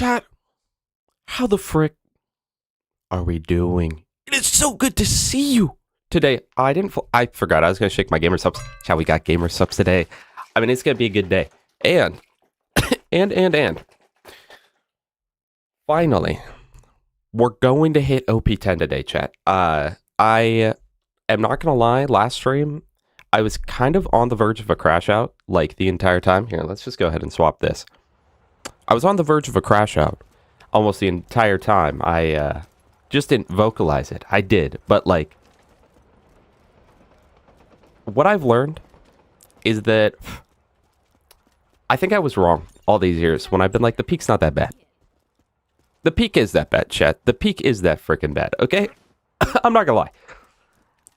Chat, how the frick are we doing? It is so good to see you today. I forgot I was going to shake my gamer subs. Chat, we got gamer subs today. I mean, it's going to be a good day. And, and. Finally, we're going to hit OP10 today, chat. I am not going to lie, last stream, I was kind of on the verge of a crash out, like, the entire time. Here, let's just go ahead and swap this. I was on the verge of a crash out almost the entire time. I just didn't vocalize it. I did, but, like, what I've learned is that I think I was wrong all these years when I've been like, the peak's not that bad. The peak is that bad, chat. The peak is that freaking bad, okay? I'm not gonna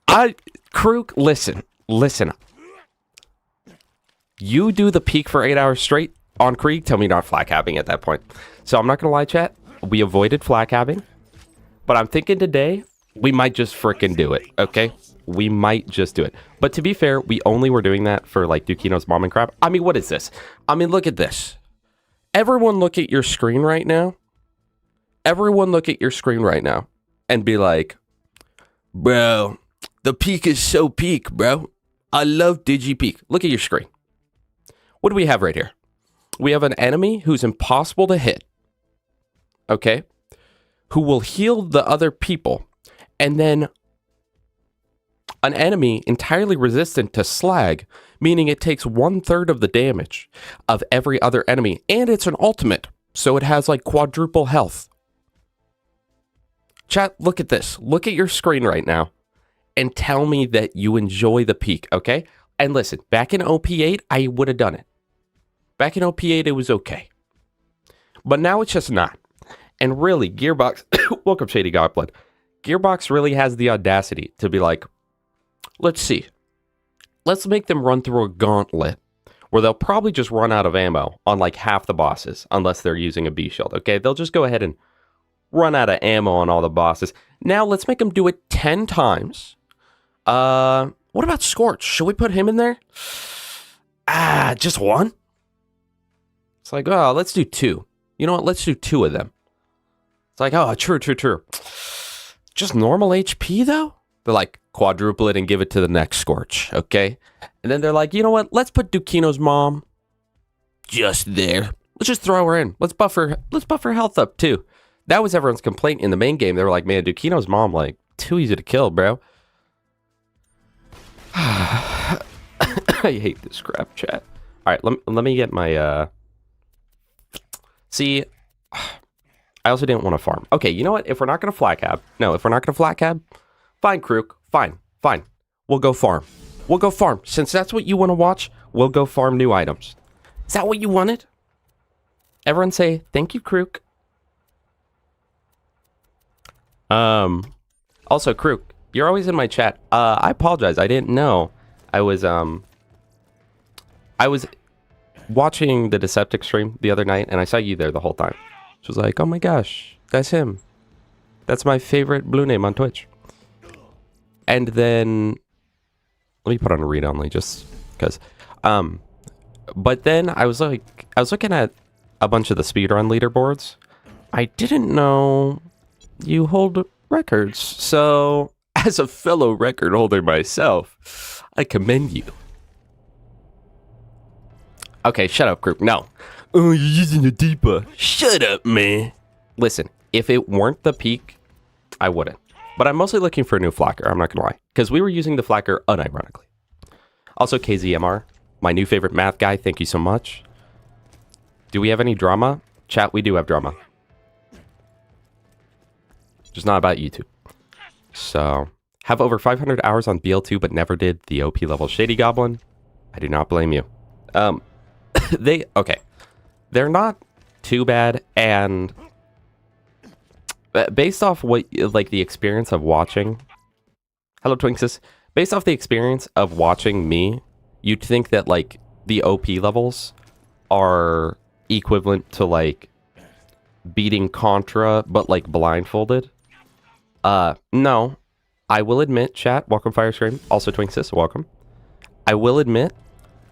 lie. Krieg, listen. You do the peak for 8 hours straight on Krieg, tell me not flak habbing at that point. So I'm not gonna lie, chat. We avoided flak habbing. But I'm thinking today, we might just freaking do it, okay? We might just do it. But to be fair, we only were doing that for, like, Dukino's mom and crap. I mean, what is this? I mean, look at this. Everyone look at your screen right now. Everyone look at your screen right now and be like, bro, the peak is so peak, bro. I love DigiPeak. Look at your screen. What do we have right here? We have an enemy who's impossible to hit, okay, who will heal the other people, and then an enemy entirely resistant to slag, meaning it takes 1/3 of the damage of every other enemy, and it's an ultimate, so it has like quadruple health. Chat, look at this. Look at your screen right now and tell me that you enjoy the peak, okay? And listen, back in OP8, I would have done it. Back in OP8, it was okay. But now it's just not. And really, Gearbox, welcome Shady Godblood. Gearbox really has the audacity to be like, let's see. Let's make them run through a gauntlet where they'll probably just run out of ammo on like half the bosses, unless they're using a B shield, okay? They'll just go ahead and run out of ammo on all the bosses. Now, let's make them do it 10 times. What about Scorch? Should we put him in there? Just one? It's like, oh, let's do 2. You know what? Let's do 2 of them. It's like, oh, true. Just normal HP, though? They're like, quadruple it and give it to the next Scorch, okay? And then they're like, you know what? Let's put Dukino's mom just there. Let's just throw her in. Let's buff her health up, too. That was everyone's complaint in the main game. They were like, man, Dukino's mom, like, too easy to kill, bro. I hate this crap, chat. All right, let me get my, See, I also didn't want to farm. Okay, you know what? If we're not going to flak hab, fine, Krieg, fine. We'll go farm. Since that's what you want to watch, we'll go farm new items. Is that what you wanted? Everyone say, thank you, Krieg. Also, Krieg, you're always in my chat. I apologize. I didn't know. I was watching the Deceptic stream the other night, and I saw you there the whole time. She was like, oh my gosh, that's him. That's my favorite blue name on Twitch. And then, let me put on a read only just because. But then I was looking at a bunch of the speedrun leaderboards. I didn't know you hold records. So, as a fellow record holder myself, I commend you. Okay, shut up, group. No. Oh, you're using a deeper. Shut up, man. Listen, if it weren't the peak, I wouldn't. But I'm mostly looking for a new flacker, I'm not gonna lie. Because we were using the flacker unironically. Also, KZMR, my new favorite math guy, thank you so much. Do we have any drama? Chat, we do have drama. Just not about YouTube. So, have over 500 hours on BL2, but never did the OP level Shady Goblin. I do not blame you. Okay. They're not too bad, and based off what, like, the experience of watching... Hello, Twinksis. Based off the experience of watching me, you'd think that, like, the OP levels are equivalent to, like, beating Contra, but, like, blindfolded. No. I will admit, chat, welcome Firescream, also Twinksis, welcome. I will admit,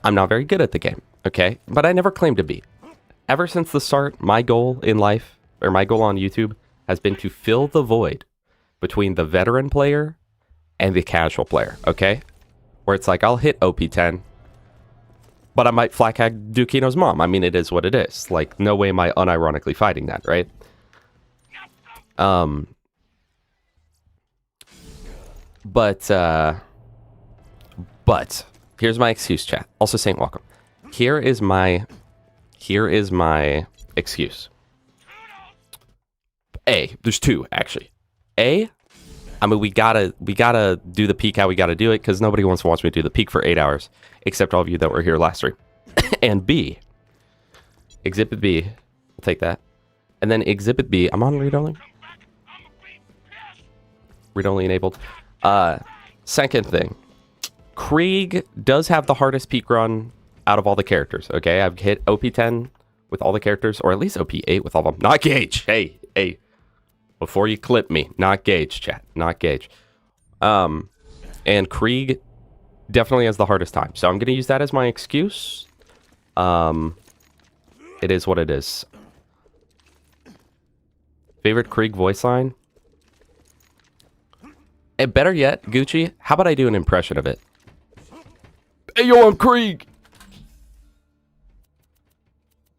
I'm not very good at the game, okay? But I never claimed to be. Ever since the start, my goal in life, or my goal on YouTube, has been to fill the void between the veteran player and the casual player, okay? Where it's like, I'll hit OP10, but I might flat hack Dukino's mom. I mean, it is what it is. Like, no way am I unironically fighting that, right? But here's my excuse, chat. Also saying welcome. Here is my excuse. A, there's two actually. A, I mean we gotta do the peak how we gotta do it because nobody wants to watch me do the peak for 8 hours, except all of you that were here last stream. And B, Exhibit B, I'll take that. And then Exhibit B, I'm on read only. Read only enabled. Second thing, Krieg does have the hardest peak run out of all the characters. Okay, I've hit OP10 with all the characters, or at least OP8 with all of them. Not Gage. Hey. Before you clip me, not Gage, chat. Not Gage. And Krieg definitely has the hardest time. So I'm going to use that as my excuse. It is what it is. Favorite Krieg voice line? And better yet, Gucci, how about I do an impression of it? Hey, yo, I'm Krieg!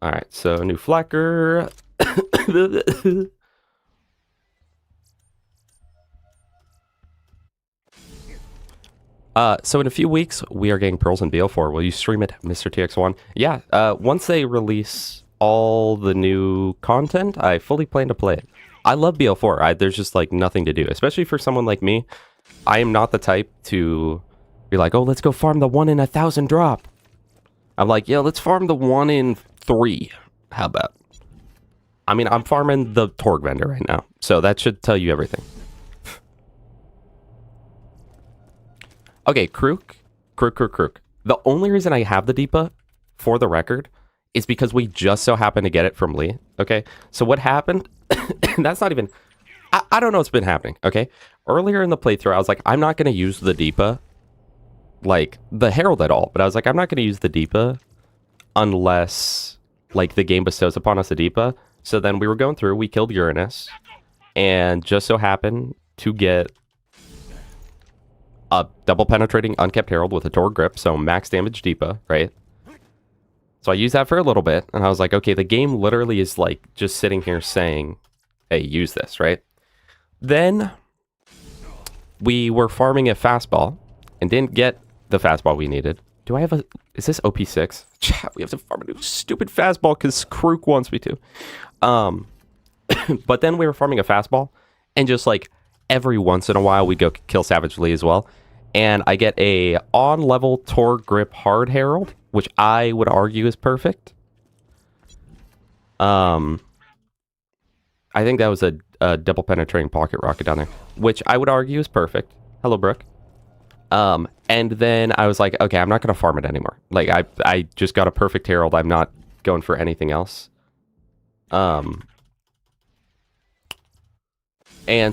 Alright, so new flacker. So in a few weeks, we are getting Pearls in BO4. Will you stream it, Mr. TX1? Yeah, once they release all the new content, I fully plan to play it. I love BO4. There's just, like, nothing to do. Especially for someone like me. I am not the type to be like, oh, let's go farm the 1 in 1,000 drop. I'm like, yeah, let's farm the 1 in 3. How about? I mean, I'm farming the Torg vendor right now. So that should tell you everything. Okay, Krook. The only reason I have the Deepa, for the record, is because we just so happened to get it from Lee. Okay, so what happened? That's not even... I don't know what's been happening, okay? Earlier in the playthrough, I was like, I'm not going to use the Deepa, like, the Herald at all. But I was like, I'm not going to use the Deepa unless, like, the game bestows upon us a Deepa. So then we were going through, we killed Uranus, and just so happened to get a double penetrating unkept Herald with a Torg grip, so max damage Deepa, right? So I used that for a little bit, and I was like, okay, the game literally is like just sitting here saying, hey, use this, right? Then we were farming a fastball and didn't get the fastball we needed. Do I have a... Is this OP6? We have to farm a new stupid fastball because Krook wants me to. But then we were farming a fastball, and just like every once in a while we'd go kill Savage Lee as well. And I get a on-level Torg grip hard Herald, which I would argue is perfect. I think that was a double penetrating pocket rocket down there, which I would argue is perfect. Hello, Brooke. And then I was like, okay, I'm not going to farm it anymore. Like, I just got a perfect Herald. I'm not going for anything else. And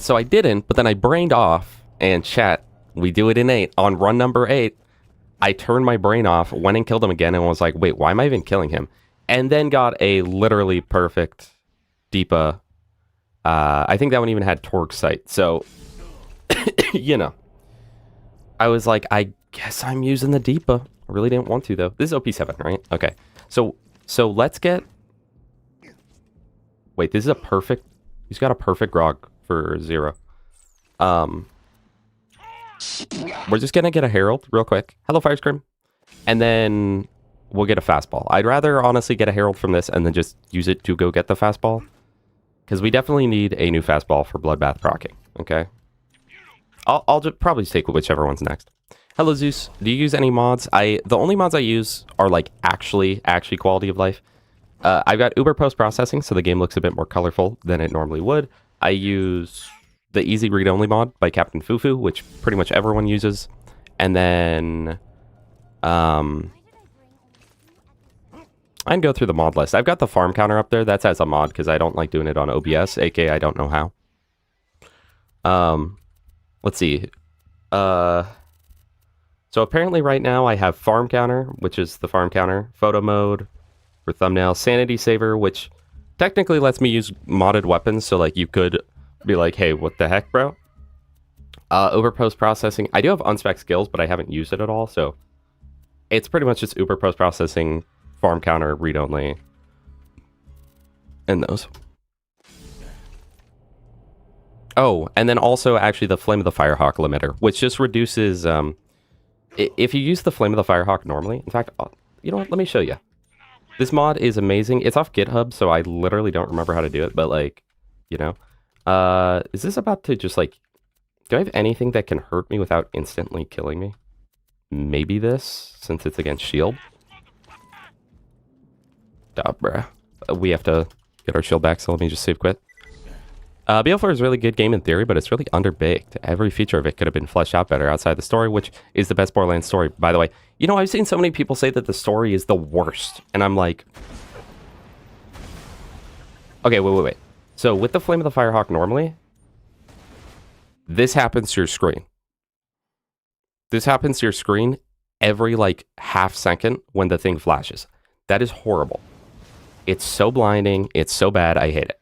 so I didn't, but then I brained off, and chat, we do it in 8. On run number 8, I turned my brain off, went and killed him again, and was like, wait, why am I even killing him? And then got a literally perfect Deepa. I think that one even had Torg sight. So, you know. I was like, I guess I'm using the Deepa. I really didn't want to, though. This is OP7, right? Okay. So let's get... Wait, this is a perfect... He's got a perfect grog for 0. We're just going to get a Herald real quick. Hello, Fire Scream. And then we'll get a fastball. I'd rather honestly get a Herald from this and then just use it to go get the fastball. Because we definitely need a new fastball for Bloodbath proccing. Okay? I'll just probably take whichever one's next. Hello, Zeus. Do you use any mods? The only mods I use are like actually quality of life. I've got Uber post-processing, so the game looks a bit more colorful than it normally would. I use the Easy Read Only mod by Captain Fufu, which pretty much everyone uses. And then I can go through the mod list. I've got the farm counter up there. That's as a mod because I don't like doing it on OBS, aka I don't know how. Let's see. So apparently right now I have farm counter, which is the farm counter, photo mode, for thumbnail. Sanity Saver, which technically lets me use modded weapons, so like you could be like, hey, what the heck, bro? Uber post processing. I do have unspec skills, but I haven't used it at all, so it's pretty much just Uber post processing, farm counter, read only, and those. Oh, and then also actually the Flame of the Firehawk limiter, which just reduces, if you use the Flame of the Firehawk normally, in fact, you know what, let me show you. This mod is amazing. It's off GitHub, so I literally don't remember how to do it, but like, you know. Is this about to just like, do I have anything that can hurt me without instantly killing me? Maybe this, since it's against shield. Duh, bruh. We have to get our shield back, so let me just save quit. BL4 is a really good game in theory, but it's really underbaked. Every feature of it could have been fleshed out better outside the story, which is the best Borderlands story, by the way. You know, I've seen so many people say that the story is the worst, and I'm like... Okay, wait. So, with the Flame of the Firehawk normally, this happens to your screen. This happens to your screen every, like, half second when the thing flashes. That is horrible. It's so blinding, it's so bad, I hate it.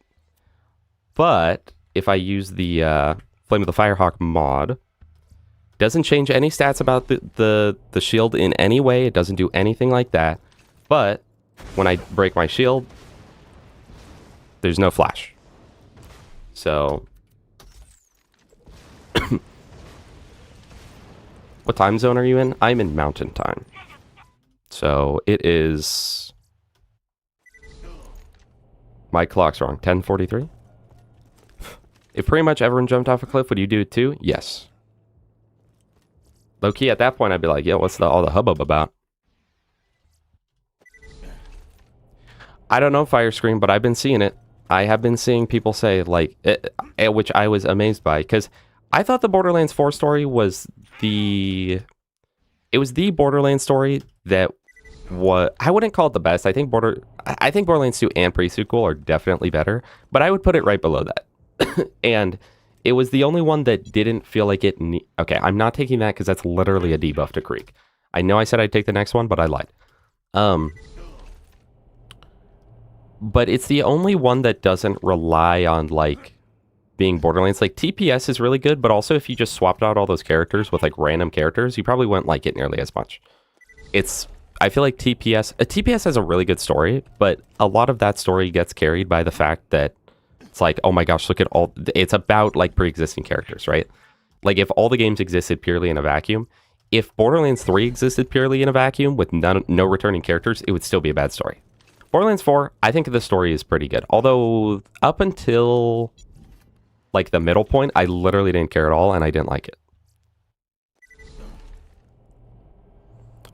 But if I use the Flame of the Firehawk mod, doesn't change any stats about the shield in any way. It doesn't do anything like that. But when I break my shield, there's no flash. So, what time zone are you in? I'm in Mountain Time. So it is... My clock's wrong. 10:43. If pretty much everyone jumped off a cliff, would you do it too? Yes. Low key, at that point, I'd be like, yo, what's all the hubbub about? I don't know Fire Scream, but I've been seeing it. I have been seeing people say, like, which I was amazed by, because I thought the Borderlands 4 story was the... It was the Borderlands story that was... I wouldn't call it the best. I think Borderlands 2 and Pre-Sequel are definitely better, but I would put it right below that. And it was the only one that didn't feel like it... Okay, I'm not taking that because that's literally a debuff to Krieg. I know I said I'd take the next one, but I lied. But it's the only one that doesn't rely on, like, being Borderlands. Like, TPS is really good, but also if you just swapped out all those characters with, like, random characters, you probably wouldn't like it nearly as much. It's... I feel like TPS has a really good story, but a lot of that story gets carried by the fact that it's like, oh my gosh, look at all... It's about, like, pre-existing characters, right? Like, if all the games existed purely in a vacuum, if Borderlands 3 existed purely in a vacuum with no returning characters, it would still be a bad story. Borderlands 4, I think the story is pretty good. Although, up until, like, the middle point, I literally didn't care at all, and I didn't like it.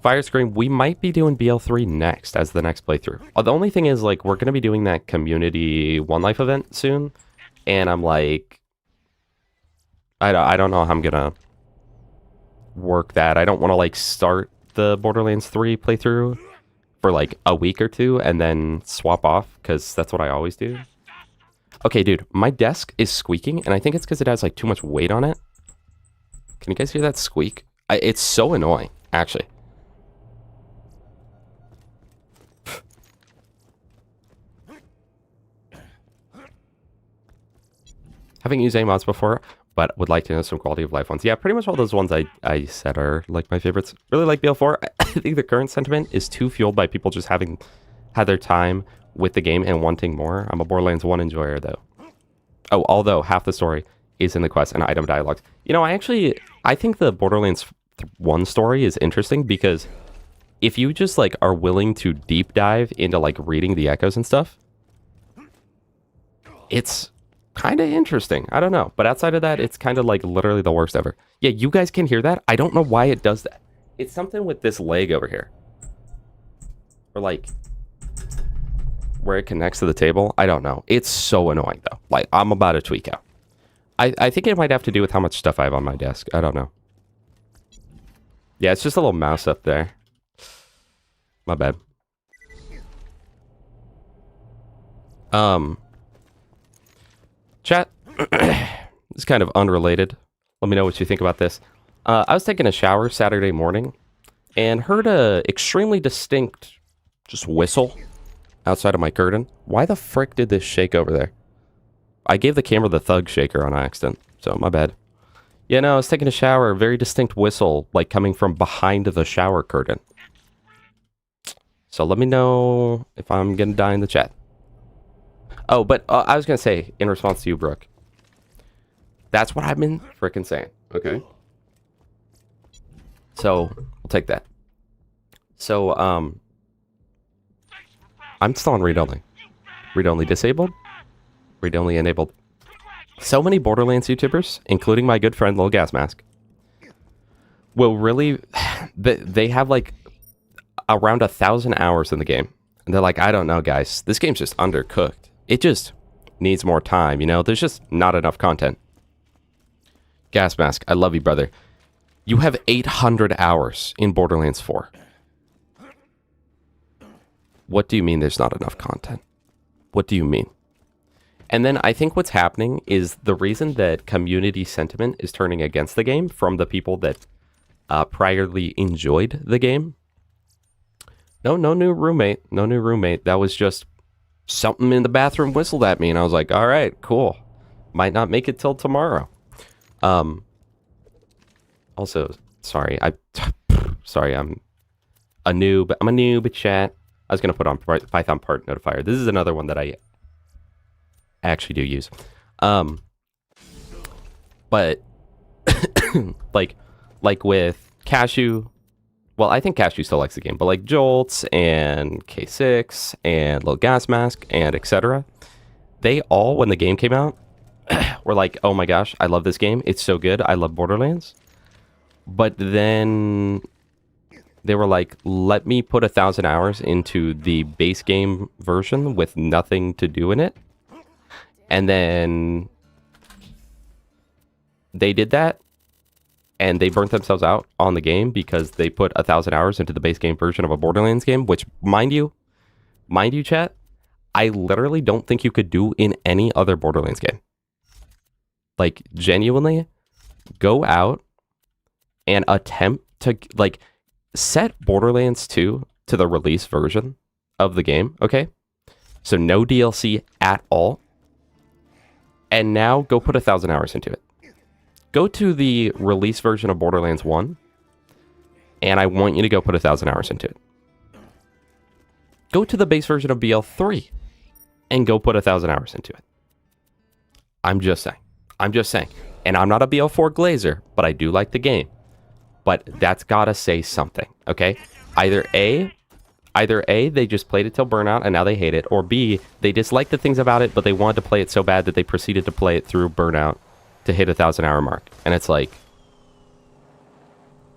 Fire Scream, we might be doing BL3 next as the next playthrough. The only thing is, like, we're going to be doing that community One Life event soon, and I'm like, I don't know how I'm going to work that. I don't want to, like, start the Borderlands 3 playthrough for, like, a week or two and then swap off, because that's what I always do. Okay, dude, my desk is squeaking, and I think it's because it has, like, too much weight on it. Can you guys hear that squeak? It's so annoying, actually. Haven't used any mods before, but would like to know some quality of life ones. Yeah, pretty much all those ones I said are like my favorites. Really like BL4. I think the current sentiment is too fueled by people just having had their time with the game and wanting more. I'm a Borderlands 1 enjoyer, though. Oh, although half the story is in the quest and item dialogues. You know, I think the Borderlands 1 story is interesting because if you just, like, are willing to deep dive into, like, reading the echoes and stuff, it's kind of interesting. I don't know. But outside of that, it's kind of, like, literally the worst ever. Yeah, you guys can hear that? I don't know why it does that. It's something with this leg over here. Or, like, where it connects to the table. I don't know. It's so annoying, though. Like, I'm about to tweak out. I think it might have to do with how much stuff I have on my desk. I don't know. Yeah, it's just a little mouse up there. My bad. Chat. It's kind of unrelated. Let me know what you think about this. I was taking a shower Saturday morning and heard a extremely distinct just whistle outside of my curtain. Why the frick did this shake over there? I gave the camera the thug shaker on accident, so my bad. Yeah, no, I was taking a shower. A very distinct whistle, like coming from behind the shower curtain. So let me know if I'm gonna die in the chat. Oh, but I was gonna say, in response to you, Brooke. That's what I've been frickin' saying, okay? So, we'll take that. So, I'm still on read-only. Read-only disabled. Read-only enabled. So many Borderlands YouTubers, including my good friend Lil Gas Mask, will really... They have, like, around 1,000 hours in the game. And they're like, I don't know, guys. This game's just undercooked. It just needs more time, you know? There's just not enough content. Gas Mask, I love you, brother. You have 800 hours in Borderlands 4. What do you mean there's not enough content? What do you mean? And then I think what's happening is the reason that community sentiment is turning against the game from the people that priorly enjoyed the game. No new roommate. No new roommate. That was just something in the bathroom whistled at me, and I was like, all right, cool. Might not make it till tomorrow. Also, sorry, sorry, I'm a noob, chat. I was going to put on Python part notifier. This is another one that I actually do use. But like with Cashew, well, I think Cashew still likes the game, but like Jolts and K6 and Lil Gas Mask and etc. They all, when the game came out, were like, oh my gosh, I love this game. It's so good. I love Borderlands. But then they were like, let me put 1,000 hours into the base game version with nothing to do in it. And then they did that, and they burnt themselves out on the game because they put 1,000 hours into the base game version of a Borderlands game, which, mind you, chat, I literally don't think you could do in any other Borderlands game. Like, genuinely, go out and attempt to, like, set Borderlands 2 to the release version of the game, okay? So no DLC at all. And now go put 1,000 hours into it. Go to the release version of Borderlands 1, and I want you to go put 1,000 hours into it. Go to the base version of BL3, and go put 1,000 hours into it. I'm just saying. And I'm not a BL4 glazer, but I do like the game. But that's gotta say something, okay? Either A, they just played it till burnout and now they hate it, or B, they dislike the things about it, but they wanted to play it so bad that they proceeded to play it through burnout to hit 1,000 hour mark. And it's like,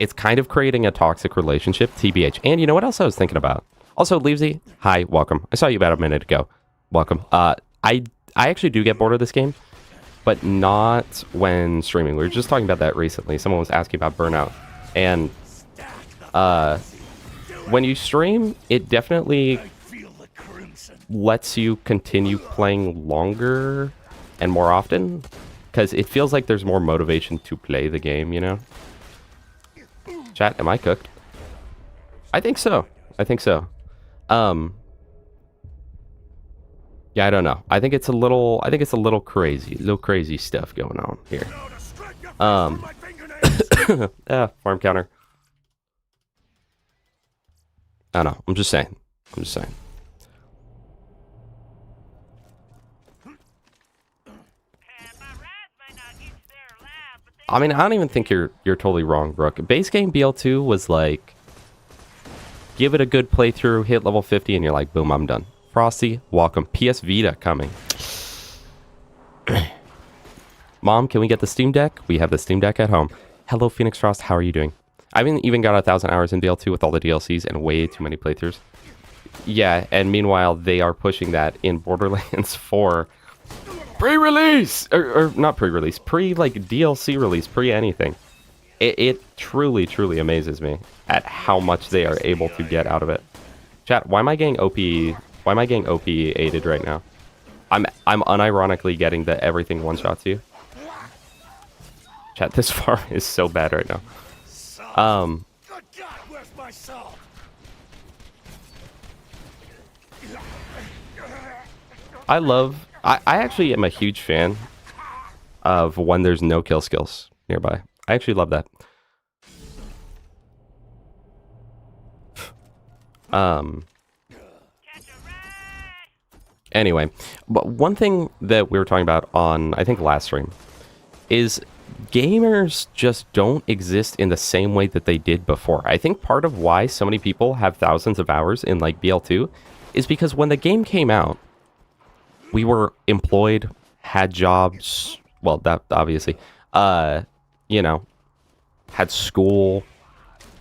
it's kind of creating a toxic relationship, TBH. And you know what else I was thinking about? Also, Leavesy, hi, welcome. I saw you about a minute ago. Welcome. I actually do get bored of this game, but not when streaming. We were just talking about that recently. Someone was asking about burnout. And when you stream, it definitely lets you continue playing longer and more often, because it feels like there's more motivation to play the game, you know? Chat, am I cooked? I think so. Yeah, I don't know. I think it's a little crazy stuff going on here. Farm counter. I don't know. I'm just saying. I mean, I don't even think you're totally wrong, Brooke. Base game BL2 was like, give it a good playthrough, hit level 50, and you're like, boom, I'm done. Frosty, welcome. PS Vita coming. Mom, can we get the Steam Deck? We have the Steam Deck at home. Hello, Phoenix Frost. How are you doing? I haven't even got 1,000 hours in BL2 with all the DLCs and way too many playthroughs. Yeah, and meanwhile, they are pushing that in Borderlands 4 pre-release! Or not pre-release, like DLC release, pre-anything. It truly, truly amazes me at how much they are able to get out of it. Chat, why am I getting OP aided right now? I'm unironically getting the everything one-shots you. Chat, this farm is so bad right now. I actually am a huge fan of when there's no kill skills nearby. I actually love that. Anyway, but one thing that we were talking about on, I think, last stream is gamers just don't exist in the same way that they did before. I think part of why so many people have thousands of hours in like BL2 is because when the game came out, we were employed, had jobs, well, that obviously, you know, had school,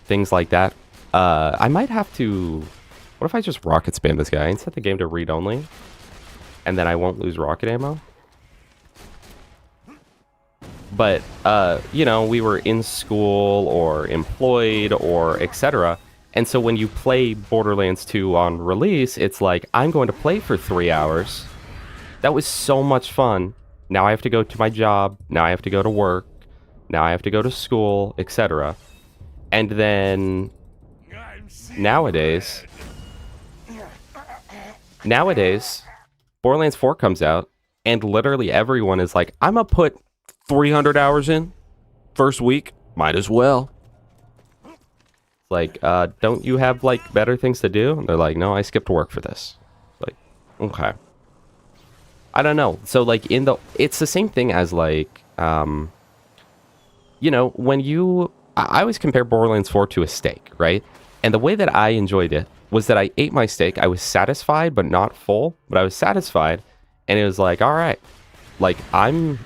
things like that. I might have to, what if I just rocket spam this guy and set the game to read only? And then I won't lose rocket ammo. But, you know, we were in school or employed or etc. And so when you play Borderlands 2 on release, it's like, I'm going to play for 3 hours. That was so much fun. Now I have to go to my job. Now I have to go to work. Now I have to go to school, etc. And then nowadays, Borderlands 4 comes out, and literally everyone is like, I'm gonna put 300 hours in first week. Might as well. Like, don't you have, like, better things to do? And they're like, no, I skipped work for this. Like, okay. I don't know. So, like, it's the same thing as, like, you know, when you... I always compare Borderlands 4 to a steak, right? And the way that I enjoyed it was that I ate my steak. I was satisfied, but not full. But I was satisfied. And it was like, all right. Like, I'm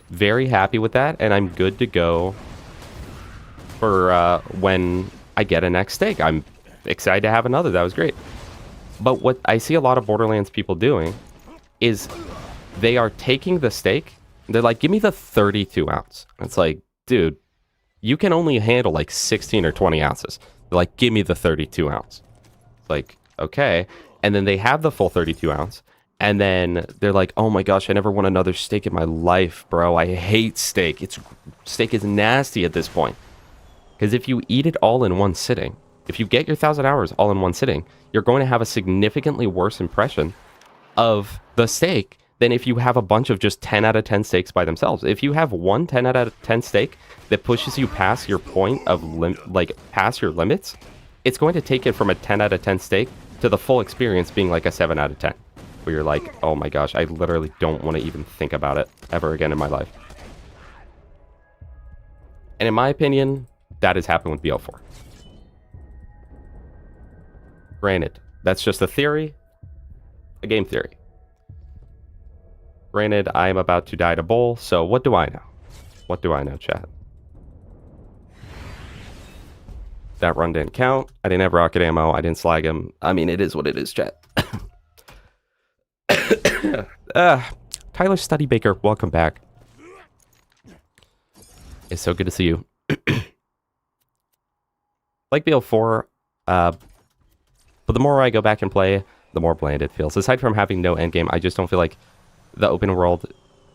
very happy with that. And I'm good to go for when I get a next steak. I'm excited to have another. That was great. But what I see a lot of Borderlands people doing is they are taking the steak. They're like, give me the 32 ounce. It's like, dude, you can only handle like 16 or 20 ounces. They're like, give me the 32 ounce. It's like, okay. And then they have the full 32 ounce. And then they're like, oh my gosh, I never want another steak in my life, bro. I hate steak. Steak is nasty at this point. Because if you eat it all in one sitting, if you get your 1,000 hours all in one sitting, you're going to have a significantly worse impression of the steak than if you have a bunch of just 10 out of 10 steaks by themselves. If you have one 10 out of 10 steak that pushes you past your point of, past your limits, it's going to take it from a 10 out of 10 steak to the full experience being like a 7 out of 10. Where you're like, oh my gosh, I literally don't want to even think about it ever again in my life. And in my opinion, that has happened with BL4. Granted, that's just a theory, a game theory. Granted, I am about to die to bowl, so what do I know? What do I know, chat? That run didn't count. I didn't have rocket ammo. I didn't slag him. I mean, it is what it is, chat. Tyler Studybaker, welcome back. It's so good to see you. Like BL4, but the more I go back and play, the more bland it feels. Aside from having no endgame, I just don't feel like the open world,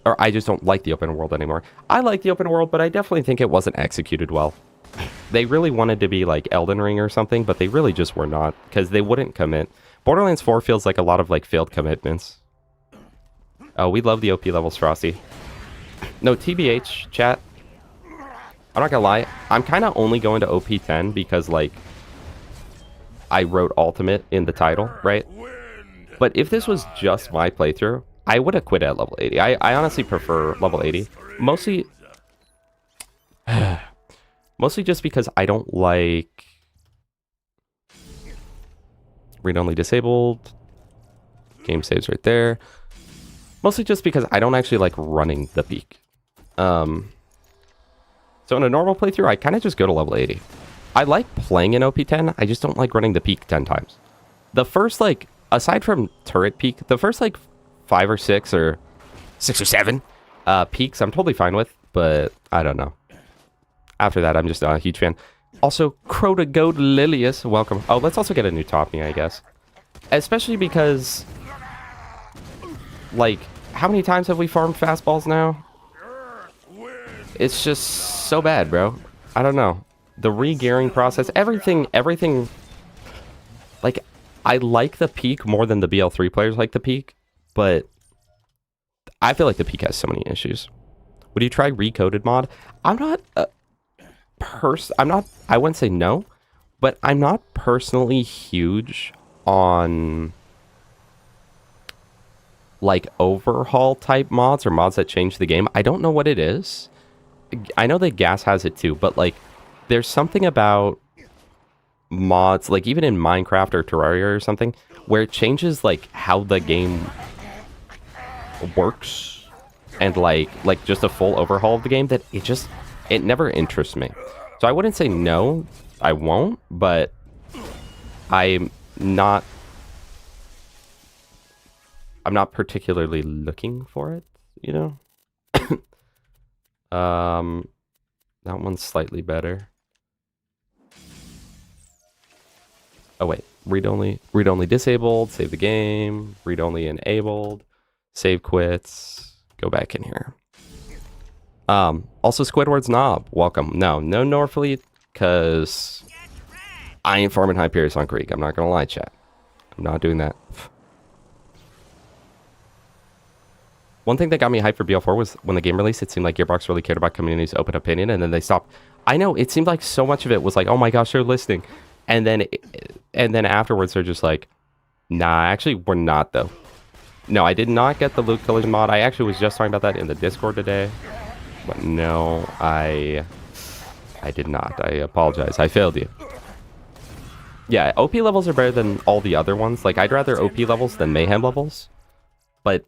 or I just don't like the open world anymore. I like the open world, but I definitely think it wasn't executed well. They really wanted to be like Elden Ring or something, but they really just were not, because they wouldn't commit. Borderlands 4 feels like a lot of like failed commitments. Oh, we love the OP levels, Frosty. No, TBH, chat. I'm not gonna lie, I'm kind of only going to OP10 because, like, I wrote Ultimate in the title, right? But if this was just my playthrough, I would have quit at level 80. I honestly prefer level 80. Mostly just because I don't like... Read-only disabled. Game saves right there. Mostly just because I don't actually like running the peak. So in a normal playthrough, I kind of just go to level 80. I like playing in OP10, I just don't like running the peak 10 times. The first, like, aside from turret peak, the first, like, 5 or 6 or 6 or 7 peaks I'm totally fine with, but I don't know. After that, I'm just not a huge fan. Also, Crota Goat Lilius, welcome. Oh, let's also get a new Topney, I guess. Especially because, like, how many times have we farmed fastballs now? It's just so bad, bro. I don't know. The re-gearing process, everything, like, I like the peak more than the BL3 players like the peak, But I feel like the peak has so many issues. Would you try recoded mod? I'm not I wouldn't say no, but I'm not personally huge on like overhaul type mods or mods that change the game. I don't know what it is. I know that Gas has it too, but like there's something about mods, like even in Minecraft or Terraria or something, where it changes like how the game works and like just a full overhaul of the game, that it never interests me. So I wouldn't say no, I won't, but I'm not particularly looking for it, you know? That one's slightly better. Oh wait, read only disabled, save the game, read only enabled, save quits, go back in here. Also Squidward's Knob, welcome. No Norfleet, cause I ain't farming Hyperius on Krieg. I'm not gonna lie, chat. I'm not doing that. One thing that got me hyped for BL4 was when the game released, it seemed like Gearbox really cared about community's open opinion, and then they stopped. I know, it seemed like so much of it was like, oh my gosh, they're listening. And then afterwards, they're just like, nah, actually, we're not, though. No, I did not get the loot collision mod. I actually was just talking about that in the Discord today. But no, I did not. I apologize. I failed you. Yeah, OP levels are better than all the other ones. Like, I'd rather OP levels than Mayhem levels. But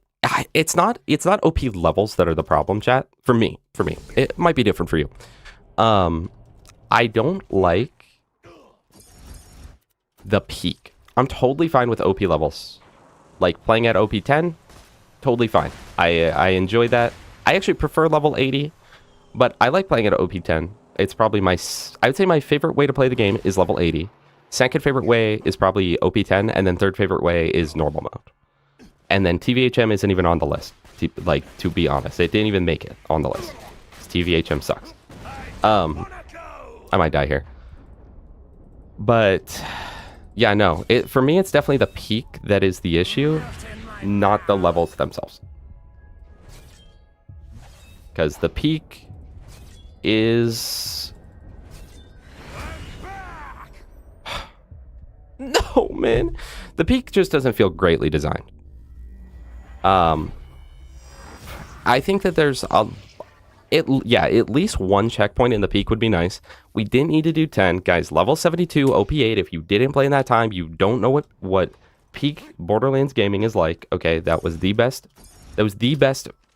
it's not OP levels that are the problem, chat. For me. It might be different for you. I don't like the peak. I'm totally fine with OP levels. Like, playing at OP 10, totally fine. I enjoy that. I actually prefer level 80, but I like playing at OP 10. It's probably I would say my favorite way to play the game is level 80. Second favorite way is probably OP 10, and then third favorite way is normal mode. And then TVHM isn't even on the list, to be honest. It didn't even make it on the list. TVHM sucks. I might die here. But yeah, no. For me, it's definitely the peak that is the issue, not the levels themselves. Because the peak is... No, man. The peak just doesn't feel greatly designed. I think that there's at least one checkpoint in the peak would be nice. We didn't need to do 10. Guys, level 72, OP8, if you didn't play in that time, you don't know what peak Borderlands gaming is like. Okay, that was the best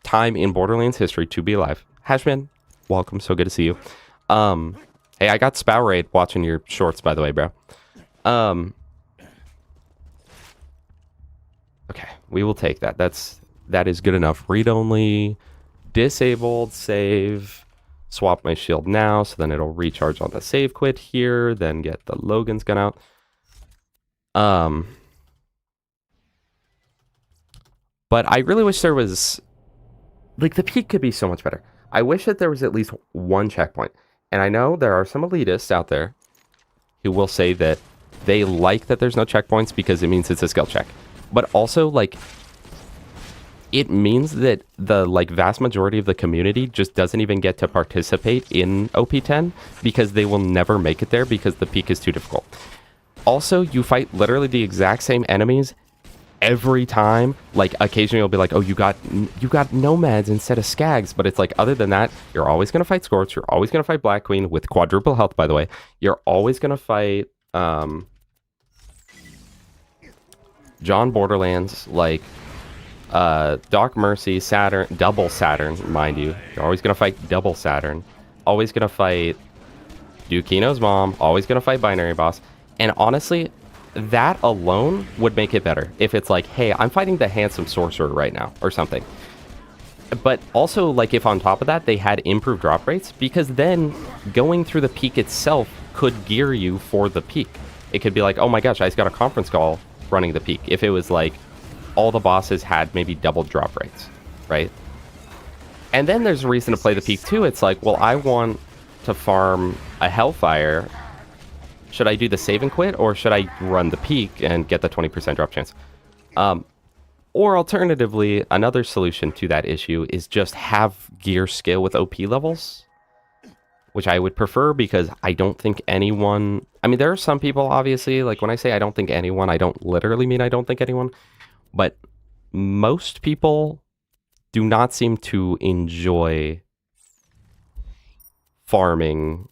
time in Borderlands history to be alive. Hashman, welcome, so good to see you. Hey, I got Spow Raid watching your shorts, by the way, bro. Okay, we will take that. That is good enough. Read only, disabled, save, swap my shield now, so then it'll recharge on the save quit here, then get the Logan's gun out. But I really wish there was, like, the peak could be so much better. I wish that there was at least one checkpoint. And I know there are some elitists out there who will say that they like that there's no checkpoints because it means it's a skill check. But also, like, it means that the, like, vast majority of the community just doesn't even get to participate in OP10 because they will never make it there because the peak is too difficult. Also, you fight literally the exact same enemies every time. Like, occasionally you'll be like, oh, you got nomads instead of skags, but it's like, other than that, you're always going to fight Scorch, you're always going to fight Black Queen with quadruple health, by the way. You're always going to fight John Borderlands, like Doc Mercy, Saturn, double Saturn, mind you. You're always going to fight double Saturn. Always going to fight Dukino's mom. Always going to fight Binary Boss. And honestly, that alone would make it better. If it's like, hey, I'm fighting the handsome sorcerer right now or something. But also, like, if on top of that, they had improved drop rates, because then going through the peak itself could gear you for the peak. It could be like, oh my gosh, I just got a conference call running the peak. If it was like all the bosses had maybe double drop rates, right? And then there's a reason to play the peak too. It's like, well, I want to farm a Hellfire. Should I do the save and quit, or should I run the peak and get the 20% drop chance? Or alternatively, another solution to that issue is just have gear scale with OP levels, which I would prefer because I don't think anyone... I mean, there are some people, obviously, like when I say I don't think anyone, I don't literally mean I don't think anyone, but most people do not seem to enjoy farming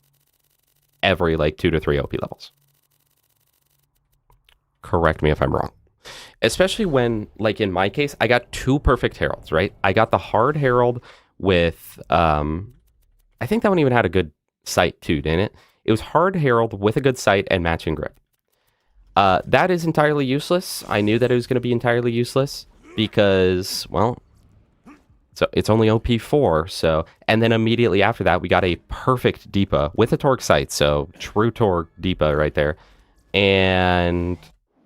every like 2 to 3 OP levels. Correct me if I'm wrong. Especially when, like in my case, I got 2 perfect heralds, right? I got the hard herald with, I think that one even had a good sight too, didn't it? It was hard herald with a good sight and matching grip. That is entirely useless. I knew that it was going to be entirely useless because, well, so it's only OP4, so, and then immediately after that, we got a perfect Deepa with a Torque sight, so true Torque Deepa right there. And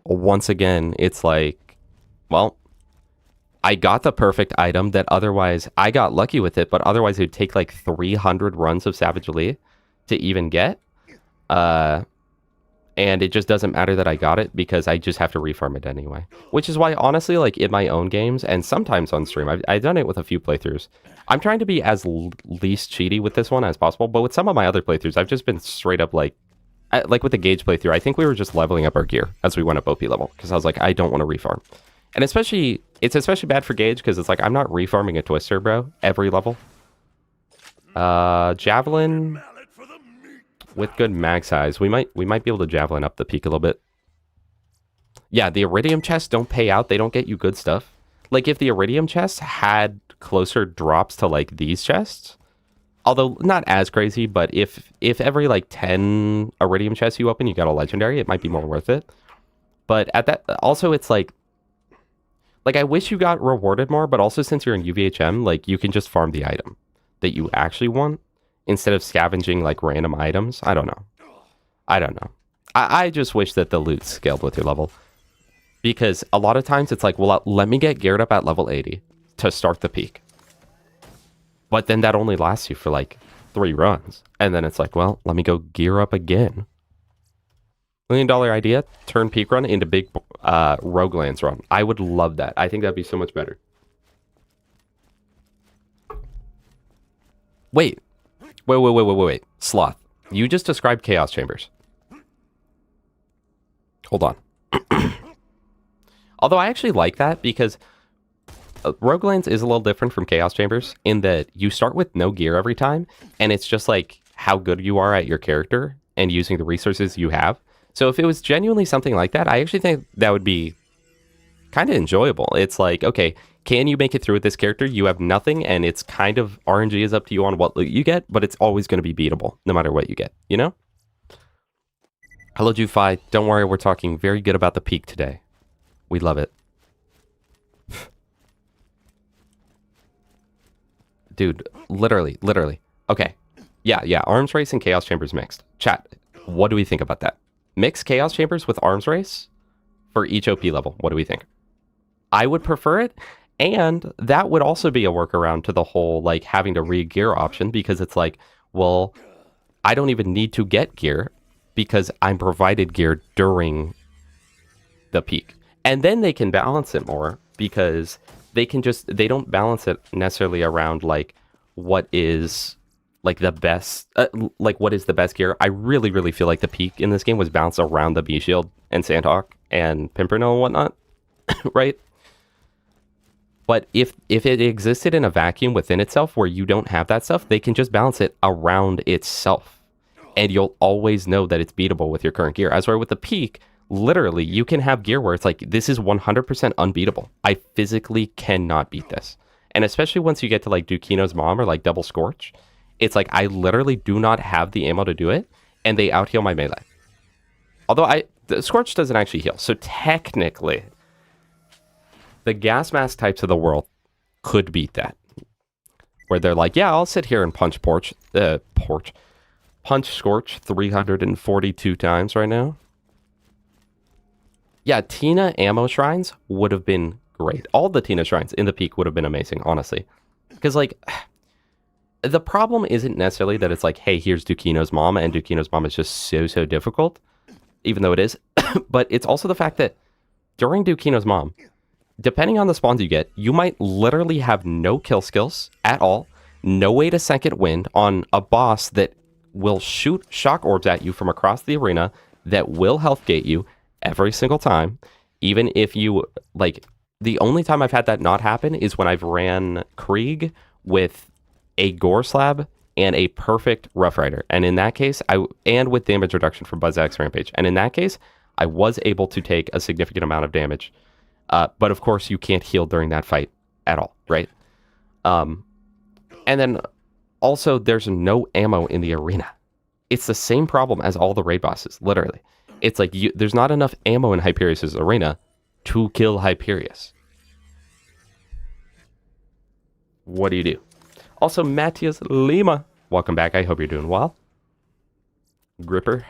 once again, it's like, well, I got the perfect item that otherwise, I got lucky with it, but otherwise it would take like 300 runs of Savage Lee to even get. And it just doesn't matter that I got it because I just have to refarm it anyway. Which is why, honestly, like in my own games and sometimes on stream, I've done it with a few playthroughs. I'm trying to be as least cheaty with this one as possible, but with some of my other playthroughs, I've just been straight up like with the Gage playthrough, I think we were just leveling up our gear as we went up OP level because I was like, I don't want to refarm. And especially, it's especially bad for Gage because it's like, I'm not refarming a Twister, bro, every level. Javelin with good mag size. We might be able to Javelin up the peak a little bit. Yeah, the Iridium chests don't pay out. They don't get you good stuff. Like if the Iridium chests had closer drops to like these chests, although not as crazy, but if every like 10 Iridium chests you open, you got a legendary, it might be more worth it. But at that, also it's like I wish you got rewarded more, but also since you're in UVHM, like you can just farm the item that you actually want instead of scavenging like random items. I don't know. I just wish that the loot scaled with your level. Because a lot of times it's like, well, let me get geared up at level 80 to start the peak. But then that only lasts you for like 3 runs. And then it's like, well, let me go gear up again. $1 million idea, turn peak run into big Rogue-lite run. I would love that. I think that'd be so much better. Wait. Sloth. You just described Chaos Chambers. Hold on. Although I actually like that because Rogue-lite is a little different from Chaos Chambers in that you start with no gear every time, and it's just like how good you are at your character and using the resources you have. So if it was genuinely something like that, I actually think that would be kind of enjoyable. It's like, okay, can you make it through with this character? You have nothing, and it's kind of RNG is up to you on what loot you get, but it's always going to be beatable no matter what you get, you know? Hello, Jufi. Don't worry, we're talking very good about the peak today. We love it. Dude, literally. Okay. Yeah, Arms Race and Chaos Chambers mixed. Chat, what do we think about that? Mix Chaos Chambers with Arms Race for each OP level. What do we think? I would prefer it, and that would also be a workaround to the whole, like, having to re-gear option, because it's like, well, I don't even need to get gear because I'm provided gear during the peak. And then they can balance it more because they don't balance it necessarily around, like, what is... like the best, like what is the best gear. I really feel like the peak in this game was balanced around the B Shield and Sandhawk and Pimpernel and whatnot, right? But if it existed in a vacuum within itself where you don't have that stuff, they can just balance it around itself. And you'll always know that it's beatable with your current gear. As where with the peak, literally, you can have gear where it's like, this is 100% unbeatable. I physically cannot beat this. And especially once you get to like Dukino's Mom or like Double Scorch, it's like, I literally do not have the ammo to do it, and they out-heal my melee. Although the Scorch doesn't actually heal, so technically, the gas mask types of the world could beat that. Where they're like, yeah, I'll sit here and punch Scorch 342 times right now. Yeah, Tina ammo shrines would have been great. All the Tina shrines in the peak would have been amazing, honestly. Because, like... the problem isn't necessarily that it's like, hey, here's Dukino's Mom, and Dukino's Mom is just so difficult, even though it is. But it's also the fact that during Dukino's Mom, depending on the spawns you get, you might literally have no kill skills at all, no way to second wind on a boss that will shoot shock orbs at you from across the arena, that will health gate you every single time. Even if you, like, the only time I've had that not happen is when I've ran Krieg with a gore slab and a perfect Rough Rider. And in that case, and with damage reduction from Buzz X Rampage. And in that case, I was able to take a significant amount of damage. But of course, you can't heal during that fight at all, right? And then also, there's no ammo in the arena. It's the same problem as all the raid bosses, literally. It's like, there's not enough ammo in Hyperius' arena to kill Hyperius. What do you do? Also, Matthias Lima, welcome back. I hope you're doing well. Gripper.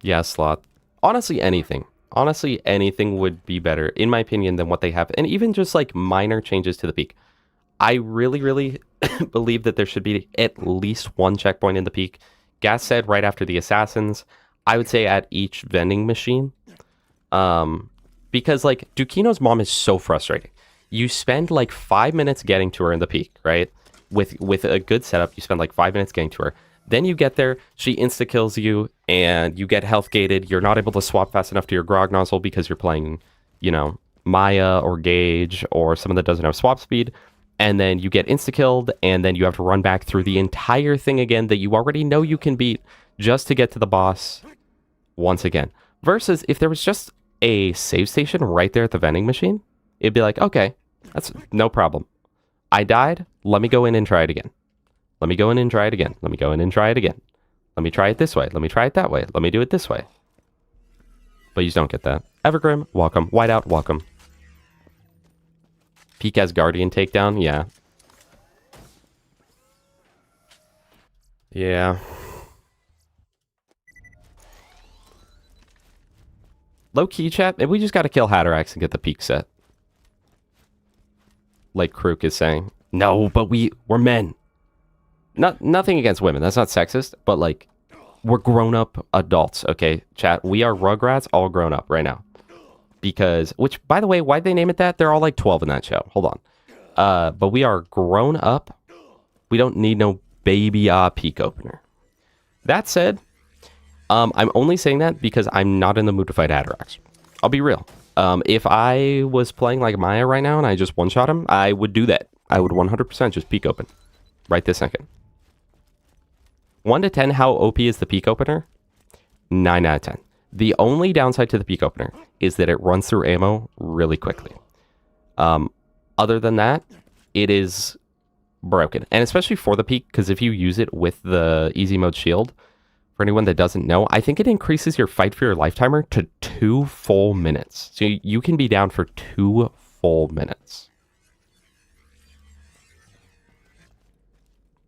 Yeah, Sloth. Honestly, anything. Honestly, anything would be better, in my opinion, than what they have. And even just like minor changes to the peak. I really, really believe that there should be at least one checkpoint in the peak. Gas said right after the assassins. I would say at each vending machine. Because like Dukino's mom is so frustrating. You spend like 5 minutes getting to her in the peak, right? With a good setup, you spend like 5 minutes getting to her. Then you get there, she insta-kills you, and you get health gated. You're not able to swap fast enough to your grog nozzle because you're playing, you know, Maya or Gauge or someone that doesn't have swap speed. And then you get insta-killed, and then you have to run back through the entire thing again that you already know you can beat just to get to the boss once again. Versus if there was just a save station right there at the vending machine, it'd be like, okay, that's no problem. I died, let me go in and try it again. Let me go in and try it again. Let me go in and try it again. Let me try it this way. Let me try it that way. Let me do it this way. But you don't get that. Evergrim, welcome. Whiteout, welcome. Peak as Guardian takedown, yeah. Yeah. Low key chat, maybe we just gotta kill Hatterax and get the peak set. Like Krook is saying. No, but we're men. Nothing against women. That's not sexist, but like, we're grown-up adults, okay, chat? We are Rugrats all grown up right now. Because, which, by the way, why'd they name it that? They're all like 12 in that show. Hold on. But we are grown up. We don't need no baby peak opener. That said, I'm only saying that because I'm not in the mood to fight Hatterax. I'll be real. If I was playing like Maya right now and I just one-shot him, I would do that. I would 100% just peak open. Right this second. 1 to 10, how OP is the peak opener? 9 out of 10. The only downside to the peak opener is that it runs through ammo really quickly. Other than that, it is broken. And especially for the peak, because if you use it with the easy mode shield, for anyone that doesn't know, I think it increases your fight for your life timer to 2 full minutes. So you can be down for 2 full minutes.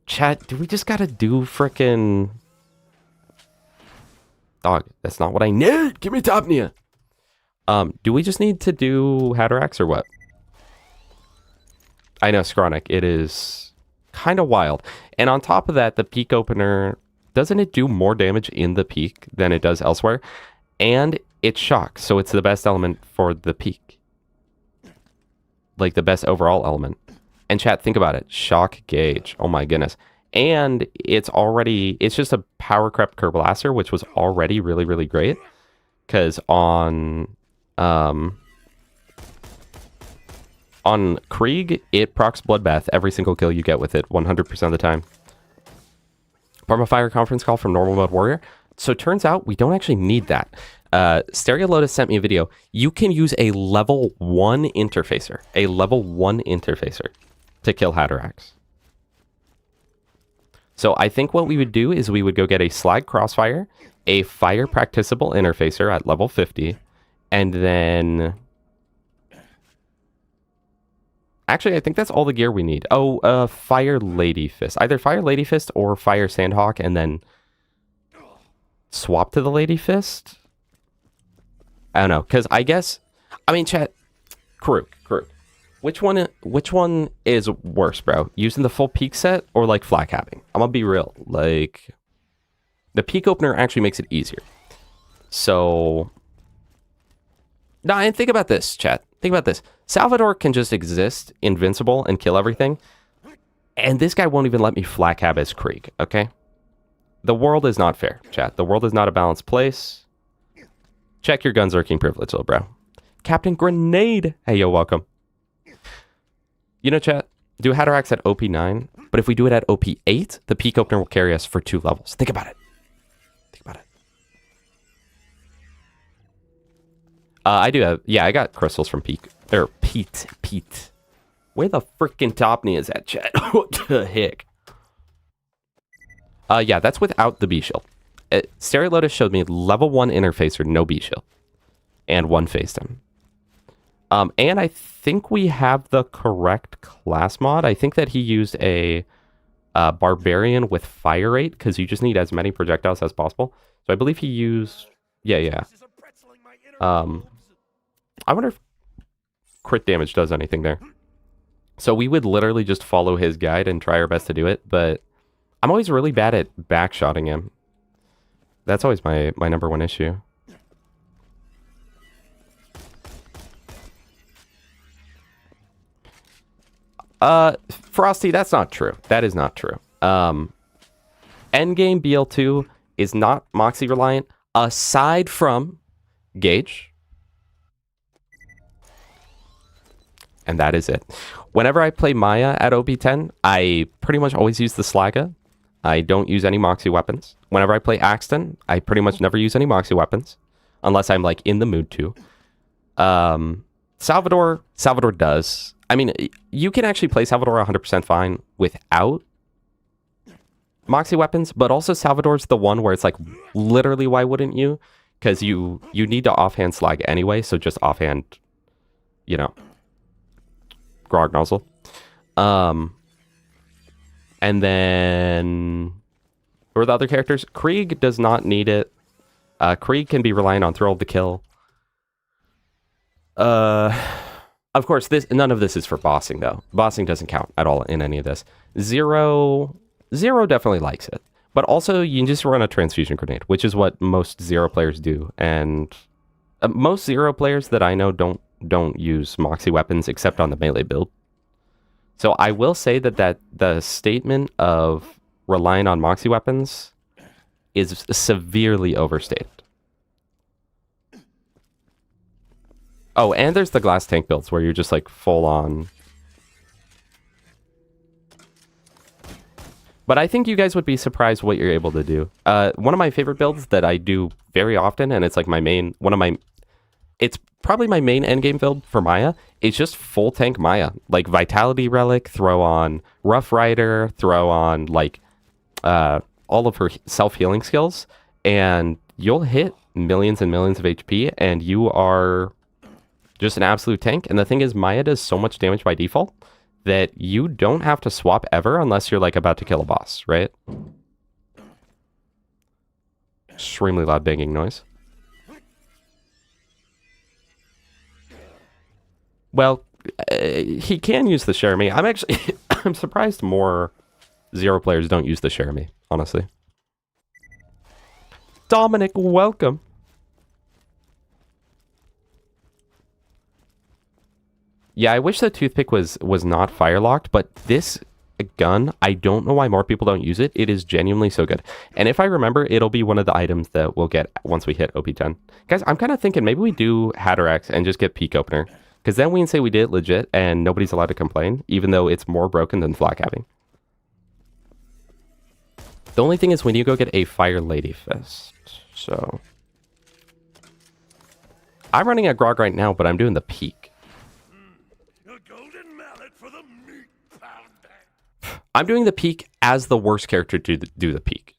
Chat, do we just gotta do frickin'... Dog, that's not what I need! Give me Topnia! Do we just need to do Hatterax or what? I know, Scronic, it is kind of wild. And on top of that, the peak opener, doesn't it do more damage in the peak than it does elsewhere? And it's shock, so it's the best element for the peak. Like the best overall element. And chat, think about it. Shock gauge. Oh my goodness. And it's just a power crept Kerblaster, which was already really, really great. Because on Krieg, it procs Bloodbath every single kill you get with it, 100% of the time. Parma conference call from normal mode warrior. So it turns out we don't actually need that. Stereo Lotus sent me a video. You can use a level 1 interfacer. A level 1 interfacer. To kill Hatterax. So I think what we would do is we would go get a Slag Crossfire, a Fire Practicable Interfacer at level 50, and then... Actually, I think that's all the gear we need. Oh, Fire Lady Fist. Either Fire Lady Fist or Fire Sandhawk, and then swap to the Lady Fist? I don't know, because I guess... I mean, chat... Krook. Which one is worse, bro? Using the full peak set or like flat capping? I'm gonna be real. Like, the peak opener actually makes it easier. So, no, and think about this, chat. Think about this. Salvador can just exist, invincible, and kill everything. And this guy won't even let me flak cab as Krieg, okay? The world is not fair, chat. The world is not a balanced place. Check your gunzerking privilege, little bro. Captain Grenade. Hey, yo, welcome. You know, chat, do Hatterax at OP9, but if we do it at OP8, the peak opener will carry us for 2 levels. Think about it. Think about it. I do have, yeah, I got crystals from Pete. Where the freaking Topney is at, chat? What the heck? Yeah, that's without the B shield. Stereo Lotus showed me level 1 interfacer, no B shield. And 1 face down. And I think we have the correct class mod. I think that he used a barbarian with fire rate, because you just need as many projectiles as possible. So I believe he used, yeah. I wonder if crit damage does anything there. So we would literally just follow his guide and try our best to do it, but I'm always really bad at backshotting him. That's always my number 1 issue. Frosty, that's not true. That is not true. Endgame BL2 is not Moxxi reliant, aside from Gage. And that is it. Whenever I play Maya at OP10, I pretty much always use the Slaga. I don't use any Moxxi weapons. Whenever I play Axton, I pretty much never use any Moxxi weapons. Unless I'm like in the mood to. Salvador does. I mean, you can actually play Salvador 100% fine without Moxxi weapons, but also Salvador's the one where it's like, literally, why wouldn't you? Because you need to offhand slag anyway, so just offhand, you know, grog nozzle. And then, who are the other characters? Krieg does not need it. Krieg can be reliant on thrill of the kill. Of course, none of this is for bossing, though. Bossing doesn't count at all in any of this. Zero definitely likes it. But also, you can just run a transfusion grenade, which is what most Zero players do. And most Zero players that I know don't use Moxxi weapons except on the melee build. So I will say that the statement of relying on Moxxi weapons is severely overstated. Oh, and there's the glass tank builds where you're just like full on. But I think you guys would be surprised what you're able to do. One of my favorite builds that I do very often, and it's like it's probably my main endgame build for Maya. It's just full tank Maya, like Vitality Relic, throw on Rough Rider, throw on like all of her self-healing skills, and you'll hit millions and millions of HP, and you are just an absolute tank. And the thing is, Maya does so much damage by default that you don't have to swap ever unless you're like about to kill a boss, right? Extremely loud banging noise. Well, he can use the Share Me. I'm surprised more Zero players don't use the Share Me, honestly. Dominic, welcome. Yeah, I wish the toothpick was not fire locked, but this gun, I don't know why more people don't use it. It is genuinely so good. And if I remember, it'll be one of the items that we'll get once we hit OP10. Guys, I'm kind of thinking maybe we do Hatterax and just get peak opener. Because then we can say we did it legit and nobody's allowed to complain, even though it's more broken than flak having. The only thing is we need to go get a Fire Lady Fist. So I'm running a grog right now, but I'm doing the peak. I'm doing the peak as the worst character to do the peak.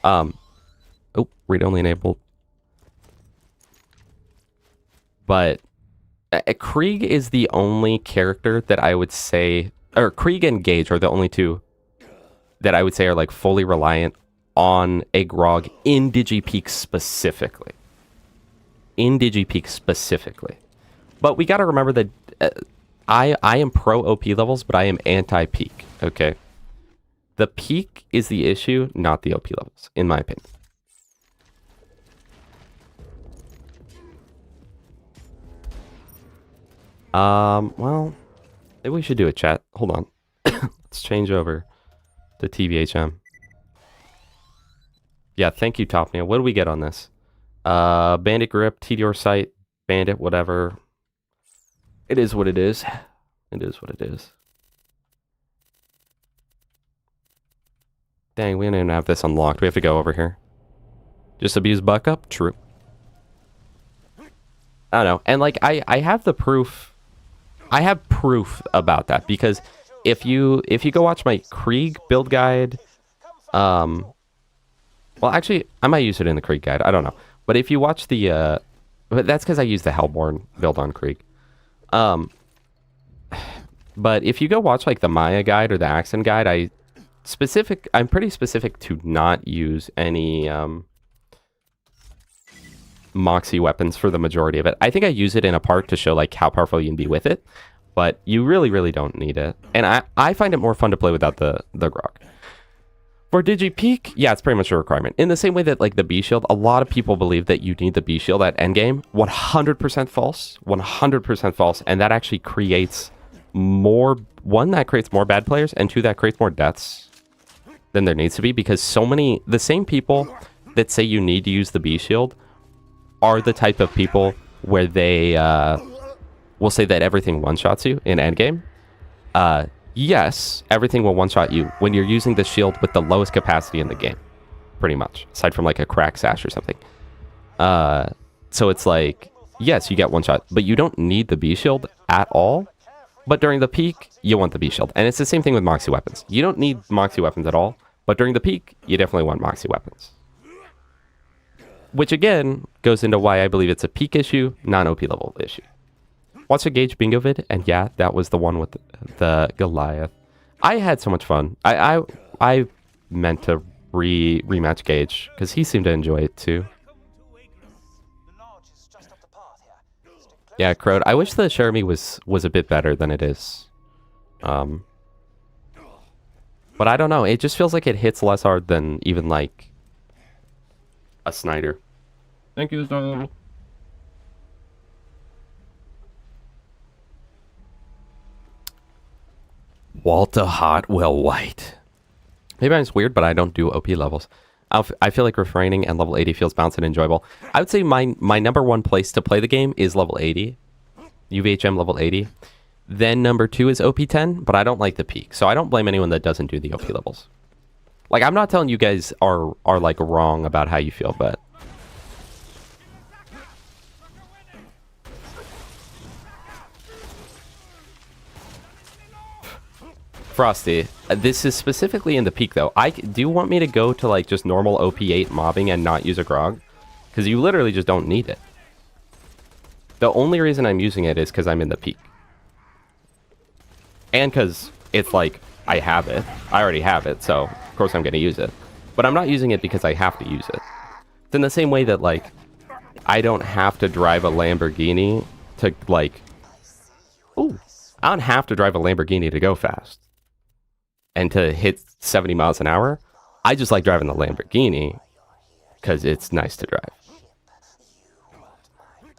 Oh, read-only enabled. But Krieg is the only character that I would say, or Krieg and Gage are the only two that I would say are like fully reliant on a grog in DigiPeak specifically. In DigiPeak specifically. But we got to remember that I am pro OP levels, but I am anti-peak, okay? The peak is the issue, not the OP levels, in my opinion. Well, maybe we should do a chat. Hold on. Let's change over to TVHM. Yeah, thank you, Topnia. What do we get on this? Bandit grip, TDR sight, bandit, whatever. It is what it is. It is what it is. Dang, we don't even have this unlocked. We have to go over here. Just abuse buck up? True. I don't know. And like, I have the proof. I have proof about that because if you go watch my Krieg build guide, well, actually, I might use it in the Krieg guide. I don't know. But if you watch the, but that's because I use the Hellborn build on Krieg. But if you go watch like the Maya guide or the Axon guide, I'm pretty specific to not use any Moxxi weapons for the majority of it. I think I use it in a part to show like how powerful you can be with it, but you really, really don't need it. And I find it more fun to play without the grog. For Digipeak, yeah, it's pretty much a requirement. In the same way that like the B shield, a lot of people believe that you need the B shield at endgame. 100% false. 100% false. And that actually creates more, one, that creates more bad players, and two, that creates more deaths than there needs to be, because so many, the same people that say you need to use the B shield are the type of people where they will say that everything one-shots you in endgame. Yes, everything will one-shot you when you're using the shield with the lowest capacity in the game, pretty much, aside from like a crack sash or something. So it's like, yes, you get one shot, but you don't need the B shield at all. But during the peak, you want the B shield. And it's the same thing with Moxxi weapons. You don't need Moxxi weapons at all, but during the peak, you definitely want Moxxi weapons. Which again, goes into why I believe it's a peak issue, not an OP level issue. Watch a Gage bingo vid, and yeah, that was the one with the Goliath. I had so much fun. I meant to rematch Gage, because he seemed to enjoy it too. Yeah, Crowd. I wish the Jeremy was a bit better than it is. But I don't know. It just feels like it hits less hard than even like a Snyder. Thank you, Snyder. Walter Hartwell White. Maybe I'm just weird, but I don't do OP levels. I feel like refraining, and level 80 feels balanced and enjoyable. I would say my number one place to play the game is level 80. UVHM level 80. Then number 2 is OP 10, but I don't like the peak. So I don't blame anyone that doesn't do the OP levels. Like, I'm not telling you guys are like wrong about how you feel, but Frosty, this is specifically in the peak though. Do you want me to go to like just normal OP8 mobbing and not use a grog? Because you literally just don't need it. The only reason I'm using it is because I'm in the peak. And because it's like, I have it. I already have it, so of course I'm going to use it. But I'm not using it because I have to use it. It's in the same way that like, I don't have to drive a Lamborghini to like, ooh, I don't have to drive a Lamborghini to go fast. And to hit 70 miles an hour, I just like driving the Lamborghini because it's nice to drive.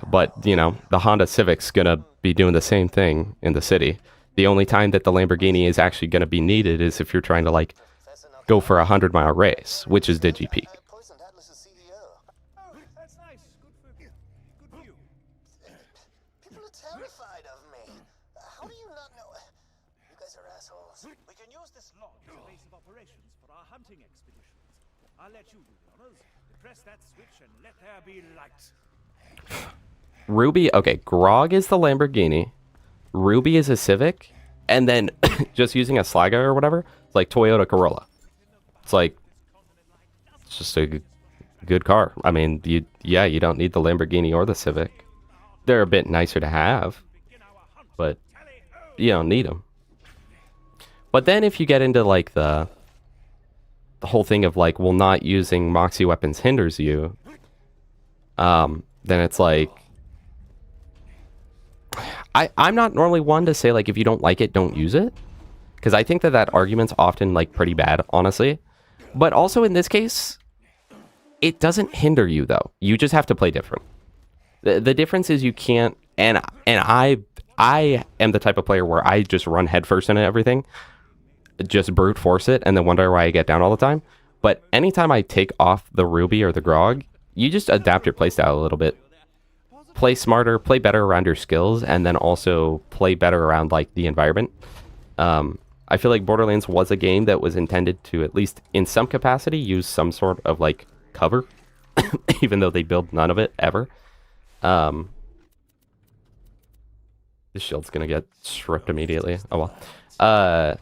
But, you know, the Honda Civic's going to be doing the same thing in the city. The only time that the Lamborghini is actually going to be needed is if you're trying to, like, go for a 100-mile race, which is DigiPeak. Ruby, okay, Grog is the Lamborghini, Ruby is a Civic, and then just using a Sligo or whatever, it's like Toyota Corolla. It's like, it's just a good car. I mean, you don't need the Lamborghini or the Civic. They're a bit nicer to have, but you don't need them. But then if you get into like the whole thing of like, well, not using Moxxi weapons hinders you, then it's like, I'm not normally one to say like, if you don't like it, don't use it. Because I think that that argument's often like pretty bad, honestly. But also in this case, it doesn't hinder you though. You just have to play different. The difference is you can't, and I am the type of player where I just run headfirst into everything, just brute force it, and then wonder why I get down all the time. But anytime I take off the Ruby or the Grog, you just adapt your playstyle a little bit. Play smarter, play better around your skills, and then also play better around like the environment. I feel like Borderlands was a game that was intended to, at least in some capacity, use some sort of like cover, even though they build none of it ever. The shield's gonna get stripped immediately. Oh well.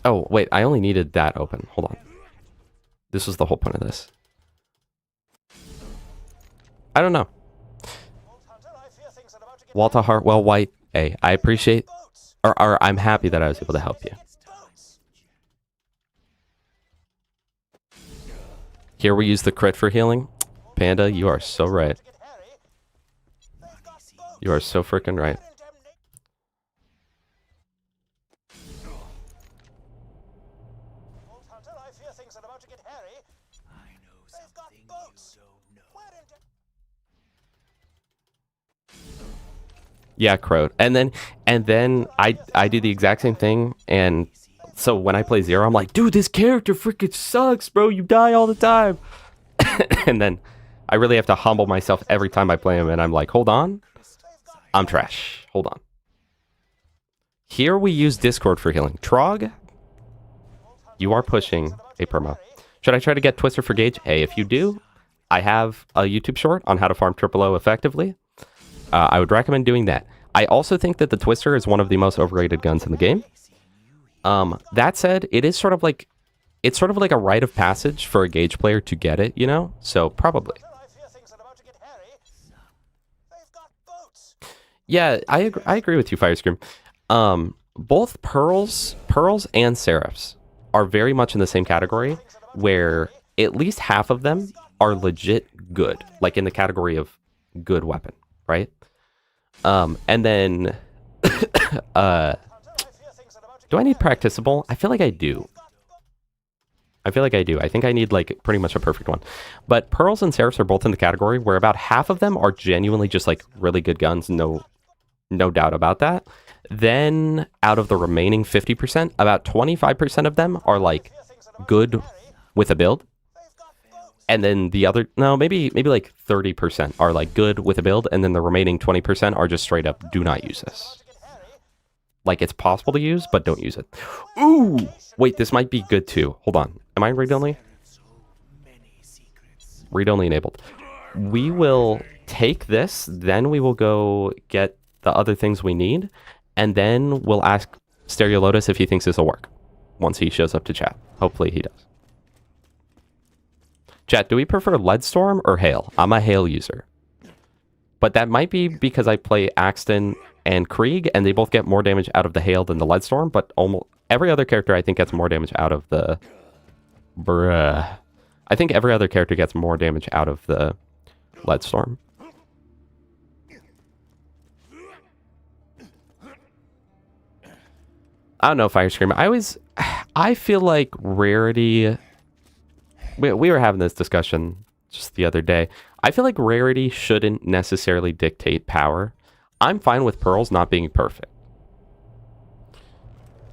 Oh wait, I only needed that open. Hold on. This was the whole point of this. I don't know. Walter Hartwell White. Hey, I appreciate, or I'm happy that I was able to help you. Here we use the crit for healing. Panda, you are so right. You are so freaking right. Yeah, Croat. And then I do the exact same thing, and so when I play Zero, I'm like, dude, this character freaking sucks, bro. You die all the time. And then I really have to humble myself every time I play him, and I'm like, hold on. I'm trash. Hold on. Here we use Discord for healing. Trog, you are pushing a perma. Should I try to get Twister for Gage? Hey, if you do, I have a YouTube short on how to farm triple O effectively. I would recommend doing that. I also think that the Twister is one of the most overrated guns in the game. That said, it is sort of like, it's sort of like a rite of passage for a Gage player to get it, you know? So probably. Yeah, I agree with you, Firescream. Both Pearls and Seraphs are very much in the same category, where at least half of them are legit good, like in the category of good weapon, right? And then, do I need practicable? I feel like I do. I think I need like pretty much a perfect one. But Pearls and Seraphs are both in the category where about half of them are genuinely just like really good guns, no doubt about that. Then out of the remaining 50%, about 25% of them are like good with a build. And then the other, no, maybe like 30% are like good with a build, and then the remaining 20% are just straight up do not use this. Like it's possible to use, but don't use it. Ooh, wait, this might be good too. Hold on, am I read only? Read only enabled. We will take this, then we will go get the other things we need, and then we'll ask Stereo Lotus if he thinks this will work once he shows up to chat. Hopefully he does. Chat, do we prefer Leadstorm or Hail? I'm a Hail user. But that might be because I play Axton and Krieg, and they both get more damage out of the Hail than the Leadstorm, but almost every other character I think gets more damage out of the... I think every other character gets more damage out of the Leadstorm. I don't know, Firescream. I feel like rarity... We were having this discussion just the other day. I feel like rarity shouldn't necessarily dictate power. I'm fine with Pearls not being perfect.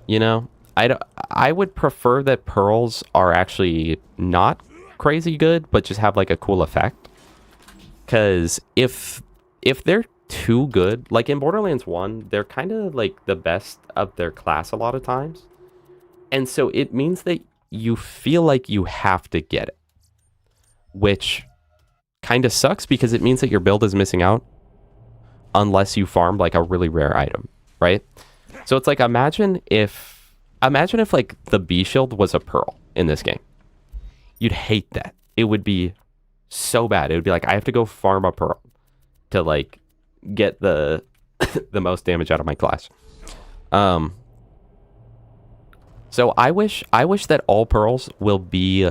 You know, I would prefer that Pearls are actually not crazy good, but just have like a cool effect. Because if they're too good, like in Borderlands 1, they're kind of like the best of their class a lot of times. And so it means that you feel like you have to get it, which kind of sucks because it means that your build is missing out unless you farm like a really rare item, right? So it's like, imagine if like the B shield was a pearl in this game. You'd hate that. It would be so bad. It would be like, I have to go farm a pearl to like get the the most damage out of my class. So I wish that all pearls will be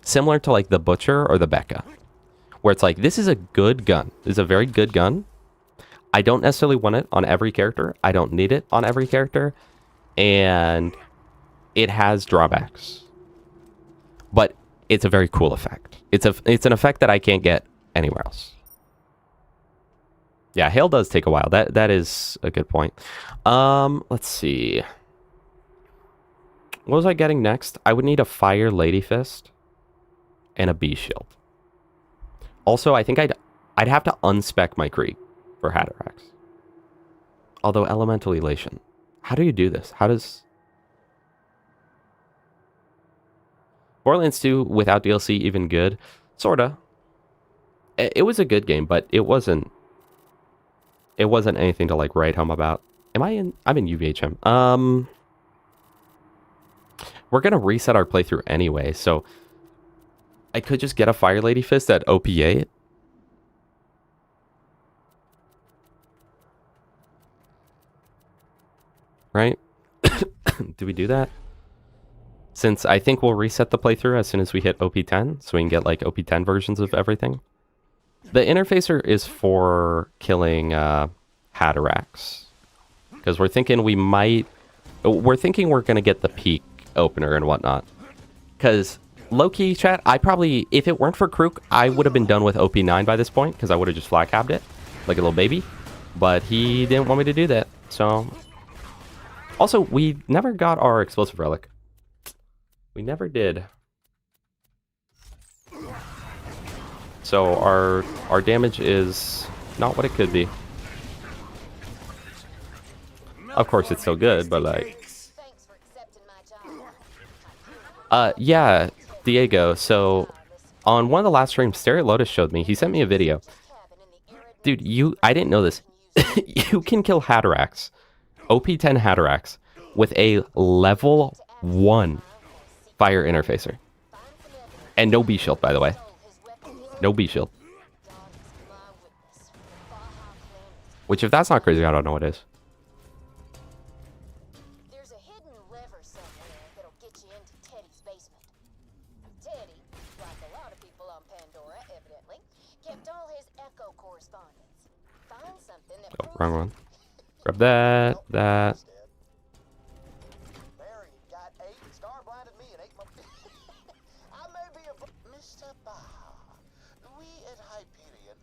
similar to like the Butcher or the Becca, where it's like, this is a good gun. This is a very good gun. I don't necessarily want it on every character. I don't need it on every character. And it has drawbacks. But it's a very cool effect. It's an effect that I can't get anywhere else. Yeah, hail does take a while. That is a good point. Let's see. What was I getting next? I would need a fire lady fist and a bee shield. Also, I think I'd have to unspec my Krieg for Hatterax. Although elemental elation. How do you do this? How does Borderlands 2 without DLC even good? Sorta. It was a good game, but it wasn't anything to like write home about. I'm in UVHM. We're gonna reset our playthrough anyway, so I could just get a Fire Lady Fist at OP8. Right? Do we do that? Since I think we'll reset the playthrough as soon as we hit OP10, so we can get like OP10 versions of everything. The interfacer is for killing Hatterax. Because we're thinking we're going to get the peak opener and whatnot. Because low-key, chat, if it weren't for Krieg, I would have been done with OP9 by this point, because I would have just flat capped it like a little baby. But he didn't want me to do that, so... Also, we never got our explosive relic. We never did. So our damage is not what it could be. Of course, it's still good, but like... yeah, Diego, so... On one of the last streams, Stereo Lotus showed me. He sent me a video. Dude, I didn't know this. You can kill Hatterax, OP10 Hatterax, with a level 1 fire interfacer. And no B shield, by the way. No B shield. Which, if that's not crazy, I don't know what is. There's a hidden lever somewhere that'll get you into Teddy's basement. Teddy, like a lot of people on Pandora, evidently, kept all his Echo correspondence. Find something that... Oh, wrong one. Grab that.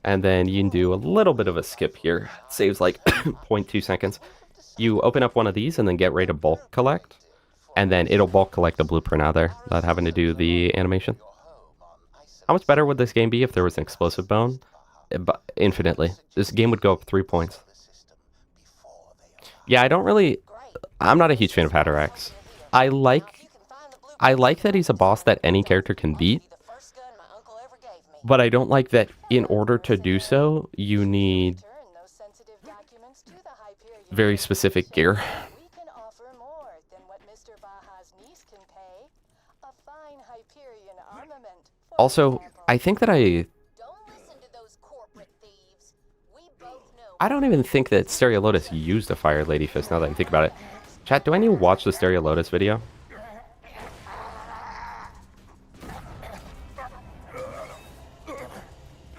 And then you can do a little bit of a skip here. It saves like 0.2 seconds. You open up one of these and then get ready to bulk collect. And then it'll bulk collect the blueprint out there without having to do the animation. How much better would this game be if there was an explosive bone? Infinitely. This game would go up 3 points. Yeah, I'm not a huge fan of Hatterax. I like that he's a boss that any character can beat. But I don't like that in order to do so, you need very specific gear. Also, I think that I don't even think that Stereo Lotus used a Fire Lady Fist now that I think about it. Chat, do I need to watch the Stereo Lotus video?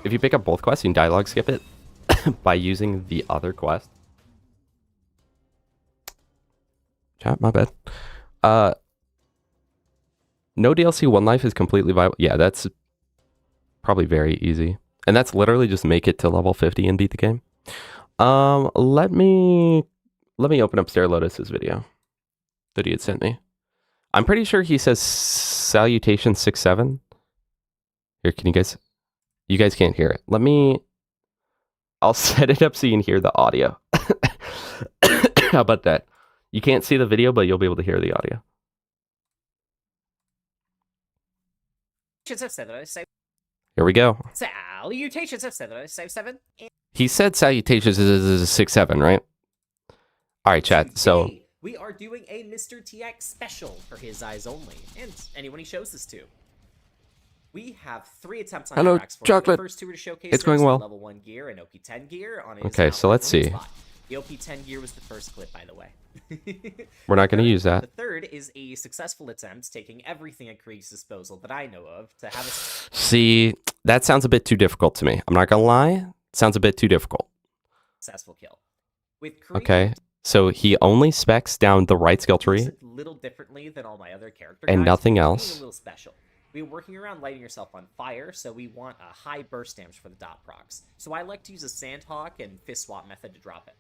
If you pick up both quests, you can dialogue skip it by using the other quest. Chat, my bad. No DLC, one life is completely viable. Yeah, that's probably very easy. And that's literally just make it to level 50 and beat the game. Let me open up Stereo Lotus's video that he had sent me. I'm pretty sure he says salutation 6-7. Here, can you guys... You guys can't hear it. I'll set it up so you can hear the audio. How about that? You can't see the video, but you'll be able to hear the audio. Here we go. Salutations of 7. He said salutations is 6-7, right? All right, chat. So we are doing a Mr. TX special for his eyes only, and anyone he shows this to. We have 3 attempts on Hello, Hatterax for chocolate. The first 2 were to showcase it's going well. Level 1 gear and OP10 gear on his okay, so let's see. spot. The OP10 gear was the first clip, by the way. We're not going to use that. The third is a successful attempt taking everything at Krieg's disposal that I know of to have a... See, that sounds a bit too difficult to me. I'm not going to lie. It sounds a bit too difficult. successful kill. With Krieg, Okay. So he only specs down the right skill tree a little differently than all my other character and guides, nothing being else. a little special. We're working around lighting yourself on fire, so we want a high burst damage for the dot procs. So I like to use a Sandhawk and fist swap method to drop it.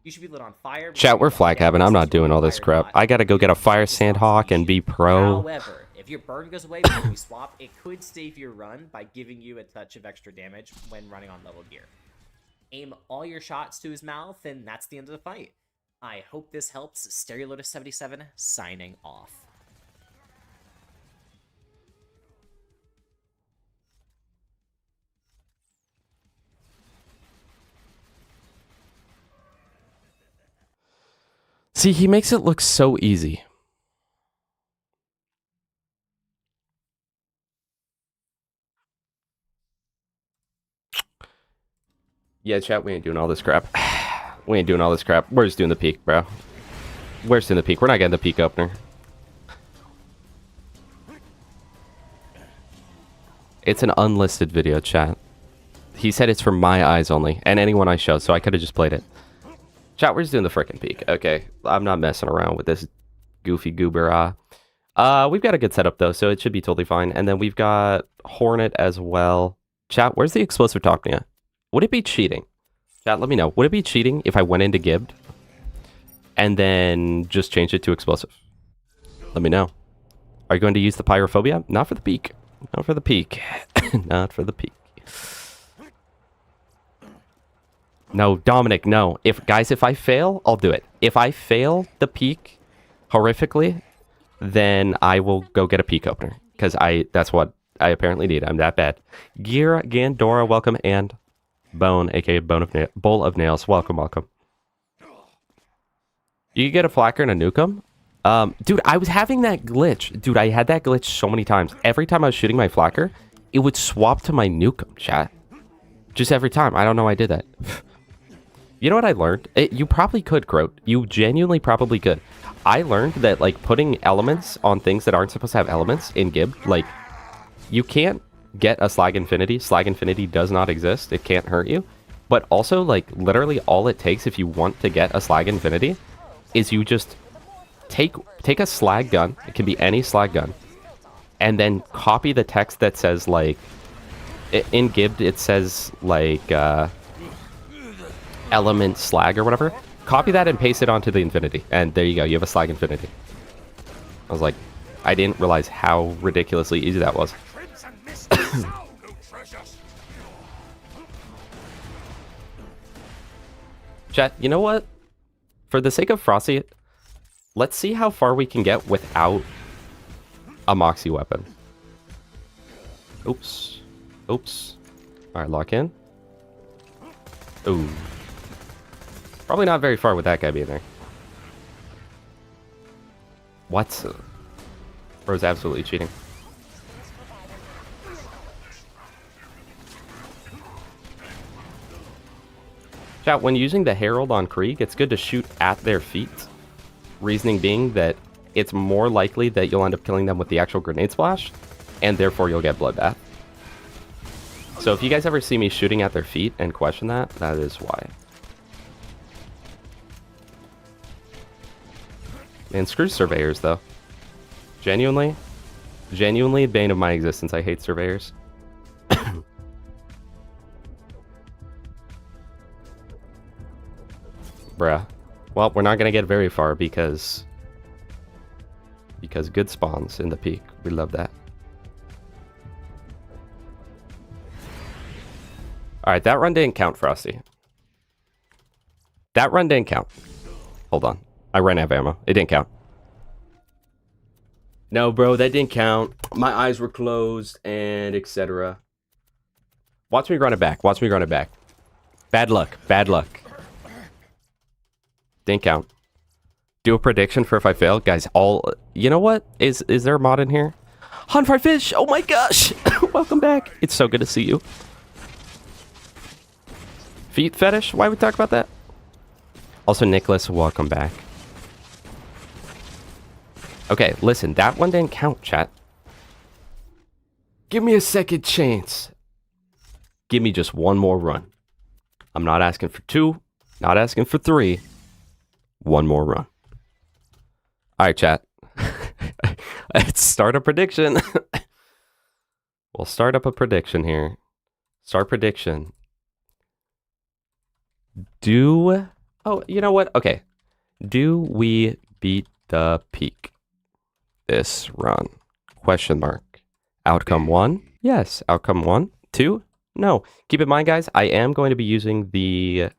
You should be lit on fire. Chat, we're flag having. I'm not doing all this crap. I gotta go get a fire Sandhawk and be pro. However, if your burn goes away before we swap, it could save your run by giving you a touch of extra damage when running on level gear. Aim all your shots to his mouth, and that's the end of the fight. I hope this helps. StereoLotus77 signing off. See, he makes it look so easy. Yeah, chat, we ain't doing all this crap. We ain't doing all this crap. We're just doing the peak, bro. We're just doing the peak. We're not getting the peak opener. It's an unlisted video, chat. He said it's for my eyes only, and anyone I show, so I could have just played it. Chat, we're just doing the frickin' peak. Okay, I'm not messing around with this goofy goober. We've got a good setup, though, so it should be totally fine. And then we've got Hornet as well. Chat, where's the explosive talking at? Would it be cheating? Chat, let me know. Would it be cheating if I went into Gibbed and then just changed it to explosive? Let me know. Are you going to use the pyrophobia? Not for the peak. Not for the peak. Not for the peak. No, Dominic, no. If I fail, I'll do it. If I fail the peak horrifically, then I will go get a peak opener. Because that's what I apparently need. I'm that bad. Gear, Gandora, welcome, and Bone, aka Bowl of Nails, welcome, welcome. You can get a flacker and a nukem? Dude, I was having that glitch. Dude, I had that glitch so many times. Every time I was shooting my flacker, it would swap to my nukem, chat. Just every time. I don't know why I did that. You know what I learned? You probably could, Croat. You genuinely probably could. I learned that, like, putting elements on things that aren't supposed to have elements in Gib, like, you can't get a Slag Infinity. Slag Infinity does not exist. It can't hurt you. But also, like, literally all it takes if you want to get a Slag Infinity is you just take a slag gun. It can be any slag gun. And then copy the text that says, like, in Gibbed, it says, like, element slag or whatever. Copy that and paste it onto the Infinity. And there you go. You have a Slag Infinity. I was like, I didn't realize how ridiculously easy that was. Chat, you know what? For the sake of Frosty, let's see how far we can get without a Moxxi weapon. Oops. Oops. Alright, lock in. Ooh. Probably not very far with that guy being there. What? Bro's absolutely cheating. Chat, when using the Herald on Krieg, it's good to shoot at their feet. Reasoning being that it's more likely that you'll end up killing them with the actual grenade splash, and therefore you'll get bloodbath. So if you guys ever see me shooting at their feet and question that, that is why. Man, screw surveyors, though. Genuinely bane of my existence. I hate surveyors. Bruh. Well, we're not gonna get very far because good spawns in the peak. We love that. Alright, that run didn't count, Frosty. That run didn't count. Hold on. I ran out of ammo. It didn't count. No, bro, that didn't count. My eyes were closed and etc. Watch me run it back. Watch me run it back. Bad luck. Bad luck. Didn't count. Do a prediction for if I fail. Guys, you know what? Is there a mod in here? Hunfry Fish! Oh my gosh! Welcome back. It's so good to see you. Feet fetish? Why would we talk about that? Also, Nicholas, welcome back. Okay, listen, that one didn't count, chat. Give me a second chance. Give me just one more run. I'm not asking for two. Not asking for 3. One more run. All right, chat. Let's start a prediction. We'll start up a prediction here. Start prediction. Oh, you know what? Okay. Do we beat the peak this run? Question mark. Outcome 1? Yes. Outcome 1? 2? No. Keep in mind, guys, I am going to be using the...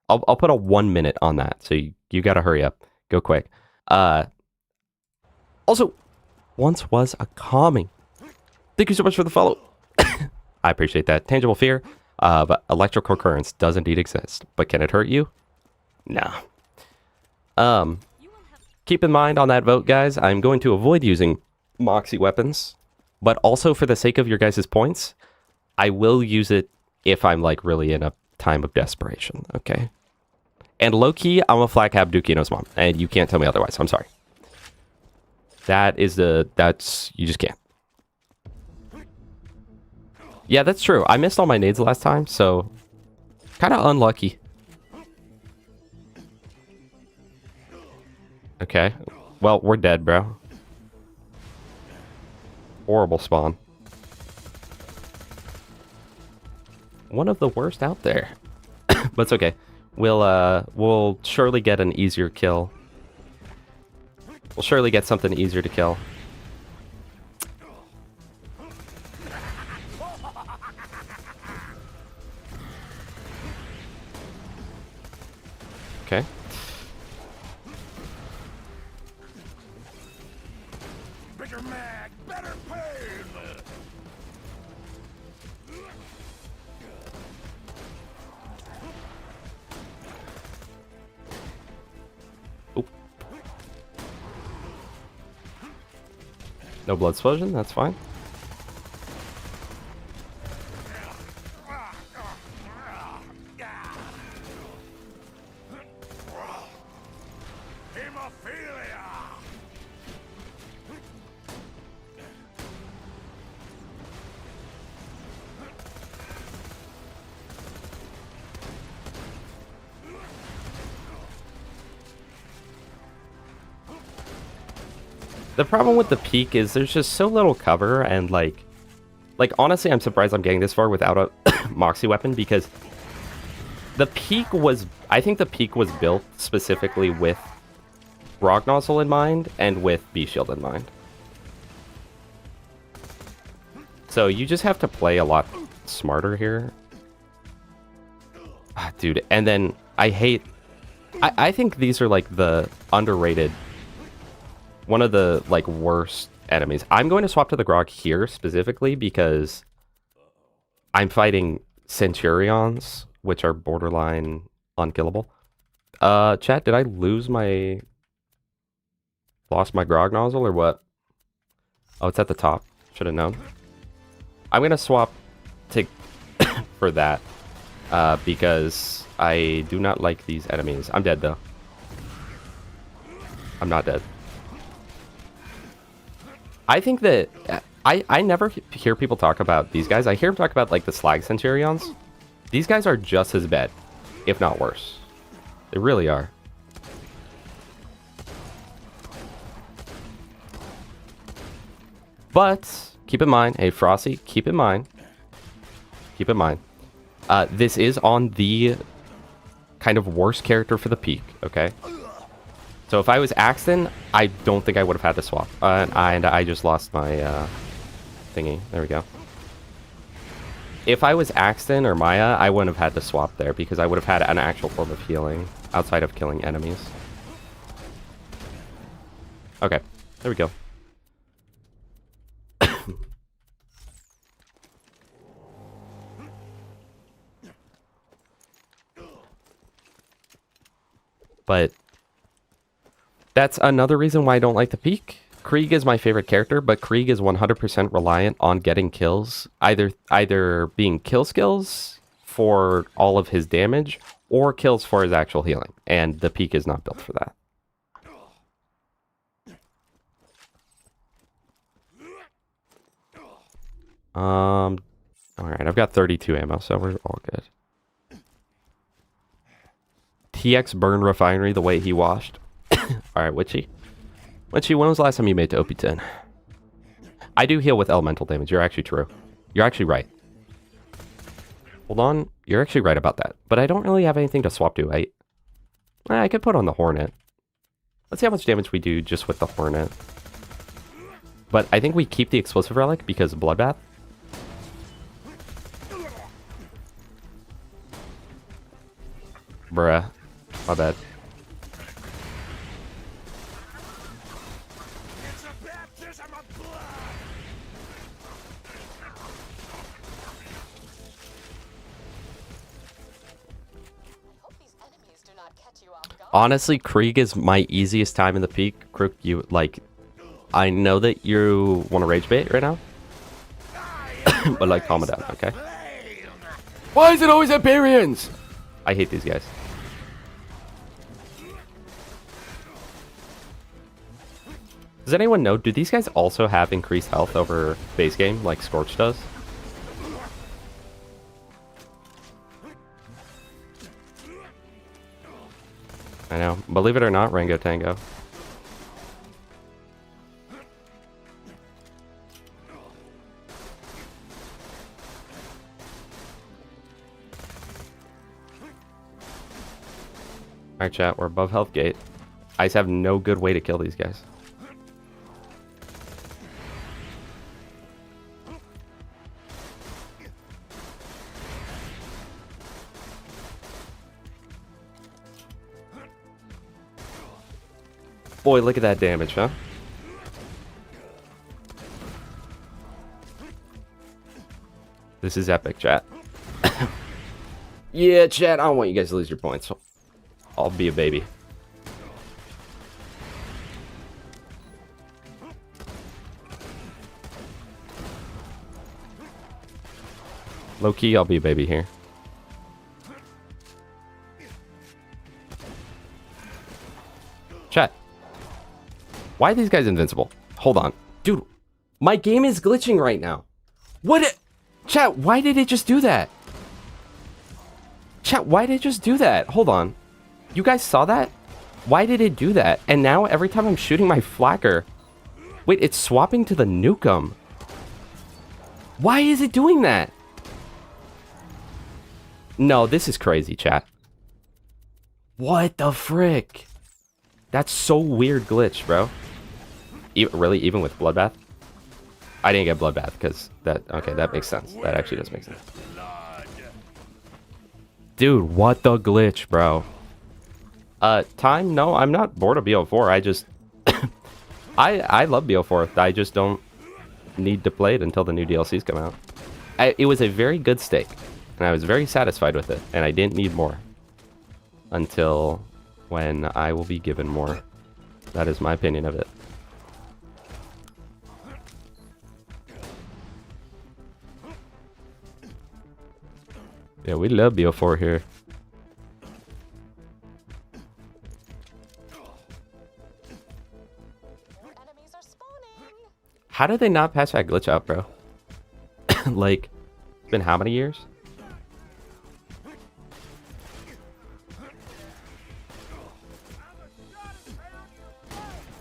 I'll put a 1 minute on that, so you got to hurry up. Go quick. Also, once was a calming. Thank you so much for the follow. I appreciate that. Tangible fear. But electrical currents does indeed exist. But can it hurt you? No. Keep in mind on that vote, guys, I'm going to avoid using Moxxi weapons. But also for the sake of your guys' points, I will use it if I'm like really in a time of desperation, okay? And low-key, I'm a Flak Habdukino's mom, and you can't tell me otherwise. I'm sorry. You just can't. Yeah, that's true. I missed all my nades last time, so kind of unlucky. Okay. Well, we're dead, bro. Horrible spawn. One of the worst out there. But it's okay. We'll surely get an easier kill. We'll surely get something easier to kill. Okay. Bigger mag, better pain. Oop. No blood explosion, that's fine. The problem with the peak is there's just so little cover, and like honestly, I'm surprised I'm getting this far without a Moxxi weapon, because the peak was, I think the peak was built specifically with Rock Nozzle in mind and with B-Shield in mind. So you just have to play a lot smarter here. Ah, dude, and then I think these are like the underrated, one of the like worst enemies. I'm going to swap to the Grog here specifically because I'm fighting Centurions, which are borderline unkillable. Chat, did I lost my Grog Nozzle or what? Oh, it's at the top. Should have known. I'm gonna swap to for that because I do not like these enemies. I'm dead though. I'm not dead. I think that I never hear people talk about these guys. I hear them talk about like the Slag Centurions. These guys are just as bad, if not worse. They really are. But keep in mind, hey Frosty, keep in mind, this is on the kind of worst character for the peak, okay? So if I was Axton, I don't think I would have had to swap. And I just lost my thingy. There we go. If I was Axton or Maya, I wouldn't have had to swap there because I would have had an actual form of healing outside of killing enemies. Okay, there we go. But that's another reason why I don't like the peak. Krieg is my favorite character, but Krieg is 100% reliant on getting kills. Either being kill skills for all of his damage, or kills for his actual healing. And the peak is not built for that. Alright, I've got 32 ammo, so we're all good. PX burn refinery the way he washed. Alright, Witchy. Witchy, when was the last time you made to OP10? I do heal with elemental damage. You're actually true. You're actually right. Hold on. You're actually right about that. But I don't really have anything to swap to. I could put on the Hornet. Let's see how much damage we do just with the Hornet. But I think we keep the Explosive Relic because of Bloodbath. Bruh. My bad. It's a baptism of blood. I hope these enemies do not catch you off guard. Honestly, Krieg is my easiest time in the peak. Krieg, you, like... I know that you want to rage bait right now. But, like, calm it down, okay? Why is it always Iberians? I hate these guys. Does anyone know, do these guys also have increased health over base game, like Scorch does? I know. Believe it or not, Rango Tango. Alright, chat, we're above health gate. I just have no good way to kill these guys. Boy, look at that damage, huh? This is epic, chat. Yeah, chat, I don't want you guys to lose your points. I'll be a baby. Low key, I'll be a baby here. Chat. Why are these guys invincible? Hold on. Dude, my game is glitching right now. What? Chat, why did it just do that? Chat, why did it just do that? Hold on. You guys saw that? Why did it do that? And now every time I'm shooting my flacker... Wait, it's swapping to the Nukem. Why is it doing that? No, this is crazy, chat. What the frick? That's so weird glitch, bro. Really, even with Bloodbath? I didn't get Bloodbath because that... Okay, that makes sense. That actually does make sense. Dude, what the glitch, bro? Time? No, I'm not bored of BO4. I just... I love BO4. I just don't need to play it until the new DLCs come out. It was a very good stake. And I was very satisfied with it. And I didn't need more. Until when I will be given more. That is my opinion of it. Yeah, we love BO4 here. Enemies are spawning. How did they not patch that glitch out, bro? Like, it's been how many years?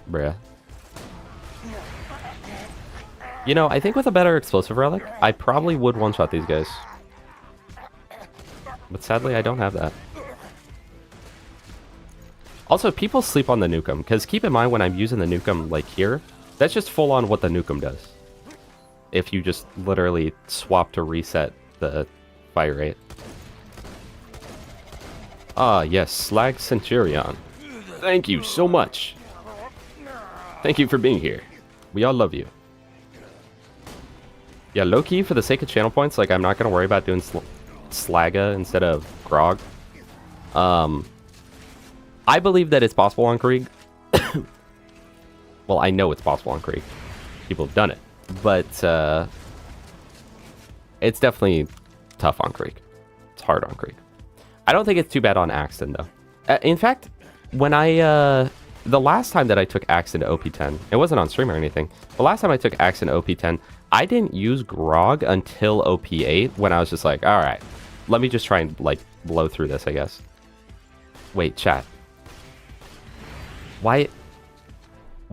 Bruh. You know, I think with a better explosive relic, I probably would one-shot these guys. But sadly, I don't have that. Also, people sleep on the Nukem, because keep in mind when I'm using the Nukem, like here, that's just full-on what the Nukem does. If you just literally swap to reset the fire rate. Ah, yes, Slag Centurion. Thank you so much. Thank you for being here. We all love you. Yeah, low-key, for the sake of channel points, like, I'm not going to worry about doing Slaga instead of Grog. I believe that it's possible on Krieg. Well, I know it's possible on Krieg. People have done it. But, it's definitely tough on Krieg. It's hard on Krieg. I don't think it's too bad on Axton, though. In fact, when I, the last time that I took Axton to OP10, it wasn't on stream or anything. The last time I took Axton to OP10, I didn't use Grog until OP8 when I was just like, alright, let me just try and, like, blow through this, I guess. Wait, chat. Why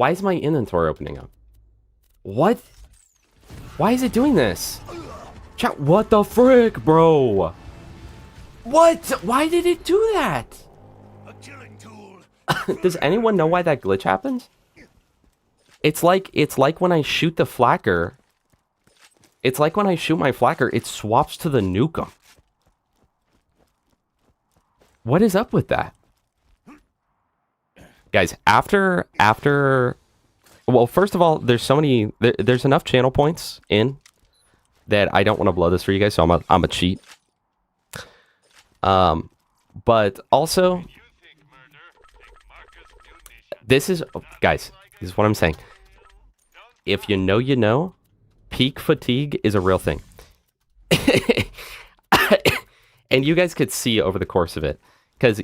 is my inventory opening up? What? Why is it doing this? Chat, what the frick, bro? What? Why did it do that? A killing tool. Does anyone know why that glitch happens? It's like when I shoot the flacker. It's like when I shoot my flacker, it swaps to the nukem. What is up with that? Guys, after well, first of all, there's so many there's enough channel points in that I don't want to blow this for you guys, so I'm a cheat. But also this is guys, this is what I'm saying. If you know, you know, peak fatigue is a real thing. And you guys could see over the course of it. Because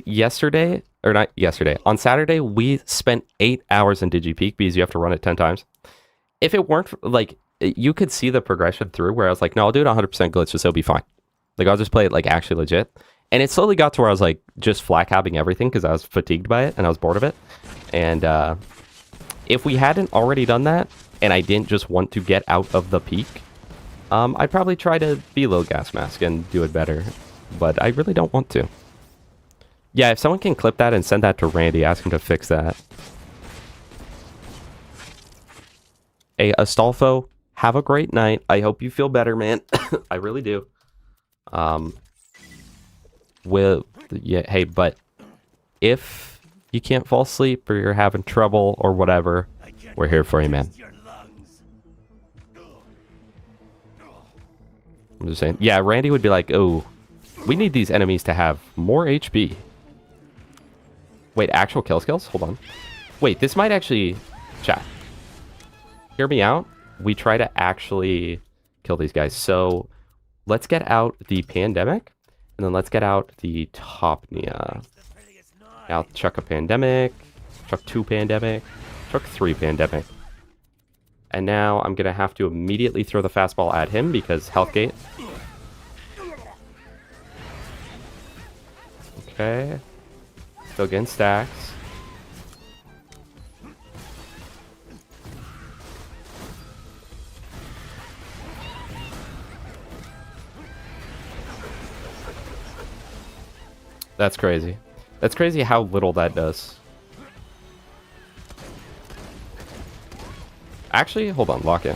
on Saturday, we spent 8 hours in DigiPeak because you have to run it 10 times. If it weren't, like, you could see the progression through where I was like, no, I'll do it 100% glitch, so it'll be fine. Like, I'll just play it, like, actually legit. And it slowly got to where I was, like, just flat-capping everything because I was fatigued by it and I was bored of it. And if we hadn't already done that, and I didn't just want to get out of the peak, I'd probably try to be a little gas mask and do it better. But I really don't want to. Yeah, if someone can clip that and send that to Randy, ask him to fix that. Hey, Astolfo, have a great night. I hope you feel better, man. I really do. Hey, but if you can't fall asleep or you're having trouble or whatever, we're here for you, man. I'm just saying. Yeah, Randy would be like, oh, we need these enemies to have more HP. Wait, actual kill skills? Hold on. Wait, this might actually... Chat. Hear me out. We try to actually kill these guys. So, let's get out the pandemic. And then let's get out the Topnia. Now, chuck a pandemic. Chuck 2 pandemic. Chuck 3 pandemic. And now I'm going to have to immediately throw the fastball at him because health gate. Okay. Still getting stacks. That's crazy. That's crazy how little that does. Actually, hold on, lock in.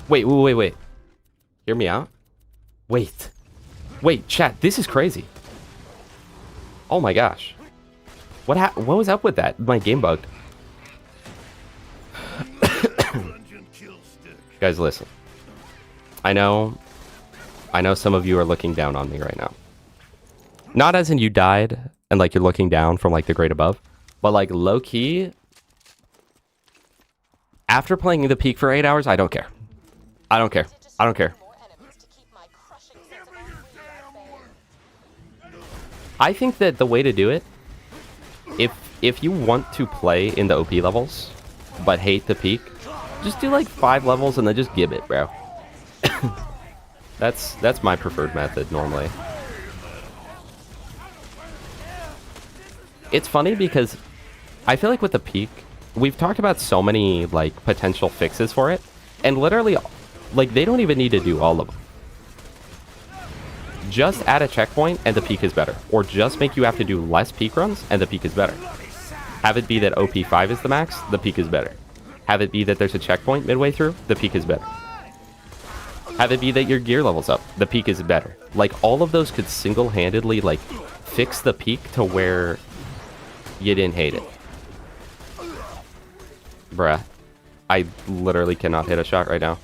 Wait. Hear me out. Wait, chat, this is crazy. Oh my gosh. What was up with that? My game bugged. Guys, listen. I know some of you are looking down on me right now. Not as in you died and like you're looking down from like the great above, but like low key, after playing the peak for 8 hours, I don't care. I don't care. I think that the way to do it, if you want to play in the OP levels, but hate the peak, just do like 5 levels and then just give it, bro. That's my preferred method normally. It's funny because I feel like with the peak, we've talked about so many like potential fixes for it, and literally, like they don't even need to do all of them. Just add a checkpoint and the peak is better. Or just make you have to do less peak runs and the peak is better. Have it be that OP5 is the max, the peak is better. Have it be that there's a checkpoint midway through, the peak is better. Have it be that your gear level's up, the peak is better. Like all of those could single-handedly like fix the peak to where you didn't hate it. Bruh. I literally cannot hit a shot right now.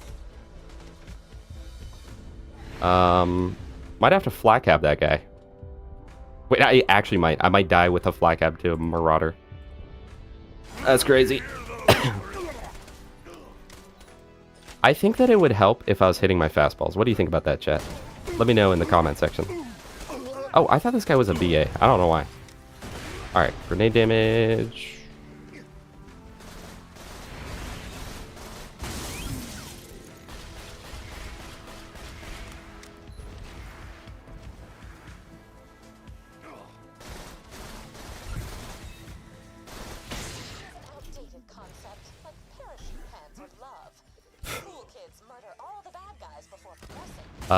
Might have to flat cap that guy. Wait, I actually might. I might die with a flat cap to a Marauder. That's crazy. I think that it would help if I was hitting my fastballs. What do you think about that, chat? Let me know in the comment section. Oh, I thought this guy was a BA. I don't know why. Alright, grenade damage.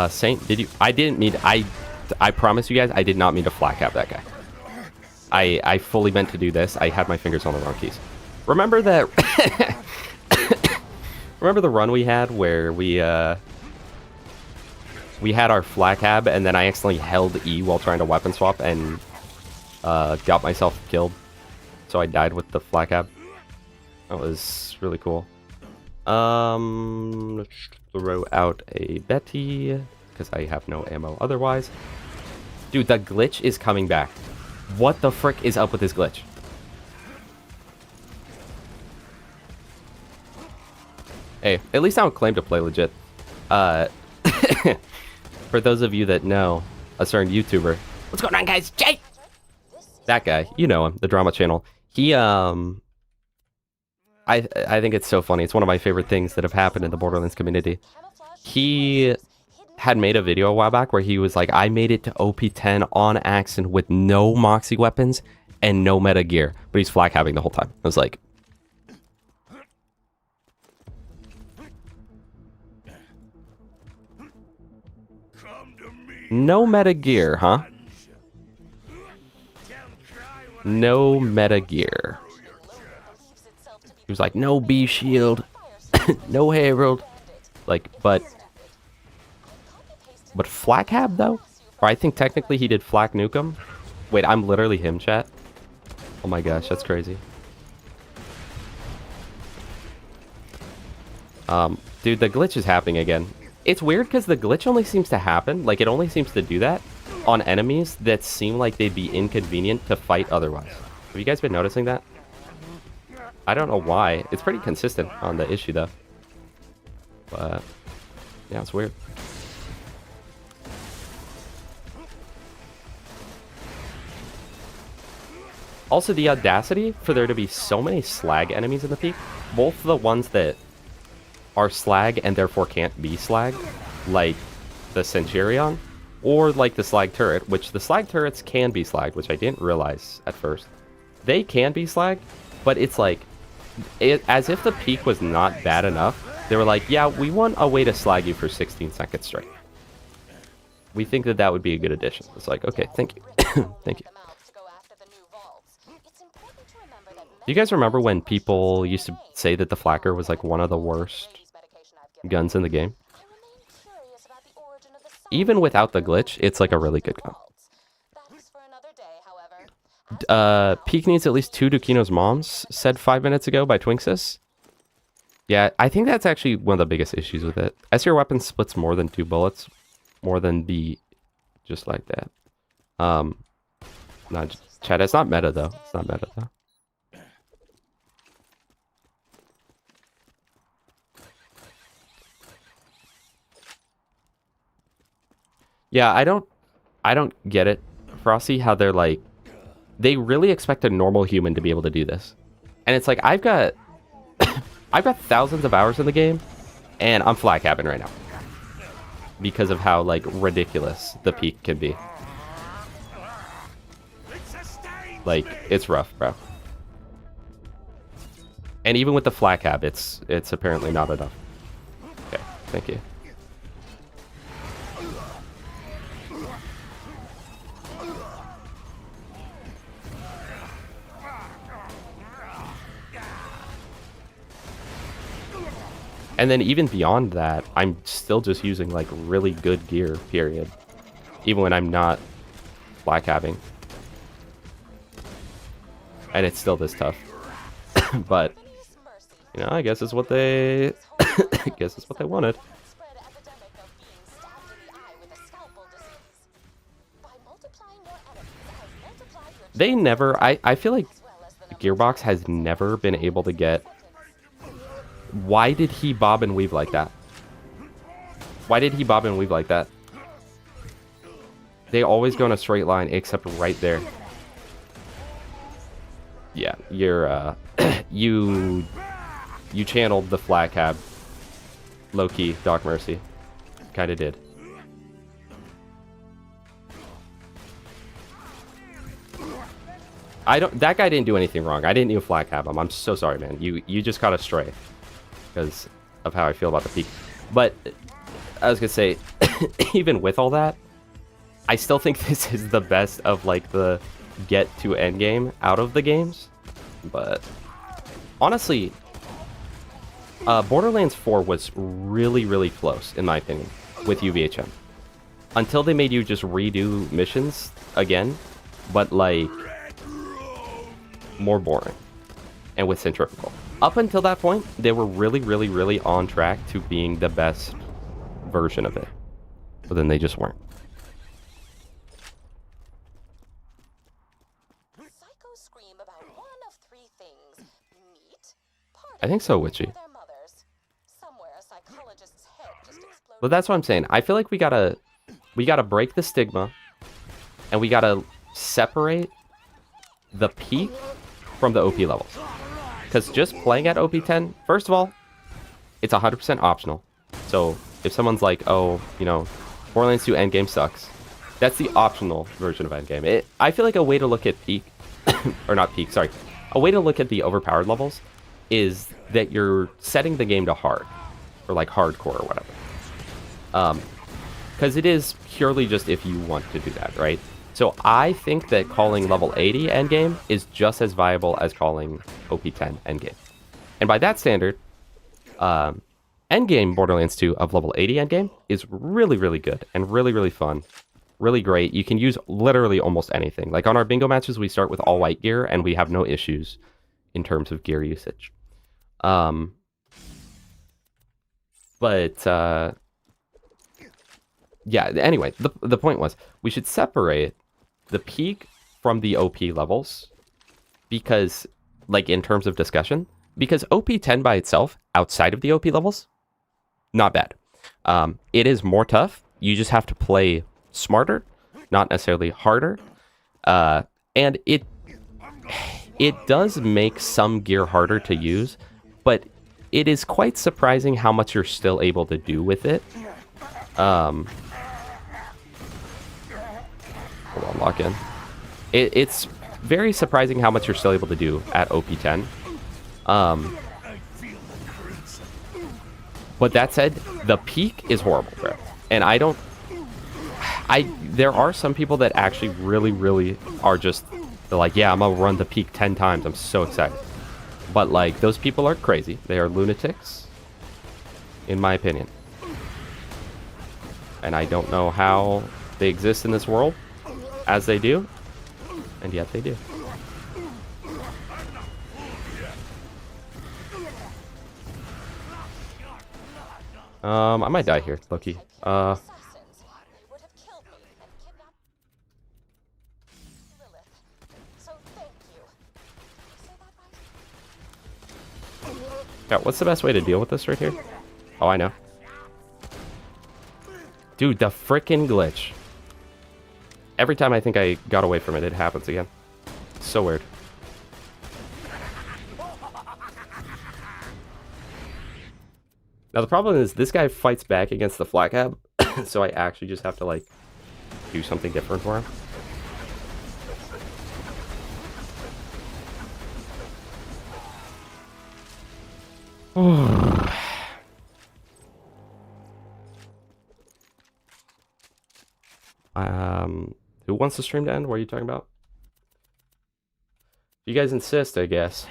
Saint, did you? I didn't mean. I promise you guys, I did not mean to flat cap that guy. I fully meant to do this. I had my fingers on the wrong keys. Remember that? Remember the run we had where we had our flat cab and then I accidentally held E while trying to weapon swap and got myself killed. So I died with the flat cab. That was really cool. Let's throw out a Betty because I have no ammo otherwise. Dude, the glitch is coming back. What the frick is up with this glitch? Hey, at least I don't claim to play legit. For those of you that know a certain YouTuber, what's going on, guys? Jay! That guy, you know him, the drama channel. He, I think it's so funny. It's one of my favorite things that have happened in the Borderlands community. He had made a video a while back where he was like, I made it to OP10 on accident with no Moxxi weapons and no meta gear. But he's flag having the whole time. I was like, no meta gear, huh? No meta gear. He was like, no B shield, no Herald. Like, but Flak Hab though? Or I think technically he did Flak Nukem. Wait, I'm literally him, chat. Oh my gosh, that's crazy. Dude, the glitch is happening again. It's weird because the glitch only seems to happen, like it only seems to do that on enemies that seem like they'd be inconvenient to fight otherwise. Have you guys been noticing that? I don't know why. It's pretty consistent on the issue though. But yeah, it's weird. Also, the audacity for there to be so many slag enemies in the peak, both the ones that are slag and therefore can't be slag, like the Centurion, or like the slag turret, which the slag turrets can be slagged, which I didn't realize at first. They can be slagged, but it's like, as if the peak was not bad enough, they were like, yeah, we want a way to slag you for 16 seconds straight. We think that that would be a good addition. It's like, okay, thank you. Thank you. Do you guys remember when people used to say that the Flacker was like one of the worst guns in the game? Even without the glitch, it's like a really good gun. Peak needs at least 2 Dukino's moms, said 5 minutes ago by Twinksys. Yeah, I think that's actually one of the biggest issues with it. As your weapon splits more than 2 bullets, more than the... just like that. No, chat, it's not meta though. It's not meta though. Yeah, I don't get it, Frosty, how they're like, they really expect a normal human to be able to do this. And it's like, I've got thousands of hours in the game, and I'm flag capping right now. Because of how, like, ridiculous the peak can be. Like, it's rough, bro. And even with the flag cap, it's apparently not enough. Okay, thank you. And then even beyond that, I'm still just using like really good gear, period. Even when I'm not black having. And it's still this tough. But, you know, I guess it's what they... I guess it's what they wanted. They never... I feel like Gearbox has never been able to get... Why did he bob and weave like that? Why did he bob and weave like that? They always go in a straight line, except right there. Yeah, you're, you channeled the flat cab. Low-key, Doc Mercy. Kinda did. That guy didn't do anything wrong. I didn't even flat cab him. I'm so sorry, man. You just caught a stray. Because of how I feel about the peak. But I was gonna say, even with all that, I still think this is the best of like the get to endgame out of the games. But honestly, Borderlands 4 was really, really close, in my opinion, with UVHM. Until they made you just redo missions again, but like more boring and with centrifugal. Up until that point, they were really, really, really on track to being the best version of it. But then they just weren't. Psychos scream about one of three things: meat, I think so, Witchy. their mothers. Somewhere a psychologist's head just exploded. But that's what I'm saying. I feel like we gotta break the stigma, and we gotta separate the peak from the OP levels. Because just playing at OP 10, first of all, it's 100% optional. So if someone's like, oh, you know, Borderlands 2 Endgame sucks, that's the optional version of Endgame. I feel like a way to look at peak, or not peak, sorry, a way to look at the overpowered levels is that you're setting the game to hard, or like hardcore or whatever. Because it is purely just if you want to do that, right? So I think that calling level 80 endgame is just as viable as calling OP10 endgame. And by that standard, endgame Borderlands 2 of level 80 endgame is really, really good and really, really fun. Really great. You can use literally almost anything. Like on our bingo matches, we start with all white gear and we have no issues in terms of gear usage. Yeah, anyway, the point was we should separate the peak from the OP levels because, like, in terms of discussion, because OP 10 by itself, outside of the OP levels, not bad. It is more tough. You just have to play smarter, not necessarily harder. And it does make some gear harder to use, but it is quite surprising how much you're still able to do with it. Hold on, lock in. It's very surprising how much you're still able to do at OP10. But that said, the peak is horrible, bro. And there are some people that actually really, really are just, they're like, yeah, I'm gonna run the peak 10 times. I'm so excited. But like, those people are crazy. They are lunatics, in my opinion. And I don't know how they exist in this world as they do, and yet they do. I might die here, Loki. Yeah, what's the best way to deal with this right here? Oh, I know. Dude, the frickin' glitch. Every time I think I got away from it, it happens again. So weird. Now the problem is this guy fights back against the flat cab, so I actually just have to like do something different for him. Who wants the stream to end? What are you talking about? You guys insist, I guess.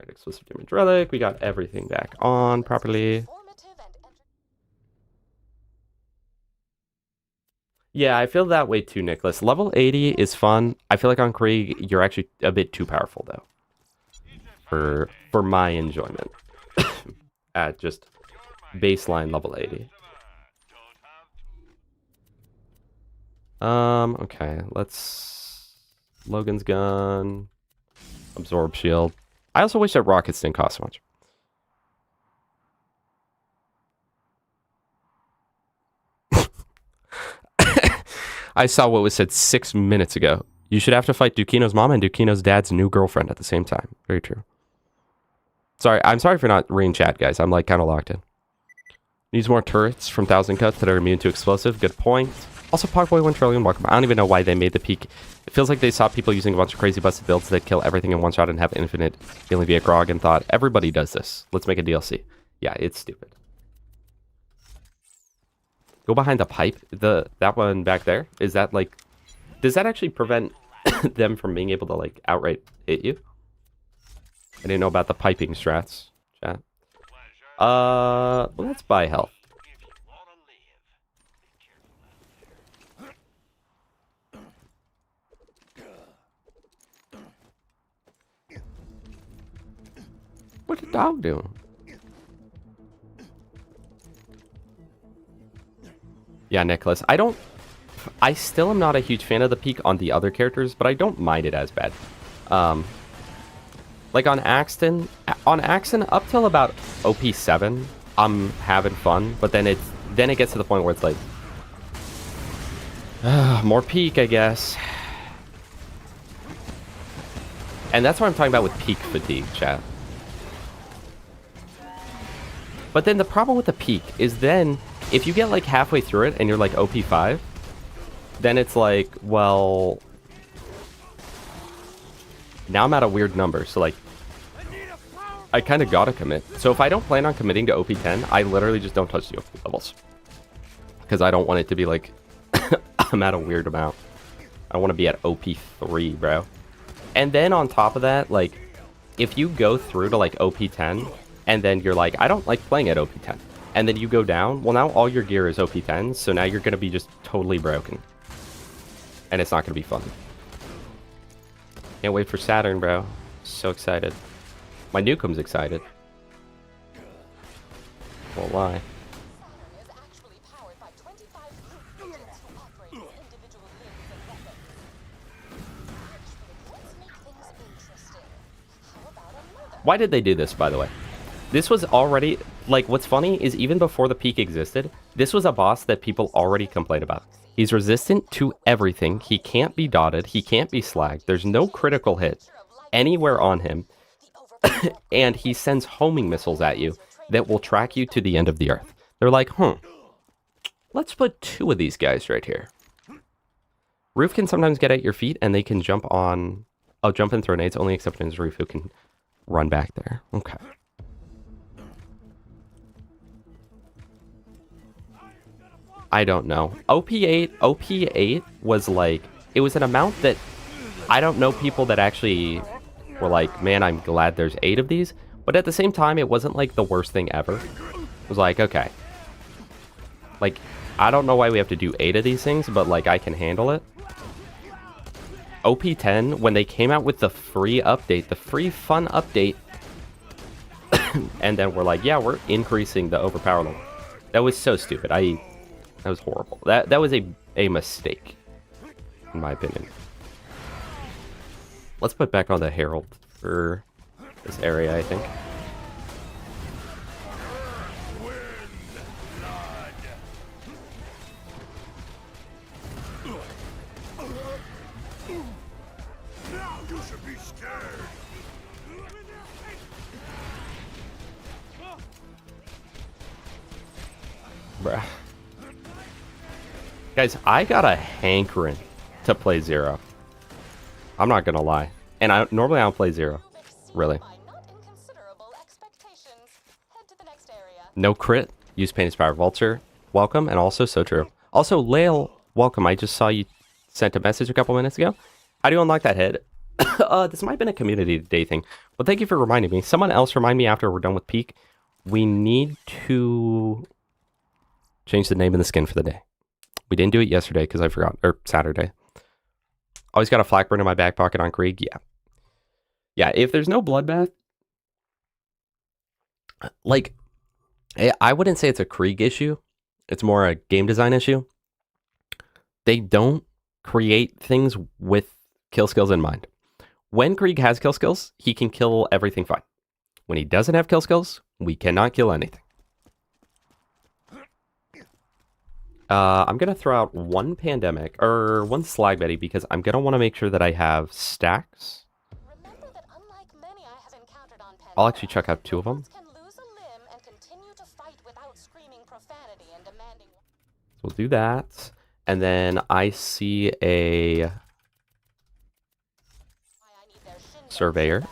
Right, exclusive damage relic. We got everything back on properly. Yeah, I feel that way too, Nicholas. Level 80 is fun. I feel like on Krieg, you're actually a bit too powerful, though. For my enjoyment. At just baseline level 80. Okay, let's... Logan's gun. Absorb shield. I also wish that rockets didn't cost so much. I saw what was said 6 minutes ago. You should have to fight Dukino's mom and Dukino's dad's new girlfriend at the same time. Very true. Sorry, I'm sorry for not reading chat, guys. I'm like kind of locked in. Needs more turrets from 1,000 cuts that are immune to explosive. Good point. Also, Pogboy 1 trillion, welcome. I don't even know why they made the peak. It feels like they saw people using a bunch of crazy busted builds that kill everything in one shot and have infinite healing via Grog and thought, everybody does this. Let's make a DLC. Yeah, it's stupid. Go behind the pipe. That one back there. Is that like... Does that actually prevent them from being able to like outright hit you? I didn't know about the piping strats, chat. Let's buy health. What's the dog doing? Yeah, Nicholas. I still am not a huge fan of the peak on the other characters, but I don't mind it as bad. Like on Axton up till about OP7, I'm having fun, but then it gets to the point where it's like more peak, I guess. And that's what I'm talking about with peak fatigue, chat. But then the problem with the peak is then if you get like halfway through it and you're like OP5, then it's like, well, now I'm at a weird number. So like, I kind of gotta commit. So if I don't plan on committing to OP10, I literally just don't touch the OP levels. Because I don't want it to be like, I'm at a weird amount. I want to be at OP3, bro. And then on top of that, like, if you go through to like OP10, and then you're like, I don't like playing at OP10. And then you go down, well now all your gear is OP10, so now you're going to be just totally broken. And it's not going to be fun. Can't wait for Saturn, bro. So excited. My Newcomb's excited. Won't lie. Saturn is actually powered by 25 group agents who operate as individual limbs and weapons. Actually, let's make things interesting. How about another? Why did they do this, by the way? This was already, like, what's funny is even before the peak existed, this was a boss that people already complained about. He's resistant to everything. He can't be dotted. He can't be slagged. There's no critical hit anywhere on him. And he sends homing missiles at you that will track you to the end of the earth. They're like, let's put 2 of these guys right here. Roof can sometimes get at your feet, and they can jump on... Oh, jump and throw nades, only except in his Roof who can run back there. Okay. I don't know. OP8 was like... It was an amount that... I don't know people that actually... were like, man, I'm glad there's 8 of these. But at the same time, it wasn't like the worst thing ever. It was like, okay. Like, I don't know why we have to do 8 of these things, but like, I can handle it. OP10, when they came out with the free update, the free fun update, and then we're like, yeah, we're increasing the overpower level. That was so stupid. That was horrible. That was a mistake, in my opinion. Let's put back on the Herald for this area, I think. Now you should be scared. Bruh. Guys, I got a hankering to play Zero. I'm not gonna lie. And normally I don't play Zero. Really. No crit. Use Pain's Power. Vulture, welcome, and also so true. Also, Lael, welcome. I just saw you sent a message a couple minutes ago. How do you unlock that head? This might have been a community day thing. Well, thank you for reminding me. Someone else remind me after we're done with Peak. We need to change the name of the skin for the day. We didn't do it yesterday because I forgot. Or Saturday. Always got a flak burn in my back pocket on Krieg. Yeah. Yeah, if there's no bloodbath, like, I wouldn't say it's a Krieg issue. It's more a game design issue. They don't create things with kill skills in mind. When Krieg has kill skills, he can kill everything fine. When he doesn't have kill skills, we cannot kill anything. I'm going to throw out one pandemic, or one slag Betty, because I'm going to want to make sure that I have stacks. I'll actually check out 2 of them. So we'll do that. And then I see a surveyor.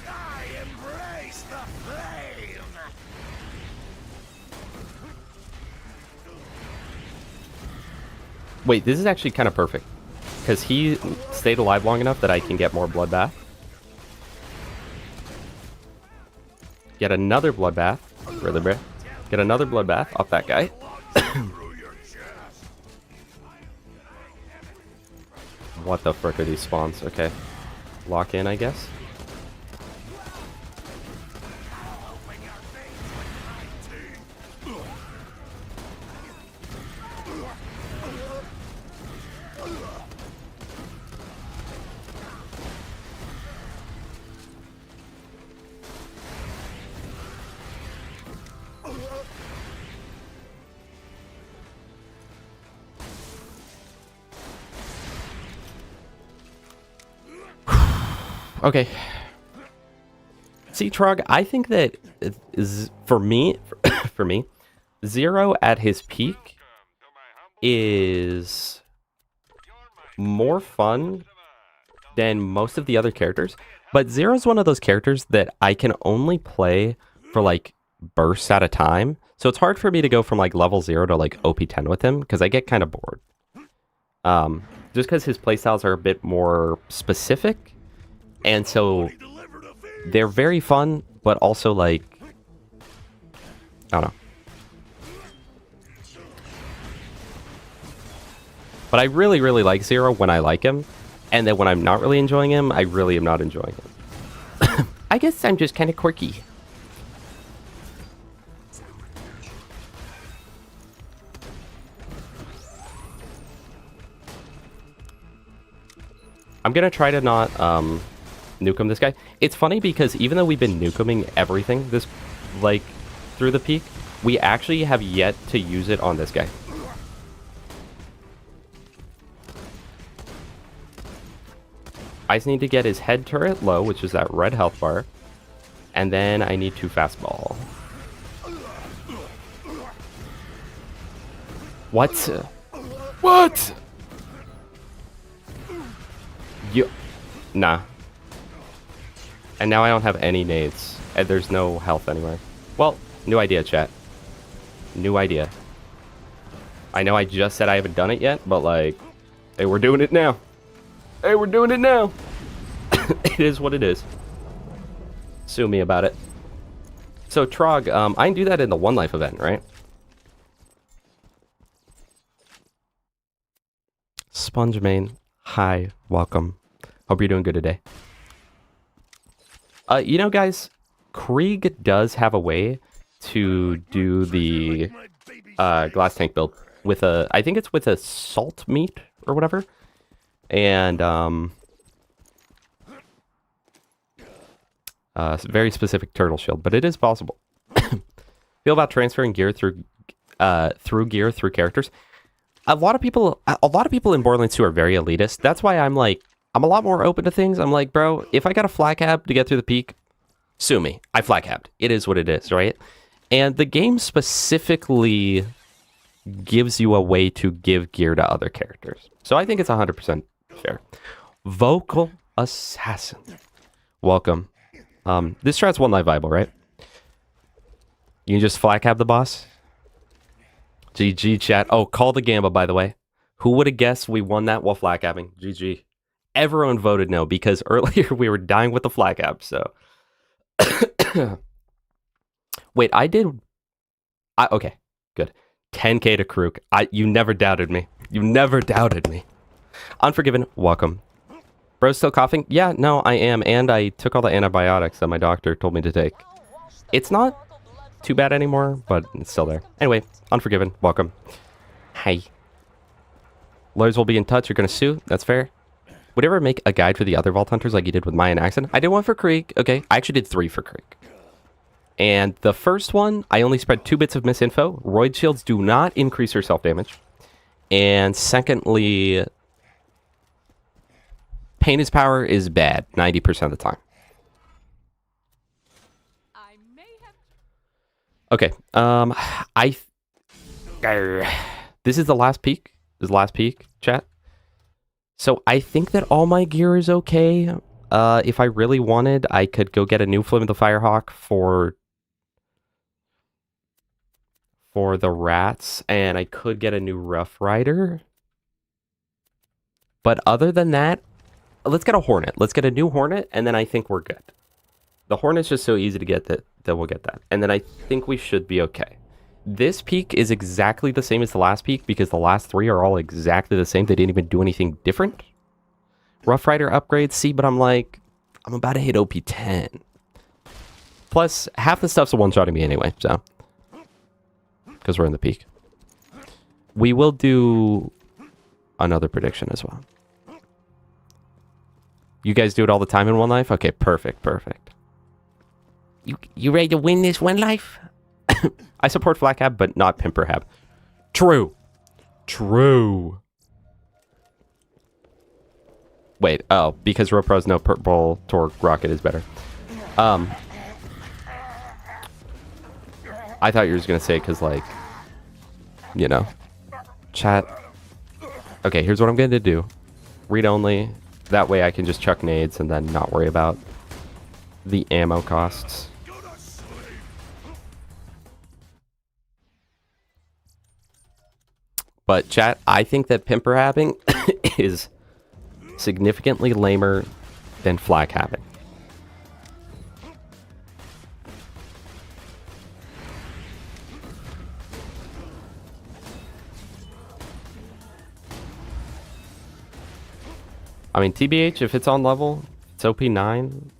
I embrace the flame. Wait, this is actually kind of perfect. Because he stayed alive long enough that I can get more bloodbath. Get another bloodbath. Really, bro? Get another bloodbath off that guy. What the frick are these spawns? Okay. Lock in, I guess. Okay. See, Trog, I think that for me, Zero at his peak is more fun than most of the other characters. But Zero's one of those characters that I can only play for like bursts at a time. So it's hard for me to go from like level 0 to like OP 10 with him because I get kind of bored. Just because his playstyles are a bit more specific. And so they're very fun, but also like, I don't know. But I really, really like Zero when I like him. And then when I'm not really enjoying him, I really am not enjoying him. I guess I'm just kind of quirky. I'm going to try to not nuke him this guy. It's funny because even though we've been nukeming everything this, like, through the peak, we actually have yet to use it on this guy. I just need to get his head turret low, which is that red health bar. And then I need to fastball. What? What? Nah. And now I don't have any nades. And there's no health anywhere. Well, new idea, chat. New idea. I know I just said I haven't done it yet, but like, hey, we're doing it now. Hey, we're doing it now. It is what it is. Sue me about it. So, Trog, I can do that in the One Life event, right? Sponge Main, hi, welcome. Hope you're doing good today. You know, guys, Krieg does have a way to do the glass tank build with a, I think it's with a salt meat or whatever. And very specific turtle shield, but it is possible. Feel about transferring gear through characters. A lot of people in Borderlands 2 are very elitist. That's why I'm like, I'm a lot more open to things. I'm like, bro, if I got a flag hab to get through the peak, sue me. I flag habbed. It is what it is, right? And the game specifically gives you a way to give gear to other characters. So I think it's 100% fair. Vocal Assassin. Welcome. This strat's One Life viable, right? You can just flag hab the boss. GG, chat. Oh, call the Gamba, by the way. Who would have guessed we won that while flag habbing? GG. Everyone voted no, because earlier we were dying with the flag hab, so. Wait, okay, good. 10k to Krook. You never doubted me. You never doubted me. Unforgiven, welcome. Bro's still coughing? Yeah, no, I am, and I took all the antibiotics that my doctor told me to take. It's not too bad anymore, but it's still there. Anyway, Unforgiven, welcome. Hey. Lawyers will be in touch. You're gonna sue? That's fair. Would you ever make a guide for the other Vault Hunters like you did with Maya and Axon? I did one for Krieg. Okay, I actually did 3 for Krieg. And the first one, I only spread 2 bits of misinfo. Roid shields do not increase your self-damage. And secondly, pain is power is bad 90% of the time. I may have... Okay, this is the last peak. This is the last peak, chat. So I think that all my gear is okay. If I really wanted, I could go get a new Flame of the Firehawk for the rats, and I could get a new Rough Rider. But other than that, let's get a Hornet. Let's get a new Hornet, and then I think we're good. The Hornet's just so easy to get that we'll get that. And then I think we should be okay. This peak is exactly the same as the last peak because the last 3 are all exactly the same. They didn't even do anything different. Rough Rider upgrades, see, but I'm like, I'm about to hit OP 10. Plus, half the stuff's a one-shotting me anyway, so. Because we're in the peak. We will do another prediction as well. You guys do it all the time in One Life? Okay, perfect, perfect. You ready to win this One Life? I support Flak Hab, but not Pimper Hab. True. True. Wait, oh, because Ropro's no purple torque rocket is better. I thought you were just gonna say because, like, you know, chat. Okay, here's what I'm going to do. Read only. That way I can just chuck nades and then not worry about the ammo costs. But chat, I think that Pimper having is significantly lamer than Flak having. I mean, TBH, if it's on level, it's OP 9.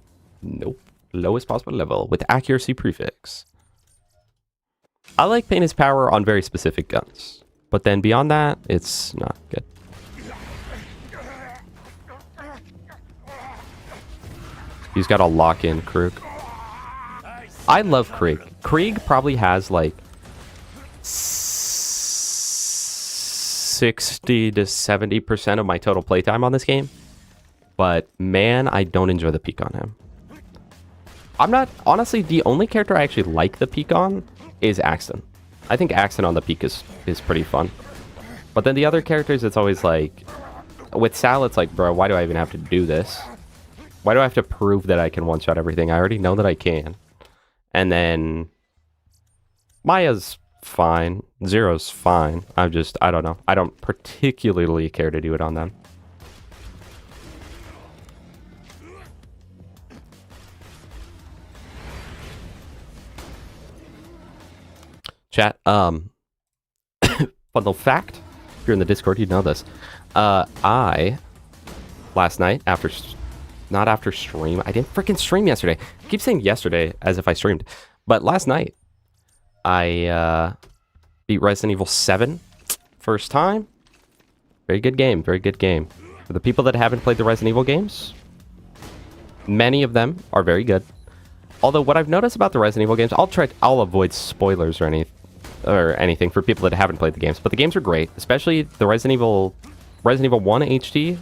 Nope. Lowest possible level with accuracy prefix. I like Painter's power on very specific guns. But then beyond that, it's not good. He's got a lock-in Krieg. I love Krieg. Krieg probably has like 60 to 70% of my total playtime on this game. But man, I don't enjoy the peak on him. I'm not, honestly, the only character I actually like the peak on is Axton. I think Axton on the peak is pretty fun. But then the other characters, it's always like, with Sal, it's like, bro, why do I even have to do this? Why do I have to prove that I can one-shot everything? I already know that I can. And then Maya's fine. Zero's fine. I don't know. I don't particularly care to do it on them. Chat, fun little fact, if you're in the Discord, you'd know this. I, last night, not after stream, I didn't freaking stream yesterday. I keep saying yesterday as if I streamed, but last night, I beat Resident Evil 7, first time. Very good game, very good game. For the people that haven't played the Resident Evil games, many of them are very good. Although what I've noticed about the Resident Evil games, I'll avoid spoilers or anything for people that haven't played the games, but the games are great, especially the Resident Evil 1 HD,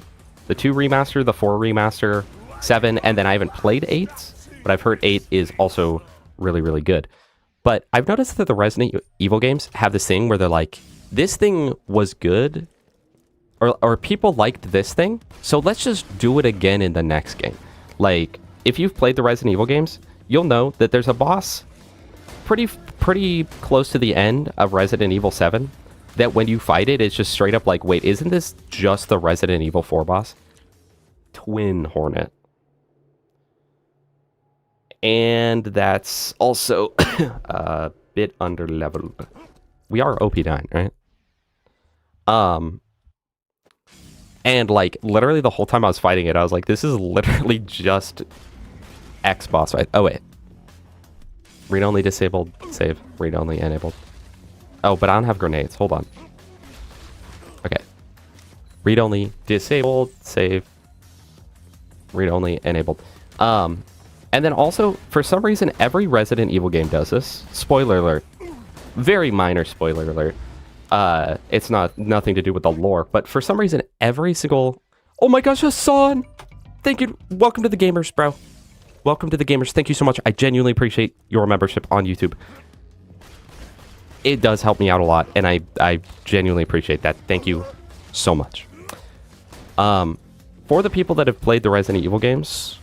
the 2 remaster, the 4 remaster, 7, and then I haven't played 8, but I've heard 8 is also really, really good. But I've noticed that the Resident Evil games have this thing where they're like, this thing was good, or people liked this thing, so let's just do it again in the next game. Like, if you've played the Resident Evil games, you'll know that there's a boss pretty close to the end of Resident Evil 7 that when you fight it, it's just straight up like, wait, isn't this just the Resident Evil 4 boss? Twin Hornet. And that's also a bit under leveled. We are OP9, right? And like literally the whole time I was fighting it, I was like, this is literally just X boss fight. Oh wait. Read only disabled, save. Read only enabled. Oh, but I don't have grenades. Hold on. Okay. Read only disabled, save. Read only enabled. And then also, for some reason, every Resident Evil game does this. Spoiler alert. Very minor spoiler alert. It's nothing to do with the lore, but for some reason, every single... Oh my gosh, Hassan! Thank you. Welcome to the gamers, bro. Welcome to the gamers. Thank you so much. I genuinely appreciate your membership on YouTube. It does help me out a lot, and I genuinely appreciate that. Thank you so much. For the people that have played the Resident Evil games,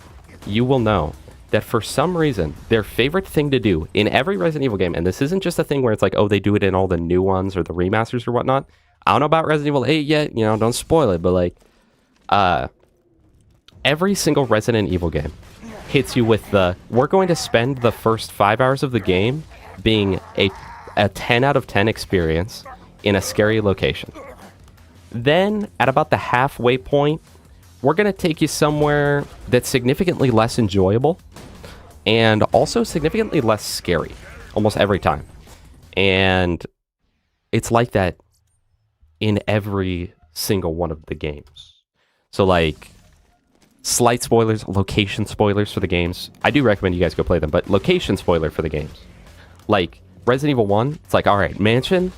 you will know that for some reason, their favorite thing to do in every Resident Evil game, and this isn't just a thing where it's like, oh, they do it in all the new ones or the remasters or whatnot. I don't know about Resident Evil 8 yet, you know, don't spoil it, but like, Every single Resident Evil game hits you with the, we're going to spend the first 5 hours of the game being a 10 out of 10 experience in a scary location. Then, at about the halfway point, we're going to take you somewhere that's significantly less enjoyable and also significantly less scary almost every time. And it's like that in every single one of the games. So, like, slight spoilers, location spoilers for the games. I do recommend you guys go play them, but location spoiler for the games. Like, Resident Evil 1, it's like, all right, mansion,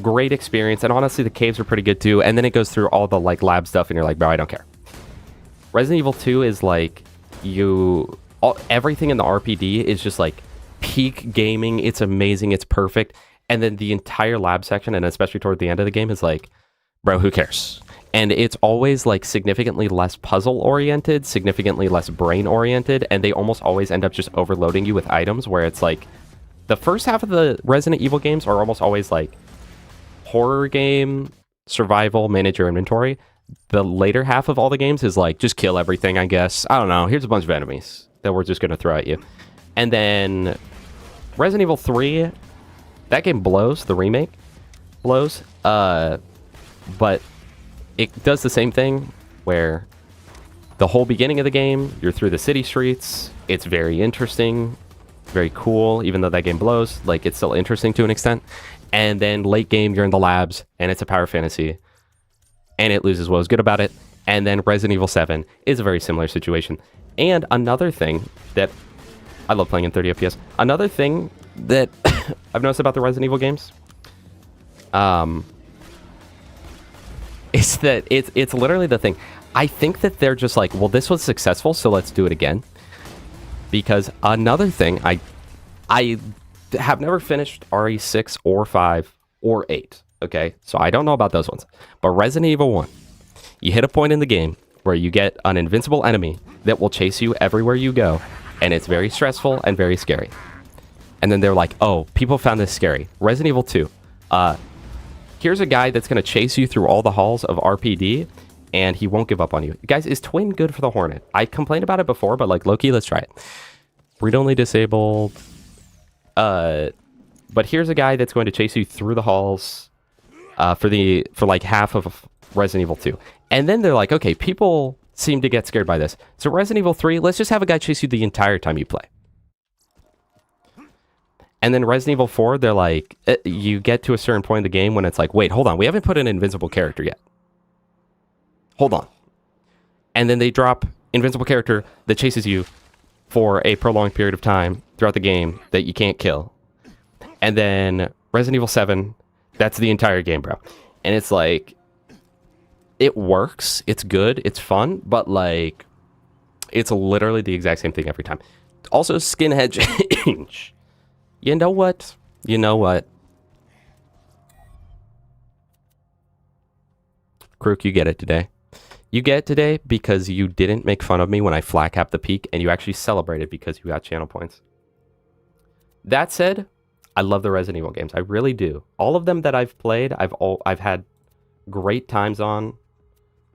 great experience, and honestly, the caves are pretty good too, and then it goes through all the, like, lab stuff, and you're like, bro, I don't care. Resident Evil 2 is like, everything in the RPD is just, like, peak gaming, it's amazing, it's perfect, and then the entire lab section, and especially toward the end of the game, is like, bro, who cares? And it's always, like, significantly less puzzle-oriented, significantly less brain-oriented, and they almost always end up just overloading you with items, where it's like, the first half of the Resident Evil games are almost always, like, horror game, survival, manage your inventory. The later half of all the games is, like, just kill everything, I guess. I don't know, here's a bunch of enemies that we're just going to throw at you. And then Resident Evil 3, that game blows, the remake blows, but it does the same thing where the whole beginning of the game, you're through the city streets. It's very interesting, very cool, even though that game blows. Like, it's still interesting to an extent. And then late game, you're in the labs, and it's a power fantasy, and it loses what was good about it. And then Resident Evil 7 is a very similar situation. And another thing that I love playing in 30 FPS. Another thing that I've noticed about the Resident Evil games, is that it's literally the thing. I think that they're just like, well, this was successful, so let's do it again. Because another thing, I have never finished RE6 or 5 or 8, okay? So I don't know about those ones. But Resident Evil 1, you hit a point in the game where you get an invincible enemy that will chase you everywhere you go, and it's very stressful and very scary. And then they're like, oh, people found this scary. Resident Evil 2, here's a guy that's going to chase you through all the halls of RPD, and he won't give up on you. Guys, is Twin good for the Hornet? I complained about it before, but, like, low-key, let's try it. Read-only disabled. But here's a guy that's going to chase you through the halls for like half of Resident Evil 2. And then they're like, okay, people seem to get scared by this. So Resident Evil 3, let's just have a guy chase you the entire time you play. And then Resident Evil 4, they're like, you get to a certain point in the game when it's like, wait, hold on, we haven't put an invincible character yet. Hold on. And then they drop invincible character that chases you for a prolonged period of time throughout the game that you can't kill. And then Resident Evil 7, that's the entire game, bro. And it's like, it works, it's good, it's fun, but, like, it's literally the exact same thing every time. Also, skinhead change. You know what? You know what? Krook, you get it today. You get it today because you didn't make fun of me when I flat capped the peak, and you actually celebrated because you got channel points. That said, I love the Resident Evil games. I really do. All of them that I've played, I've had great times on.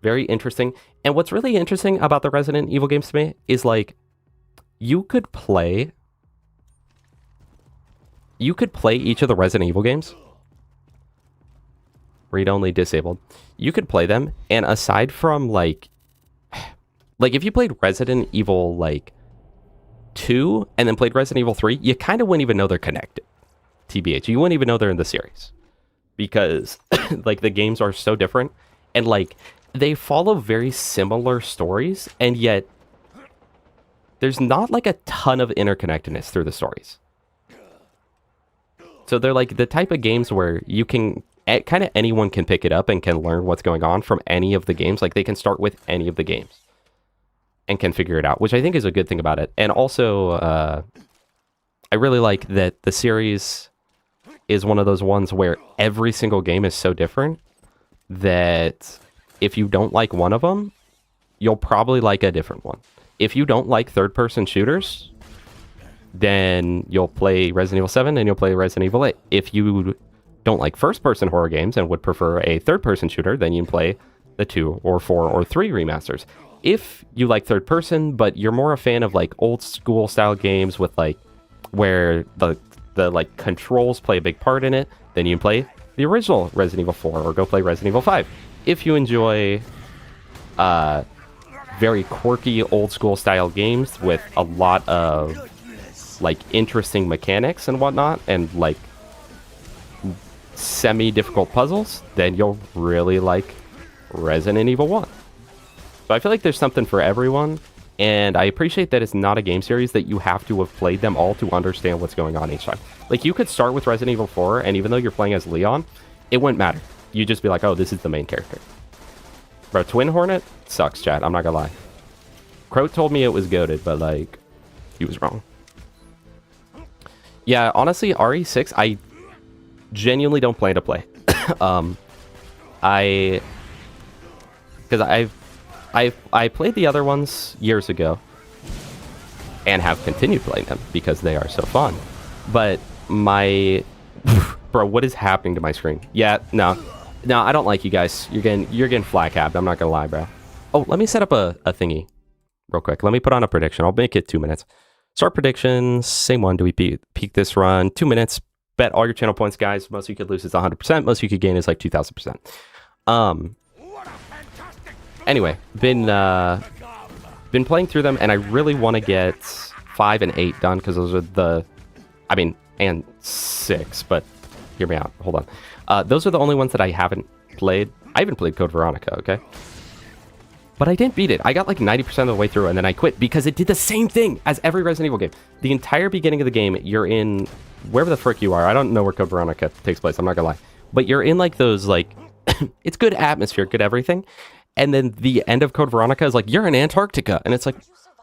Very interesting. And what's really interesting about the Resident Evil games to me is, like, you could play each of the Resident Evil games. Read-only disabled. You could play them, and aside from, like if you played Resident Evil, like, 2, and then played Resident Evil 3, you kind of wouldn't even know they're connected. TBH. You wouldn't even know they're in the series. Because, like, the games are so different, and, like, they follow very similar stories, and yet there's not, like, a ton of interconnectedness through the stories. So they're, like, the type of games where you can, kind of anyone can pick it up and can learn what's going on from any of the games. Like, they can start with any of the games and can figure it out, which I think is a good thing about it. And also, I really like that the series is one of those ones where every single game is so different that if you don't like one of them, you'll probably like a different one. If you don't like third-person shooters, then you'll play Resident Evil 7 and you'll play Resident Evil 8. If you don't like first-person horror games and would prefer a third-person shooter, then you can play the 2 or 4 or 3 remasters. If you like third person, but you're more a fan of like old school style games with like where the like controls play a big part in it, then you can play the original Resident Evil 4 or go play Resident Evil 5. If you enjoy very quirky old school style games with a lot of like interesting mechanics and whatnot and like semi-difficult puzzles, then you'll really like Resident Evil 1. So I feel like there's something for everyone, and I appreciate that it's not a game series that you have to have played them all to understand what's going on each time. Like, you could start with Resident Evil 4, and even though you're playing as Leon, it wouldn't matter. You'd just be like, oh, this is the main character. Bro, Twin Hornet sucks, chat. I'm not gonna lie. Crow told me it was goated, but, like, he was wrong. Yeah, honestly, RE6, I genuinely don't plan to play. Because I played the other ones years ago and have continued playing them because they are so fun. But my bro, what is happening to my screen? Yeah, no, I don't like you guys. You're getting flat capped. I'm not gonna lie, bro. Oh, let me set up a thingy real quick. Let me put on a prediction. I'll make it 2 minutes. Start predictions. Same one. Do we peak this run? 2 minutes. Bet all your channel points, guys. Most you could lose is 100%. Most you could gain is like 2,000%. Anyway, been playing through them, and I really want to get 5 and 8 done because those are and 6. But hear me out. Hold on. Those are the only ones that I haven't played. I haven't played Code Veronica. Okay. But I didn't beat it. I got like 90% of the way through, and then I quit because it did the same thing as every Resident Evil game. The entire beginning of the game, you're in wherever the frick you are. I don't know where Code Veronica takes place. I'm not gonna lie. But you're in like those, like, it's good atmosphere, good everything. And then the end of Code Veronica is like, you're in Antarctica. And it's like,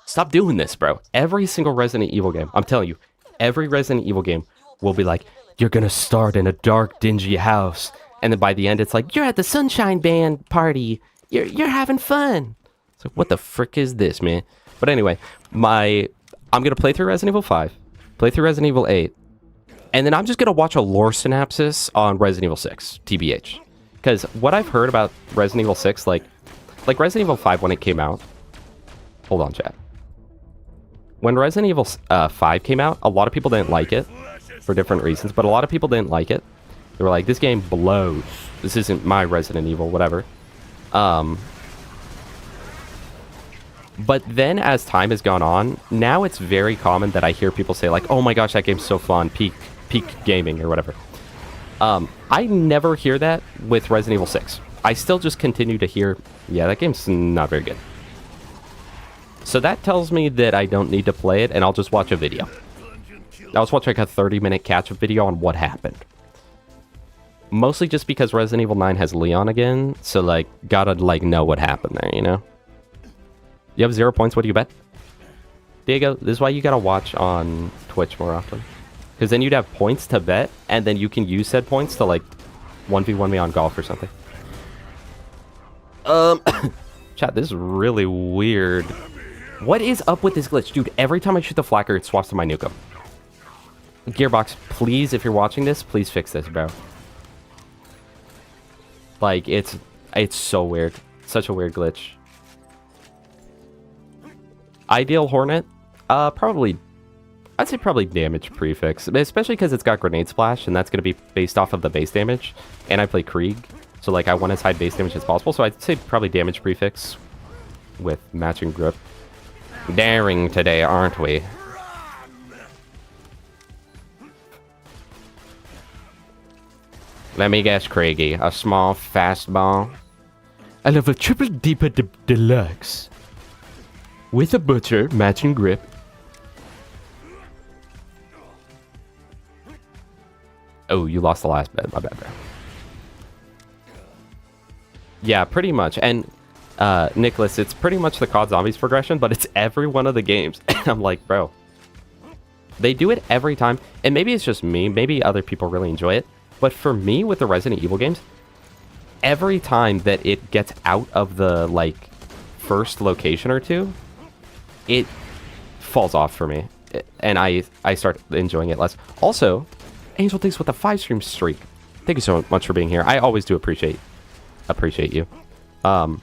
stop doing this, bro. Every single Resident Evil game, I'm telling you, every Resident Evil game will be like, you're gonna start in a dark, dingy house. And then by the end, it's like, you're at the Sunshine Band party. You're having fun. So what the frick is this, man? But anyway, I'm gonna play through Resident Evil 5, play through Resident Evil 8, and then I'm just gonna watch a lore synopsis on Resident Evil 6, TBH. Because what I've heard about Resident Evil 6, like Resident Evil 5 when it came out. Hold on, chat. When Resident Evil 5 came out, a lot of people didn't like it for different reasons, but a lot of people didn't like it. They were like, this game blows. This isn't my Resident Evil, whatever. But then as time has gone on, now it's very common that I hear people say like, oh my gosh, that game's so fun, peak gaming or whatever. I never hear that with Resident Evil 6. I still just continue to hear, yeah, that game's not very good. So that tells me that I don't need to play it, and I'll just watch a video. I'll just watch like a 30-minute catch-up video on what happened. Mostly just because Resident Evil 9 has Leon again, so like, gotta like know what happened there, you know? You have 0 points, what do you bet? Diego, this is why you gotta watch on Twitch more often. Because then you'd have points to bet, and then you can use said points to like 1v1 me on golf or something. Chat, this is really weird. What is up with this glitch? Dude, every time I shoot the flagger, it swaps to my Nukem. Gearbox, please, if you're watching this, please fix this, bro. Like, it's so weird. Such a weird glitch. Ideal Hornet? Probably, I'd say probably damage prefix. Especially because it's got grenade splash, and that's going to be based off of the base damage. And I play Krieg, so like I want as high base damage as possible. So I'd say probably damage prefix with matching grip. Daring today, aren't we? Let me guess, Craigie. A small fastball. I love a triple deeper deluxe. With a butcher, matching grip. Oh, you lost the last bet. My bad, bro. Yeah, pretty much. And, Nicholas, it's pretty much the COD Zombies progression, but it's every one of the games. And I'm like, bro. They do it every time. And maybe it's just me. Maybe other people really enjoy it. But for me, with the Resident Evil games, every time that it gets out of the, like, first location or two, it falls off for me. And I start enjoying it less. Also, Angel Thinks with a 5-stream streak. Thank you so much for being here. I always do appreciate you. But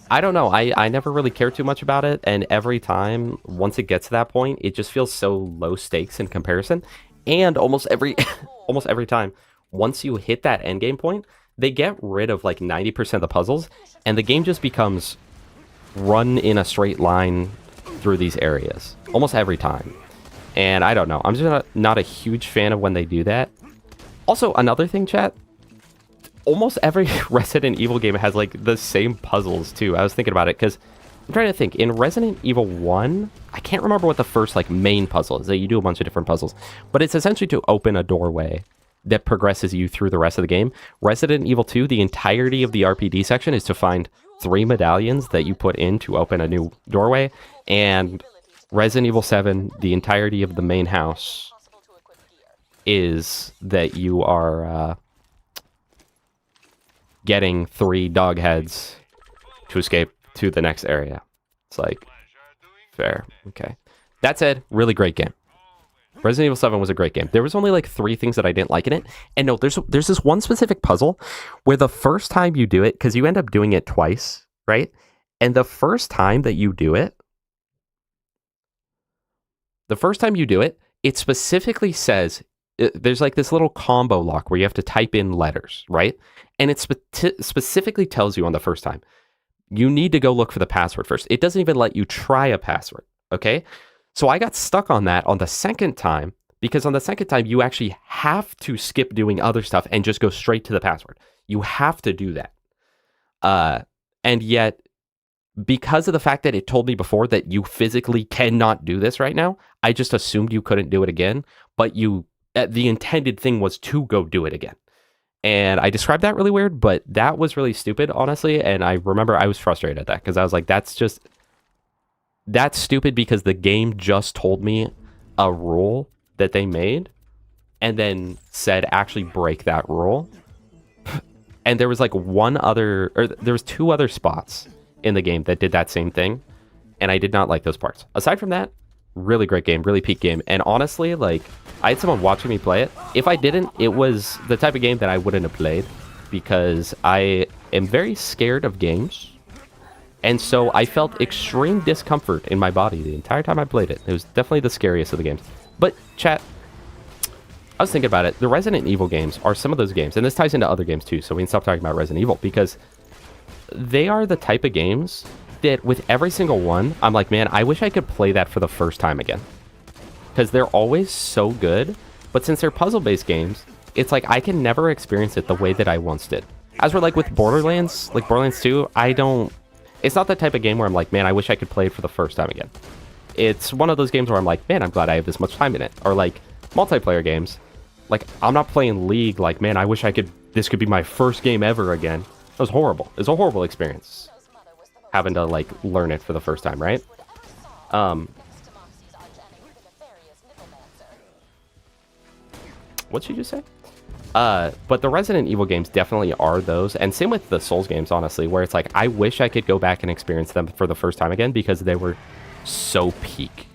I don't know. I never really cared too much about it, and every time, once it gets to that point, it just feels so low stakes in comparison. And almost every almost every time, once you hit that endgame point, they get rid of like 90% of the puzzles, and the game just becomes run in a straight line through these areas almost every time. And I don't know. I'm just not a huge fan of when they do that. Also, another thing, chat, almost every Resident Evil game has like the same puzzles too. I was thinking about it because I'm trying to think. In Resident Evil 1, I can't remember what the first like main puzzle is. That you do a bunch of different puzzles, but it's essentially to open a doorway that progresses you through the rest of the game. Resident Evil 2, the entirety of the RPD section is to find 3 medallions that you put in to open a new doorway. And Resident Evil 7, the entirety of the main house is that you are getting 3 dog heads to escape to the next area. It's like, fair. Okay. That said, really great game. Resident Evil 7 was a great game. There was only like 3 things that I didn't like in it. And no, there's this one specific puzzle where the first time you do it, because you end up doing it twice, right? And the first time that you do it, it specifically says, there's like this little combo lock where you have to type in letters, right? And it specifically tells you on the first time, you need to go look for the password first. It doesn't even let you try a password, okay? So I got stuck on that on the second time, because on the second time, you actually have to skip doing other stuff and just go straight to the password. You have to do that. And yet, because of the fact that it told me before that you physically cannot do this right now, I just assumed you couldn't do it again, but the intended thing was to go do it again. And I described that really weird, but that was really stupid, honestly. And I remember I was frustrated at that because I was like, that's stupid because the game just told me a rule that they made and then said actually break that rule. And there was like there was 2 other spots in the game that did that same thing. And I did not like those parts. Aside from that, really great game, really peak game. And honestly, like, I had someone watching me play it. If I didn't, it was the type of game that I wouldn't have played because I am very scared of games. And so I felt extreme discomfort in my body the entire time I played it. It was definitely the scariest of the games. But chat, I was thinking about it. The Resident Evil games are some of those games, and this ties into other games too, so we can stop talking about Resident Evil, because they are the type of games that with every single one, I'm like, man, I wish I could play that for the first time again. Because they're always so good, but since they're puzzle-based games, it's like I can never experience it the way that I once did. As for like with Borderlands, like Borderlands 2, it's not the type of game where I'm like, man, I wish I could play it for the first time again. It's one of those games where I'm like, man, I'm glad I have this much time in it. Or like multiplayer games, like I'm not playing League, like, man, I wish this could be my first game ever again. It was horrible. It was a horrible experience having to like learn it for the first time, right? What'd you just say? But the Resident Evil games definitely are those, and same with the Souls games, honestly, where it's like, I wish I could go back and experience them for the first time again because they were so peak.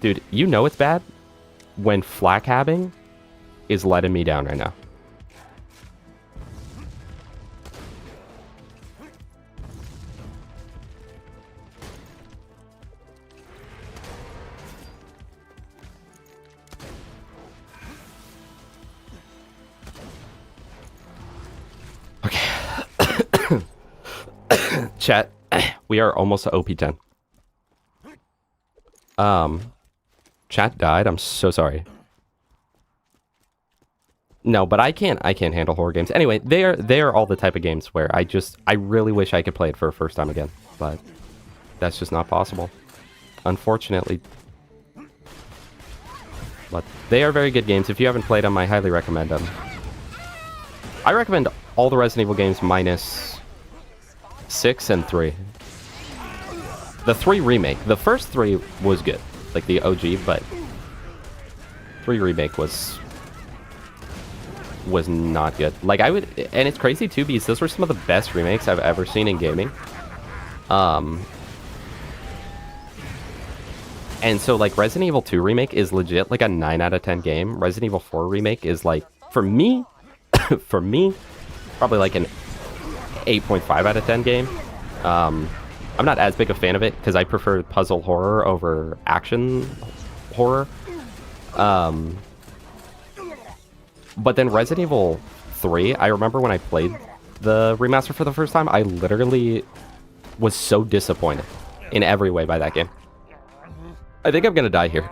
Dude, you know it's bad when flak habbing is letting me down right now. Chat, we are almost at OP10. Chat died. I'm so sorry. No, but I can't handle horror games. Anyway, they are all the type of games where I really wish I could play it for a first time again, but that's just not possible, unfortunately. But they are very good games. If you haven't played them, I highly recommend them. I recommend all the Resident Evil games minus 6 and 3. The 3 remake. The first 3 was good, like the OG, but 3 remake was not good. Like and it's crazy too because those were some of the best remakes I've ever seen in gaming. And so, like, Resident Evil 2 Remake is legit like a 9 out of 10 game. Resident Evil 4 Remake is like, for me, for me, probably like an 8.5 out of 10 game. I'm not as big a fan of it because I prefer puzzle horror over action horror. But then Resident Evil 3, I remember when I played the remaster for the first time, I literally was so disappointed in every way by that game. I think I'm gonna die here.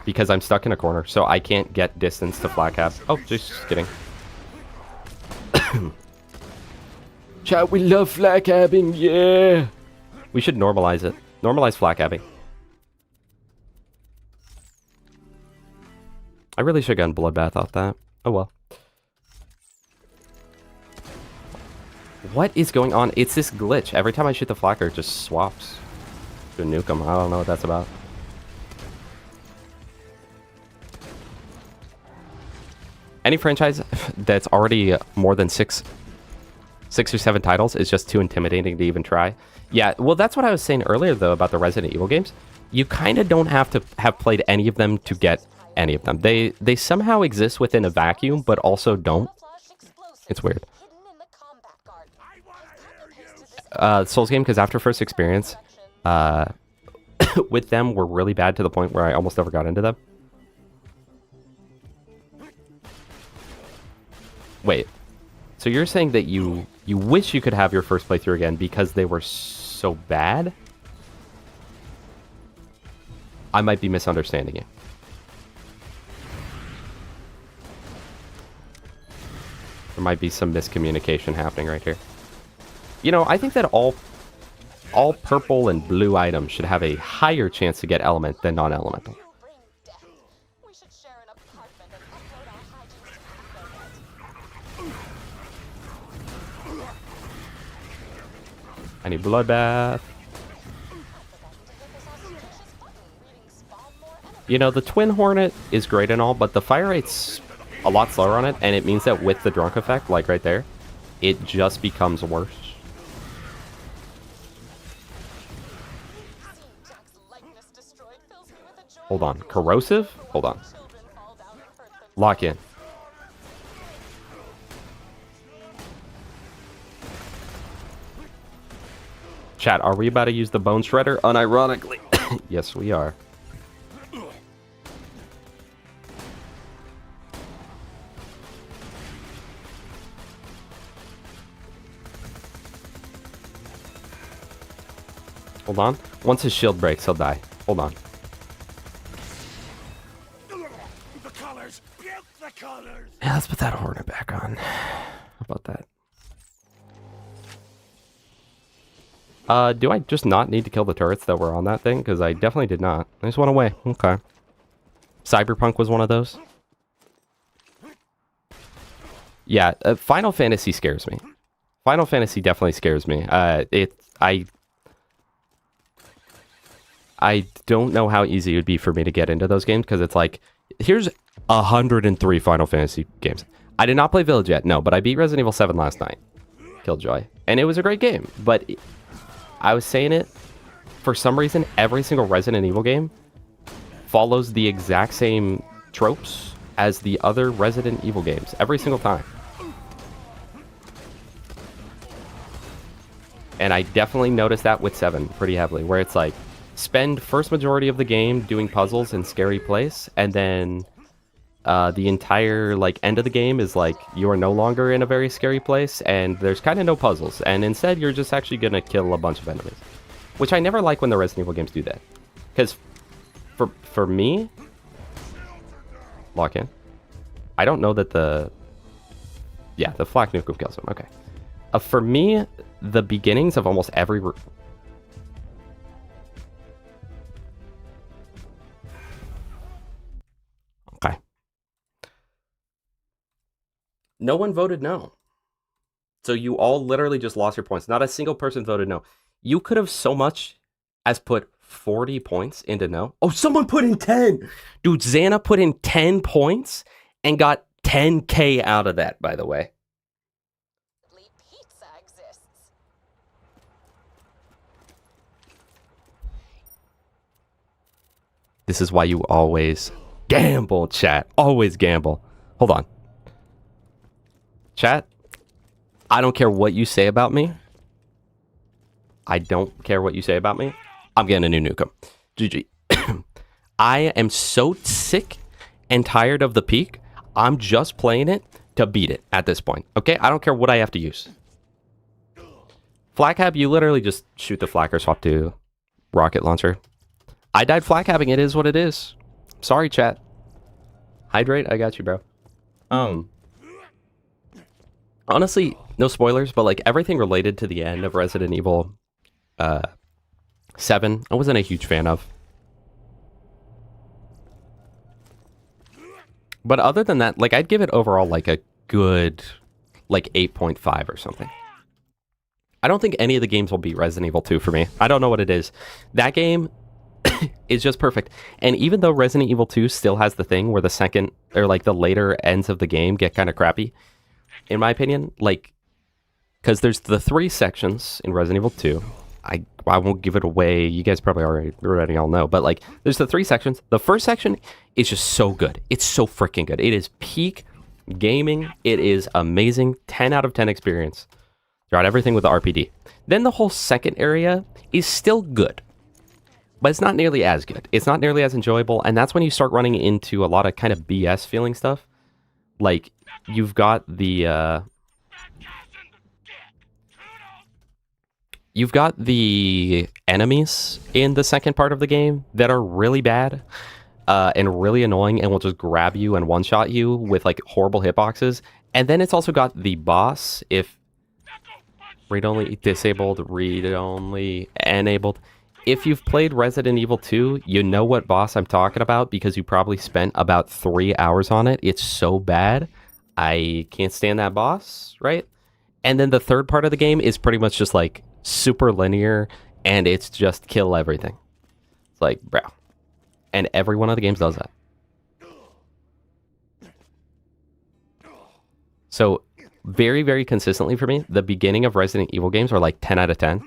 Because I'm stuck in a corner, so I can't get distance to flat cap. Oh, just kidding. Chat, we love flat capping, yeah! We should normalize it. Normalize flat capping. I really should have gotten Bloodbath off that. Oh well. What is going on? It's this glitch. Every time I shoot the flacker, it just swaps to nuke him. I don't know what that's about. Any franchise that's already more than six or seven titles is just too intimidating to even try. Yeah, well, that's what I was saying earlier, though, about the Resident Evil games. You kind of don't have to have played any of them to get any of them. They somehow exist within a vacuum, but also don't. It's weird. Souls game, because after first experience, with them were really bad to the point where I almost never got into them. Wait, so you're saying that you wish you could have your first playthrough again because they were so bad? I might be misunderstanding you. There might be some miscommunication happening right here. You know, I think that all purple and blue items should have a higher chance to get element than non-elemental. I need bloodbath. You know, the Twin Hornet is great and all, but the fire rate's a lot slower on it, and it means that with the drunk effect, like right there, it just becomes worse. Hold on. Corrosive? Hold on. Lock in. Chat, are we about to use the Bone Shredder? Unironically. Yes, we are. Hold on. Once his shield breaks, he'll die. Hold on. The colors! Get the colors! Yeah, let's put that Hornet back on. How about that? Do I just not need to kill the turrets that were on that thing? Because I definitely did not. I just went away. Okay. Cyberpunk was one of those. Yeah, Final Fantasy scares me. Final Fantasy definitely scares me. I don't know how easy it would be for me to get into those games, because it's like, here's 103 Final Fantasy games. I did not play Village yet, no, but I beat Resident Evil 7 last night. Killjoy. And it was a great game, but I was saying it, for some reason, every single Resident Evil game follows the exact same tropes as the other Resident Evil games, every single time. And I definitely noticed that with 7 pretty heavily, where it's like, spend first majority of the game doing puzzles in scary place, and then the entire like end of the game is like you are no longer in a very scary place, and there's kind of no puzzles, and instead you're just actually gonna kill a bunch of enemies, which I never like when the Resident Evil games do that, because for me, lock in. I don't know that the flak nuke kills him. Okay, for me, the beginnings of almost every Okay. No one voted no. So you all literally just lost your points. Not a single person voted no. You could have so much as put 40 points into no. Oh, someone put in 10. Dude, Xana put in 10 points and got 10K out of that, by the way. Pizza exists. This is why you always gamble, chat. Always gamble. Hold on. Chat, I don't care what you say about me. I don't care what you say about me. I'm getting a new Nukem. GG. I am so sick and tired of the peak. I'm just playing it to beat it at this point. Okay? I don't care what I have to use. Flak hab, you literally just shoot the flak or swap to rocket launcher. I died flak habbing. It is what it is. Sorry, chat. Hydrate, I got you, bro. Honestly, no spoilers, but like everything related to the end of Resident Evil 7, I wasn't a huge fan of. But other than that, like I'd give it overall like a good like 8.5 or something. I don't think any of the games will beat Resident Evil 2 for me. I don't know what it is. That game is just perfect. And even though Resident Evil 2 still has the thing where the second or like the later ends of the game get kind of crappy, in my opinion, like, because there's the 3 sections in Resident Evil 2. I won't give it away. You guys probably already all know. But like, there's the 3 sections. The first section is just so good. It's so freaking good. It is peak gaming. It is amazing. 10 out of 10 experience. Throughout everything with the RPD. Then the whole second area is still good. But it's not nearly as good. It's not nearly as enjoyable. And that's when you start running into a lot of kind of BS feeling stuff. Like, you've got the... You've got the enemies in the second part of the game that are really bad and really annoying and will just grab you and one-shot you with like horrible hitboxes. And then it's also got the boss, if read-only disabled, read-only enabled. If you've played Resident Evil 2, you know what boss I'm talking about because you probably spent about 3 hours on it. It's so bad. I can't stand that boss, right? And then the third part of the game is pretty much just like super linear and it's just kill everything. It's like, bro. And every one of the games does that. So very, very consistently for me, the beginning of Resident Evil games are like 10 out of 10.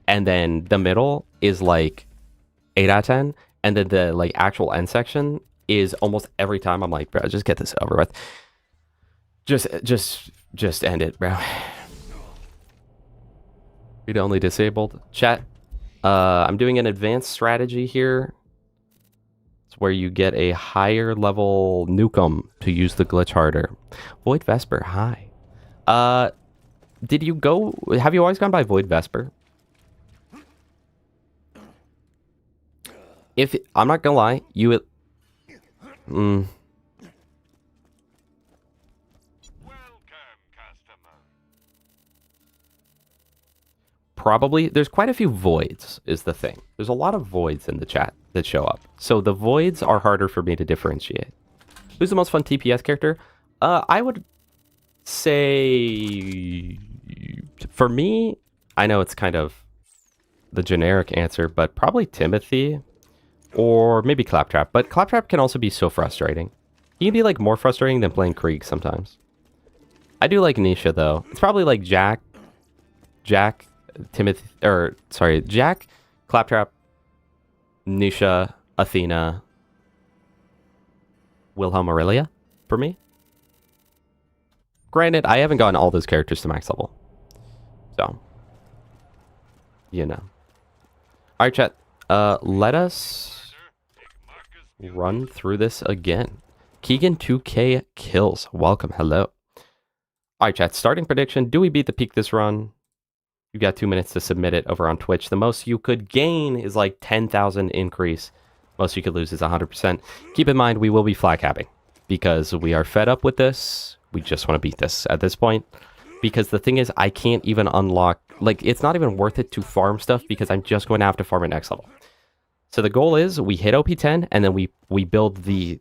And then the middle is like 8 out of 10. And then the like actual end section is almost every time I'm like, bro, just get this over with. Just end it, bro. Read only disabled. Chat. I'm doing an advanced strategy here. It's where you get a higher level Nukem to use the glitch harder. Void Vesper, hi. Did you go... Have you always gone by Void Vesper? If... I'm not gonna lie, you... Probably, there's quite a few voids, is the thing. There's a lot of voids in the chat that show up. So the voids are harder for me to differentiate. Who's the most fun TPS character? I would say... For me, I know it's kind of the generic answer, but probably Timothy or maybe Claptrap. But Claptrap can also be so frustrating. He can be like more frustrating than playing Krieg sometimes. I do like Nisha though. It's probably like Jack, Timothy, or sorry, Jack, Claptrap, Nisha, Athena, Wilhelm Aurelia for me. Granted, I haven't gotten all those characters to max level. So, you know. Alright, chat. Let us run through this again. Keegan 2K kills. Welcome. Hello. Alright, chat. Starting prediction. Do we beat the peak this run? You got 2 minutes to submit it over on Twitch. The most you could gain is like 10,000 increase. Most you could lose is 100%. Keep in mind, we will be flag capping because we are fed up with this. We just want to beat this at this point. Because the thing is, I can't even unlock... Like, it's not even worth it to farm stuff because I'm just going to have to farm it next level. So the goal is we hit OP10 and then we build the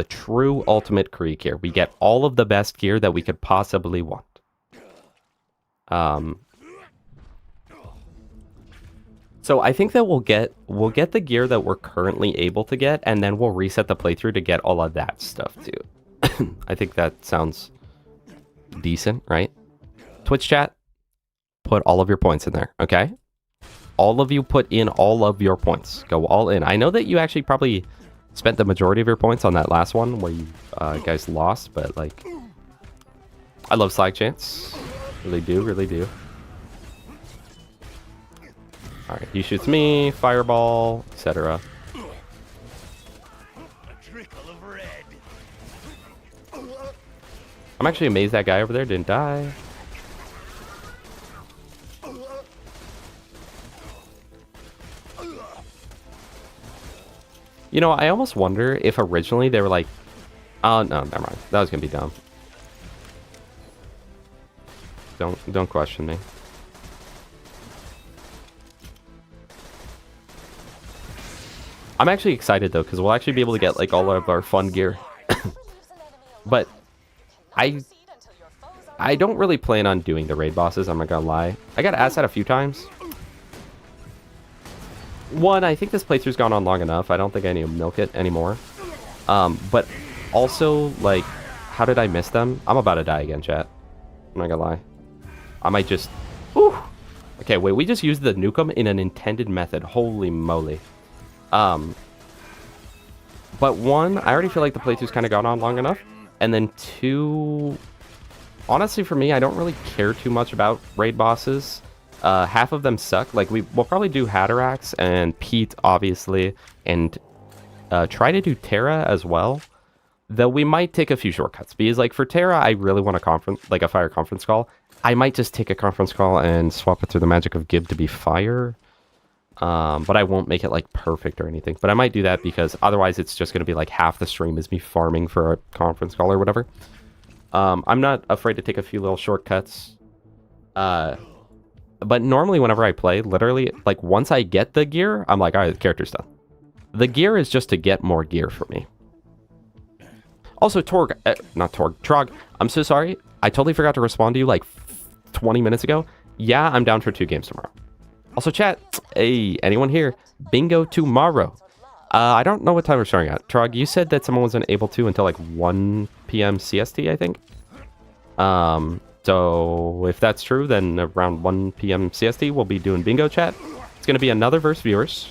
true ultimate Krieg here. We get all of the best gear that we could possibly want. So I think that we'll get the gear that we're currently able to get, and then we'll reset the playthrough to get all of that stuff too. I think that sounds decent, right? Twitch chat, put all of your points in there, okay? All of you put in all of your points. Go all in. I know that you actually probably spent the majority of your points on that last one where you guys lost, but like, I love Slag Chance. Really do, really do. Alright, he shoots me, fireball, etc. I'm actually amazed that guy over there didn't die. You know, I almost wonder if originally they were like, oh no, never mind. That was gonna be dumb. Don't question me. I'm actually excited though, because we'll actually be able to get like all of our fun gear. But I don't really plan on doing the raid bosses, I'm not gonna lie. I got asked that a few times. One, I think this playthrough's gone on long enough. I don't think I need to milk it anymore. But also, like, how did I miss them? I'm about to die again, chat. I'm not gonna lie. I might just... Whew. Okay, wait, we just used the nukem in an intended method. Holy moly. But one, I already feel like the playthrough's kind of gone on long enough. And then two, honestly for me, I don't really care too much about raid bosses. Half of them suck. Like, we'll probably do Hatterax and Pete, obviously, and try to do Terra as well. Though we might take a few shortcuts, because like for Terra, I really want a fire conference call. I might just take a conference call and swap it through the magic of Gib to be fire. But I won't make it like perfect or anything. But I might do that because otherwise it's just going to be like half the stream is me farming for a conference call or whatever. I'm not afraid to take a few little shortcuts. But normally whenever I play, literally, like once I get the gear, I'm like, all right, the character's done. The gear is just to get more gear for me. Also, Trog, I'm so sorry. I totally forgot to respond to you like 20 minutes ago. Yeah, I'm down for 2 games tomorrow. Also, chat, hey, anyone here? Bingo tomorrow. I don't know what time we're starting at. Trog, you said that someone wasn't able to until like 1 p.m. CST, I think. So if that's true, then around 1 p.m. CST, we'll be doing bingo chat. It's going to be another verse viewers.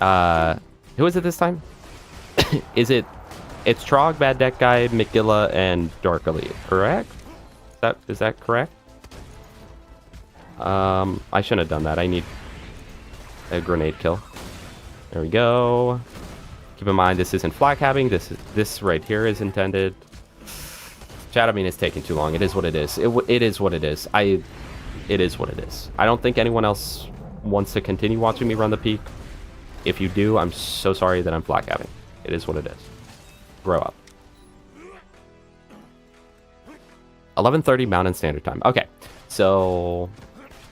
Who is it this time? It's Trog, Bad Deck Guy, McGilla, and Dark Elite, correct? Is that correct? I shouldn't have done that. I need a grenade kill. There we go. Keep in mind, this isn't flag cabbing. This right here is intended. Chat, I mean, it's taking too long. It is what it is. It is what it is. It is what it is. I don't think anyone else wants to continue watching me run the peak. If you do, I'm so sorry that I'm flag cabbing. It is what it is. Grow up. 11:30 Mountain Standard Time. Okay, so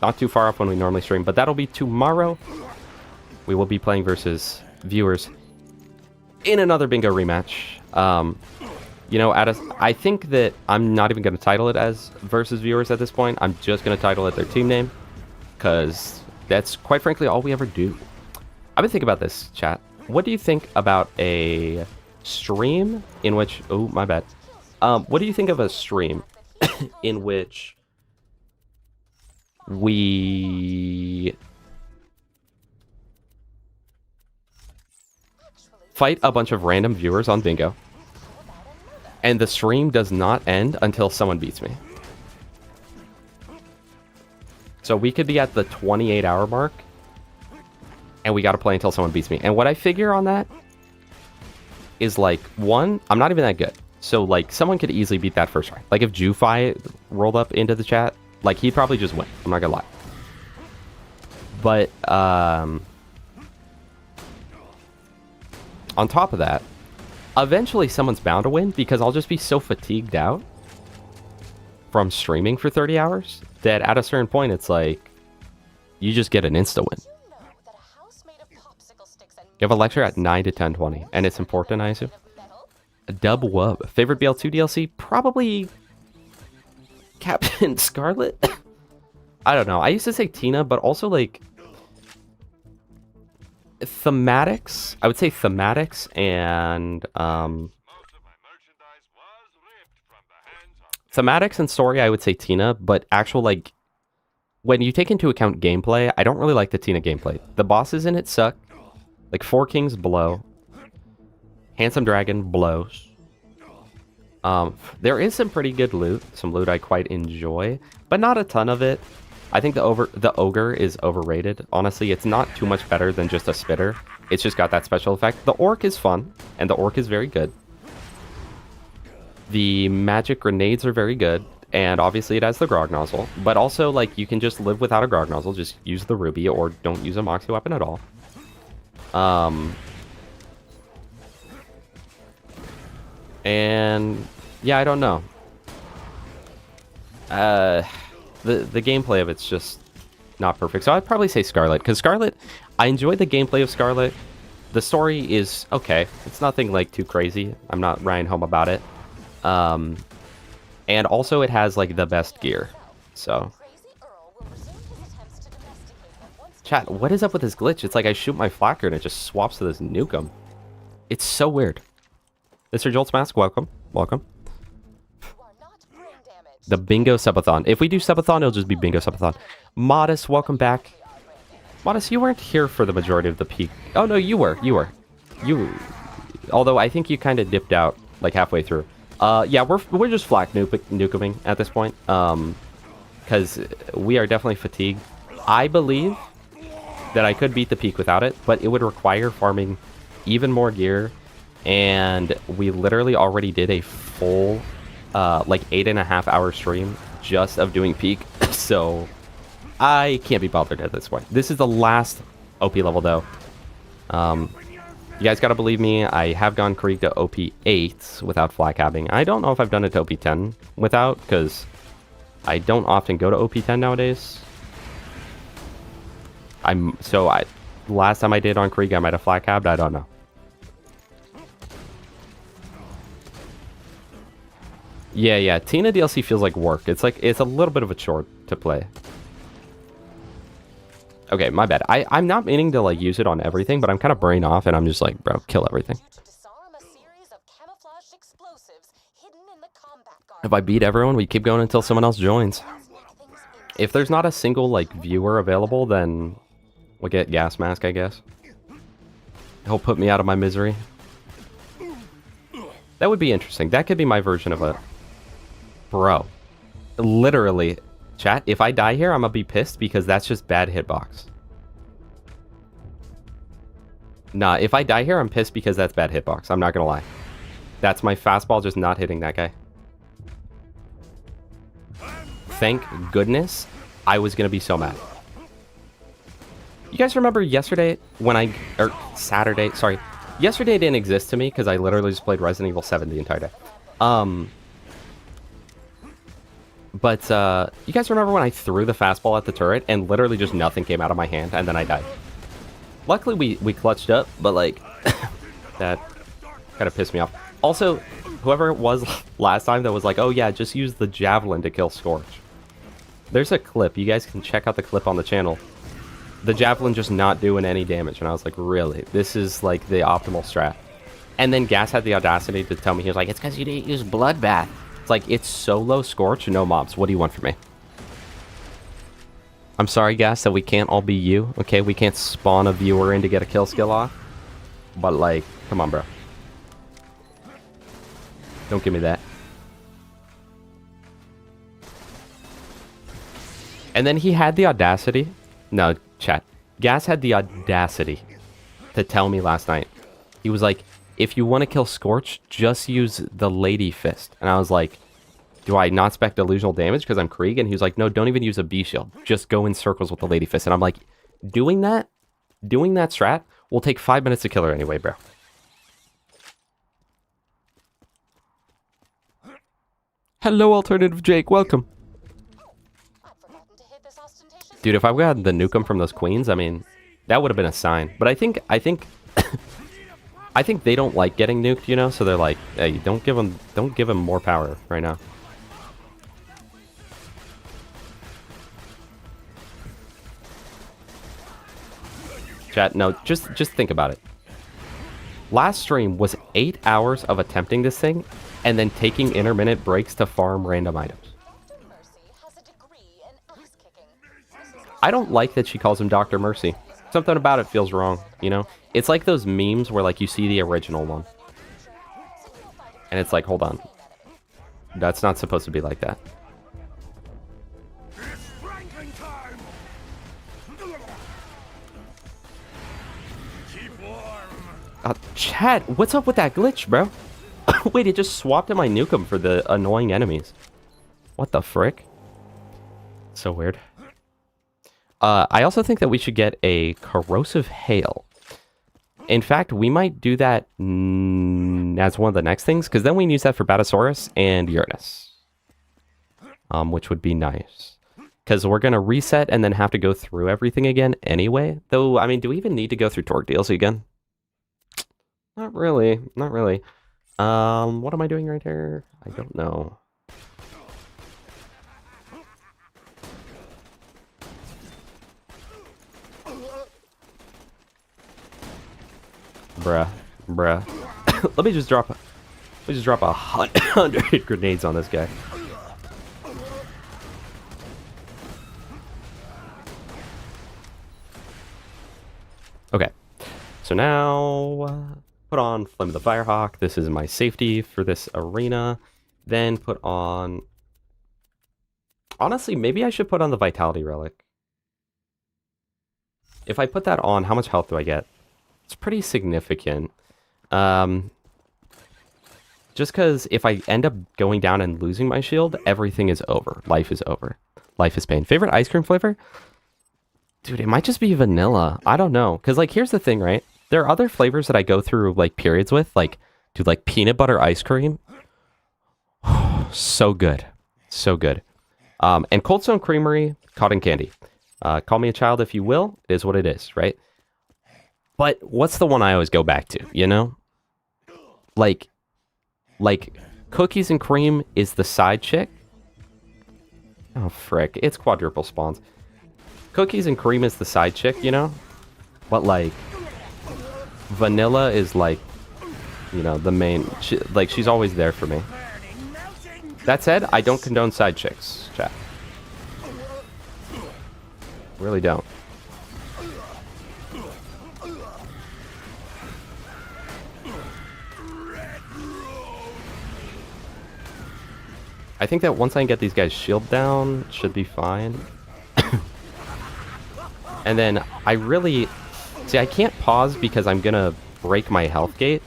not too far off when we normally stream, but that'll be tomorrow. We will be playing versus viewers in another bingo rematch. You know, I think that I'm not even going to title it as versus viewers at this point. I'm just going to title it their team name, because that's quite frankly all we ever do. I've been thinking about this, chat. What do you think about a stream in which... Oh, my bad. What do you think of a stream in which we fight a bunch of random viewers on bingo, and the stream does not end until someone beats me? So we could be at the 28-hour mark, and we got to play until someone beats me. And what I figure on that is, like, one, I'm not even that good. So, like, someone could easily beat that first round. Like, if Jufi rolled up into the chat, like, he'd probably just win. I'm not gonna lie. But, on top of that, eventually someone's bound to win, because I'll just be so fatigued out from streaming for 30 hours that at a certain point, it's like, you just get an insta-win. You have a lecture at 9 to 10:20, and it's important, I assume. Dub Wub. Favorite BL2 DLC? Probably Captain Scarlet? I don't know. I used to say Tina, but also, like, thematics. I would say thematics and thematics and story, I would say Tina, but actual, like, when you take into account gameplay, I don't really like the Tina gameplay. The bosses in it suck. Like, Four Kings Below. Handsome Dragon blows. There is some pretty good loot. Some loot I quite enjoy, but not a ton of it. I think the Ogre is overrated. Honestly, it's not too much better than just a Spitter. It's just got that special effect. The Orc is fun, and the Orc is very good. The magic grenades are very good, and obviously it has the Grog Nozzle. But also, like, you can just live without a Grog Nozzle. Just use the Ruby, or don't use a Moxxi weapon at all. And yeah, I don't know. The gameplay of it's just not perfect. So I'd probably say Scarlet, because Scarlet, I enjoy the gameplay of Scarlet. The story is okay. It's nothing like too crazy. I'm not writing home about it. And also it has like the best gear. So chat, what is up with this glitch? It's like I shoot my flacker and it just swaps to this Nukem. It's so weird. Mr. Jolt's Mask, welcome. Welcome. The Bingo Subathon. If we do Subathon, it'll just be Bingo Subathon. Modest, welcome back. Modest, you weren't here for the majority of the peak. Oh, no, you were. You were. Although I think you kind of dipped out like halfway through. Yeah, we're just flak nukeming at this point. Because we are definitely fatigued. I believe that I could beat the peak without it, but it would require farming even more gear. And we literally already did a full, like 8.5 hour stream just of doing peak. So I can't be bothered at this point. This is the last OP level though. You guys gotta believe me, I have gone Krieg to OP 8 without flak habbing. I don't know if I've done it to OP 10 without, because I don't often go to OP 10 nowadays. Last time I did on Krieg, I might have flak habbed, I don't know. Yeah, Tina DLC feels like work. It's a little bit of a chore to play. Okay, my bad. I'm not meaning to like use it on everything, but I'm kind of brain off and I'm just like, bro, kill everything. If I beat everyone, we keep going until someone else joins. If there's not a single like viewer available, then we'll get Gas Mask, I guess. He'll put me out of my misery. That would be interesting. That could be my version of a... Bro. Literally, chat, if I die here, I'm gonna be pissed because that's just bad hitbox. Nah, if I die here, I'm pissed because that's bad hitbox. I'm not gonna lie. That's my fastball just not hitting that guy. Thank goodness I was gonna be so mad. You guys remember yesterday when Saturday, sorry. Yesterday didn't exist to me because I literally just played Resident Evil 7 the entire day. But you guys remember when I threw the fastball at the turret and literally just nothing came out of my hand and then I died? Luckily we clutched up, but like that kind of pissed me off. Also, whoever it was last time that was like, oh yeah, just use the javelin to kill Scorch. There's a clip. You guys can check out the clip on the channel. The javelin just not doing any damage. And I was like, really? This is like the optimal strat. And then Gas had the audacity to tell me, he was like, it's because you didn't use Bloodbath. It's like, it's solo Scorch, no mobs. What do you want from me? I'm sorry, Gas, that we can't all be you. Okay, we can't spawn a viewer in to get a kill skill off. But like, come on, bro. Don't give me that. And then he had the audacity. No, chat. Gas had the audacity to tell me last night. He was like, if you want to kill Scorch, just use the Lady Fist. And I was like, do I not spec delusional damage because I'm Krieg? And he was like, no, don't even use a B shield. Just go in circles with the Lady Fist. And I'm like, doing that strat will take 5 minutes to kill her anyway, bro. Hello, Alternative Jake. Welcome. Dude, if I got the Nukem from those queens, I mean, that would have been a sign. But I think I think they don't like getting nuked, you know. So they're like, hey, don't give them more power right now. Chat, no, just think about it. Last stream was 8 hours of attempting this thing, and then taking intermittent breaks to farm random items. I don't like that she calls him Dr. Mercy. Something about it feels wrong, you know? It's like those memes where like you see the original one. And it's like, hold on. That's not supposed to be like that. It's Franklin time. Keep warm. Chat, what's up with that glitch, bro? Wait, it just swapped in my Nukem for the annoying enemies. What the frick? So weird. I also think that we should get a corrosive hail. In fact, we might do that as one of the next things, because then we can use that for Batasaurus and Uranus. Which would be nice. Because we're going to reset and then have to go through everything again anyway. Though, I mean, do we even need to go through Torque DLC again? Not really. Not really. What am I doing right here? I don't know. Bruh. Let me just drop 100 grenades on this guy. Okay. So now put on Flame of the Firehawk. This is my safety for this arena. Then put on... Honestly, maybe I should put on the Vitality Relic. If I put that on, how much health do I get? It's pretty significant. Just because if I end up going down and losing my shield, everything is over. Life is over. Life is pain. Favorite ice cream flavor? Dude, it might just be vanilla. I don't know. Because, like, here's the thing, right? There are other flavors that I go through, like, periods with. Like, dude, like, peanut butter ice cream. So good. So good. And Cold Stone Creamery, cotton candy. Call me a child if you will. It is what it is, right? But what's the one I always go back to, you know? Like cookies and cream is the side chick. Oh, frick. It's quadruple spawns. Cookies and cream is the side chick, you know? But, like, vanilla is, like, you know, the main... she's always there for me. That said, I don't condone side chicks, chat. Really don't. I think that once I can get these guys' shield down, it should be fine. And then I really... See, I can't pause because I'm gonna break my health gate.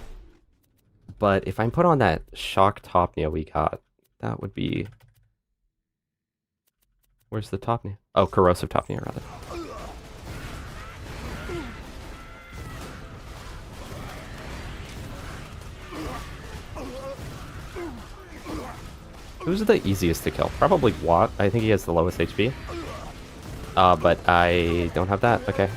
But if I put on that shock Topnia we got, that would be... Where's the Topnia? Oh, corrosive Topnia, rather. Who's the easiest to kill? Probably Watt. I think he has the lowest HP. But I don't have that. Okay.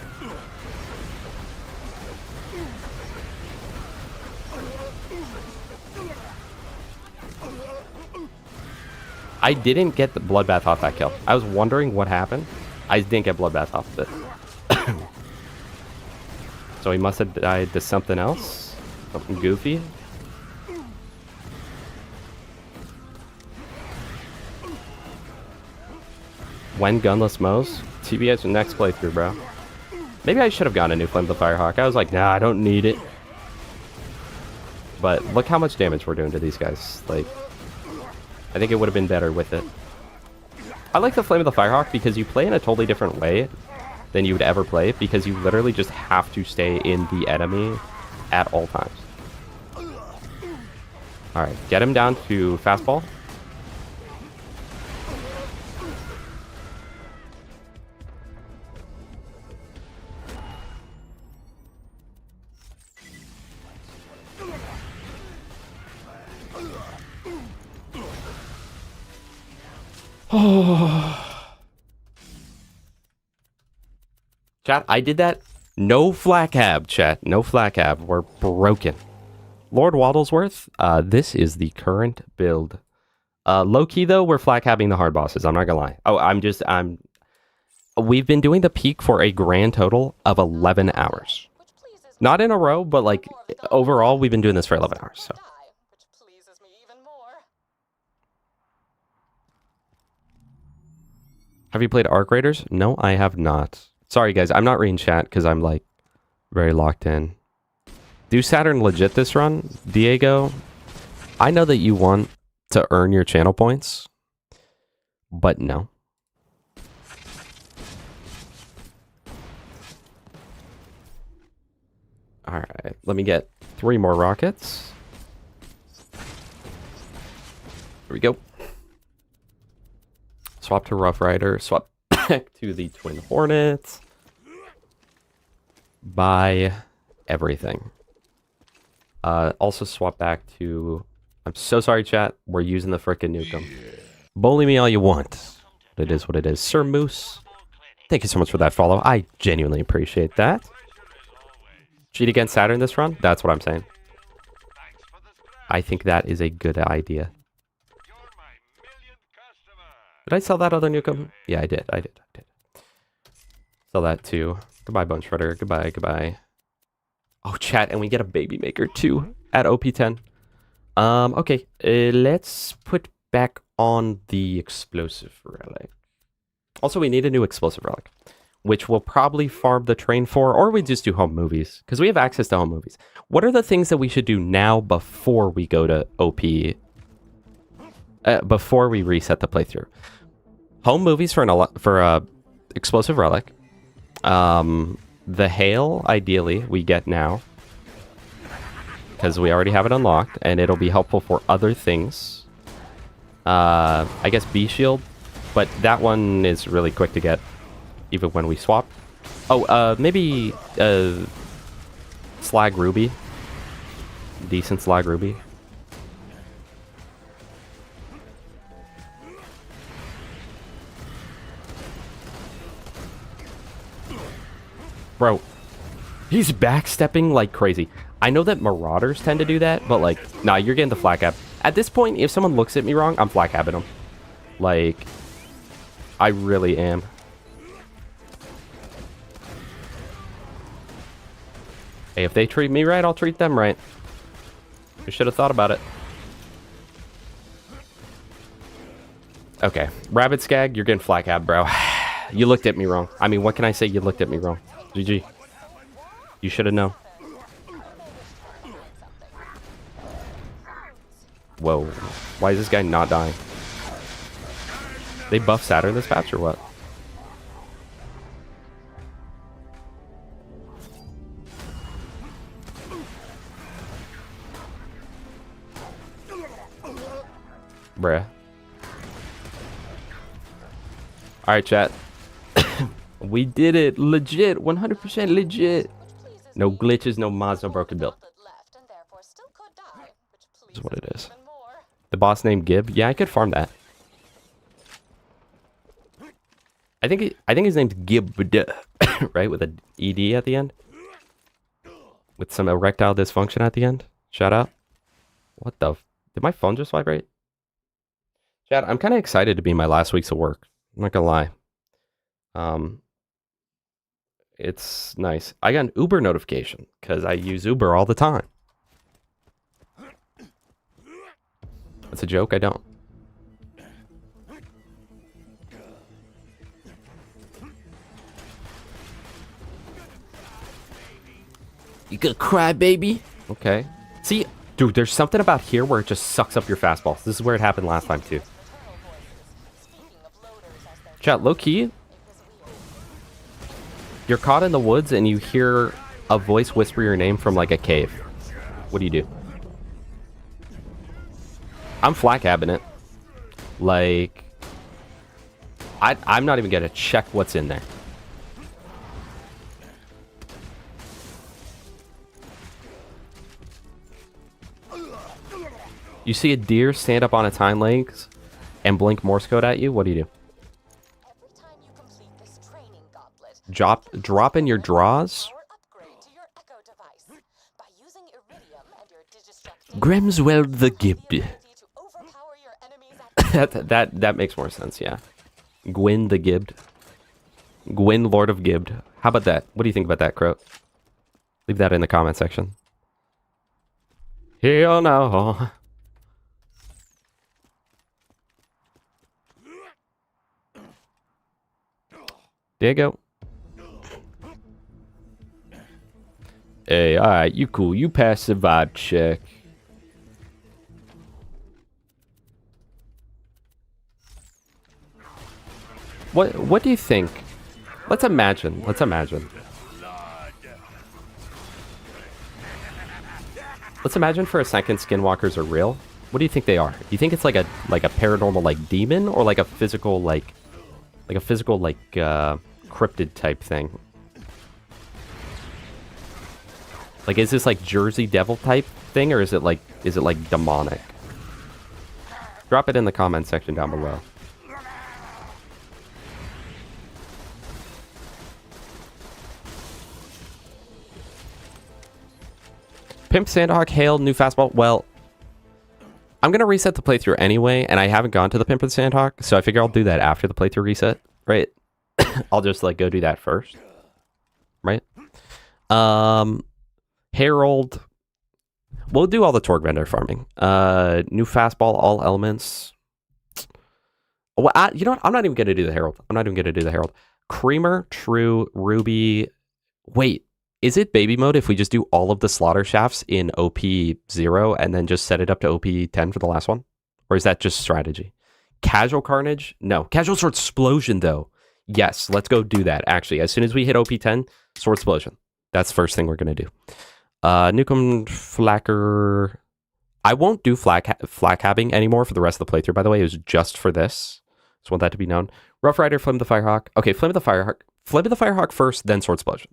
I didn't get the Bloodbath off that kill. I was wondering what happened. I didn't get Bloodbath off of it. So he must have died to something else. Something goofy. When Gunless Mows? TBS next playthrough, bro. Maybe I should have gotten a new Flame of the Firehawk. I was like, nah, I don't need it. But look how much damage we're doing to these guys. Like, I think it would have been better with it. I like the Flame of the Firehawk because you play in a totally different way than you would ever play, because you literally just have to stay in the enemy at all times. Alright, get him down to fastball. Chat, I did that. No flak hab, chat. No flak hab. We're broken. Lord Waddlesworth, this is the current build. Low key though, we're flak habbing the hard bosses. I'm not gonna lie. Oh, we've been doing the peak for a grand total of 11 hours. Not in a row, but like overall, we've been doing this for 11 hours. So. Have you played Arc Raiders? No, I have not. Sorry, guys. I'm not reading chat because I'm, like, very locked in. Do Saturn legit this run, Diego? I know that you want to earn your channel points, but no. All right, let me get 3 more rockets. Here we go. Swap to Rough Rider. Swap back to the Twin Hornets. Buy everything. Also swap back to... I'm so sorry, chat. We're using the frickin' Nukem. Bully me all you want. It is what it is. Sir Moose, thank you so much for that follow. I genuinely appreciate that. Cheat against Saturn this run? That's what I'm saying. I think that is a good idea. Did I sell that other Nukem? Yeah, I did. I did. Sell that too. Goodbye, Bone Shredder. Goodbye, goodbye. Oh, chat, and we get a Baby Maker too at OP10. Okay, let's put back on the Explosive Relic. Also, we need a new Explosive Relic, which we'll probably farm the train for, or we just do home movies, because we have access to home movies. What are the things that we should do now before we go to OP, before we reset the playthrough? Home movies for Explosive Relic. The Hail, ideally, we get now, because we already have it unlocked, and it'll be helpful for other things. I guess B-Shield, but that one is really quick to get, even when we swap. Oh, maybe Slag Ruby. Decent Slag Ruby. Bro, he's backstepping like crazy. I know that Marauders tend to do that, but like, nah, you're getting the flak cap. At this point, if someone looks at me wrong, I'm flak capping them. Like, I really am. Hey, if they treat me right, I'll treat them right. You should have thought about it. Okay, Rabbit Skag, you're getting flak cap, bro. You looked at me wrong. I mean, what can I say? You looked at me wrong. GG. You should have known. Whoa. Why is this guy not dying? They buff Saturn this patch or what? Bruh. Alright, chat. We did it. Legit. 100% legit. No glitches, no mods, no broken build. This is what it is. The boss named Gib? Yeah, I could farm that. I think his name's Gib, right? With an ED at the end? With some erectile dysfunction at the end? Shout out. What the... Did my phone just vibrate? Chat, I'm kind of excited to be my last weeks of work. I'm not gonna lie. It's nice. I got an Uber notification because I use Uber all the time. That's a joke. I don't. You gonna cry, baby? Okay. See, dude, there's something about here where it just sucks up your fastballs. This is where it happened last time too. Chat, low key. You're caught in the woods and you hear a voice whisper your name from like a cave. What do? I'm flak cabbing it. Like, I'm not even gonna check what's in there. You see a deer stand up on its hind legs and blink Morse code at you? What do? Drop in your draws? Grimswell the Gibbed. that makes more sense, yeah. Gwyn the Gibbed. Gwyn, Lord of Gibbed. How about that? What do you think about that, Croat? Leave that in the comment section. Hell no. There you go. Hey, alright, you cool. You passed the vibe check. What do you think? Let's imagine. Let's imagine. Let's imagine for a second skinwalkers are real. What do you think they are? You think it's like a paranormal like demon or like a physical like cryptid type thing? Like, is this like Jersey Devil type thing, or is it like demonic? Drop it in the comment section down below. Pimp Sandhawk, hail, new fastball. Well, I'm going to reset the playthrough anyway, and I haven't gone to the Pimp and Sandhawk, so I figure I'll do that after the playthrough reset, right? I'll just, like, go do that first, right? Herald. We'll do all the Torque Vendor farming. New fastball, all elements. Well, you know what? I'm not even going to do the Herald. Creamer, True, Ruby. Wait. Is it baby mode if we just do all of the slaughter shafts in OP 0 and then just set it up to OP 10 for the last one? Or is that just strategy? Casual Carnage? No. Casual Sword Explosion, though. Yes, let's go do that, actually. As soon as we hit OP 10, Sword Explosion. That's the first thing we're going to do. Nukem Flacker. I won't do flak habbing anymore for the rest of the playthrough, by the way. It was just for this. Just want that to be known. Rough Rider, Flame of the Firehawk. Okay, Flame of the Firehawk first, then Sword Explosion.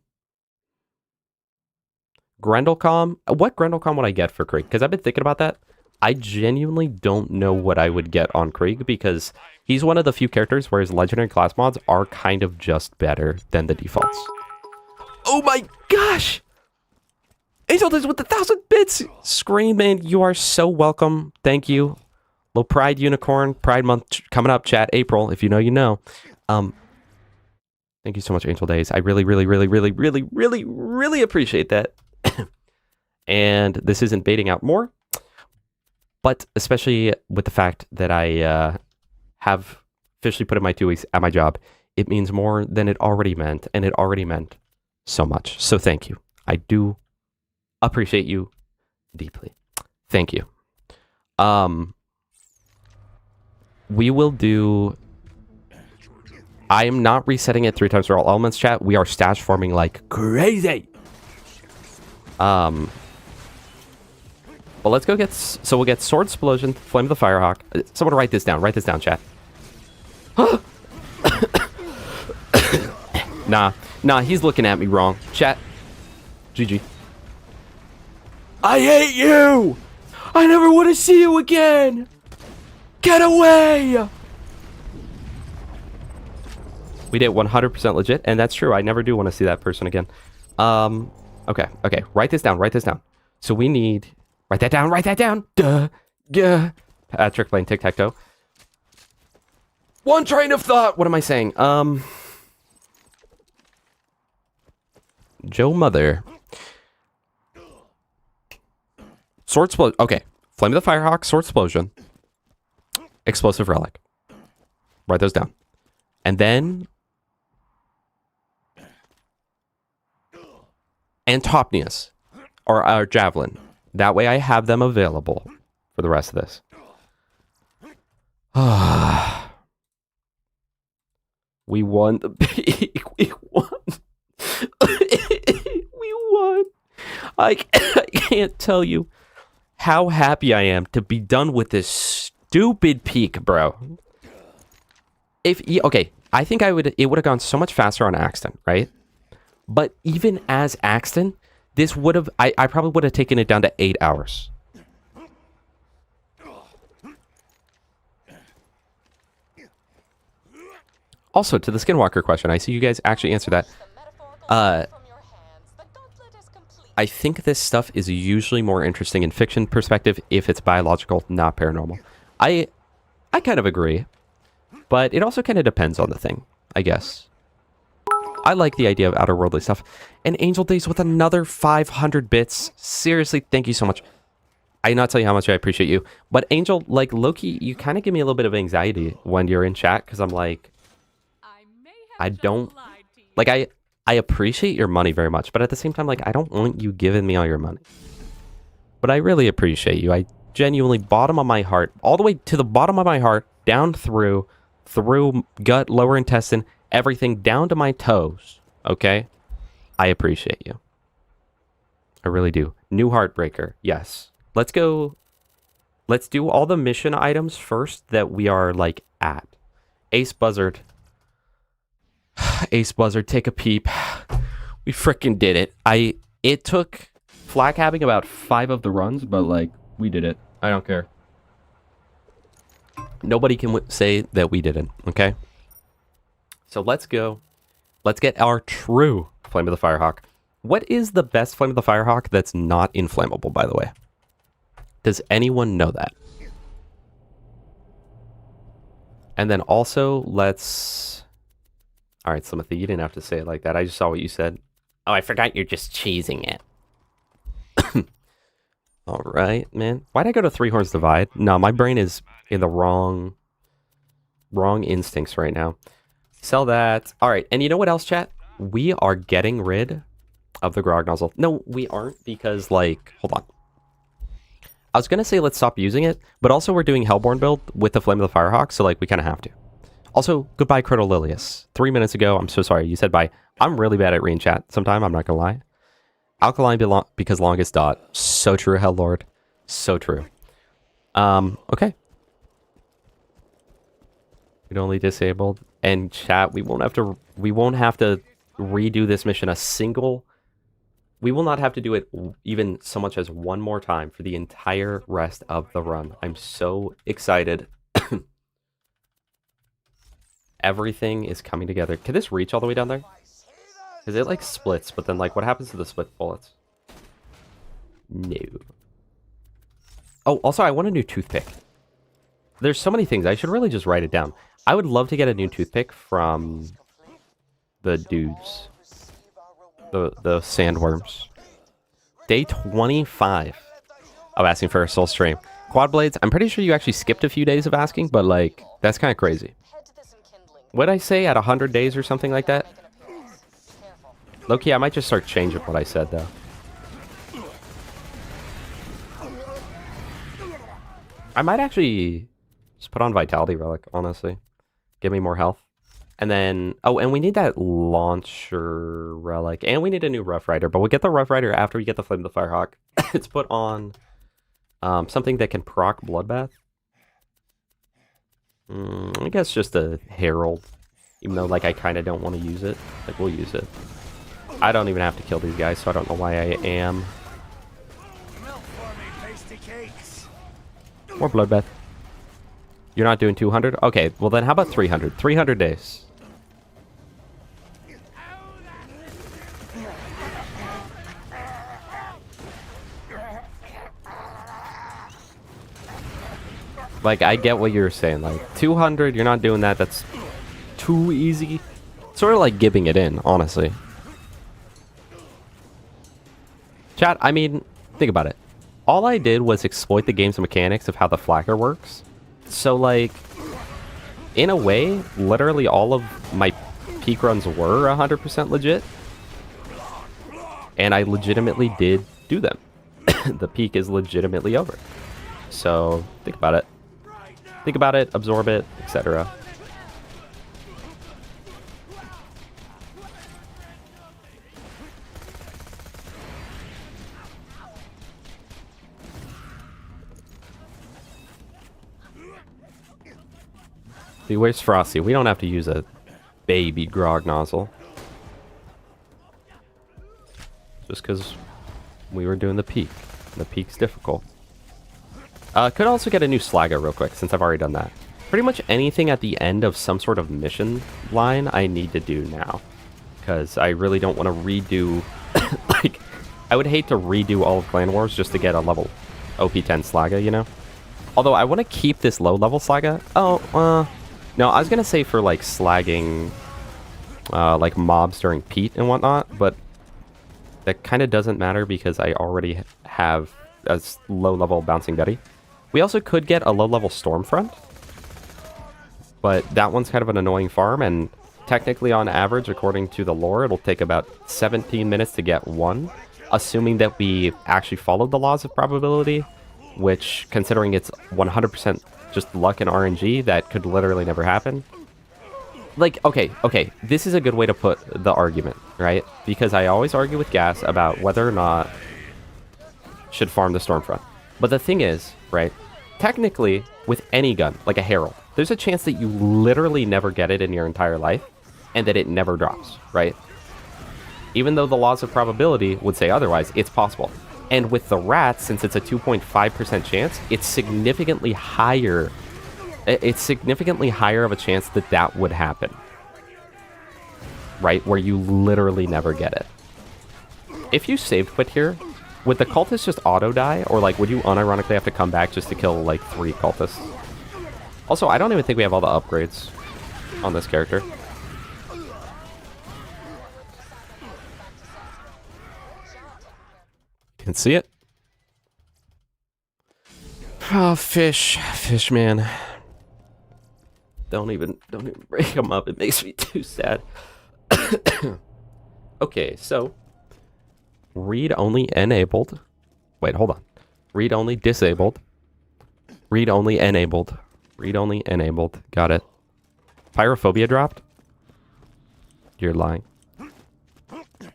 Grendelcom. What Grendelcom would I get for Krieg? Because I've been thinking about that. I genuinely don't know what I would get on Krieg because he's one of the few characters where his legendary class mods are kind of just better than the defaults. Oh my gosh! Angel Days with 1,000 bits! Scream, man, you are so welcome. Thank you. Low Pride Unicorn. Pride Month coming up, chat. April. If you know, you know. Thank you so much, Angel Days. I really, really, really, really, really, really, really appreciate that. And this isn't baiting out more, but especially with the fact that I have officially put in my 2 weeks at my job, it means more than it already meant, and it already meant so much. So thank you. I do appreciate you deeply. Thank you. We will do... I am not resetting it 3 times for all elements, chat. We are stash farming like crazy. Well, let's go get... So we'll get Sword Explosion, Flame of the Firehawk. Someone write this down. Write this down, chat. Nah, he's looking at me wrong. Chat. GG. I hate you! I never want to see you again! Get away! We did 100% legit, and that's true. I never do want to see that person again. Okay. Write this down. So we need... Write that down. Duh. Yeah. Patrick playing tic-tac-toe. One train of thought. What am I saying? Joe Mother. Sword Explosion. Okay. Flame of the Firehawk, Sword Explosion. Explosive Relic. Write those down. And then... Antopnius. Or our Javelin. That way I have them available for the rest of this. We won the peak. We won. We won. I can't tell you how happy I am to be done with this stupid peak, bro. Okay, I think it would have gone so much faster on Axton, right? But even as Axton, this would have, I probably would have taken it down to 8 hours. Also, to the Skinwalker question, I see you guys actually answer that. I think this stuff is usually more interesting in fiction perspective if it's biological, not paranormal. I kind of agree, but it also kind of depends on the thing, I guess. I like the idea of outerworldly stuff. And Angel Days with another 500 bits. Seriously, thank you so much. I cannot tell you how much I appreciate you. But Angel, like, low-key, you kind of give me a little bit of anxiety when you're in chat, because I'm like, I don't... Like, I appreciate your money very much, but at the same time, like, I don't want you giving me all your money. But I really appreciate you. I genuinely, bottom of my heart, all the way to the bottom of my heart, down through through gut, lower intestine, everything down to my toes, okay? I appreciate you. I really do. New Heartbreaker, yes. Let's go. Let's do all the mission items first that we are, like, at. Ace Buzzard. Ace Buzzard, take a peep. We frickin' did it. It took Flak having about 5 of the runs, but, like, we did it. I don't care. Nobody can say that we didn't, okay? So let's go. Let's get our true Flame of the Firehawk. What is the best Flame of the Firehawk that's not inflammable, by the way? Does anyone know that? And then also, let's... Alright, Slimothy, you didn't have to say it like that. I just saw what you said. Oh, I forgot you're just cheesing it. Alright, man. Why'd I go to Three Horns Divide? No, my brain is in the wrong instincts right now. Sell that. Alright, and you know what else, chat? We are getting rid of the Grog Nozzle. No, we aren't, because, like... Hold on. I was gonna say let's stop using it, but also we're doing Hellborn build with the Flame of the Firehawk, so, like, we kind of have to. Also, goodbye, Crotolilius. 3 minutes ago, I'm so sorry, you said bye. I'm really bad at reading chat sometime, I'm not gonna lie. Alkaline because longest dot. So true, Helllord. So true. Okay. We'd only disabled. And chat, we won't have to redo this mission a single... We will not have to do it even so much as one more time for the entire rest of the run. I'm so excited. Everything is coming together. Can this reach all the way down there? Because it, like, splits, but then, like, what happens to the split bullets? No. Oh, also, I want a new toothpick. There's so many things. I should really just write it down. I would love to get a new toothpick from the dudes. The sandworms. Day 25 of asking for a soul stream. Quad blades, I'm pretty sure you actually skipped a few days of asking, but, like, that's kind of crazy. What'd I say, at 100 days or something like that? Low-key, I might just start changing what I said, though. I might actually just put on Vitality Relic, honestly. Give me more health. And then, oh, and we need that Launcher Relic. And we need a new Rough Rider, but we'll get the Rough Rider after we get the Flame of the Firehawk. It's put on something that can proc Bloodbath. I guess just a Herald. Even though, like, I kind of don't want to use it. Like, we'll use it. I don't even have to kill these guys, so I don't know why I am. More Bloodbath. You're not doing 200? Okay, well then how about 300? 300 days. Like, I get what you're saying. Like, 200, you're not doing that. That's too easy. Sort of like gibbing it in, honestly. Chat, I mean, think about it. All I did was exploit the game's mechanics of how the flacker works. So, like, in a way, literally all of my peak runs were 100% legit. And I legitimately did do them. The peak is legitimately over. So, think about it. Think about it, absorb it, etc. See, where's Frosty? We don't have to use a baby Grog Nozzle. Just because we were doing the peak. The peak's difficult. Could also get a new Slagger real quick, since I've already done that. Pretty much anything at the end of some sort of mission line, I need to do now. Because I really don't want to redo... like, I would hate to redo all of Clan Wars just to get a level OP10 Slagga, you know? Although, I want to keep this low-level Slagga. Oh, no, I was going to say for, like, slagging, like, mobs during Pete and whatnot, but that kind of doesn't matter because I already have a low-level Bouncing Betty. We also could get a low-level Stormfront, but that one's kind of an annoying farm, and technically on average, according to the lore, it'll take about 17 minutes to get one, assuming that we actually followed the laws of probability, which, considering it's 100% just luck and RNG that could literally never happen. Like, okay, this is a good way to put the argument, right? Because I always argue with Gas about whether or not should farm the Stormfront. But the thing is, right, technically, with any gun, like a Herald, there's a chance that you literally never get it in your entire life, and that it never drops, right? Even though the laws of probability would say otherwise, it's possible. And with the Rats, since it's a 2.5% chance, it's significantly higher. It's significantly higher of a chance that that would happen. Right? Where you literally never get it. If you saved quit here, would the cultists just auto die? Or like, would you unironically have to come back just to kill like 3 cultists? Also, I don't even think we have all the upgrades on this character. Can see it. Oh, fish man. Don't even break him up. It makes me too sad. Okay, so read only enabled. Wait, hold on. Read only disabled. Read only enabled. Read only enabled. Got it. Pyrophobia dropped? You're lying.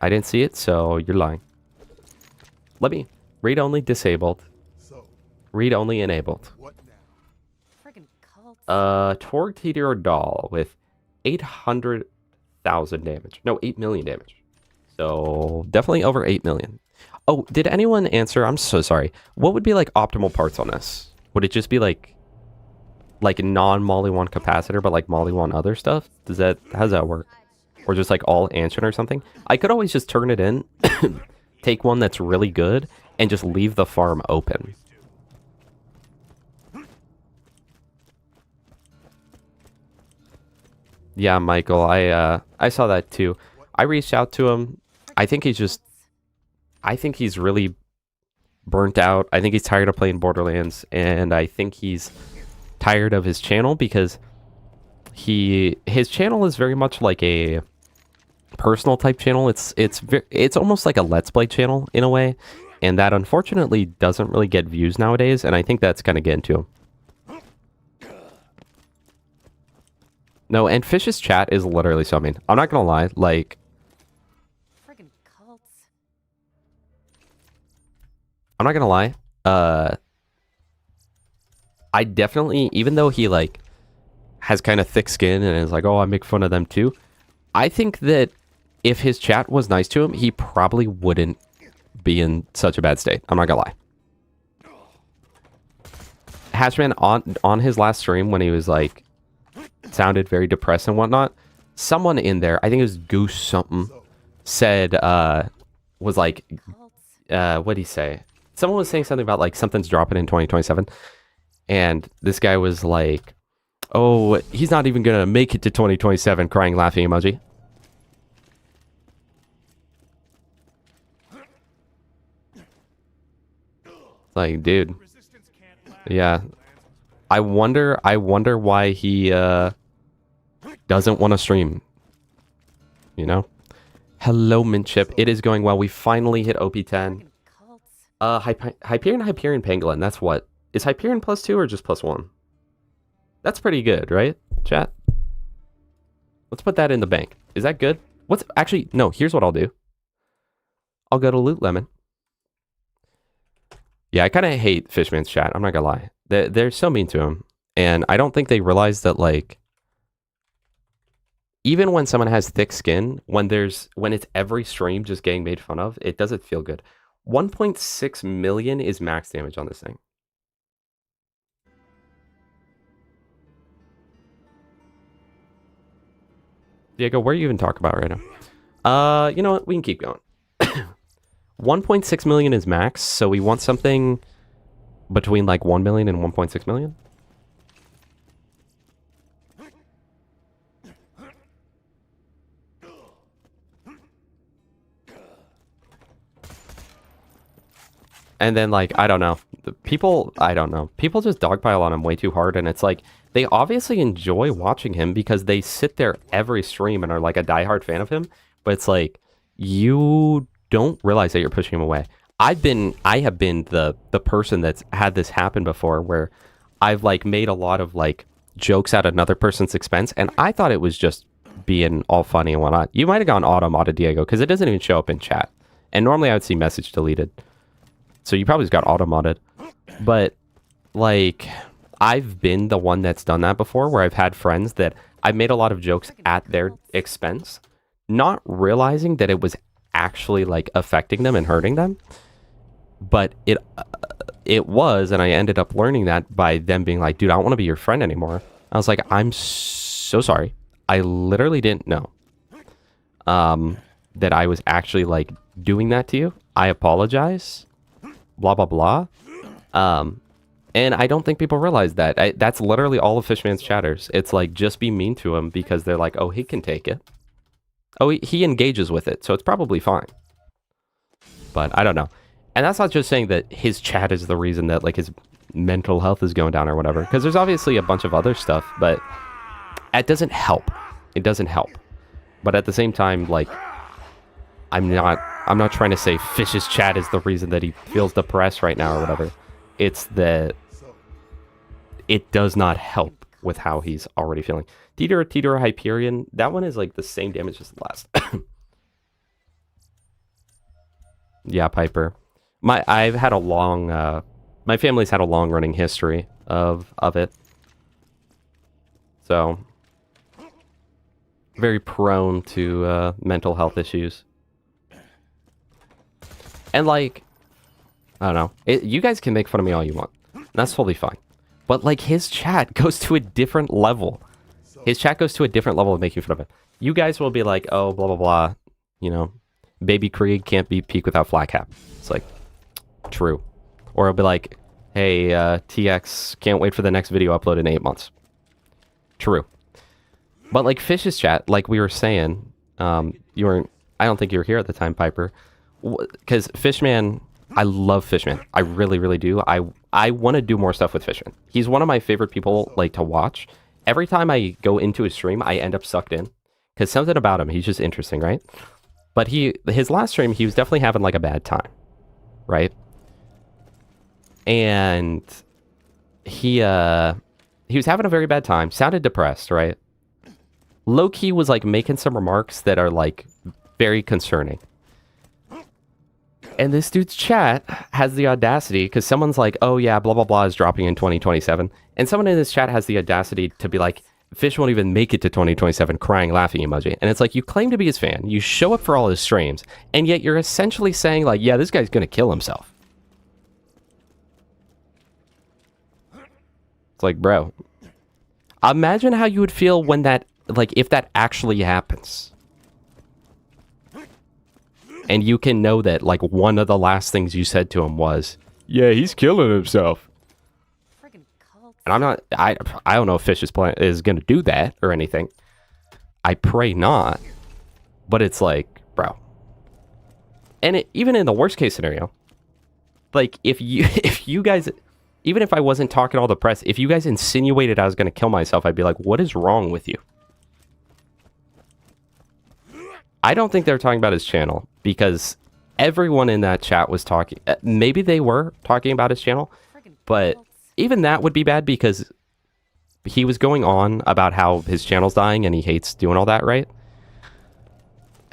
I didn't see it, so you're lying. Let me read only disabled. Read only enabled. Torg Teeter Doll with 800,000 damage. No, 8 million damage. So definitely over 8 million. Oh, did anyone answer? I'm so sorry. What would be like optimal parts on this? Would it just be like non-Molly 1 capacitor, but like Molly 1 other stuff? How does that work? Or just like all ancient or something? I could always just turn it in, take one that's really good, and just leave the farm open. Yeah, Michael, I saw that too. I reached out to him. I think he's really burnt out. I think he's tired of playing Borderlands, and I think he's tired of his channel because his channel is very much like a personal type channel. It's almost like a Let's Play channel in a way, and that unfortunately doesn't really get views nowadays, and I think that's kind of getting to him. No, and Fish's chat is literally so mean. I'm not gonna lie, like... Friggin' cults. I'm not gonna lie. I definitely, even though he, like, has kind of thick skin and is like, oh, I make fun of them too, I think that if his chat was nice to him, he probably wouldn't be in such a bad state. I'm not gonna lie. Hatchman, on his last stream, when he was, like... sounded very depressed and whatnot, someone in there, I think it was Goose something, said, was like, what'd he say? Someone was saying something about, like, something's dropping in 2027, and this guy was like, oh, he's not even gonna make it to 2027, crying, laughing emoji. Like, dude. Yeah. I wonder why he doesn't want to stream. You know? Hello, Minchip. It is going well. We finally hit OP10. Hyperion Pangolin. That's what? Is Hyperion +2 or just +1? That's pretty good, right? Chat? Let's put that in the bank. Is that good? What's actually, no, here's what I'll do. I'll go to Loot Lemon. Yeah, I kind of hate Fishman's chat. I'm not gonna lie. They're so mean to him. And I don't think they realize that, like, even when someone has thick skin, when it's every stream just getting made fun of, it doesn't feel good. 1.6 million is max damage on this thing. Diego, what are you even talking about right now? You know what? We can keep going. 1.6 million is max, so we want something between like 1 million and 1.6 million. And then, like, I don't know. People just dogpile on him way too hard, and it's like, they obviously enjoy watching him because they sit there every stream and are like a diehard fan of him, but it's like, you don't realize that you're pushing him away. I have been the person that's had this happen before, where I've like made a lot of like jokes at another person's expense, and I thought it was just being all funny and whatnot. You might have gone auto-modded Diego because it doesn't even show up in chat. And normally I would see message deleted. So you probably just got auto-modded. But like I've been the one that's done that before, where I've had friends that I've made a lot of jokes at their expense, not realizing that it was actually like affecting them and hurting them. But it was, and I ended up learning that by them being like, dude, I don't want to be your friend anymore. I was like, I'm so sorry. I literally didn't know that I was actually like doing that to you. I apologize. Blah, blah, blah. And I don't think people realize that. That's literally all of Fishman's chatters. It's like, just be mean to him because they're like, oh, he can take it. Oh, he engages with it, so it's probably fine. But I don't know. And that's not just saying that his chat is the reason that like his mental health is going down or whatever. Because there's obviously a bunch of other stuff, but it doesn't help. It doesn't help. But at the same time, like, I'm not trying to say Fish's chat is the reason that he feels depressed right now or whatever. It's that it does not help with how he's already feeling. Teeter Hyperion, that one is like the same damage as the last. Yeah, Piper. I've had a long my family's had a long running history of it. So very prone to mental health issues. And like, I don't know. You guys can make fun of me all you want. That's totally fine. But like his chat goes to a different level. His chat goes to a different level of making fun of it. You guys will be like, oh, blah, blah, blah. You know, baby Krieg can't beat Peak without flat cap. It's like, true. Or it'll be like, hey, TX can't wait for the next video upload in 8 months. True. But like Fish's chat, like we were saying, you weren't, I don't think you were here at the time, Piper. Because Fishman, I love Fishman. I really, really do. I want to do more stuff with Fishman. He's one of my favorite people like to watch. Every time I go into his stream, I end up sucked in. Because something about him, he's just interesting, right? But his last stream, he was definitely having like a bad time. Right? And he was having a very bad time. Sounded depressed, right? Low-key was like making some remarks that are like very concerning. And this dude's chat has the audacity, because someone's like, oh yeah, blah, blah, blah is dropping in 2027. And someone in this chat has the audacity to be like, Fish won't even make it to 2027, crying, laughing emoji. And it's like, you claim to be his fan, you show up for all his streams, and yet you're essentially saying like, yeah, this guy's going to kill himself. It's like, bro, imagine how you would feel when that, like, if that actually happens. And you can know that, like, one of the last things you said to him was, yeah, he's killing himself. And I'm not, I don't know if Fish is going to do that or anything. I pray not. But it's like, bro. And even in the worst case scenario, like, if you guys, even if I wasn't talking all the press, if you guys insinuated I was going to kill myself, I'd be like, what is wrong with you? I don't think they were talking about his channel, because everyone in that chat was talking, maybe they were talking about his channel, but even that would be bad, because he was going on about how his channel's dying and he hates doing all that, right?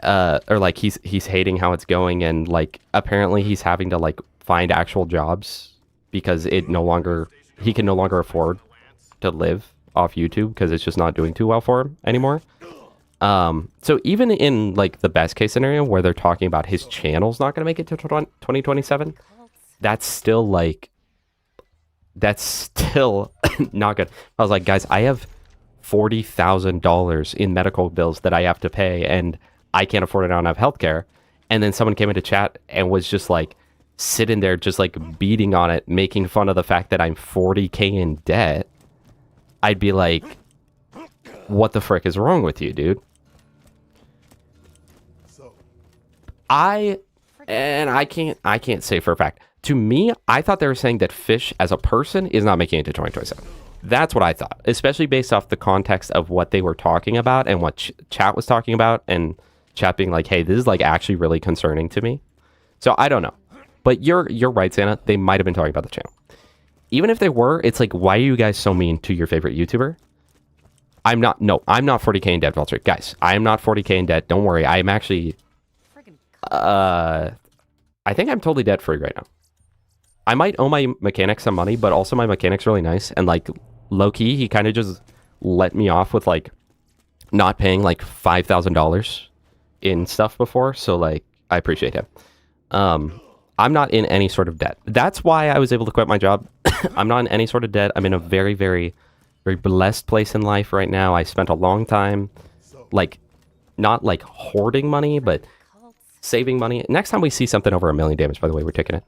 Or like he's hating how it's going, and like apparently he's having to like find actual jobs because he can no longer afford to live off YouTube because it's just not doing too well for him anymore. So even in like the best case scenario where they're talking about his channel's not going to make it to 2027, that's still not good. I was like, guys, I have $40,000 in medical bills that I have to pay, and I can't afford it. I don't have healthcare. And then someone came into chat and was just like sitting there, just like beating on it, making fun of the fact that I'm 40K in debt. I'd be like, what the frick is wrong with you, dude? I can't say for a fact. To me, I thought they were saying that Fish as a person is not making it to 2027. That's what I thought, especially based off the context of what they were talking about and what chat was talking about, and chat being like, hey, this is like actually really concerning to me. So I don't know. But you're right, Santa. They might have been talking about the channel. even if they were, it's like, why are you guys so mean to your favorite YouTuber? I'm not 40k in debt, Vulture. Guys, I am not 40k in debt. Don't worry. I am actually, I think I'm totally debt free right now. I might owe my mechanic some money, but also my mechanic's really nice. And like, low key, he kind of just let me off with like not paying like $5,000 in stuff before. So like, I appreciate him. I'm not in any sort of debt. That's why I was able to quit my job. I'm not in any sort of debt. I'm in a very, very, very blessed place in life right now. I spent a long time, like, not like hoarding money, but saving money. Next time we see something over 1 million damage, by the way, we're taking it.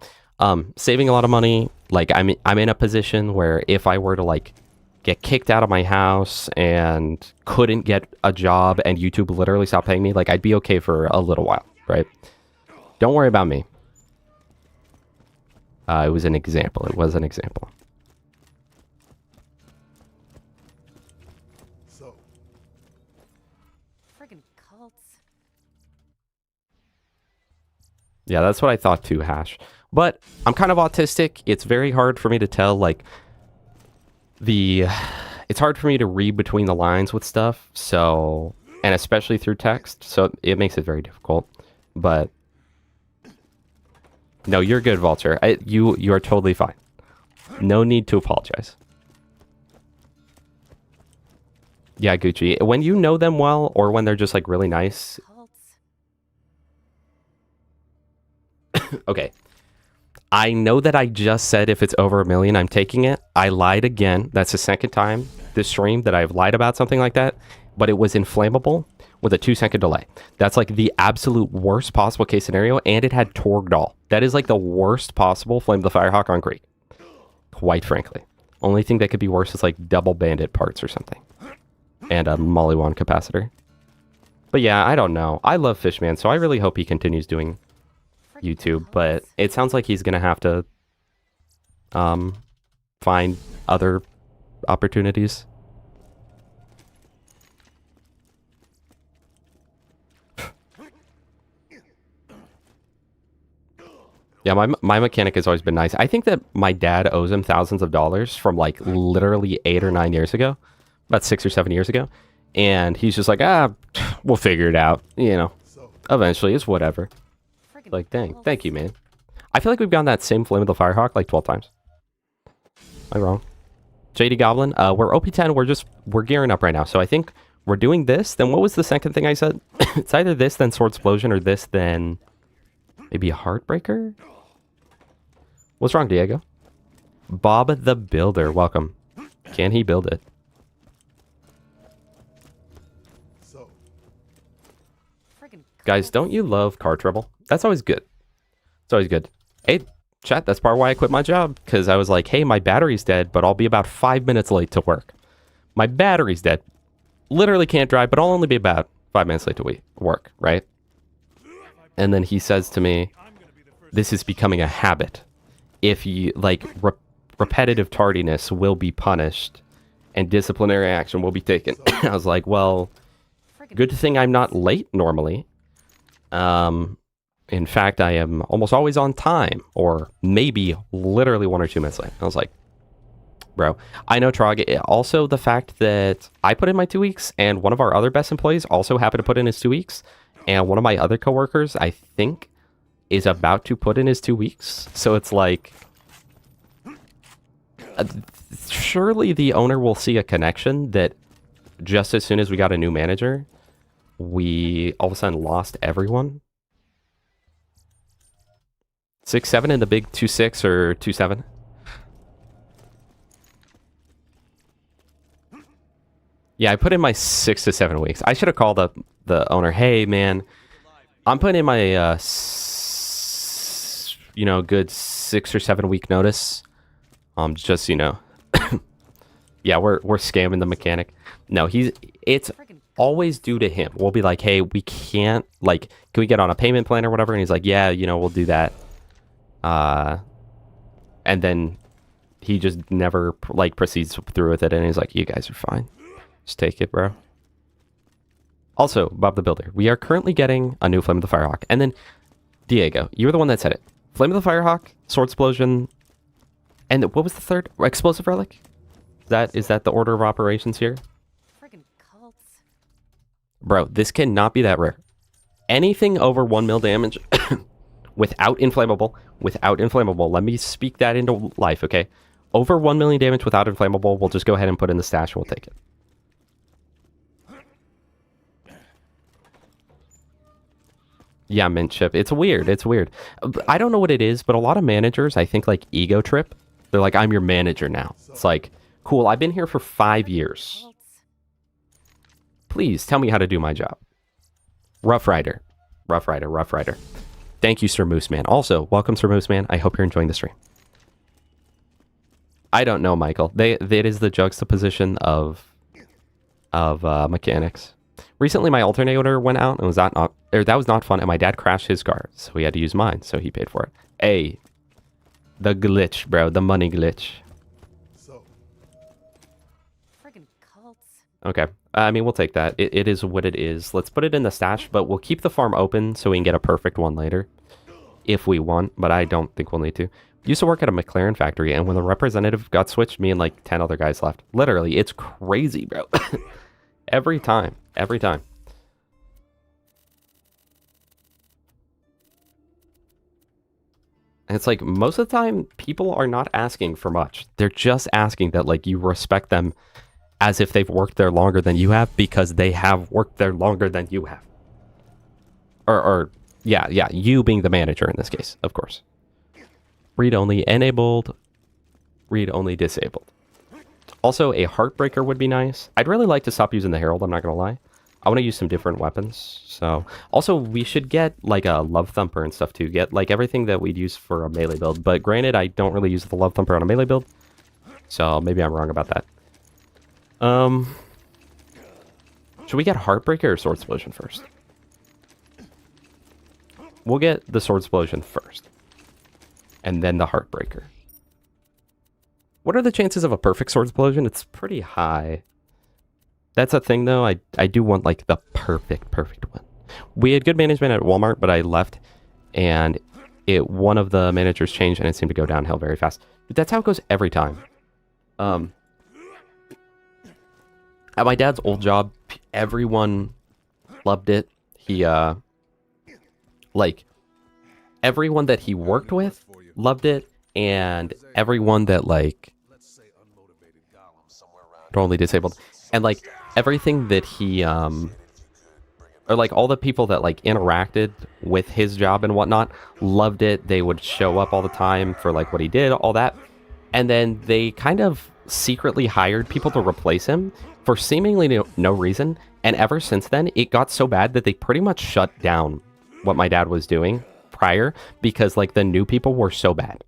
Saving a lot of money. Like, I'm in a position where if I were to like get kicked out of my house and couldn't get a job and YouTube literally stopped paying me, like, I'd be okay for a little while, right? Don't worry about me. It was an example. It was an example. So, Friggin' cults. Yeah, that's what I thought too, Hash. But I'm kind of autistic. It's very hard for me to tell, like, it's hard for me to read between the lines with stuff, so, and especially through text, so it makes it very difficult. But no, you're good, Vulture. You are totally fine. No need to apologize. Yeah, Gucci. When you know them well, or when they're just like really nice. Okay. I know that I just said if it's over 1 million, I'm taking it. I lied again. That's the second time this stream that I've lied about something like that. But it was inflammable with a 2-second delay. That's like the absolute worst possible case scenario. And it had Torgdahl. That is like the worst possible Flame the Firehawk on Krieg. Quite frankly. Only thing that could be worse is like double bandit parts or something. And a Mollywan capacitor. But yeah, I don't know. I love Fishman, so I really hope he continues doing YouTube, but it sounds like he's gonna have to find other opportunities. Yeah, my mechanic has always been nice. I think that my dad owes him thousands of dollars from like literally 8 or 9 years ago, about 6 or 7 years ago, and he's just like, we'll figure it out, you know, eventually. It's whatever. Like, dang, thank you, man. I feel like we've gotten that same Flame of the Firehawk like 12 times. Am I wrong? JD Goblin, we're OP10, we're gearing up right now. So I think we're doing this. Then what was the second thing I said? It's either this, then Sword Explosion, or this, then maybe a Heartbreaker? What's wrong, Diego? Bob the Builder, welcome. Can he build it? Guys, don't you love car trouble? That's always good. It's always good. Hey, chat, that's part why I quit my job. Because I was like, hey, my battery's dead, but I'll be about 5 minutes late to work. My battery's dead. Literally can't drive, but I'll only be about 5 minutes late to work, right? And then he says to me, this is becoming a habit. If you, like, repetitive tardiness will be punished and disciplinary action will be taken. I was like, well, good thing I'm not late normally. In fact, I am almost always on time, or maybe literally 1 or 2 minutes late. I was like, bro, I know, Trog. Also, the fact that I put in my 2 weeks, and one of our other best employees also happened to put in his 2 weeks, and one of my other coworkers, I think, is about to put in his 2 weeks. So it's like, surely the owner will see a connection that just as soon as we got a new manager, we all of a sudden lost everyone. 6-7 in the big 2-6 or 2-7. Yeah, I put in my 6 to 7 weeks. I should have called up the owner. Hey, man, I'm putting in my good 6 or 7 week notice. Just yeah, we're scamming the mechanic. No, it's always due to him. We'll be like, hey, we can't, like, can we get on a payment plan or whatever? And he's like, yeah, we'll do that. And then he just never like proceeds through with it, and he's like, you guys are fine, just take it, bro. Also, Bob the Builder, we are currently getting a new Flame of the Firehawk. And then Diego, you were the one that said it. Flame of the Firehawk, Sword Explosion, And what was the third? Explosive relic? Is that the order of operations here? Friggin' cults. Bro, this cannot be that rare. Anything over 1 mil damage without inflammable, let me speak that into life, okay? Over 1 million damage without inflammable, we'll just go ahead and put in the stash and we'll take it. Yeah, mint chip. It's weird. I don't know what it is, but a lot of managers, I think, like, ego trip. They're like, I'm your manager now. It's like, cool, I've been here for 5 years. Please, tell me how to do my job. Rough Rider. Thank you, Sir Moose Man. Also, welcome, Sir Moose Man. I hope you're enjoying the stream. I don't know, Michael. That is the juxtaposition of mechanics. Recently, my alternator went out, and that was not fun, and my dad crashed his car, so he had to use mine, so he paid for it. Hey, the glitch, bro, the money glitch. Friggin' cults. Okay, I mean, we'll take that. It is what it is. Let's put it in the stash, but we'll keep the farm open so we can get a perfect one later, if we want, but I don't think we'll need to. Used to work at a McLaren factory, and when the representative got switched, me and like 10 other guys left. Literally, it's crazy, bro. Every time. And it's like, most of the time, people are not asking for much. They're just asking that, like, you respect them as if they've worked there longer than you have, because they have worked there longer than you have. Yeah, you being the manager in this case, of course. Read-only enabled, read-only disabled. Also, a Heartbreaker would be nice. I'd really like to stop using the Herald, I'm not going to lie. I want to use some different weapons. So, also, we should get, like, a Love Thumper and stuff, too. Get, like, everything that we'd use for a melee build. But granted, I don't really use the Love Thumper on a melee build. So, maybe I'm wrong about that. Should we get Heartbreaker or Sword Explosion first? We'll get the Sword Explosion first. And then the Heartbreaker. What are the chances of a perfect Sword Explosion? It's pretty high. That's a thing, though. I do want, like, the perfect one. We had good management at Walmart, but I left, and one of the managers changed, and it seemed to go downhill very fast. But that's how it goes every time. At my dad's old job, everyone loved it. He, like, everyone that he worked with loved it, and everyone that, like, totally disabled, and, like, everything that he, or, like, all the people that, like, interacted with his job and whatnot loved it. They would show up all the time for, like, what he did, all that, and then they kind of secretly hired people to replace him for seemingly no reason, and ever since then, it got so bad that they pretty much shut down what my dad was doing prior, because, like, the new people were so bad.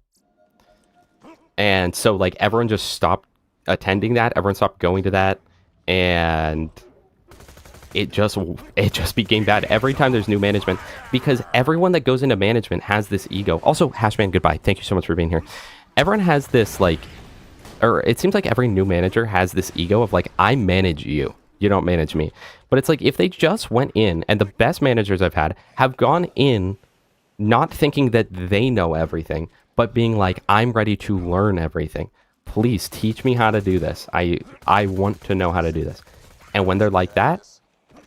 And so, like, everyone just stopped attending that, everyone stopped going to that, and it just became bad every time there's new management, because everyone that goes into management has this ego. Also, Hashman, goodbye. Thank you so much for being here. Everyone has this, like, or it seems like every new manager has this ego of, like, I manage you. You don't manage me. But it's like, if they just went in, and the best managers I've had have gone in not thinking that they know everything, but being like, I'm ready to learn everything. Please teach me how to do this. I want to know how to do this. And when they're like that,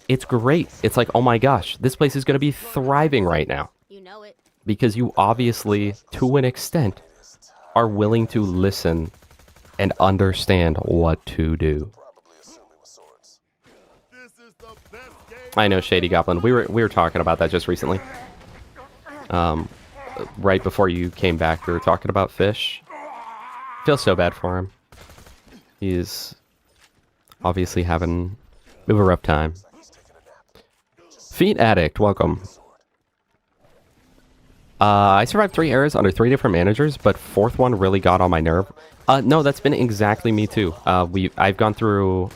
it's great. It's like, oh my gosh, this place is going to be thriving right now. You know it. Because you obviously, to an extent, are willing to listen and understand what to do. I know, Shady Goblin. We were talking about that just recently. Right before you came back, we were talking about Fish. Feel so bad for him. He's obviously having a rough time. Feet Addict, welcome. I survived 3 eras under 3 different managers, but 4th one really got on my nerve. No, that's been exactly me too. I've gone through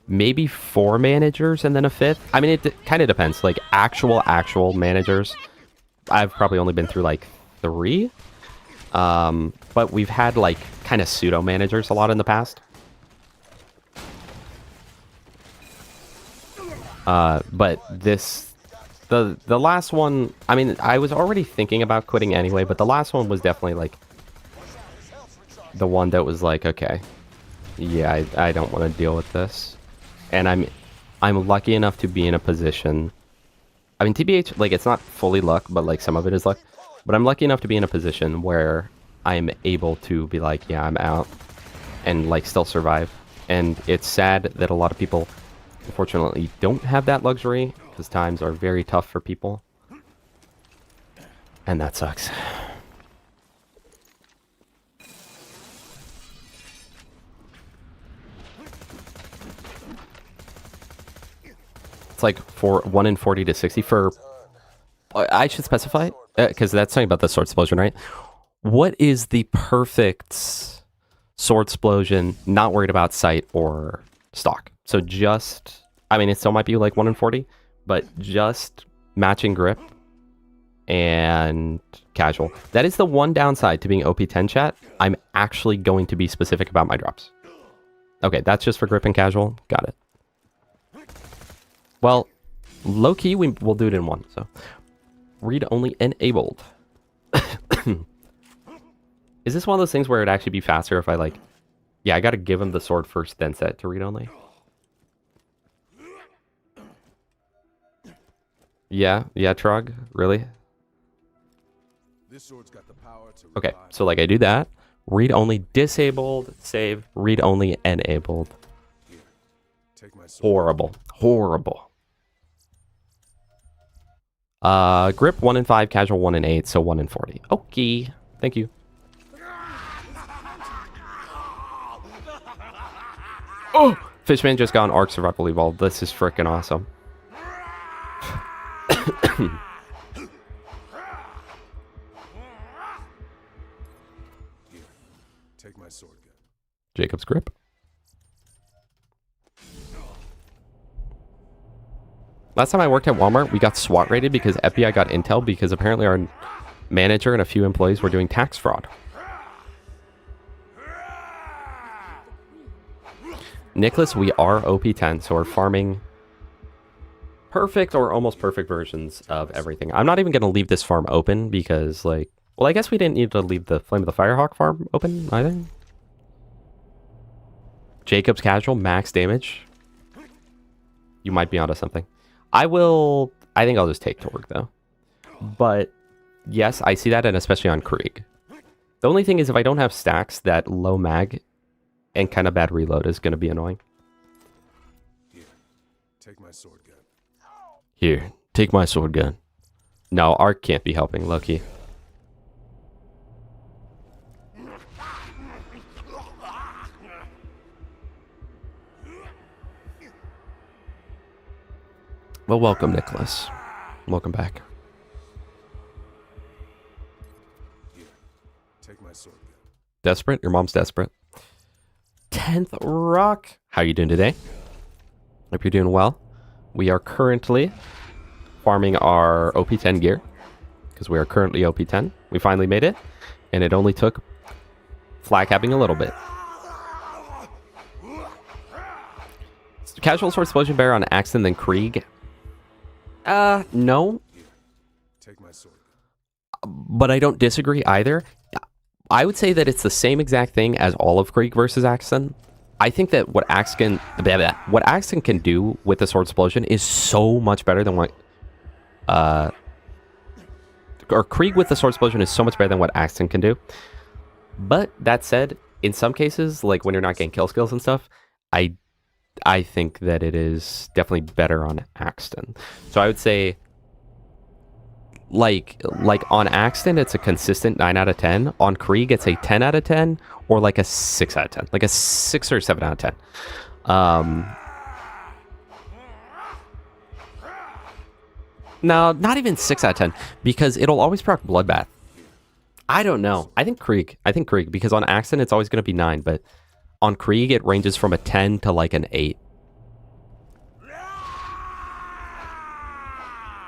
maybe 4 managers and then a 5th. I mean, it kind of depends. Like, actual managers, I've probably only been through like 3. But we've had, like, kind of pseudo managers a lot in the past. But The last one, I mean, I was already thinking about quitting anyway, but the last one was definitely like the one that was like, okay, yeah, I don't want to deal with this. And I'm lucky enough to be in a position. I mean, TBH, like, it's not fully luck, but like some of it is luck. But I'm lucky enough to be in a position where I'm able to be like, yeah, I'm out, and like still survive. And it's sad that a lot of people, unfortunately, don't have that luxury, because times are very tough for people. And that sucks. It's like 1 in 40 to 60 for... I should specify, because that's something about the sword explosion, right? What is the perfect sword explosion, not worried about sight or stock? So just... I mean, it still might be like 1 in 40, but just matching grip and casual. That is the one downside to being OP10 chat. I'm actually going to be specific about my drops. Okay, that's just for grip and casual. Got it. Well, low-key, we'll do it in one. So, read-only enabled. Is this one of those things where it'd actually be faster if I like... Yeah, I gotta give him the sword first, then set to read-only. Yeah, Trog, really? This sword's got the power to Okay, so like I do that. Read-only disabled, save, read-only enabled. Here, take my sword. Horrible. Horrible. Grip 1 in 5, casual 1 in 8, so 1 in 40. Okay, thank you. Oh! Fishman just got an Arc Survival Evolved. This is freaking awesome. Here, take my sword gun. Jacob's grip. Last time I worked at Walmart, we got SWAT raided because FBI got intel because apparently our manager and a few employees were doing tax fraud. Nicholas, we are OP10, so we're farming perfect or almost perfect versions of everything. I'm not even going to leave this farm open because, like... Well, I guess we didn't need to leave the Flame of the Firehawk farm open either. Jacob's casual, max damage. You might be onto something. I think I'll just take Torg, though. But, yes, I see that, and especially on Krieg. The only thing is, if I don't have stacks, that low mag and kind of bad reload is going to be annoying. Here, take my sword gun. Here, take my sword gun. No, Arc can't be helping, Loki. Well, welcome, Nicholas. Welcome back. Here, take my sword gun. Desperate? Your mom's desperate. 10th Rock. How are you doing today? Hope you're doing well. We are currently farming our OP10 gear because we are currently OP10. We finally made it, and it only took flag capping a little bit. Casual sword explosion bear on Axton than Krieg. No. Here, take my sword gun. But I don't disagree either. I would say that it's the same exact thing as all of Krieg versus Axton. I think that what Axton can do with the sword explosion is so much better than what or Krieg with the sword explosion is so much better than what Axton can do. But that said, in some cases, like when you're not getting kill skills and stuff, I think that it is definitely better on Axton. So I would say like on Axton, it's a consistent 9 out of 10. On Krieg, it's a 10 out of 10 or like a 6 out of 10. Like a 6 or 7 out of 10. No, not even 6 out of 10 because it'll always proc Bloodbath. I don't know. I think Krieg because on Axton, it's always going to be 9, but on Krieg, it ranges from a 10 to like an 8.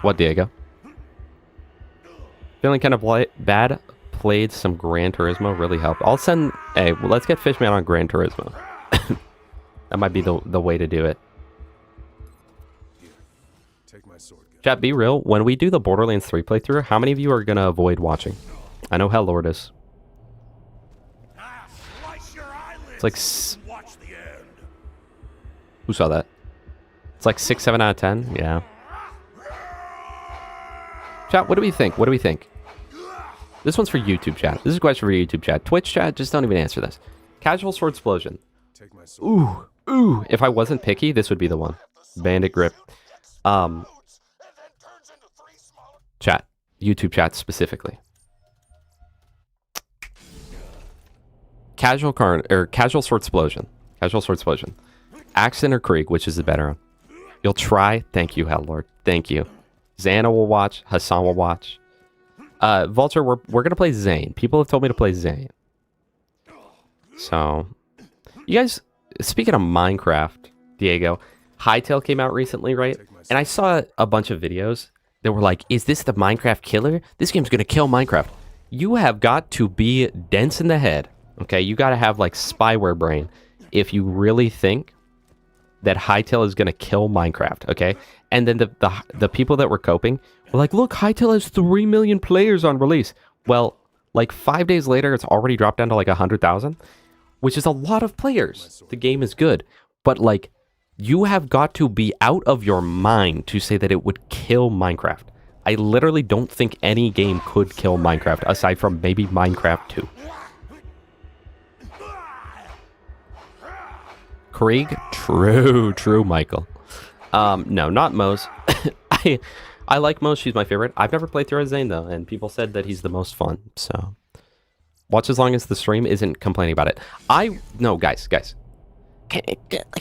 What, Diego? Feeling kind of bad. Played some Gran Turismo. Really helped. I'll send... Hey, well, let's get Fishman on Gran Turismo. That might be the way to do it. Here, take my Chat, be real. When we do the Borderlands 3 playthrough, how many of you are going to avoid watching? I know how Lord is. It's like... Who saw that? It's like 6, 7 out of 10? Yeah. Chat, what do we think? What do we think? This one's for YouTube chat. This is a question for YouTube chat. Twitch chat, just don't even answer this. Casual sword explosion. Ooh. Ooh. If I wasn't picky, this would be the one. Bandit grip. Chat. YouTube chat specifically. Casual sword explosion. Casual sword explosion. Accent or Krieg, which is the better one? You'll try. Thank you, Hell Lord. Thank you. Xana will watch. Hassan will watch. Vulture, we're gonna play Zane. People have told me to play Zane. So, you guys, speaking of Minecraft, Diego, Hytale came out recently, right? And I saw a bunch of videos that were like, is this the Minecraft killer? This game's gonna kill Minecraft. You have got to be dense in the head, okay? You gotta have like spyware brain if you really think that Hytale is gonna kill Minecraft, okay? And then the people that were coping were like, look, Hytale has 3 million players on release. Well, like 5 days later, it's already dropped down to like 100,000, which is a lot of players. The game is good, but like, you have got to be out of your mind to say that it would kill Minecraft. I literally don't think any game could kill Minecraft, aside from maybe Minecraft 2. Krieg? True, Michael. No, not Mose. I like Mose, she's my favorite. I've never played through as Zane, though, and people said that he's the most fun, so... Watch as long as the stream isn't complaining about it. No, guys.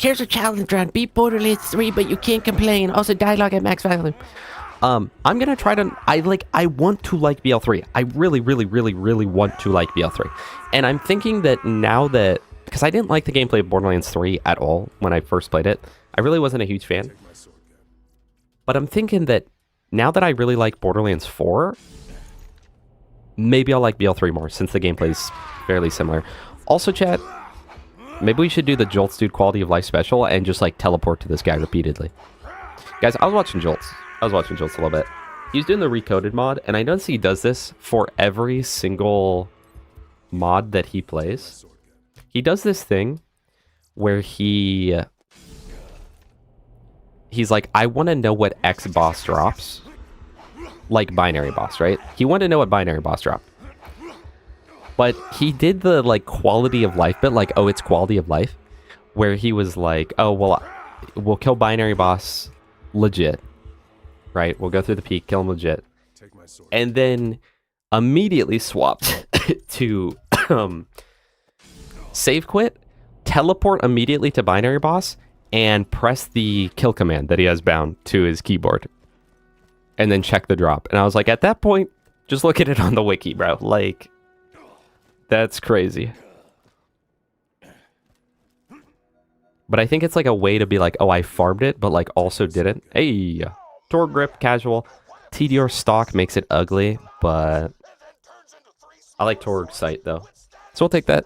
Here's a challenge round. Beat Borderlands 3, but you can't complain. Also, dialogue at max value. I'm gonna try to... I want to like BL3. I really want to like BL3. And I'm thinking that now that... Because I didn't like the gameplay of Borderlands 3 at all when I first played it. I really wasn't a huge fan. But I'm thinking that now that I really like Borderlands 4, maybe I'll like BL3 more, since the gameplay is fairly similar. Also, chat, maybe we should do the Jolts Dude Quality of Life special and just, like, teleport to this guy repeatedly. Guys, I was watching Jolts. a little bit. He was doing the Recoded mod, and I noticed he does this for every single mod that he plays. He does this thing where he's like, I want to know what X boss drops. Like binary boss, right? He wanted to know what binary boss dropped. But he did the, like, quality of life bit, like, oh, it's quality of life, where he was like, oh, well, we'll kill binary boss legit, right? We'll go through the peak, kill him legit. And then immediately swapped to save quit, teleport immediately to binary boss, and press the kill command that he has bound to his keyboard. And then check the drop. And I was like, at that point, just look at it on the wiki, bro. Like, that's crazy. But I think it's like a way to be like, oh, I farmed it, but like also didn't. Hey, Tor grip, casual. TDR stock makes it ugly, but I like Torg sight though. So we'll take that.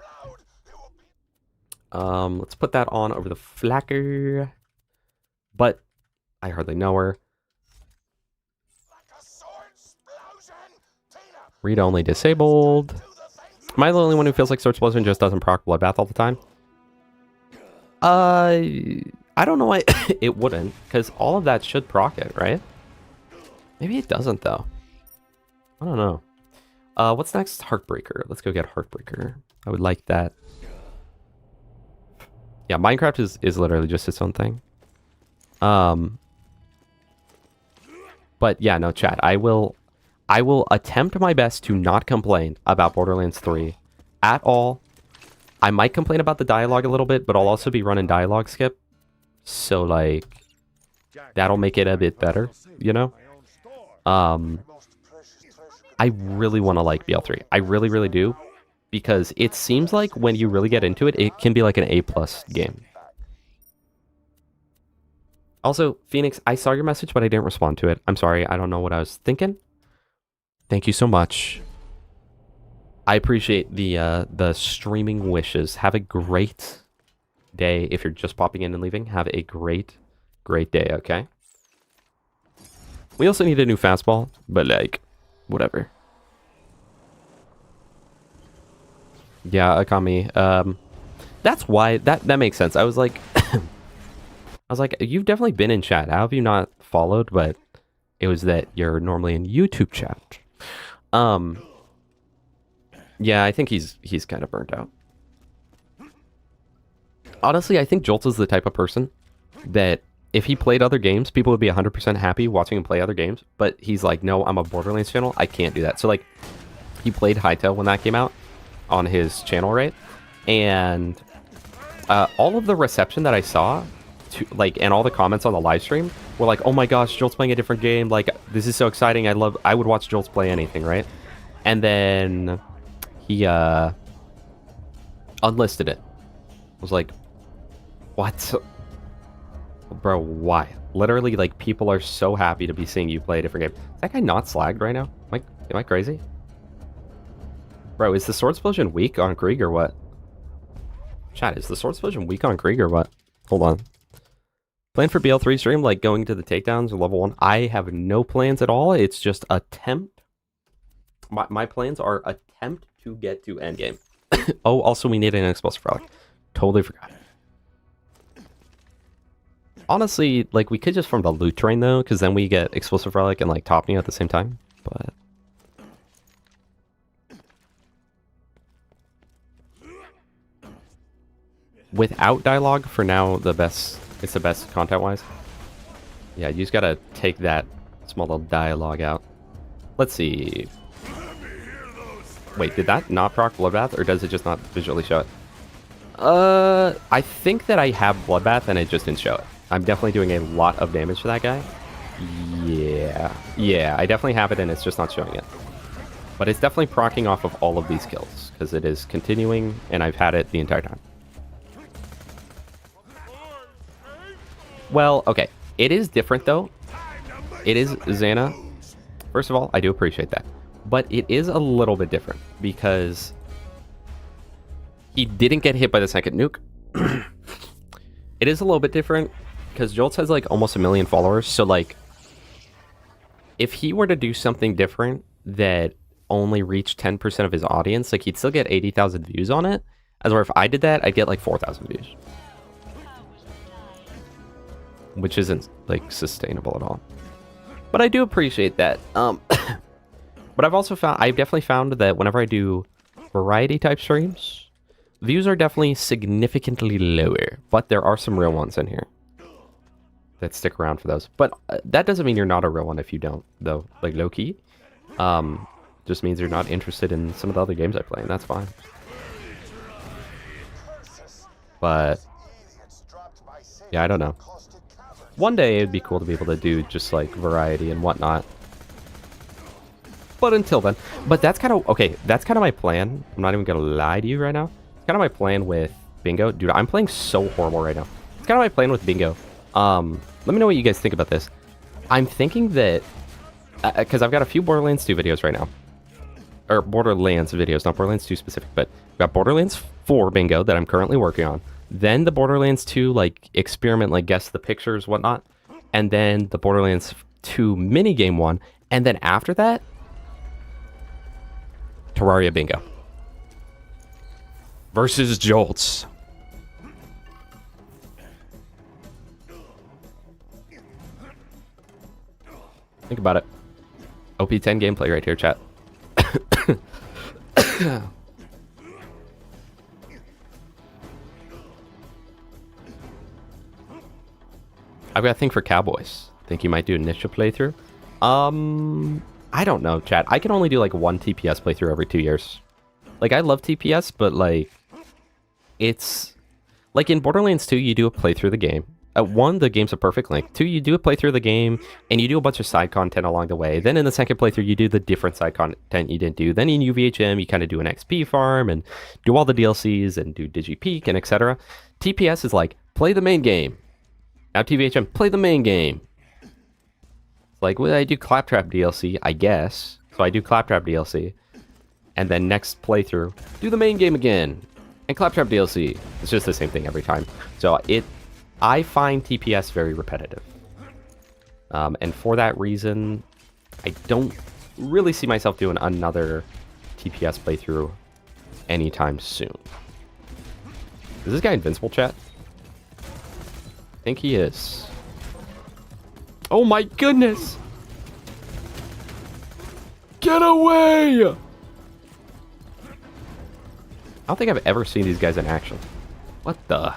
Let's put that on over the flacker. But I hardly know her. Read only disabled. Am I the only one who feels like Sword Explosion just doesn't proc Bloodbath all the time? I don't know why it wouldn't, because all of that should proc it, right? Maybe it doesn't, though. I don't know. What's next? Heartbreaker. Let's go get Heartbreaker. I would like that. Yeah, Minecraft is literally just its own thing. But yeah, no, chat. I will attempt my best to not complain about Borderlands 3 at all. I might complain about the dialogue a little bit, but I'll also be running dialogue skip. So, like, that'll make it a bit better, you know? I really want to like BL3. I really do. Because it seems like when you really get into it, it can be like an A+ game. Also, Phoenix, I saw your message, but I didn't respond to it. I'm sorry, I don't know what I was thinking. Thank you so much. I appreciate the streaming wishes. Have a great day. If you're just popping in and leaving, have a great day, okay? We also need a new fastball, but like, whatever. Yeah, Akami. That's why that makes sense. I was like, you've definitely been in chat. How have you not followed? But it was that you're normally in YouTube chat. Yeah, I think he's kind of burnt out. Honestly, I think Jolts is the type of person that if he played other games, people would be 100% happy watching him play other games. But he's like, no, I'm a Borderlands channel. I can't do that. So like, he played Hytale when that came out on his channel, right? And all of the reception that I saw, and all the comments on the live stream were like, oh my gosh, Jolt's playing a different game. Like, this is so exciting. I would watch Jolt's play anything, right? And then he unlisted it. I was like, what? Bro, why? Literally, like, people are so happy to be seeing you play a different game. Is that guy not slagged right now? Am I crazy? Bro, is the Sword Explosion weak on Krieg or what? Chat, is the Sword Explosion weak on Krieg or what? Hold on. Plan for BL3 stream, like going to the takedowns or level 1? I have no plans at all. It's just attempt. My plans are attempt to get to endgame. Oh, also we need an explosive relic. Totally forgot. Honestly, like, we could just farm the loot train, though, because then we get explosive relic and, like, top new at the same time, but... Without dialogue, for now, it's the best content-wise. Yeah, you just gotta take that small little dialogue out. Let's see... Wait, did that not proc Bloodbath, or does it just not visually show it? I think that I have Bloodbath and it just didn't show it. I'm definitely doing a lot of damage to that guy. Yeah, I definitely have it and it's just not showing it. But it's definitely proccing off of all of these kills, because it is continuing, and I've had it the entire time. Well, okay. It is different, though. It is Xana. First of all, I do appreciate that. But it is a little bit different, because he didn't get hit by the second nuke. It is a little bit different, because Jolts has, like, almost 1 million followers, so, like, if he were to do something different that only reached 10% of his audience, like, he'd still get 80,000 views on it, as where if I did that, I'd get, like, 4,000 views. Which isn't, like, sustainable at all. But I do appreciate that. But I've definitely found that whenever I do variety type streams, views are definitely significantly lower, but there are some real ones in here that stick around for those. But that doesn't mean you're not a real one if you don't, though. Like, low-key. Just means you're not interested in some of the other games I play, and that's fine. But, yeah, I don't know. One day it'd be cool to be able to do just, like, variety and whatnot. But until then. But that's kind of... Okay, that's kind of my plan. I'm not even going to lie to you right now. It's kind of my plan with Bingo. Dude, I'm playing so horrible right now. It's kind of my plan with Bingo. Let me know what you guys think about this. I'm thinking that... Because I've got a few Borderlands 2 videos right now. Or Borderlands videos, not Borderlands 2 specific. But I've got Borderlands 4 Bingo that I'm currently working on. Then the Borderlands 2, like, experiment, like, guess the pictures, whatnot. And then the Borderlands 2 minigame one. And then after that... Terraria Bingo. Versus Jolts. Think about it. OP10 gameplay right here, chat. I've got a thing for Cowboys. Think you might do a Nisha playthrough? I don't know, chat. I can only do like one TPS playthrough every 2 years. Like, I love TPS, but like, it's like in Borderlands 2, you do a playthrough of the game. 1, the game's a perfect length. 2, you do a playthrough of the game, and you do a bunch of side content along the way. Then in the second playthrough, you do the different side content you didn't do. Then in UVHM, you kind of do an XP farm and do all the DLCs and do DigiPeak and etc. TPS is like, play the main game. Now TVHM, play the main game. Like, well, I do Claptrap DLC, I guess. So I do Claptrap DLC. And then next playthrough, do the main game again. And Claptrap DLC. It's just the same thing every time. So I find TPS very repetitive. And for that reason, I don't really see myself doing another TPS playthrough anytime soon. Is this guy invincible, chat? I think he is. Oh my goodness! Get away! I don't think I've ever seen these guys in action. What the?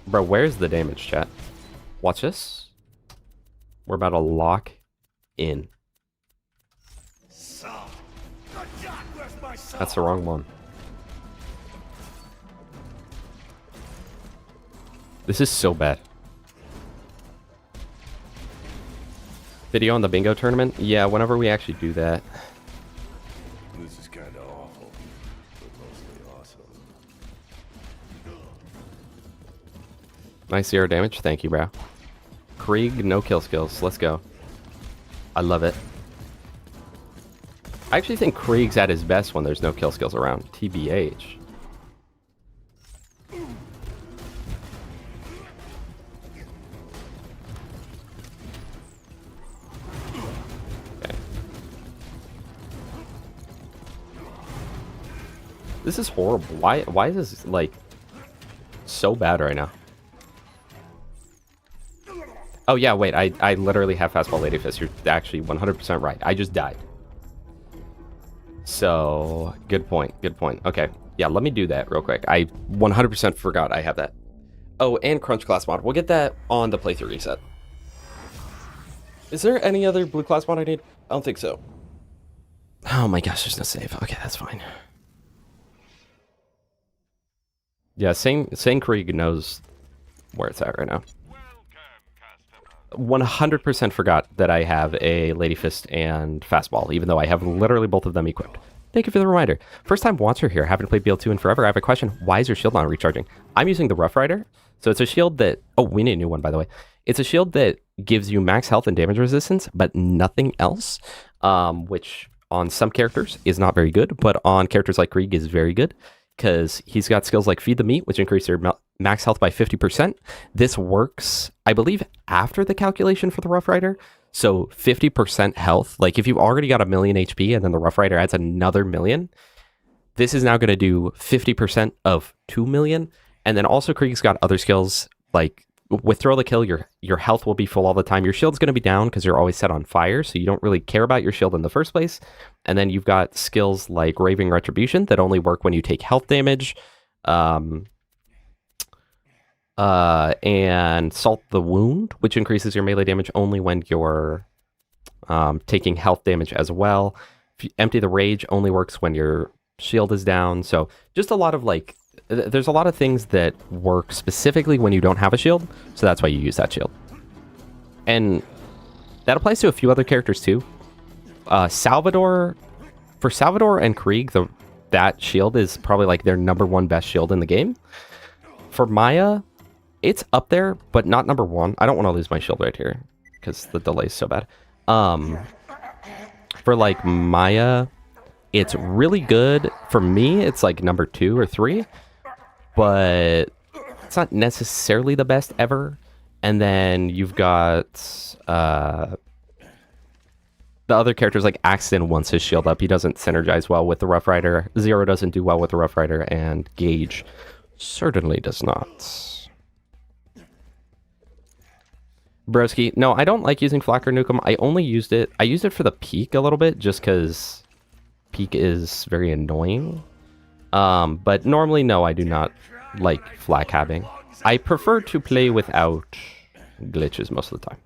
Bro, where's the damage, chat? Watch this. We're about to lock in. That's the wrong one. This is so bad. Video on the bingo tournament? Yeah, whenever we actually do that. This is kind of awful, but mostly awesome. Nice 0 damage. Thank you, bro. Krieg, no kill skills. Let's go. I love it. I actually think Krieg's at his best when there's no kill skills around. TBH. Okay. This is horrible. Why is this, like, so bad right now? Oh, yeah, wait. I literally have Fastball Lady Fist. You're actually 100% right. I just died. So, good point. Good point. Okay. Yeah, let me do that real quick. I 100% forgot I have that. Oh, and Crunch Class mod. We'll get that on the playthrough reset. Is there any other blue class mod I need? I don't think so. Oh my gosh, there's no save. Okay, that's fine. Yeah, Sane Krieg knows where it's at right now. 100% forgot that I have a Lady Fist and Fastball, even though I have literally both of them equipped. Thank you for the reminder. First time watcher here, haven't played BL2 in forever. I have a question. Why is your shield not recharging? I'm using the Rough Rider. So it's a shield that... Oh, we need a new one, by the way. It's a shield that gives you max health and damage resistance, but nothing else, which on some characters is not very good, but on characters like Krieg is very good, because he's got skills like Feed the Meat, which increase your max health by 50%. This works, I believe, after the calculation for the Rough Rider. So 50% health, like if you've already got 1,000,000 HP and then the Rough Rider adds another 1,000,000, this is now going to do 50% of 2,000,000. And then also Krieg's got other skills, like with Throw the Kill, your health will be full all the time. Your shield's going to be down because you're always set on fire, so you don't really care about your shield in the first place. And then you've got skills like Raving Retribution that only work when you take health damage. And Salt the Wound, which increases your melee damage only when you're taking health damage as well. Empty the Rage only works when your shield is down. So just a lot of like... There's a lot of things that work specifically when you don't have a shield, so that's why you use that shield. And that applies to a few other characters too. Salvador and Krieg, that shield is probably like their #1 best shield in the game. For Maya, it's up there, but not #1. I don't want to lose my shield right here because the delay is so bad. For like Maya, it's really good. For me, it's like #2 or 3. But it's not necessarily the best ever. And then you've got the other characters like Axton wants his shield up. He doesn't synergize well with the Rough Rider. Zero doesn't do well with the Rough Rider. And Gage certainly does not. Broski, no, I don't like using Flak or Nukem. I only used it. I used it for the Peak a little bit just because Peak is very annoying. But normally, no, I do not like flak having. I prefer to play without glitches most of the time.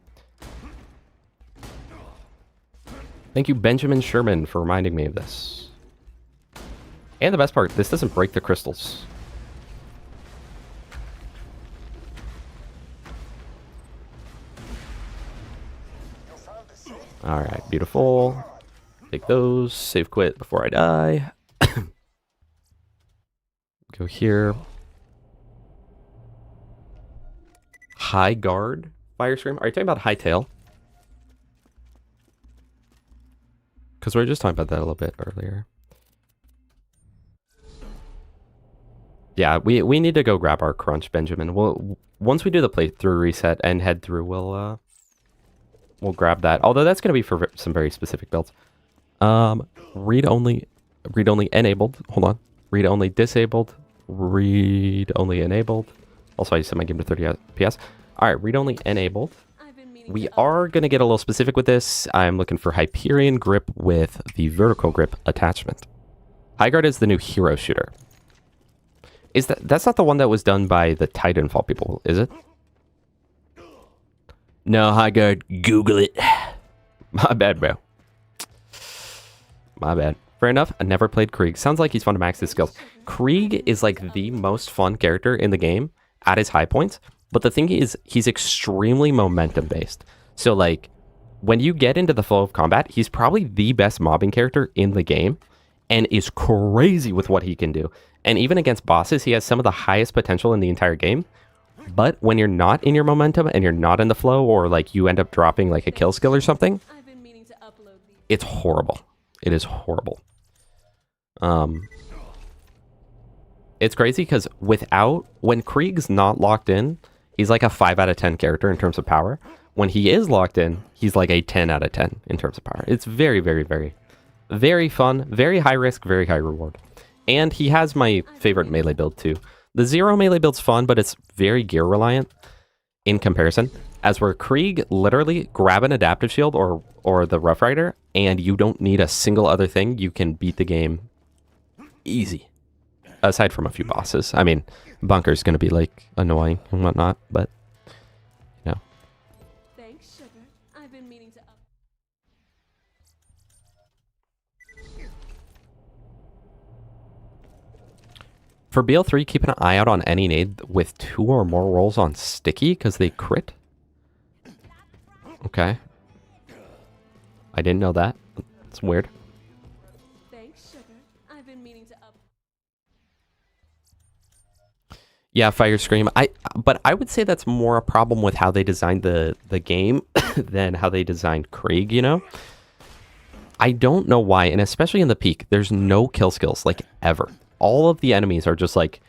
Thank you, Benjamin Sherman, for reminding me of this. And the best part, this doesn't break the crystals. Alright, beautiful. Take those. Save quit before I die. Go here. High guard, Fire Scream. Are you talking about Hightail? Because we were just talking about that a little bit earlier. Yeah, we need to go grab our crunch, Benjamin. Once we do the playthrough reset and head through, we'll we'll grab that. Although that's going to be for some very specific builds. Read only enabled. Hold on. Read only disabled. Read only enabled. Also, I set my game to 30 FPS. All right, read only enabled. We are going to get a little specific with this. I'm looking for Hyperion grip with the vertical grip attachment. High guard is the new hero shooter. Is that's not the one that was done by the Titanfall people, is it? No, high guard. Google it. My bad, bro. My bad. Fair enough. I never played Krieg. Sounds like he's fun to max his skills. Krieg is like the most fun character in the game at his high points. But the thing is, he's extremely momentum based. So like, when you get into the flow of combat, he's probably the best mobbing character in the game and is crazy with what he can do. And even against bosses, he has some of the highest potential in the entire game. But when you're not in your momentum and you're not in the flow, or like you end up dropping like a kill skill or something, it's horrible. It is horrible. It's crazy because when Krieg's not locked in, he's like a 5 out of 10 character in terms of power. When he is locked in, he's like a 10 out of 10 in terms of power. It's very, very, very, very fun, very high risk, very high reward. And he has my favorite melee build too. The 0 melee build's fun, but it's very gear reliant in comparison. As where Krieg, literally grab an adaptive shield or the Rough Rider, and you don't need a single other thing. You can beat the game easy. Aside from a few bosses. I mean, Bunker's going to be like annoying and whatnot, but you know. Thanks, sugar. I've been meaning to For BL3, keep an eye out on any nade with 2 or more rolls on sticky because they crit. Okay. I didn't know that. It's weird. Thanks, sugar. I've been meaning to Yeah, Fire Scream. But I would say that's more a problem with how they designed the game than how they designed Krieg, you know? I don't know why, and especially in the peak, there's no kill skills, like, ever. All of the enemies are just, like,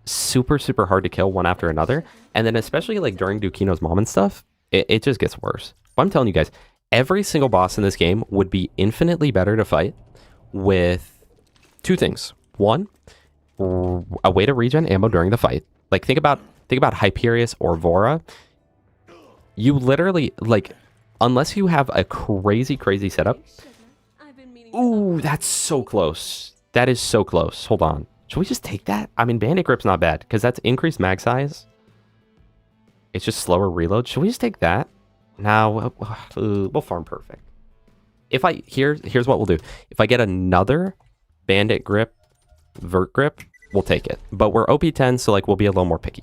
super, super hard to kill one after another. And then especially, like, during Dukino's mom and stuff, it just gets worse. But I'm telling you guys, every single boss in this game would be infinitely better to fight with 2 things. 1, a way to regen ammo during the fight. Like, think about Hyperius or Vora. You literally, like, unless you have a crazy setup. Ooh, that's so close. That is so close. Hold on. Should we just take that? I mean, Bandit Grip's not bad because that's increased mag size. It's just slower reload. Should we just take that? Now we'll farm perfect. Here's what we'll do. If I get another Bandit Grip, Vert Grip, we'll take it. But we're OP 10, so like we'll be a little more picky.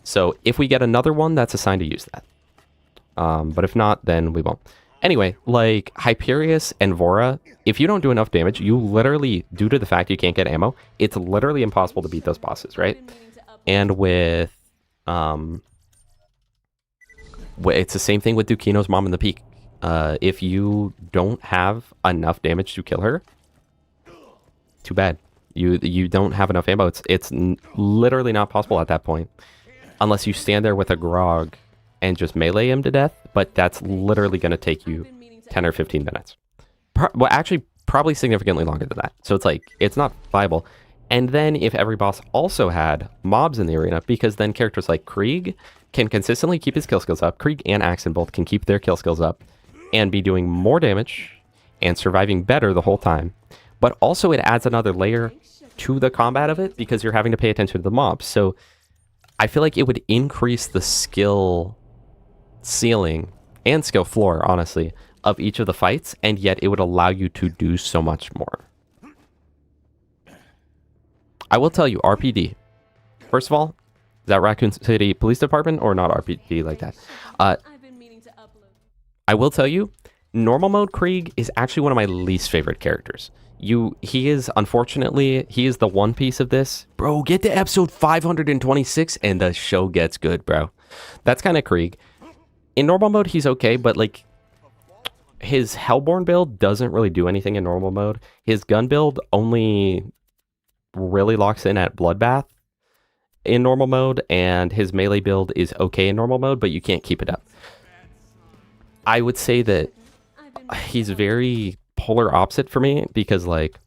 So if we get another one, that's a sign to use that. But if not, then we won't. Anyway, like Hyperius and Vora, if you don't do enough damage, you literally, due to the fact you can't get ammo, it's literally impossible to beat those bosses, right? And with it's the same thing with Dukino's mom in the peak. If you don't have enough damage to kill her, too bad. You don't have enough ammo. It's literally not possible at that point, unless you stand there with a grog and just melee him to death. But that's literally going to take you 10 or 15 minutes. Well, actually, probably significantly longer than that. So it's like it's not viable. And then if every boss also had mobs in the arena, because then characters like Krieg can consistently keep his kill skills up. Krieg and Axon both can keep their kill skills up and be doing more damage and surviving better the whole time. But also it adds another layer to the combat of it because you're having to pay attention to the mobs. So I feel like it would increase the skill ceiling and skill floor, honestly, of each of the fights, and yet it would allow you to do so much more. I will tell you, RPD. First of all, is that Raccoon City Police Department or not RPD like that? I will tell you, normal mode Krieg is actually one of my least favorite characters. He is, unfortunately, he is the one piece of this. Bro, get to episode 526 and the show gets good, bro. That's kind of Krieg. In normal mode, he's okay, but like, his Hellborn build doesn't really do anything in normal mode. His gun build only really locks in at Bloodbath in normal mode, and his melee build is okay in normal mode, but you can't keep it up. I would say that he's very polar opposite for me because, like,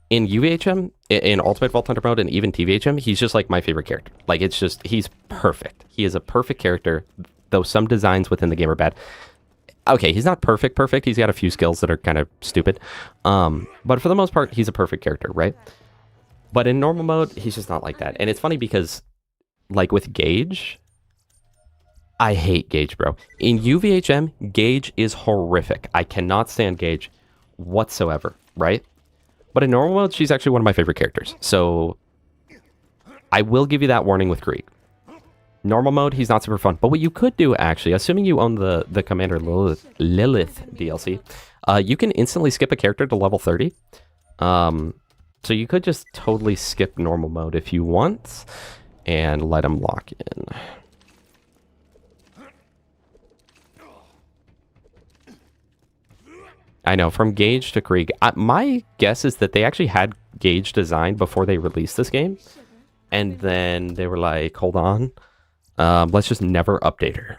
in UVHM, in Ultimate Vault Hunter mode, and even TVHM, he's just like my favorite character. Like, it's just, he's perfect. He is a perfect character, though some designs within the game are bad. Okay, he's not perfect. He's got a few skills that are kind of stupid. But for the most part, he's a perfect character, right? But in normal mode, he's just not like that. And it's funny because, like with Gage, I hate Gage, bro. In UVHM, Gage is horrific. I cannot stand Gage whatsoever, right? But in normal mode, she's actually one of my favorite characters. So I will give you that warning with Krieg. Normal mode, he's not super fun. But what you could do, actually, assuming you own the Commander Lilith DLC, you can instantly skip a character to level 30. So you could just totally skip normal mode if you want and let him lock in. I know, from Gage to Krieg. My guess is that they actually had Gage designed before they released this game. And then they were like, hold on. Let's just never update her.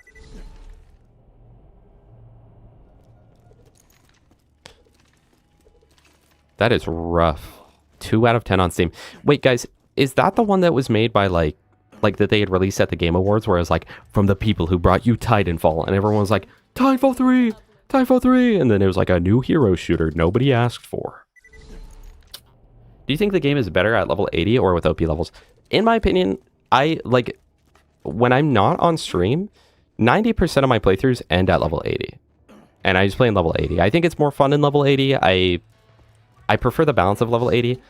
That is rough. 2 out of 10 on Steam. Wait, guys, is that the one that was made by, like that they had released at the Game Awards, where it was like, from the people who brought you Titanfall, and everyone was like, Titanfall 3! Titanfall 3! And then it was like a new hero shooter nobody asked for. Do you think the game is better at level 80 or with OP levels? In my opinion, when I'm not on stream, 90% of my playthroughs end at level 80. And I just play in level 80. I think it's more fun in level 80. I prefer the balance of level 80.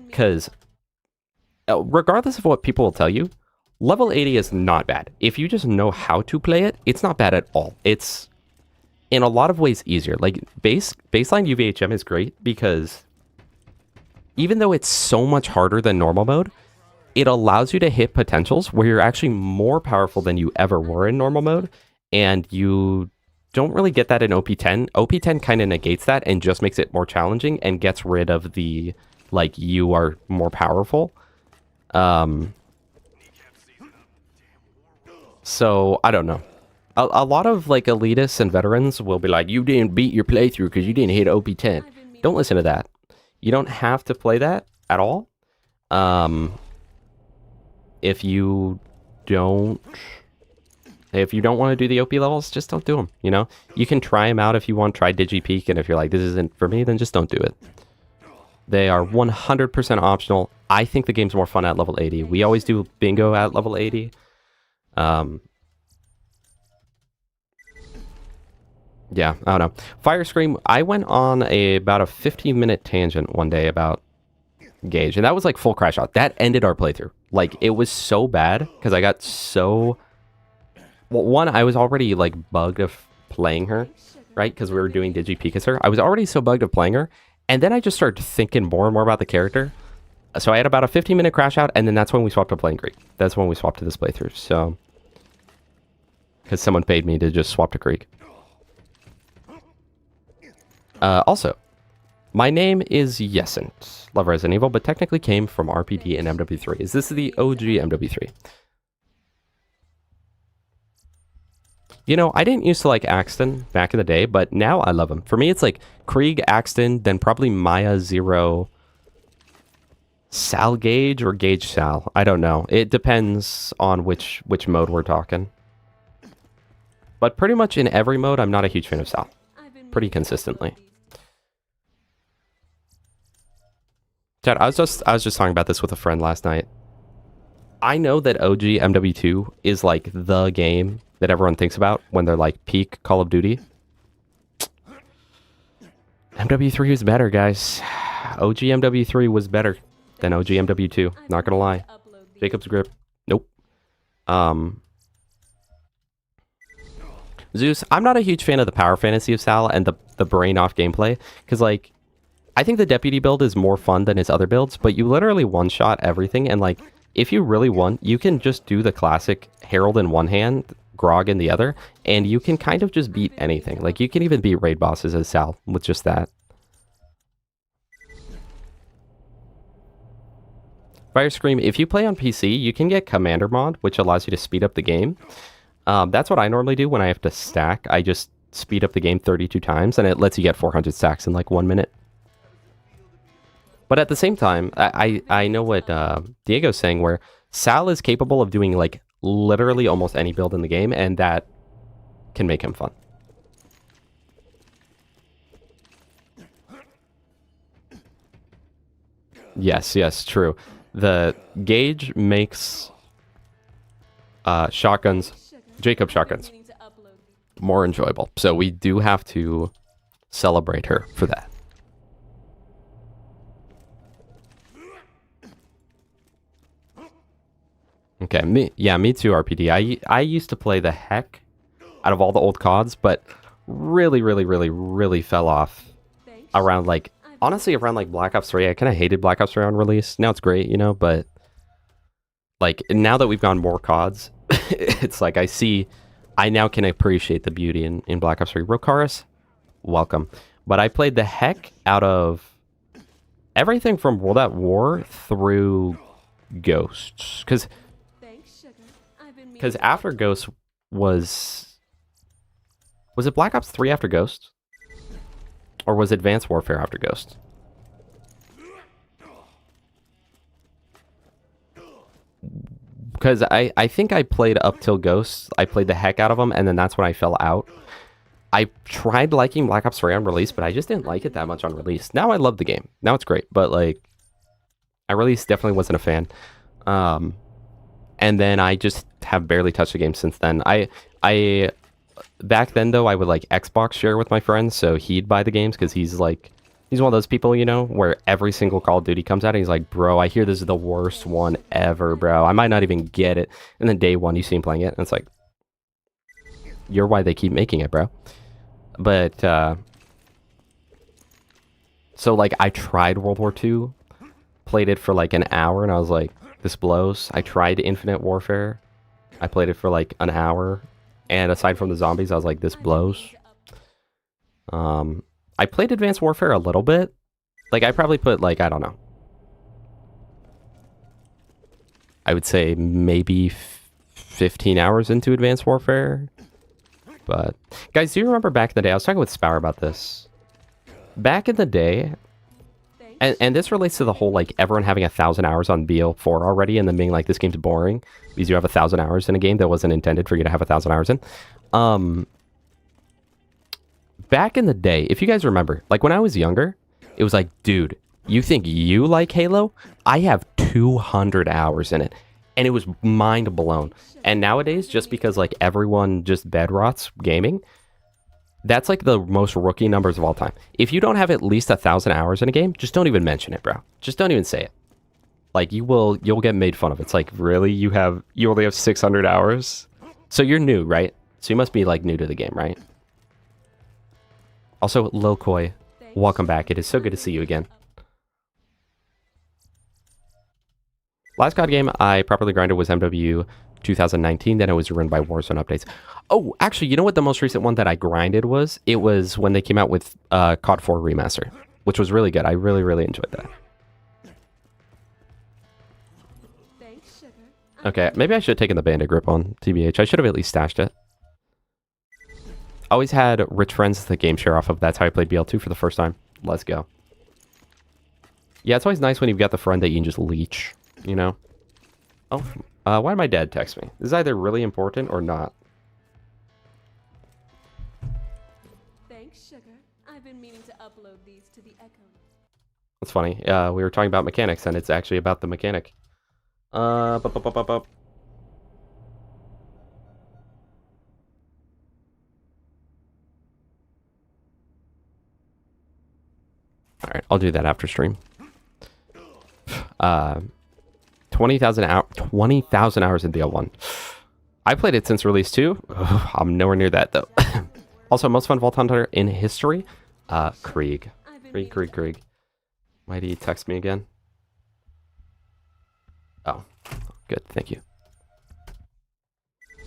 Because regardless of what people will tell you, level 80 is not bad. If you just know how to play it, it's not bad at all. It's, in a lot of ways, easier. Like, baseline UVHM is great because even though it's so much harder than normal mode, it allows you to hit potentials where you're actually more powerful than you ever were in normal mode, and you don't really get that in OP10. OP10 kind of negates that and just makes it more challenging and gets rid of the, like, you are more powerful. So, I don't know. A lot of, like, elitists and veterans will be like, you didn't beat your playthrough because you didn't hit OP10. Don't listen to that. You don't have to play that at all. If you don't want to do the OP levels, just don't do them, you know? You can try them out if you want, try DigiPeak, and if you're like, this isn't for me, then just don't do it. They are 100% optional. I think the game's more fun at level 80. We always do bingo at level 80. Yeah, I don't know. Fire Scream, I went on about a 15-minute tangent one day about Gage, and that was like full crash out. That ended our playthrough. Like, it was so bad because I got so... Well, one, I was already like bugged of playing her, right? Because we were doing DigiPika's. I was already so bugged of playing her, and then I just started thinking more and more about the character. So I had about a 15-minute crash out, and then that's when we swapped to playing Krieg. That's when we swapped to this playthrough. So, because someone paid me to just swap to Krieg. Also, my name is Yesent. Love Resident Evil, but technically came from RPD and MW3. Is this the OG MW3? You know, I didn't used to like Axton back in the day, but now I love him. For me, it's like Krieg, Axton, then probably Maya, Zero, Sal Gage, or Gage Sal. I don't know. It depends on which mode we're talking. But pretty much in every mode, I'm not a huge fan of Sal. Pretty consistently. Chad, I was just talking about this with a friend last night. I know that OG MW2 is like the game that everyone thinks about when they're like peak Call of Duty. MW3 is better, guys. OG MW3 was better than OG MW2. Not gonna lie. Jacob's Grip. Nope. Zeus, I'm not a huge fan of the power fantasy of Sal and the brain off gameplay. Because, like, I think the deputy build is more fun than his other builds, but you literally one-shot everything, and, like, if you really want, you can just do the classic Herald in one hand, Grog in the other, and you can kind of just beat anything. Like, you can even beat raid bosses as Sal with just that. Fire Scream, if you play on PC, you can get Commander mod, which allows you to speed up the game. That's what I normally do when I have to stack. I just speed up the game 32 times, and it lets you get 400 stacks in like 1 minute. But at the same time, I know what Diego's saying, where Sal is capable of doing like literally almost any build in the game, and that can make him fun. Yes, true. The Gauge makes shotguns, Jacob shotguns, more enjoyable. So we do have to celebrate her for that. Okay, me too, RPD. I used to play the heck out of all the old CODs, but really fell off around like, honestly, around like Black Ops 3. I kind of hated Black Ops 3 on release. Now it's great, you know, but like now that we've gone more CODs, it's like I now can appreciate the beauty in Black Ops 3. Rokaris, welcome. But I played the heck out of everything from World at War through Ghosts. Because after Ghosts was it Black Ops 3 after Ghosts? Or was Advanced Warfare after Ghosts? Because I think I played up till Ghosts. I played the heck out of them, and then that's when I fell out. I tried liking Black Ops 3 on release, but I just didn't like it that much on release. Now I love the game. Now it's great, but like, I release definitely wasn't a fan. And then I just have barely touched the game since then. I back then though, I would like Xbox share with my friends, so he'd buy the games because he's one of those people, you know, where every single Call of Duty comes out and he's like, bro, I hear this is the worst one ever, bro. I might not even get it. And then day one, you see him playing it, and it's like, you're why they keep making it, bro. But, so like, I tried World War II, played it for like an hour, and I was like, this blows. I tried Infinite Warfare. I played it for like an hour, and aside from the zombies, I was like, this blows. I played Advanced Warfare a little bit. Like, I probably put, like, I don't know, I would say maybe 15 hours into Advanced Warfare. But, guys, do you remember back in the day? I was talking with Spower about this. Back in the day, and this relates to the whole, like, everyone having 1,000 hours on BO4 already and then being like, this game's boring because you have 1,000 hours in a game that wasn't intended for you to have 1,000 hours in. Back in the day, if you guys remember, like, when I was younger, it was like, dude, you think you like Halo? I have 200 hours in it. And it was mind blown. And nowadays, just because like everyone just bed rots gaming, that's like the most rookie numbers of all time. If you don't have at least 1,000 hours in a game, just don't even mention it, bro. Just don't even say it. Like, you'll get made fun of. It's like, really? You only have 600 hours? So you're new, right? So you must be like new to the game, right? Also, Lokoi, welcome back. It is so good to see you again. Last COD game I properly grinded was MW 2019. Then it was ruined by Warzone updates. Oh, actually, you know what the most recent one that I grinded was? It was when they came out with COD 4 Remaster, which was really good. I really enjoyed that. Okay, maybe I should have taken the bandit grip on TBH. I should have at least stashed it. Always had rich friends the game share off of. That's how I played BL2 for the first time. Let's go. Yeah, it's always nice when you've got the friend that you can just leech, you know? Oh, why did my dad text me? This is either really important or not. Thanks, sugar. I've been meaning to upload these to the Echo. That's funny. We were talking about mechanics, and it's actually about the mechanic. Alright, I'll do that after stream. 20,000 hours in BL1. I played it since release 2. I'm nowhere near that, though. Also, most fun Vault Hunter in history? Krieg. Krieg. Why did he text me again? Oh, good. Thank you.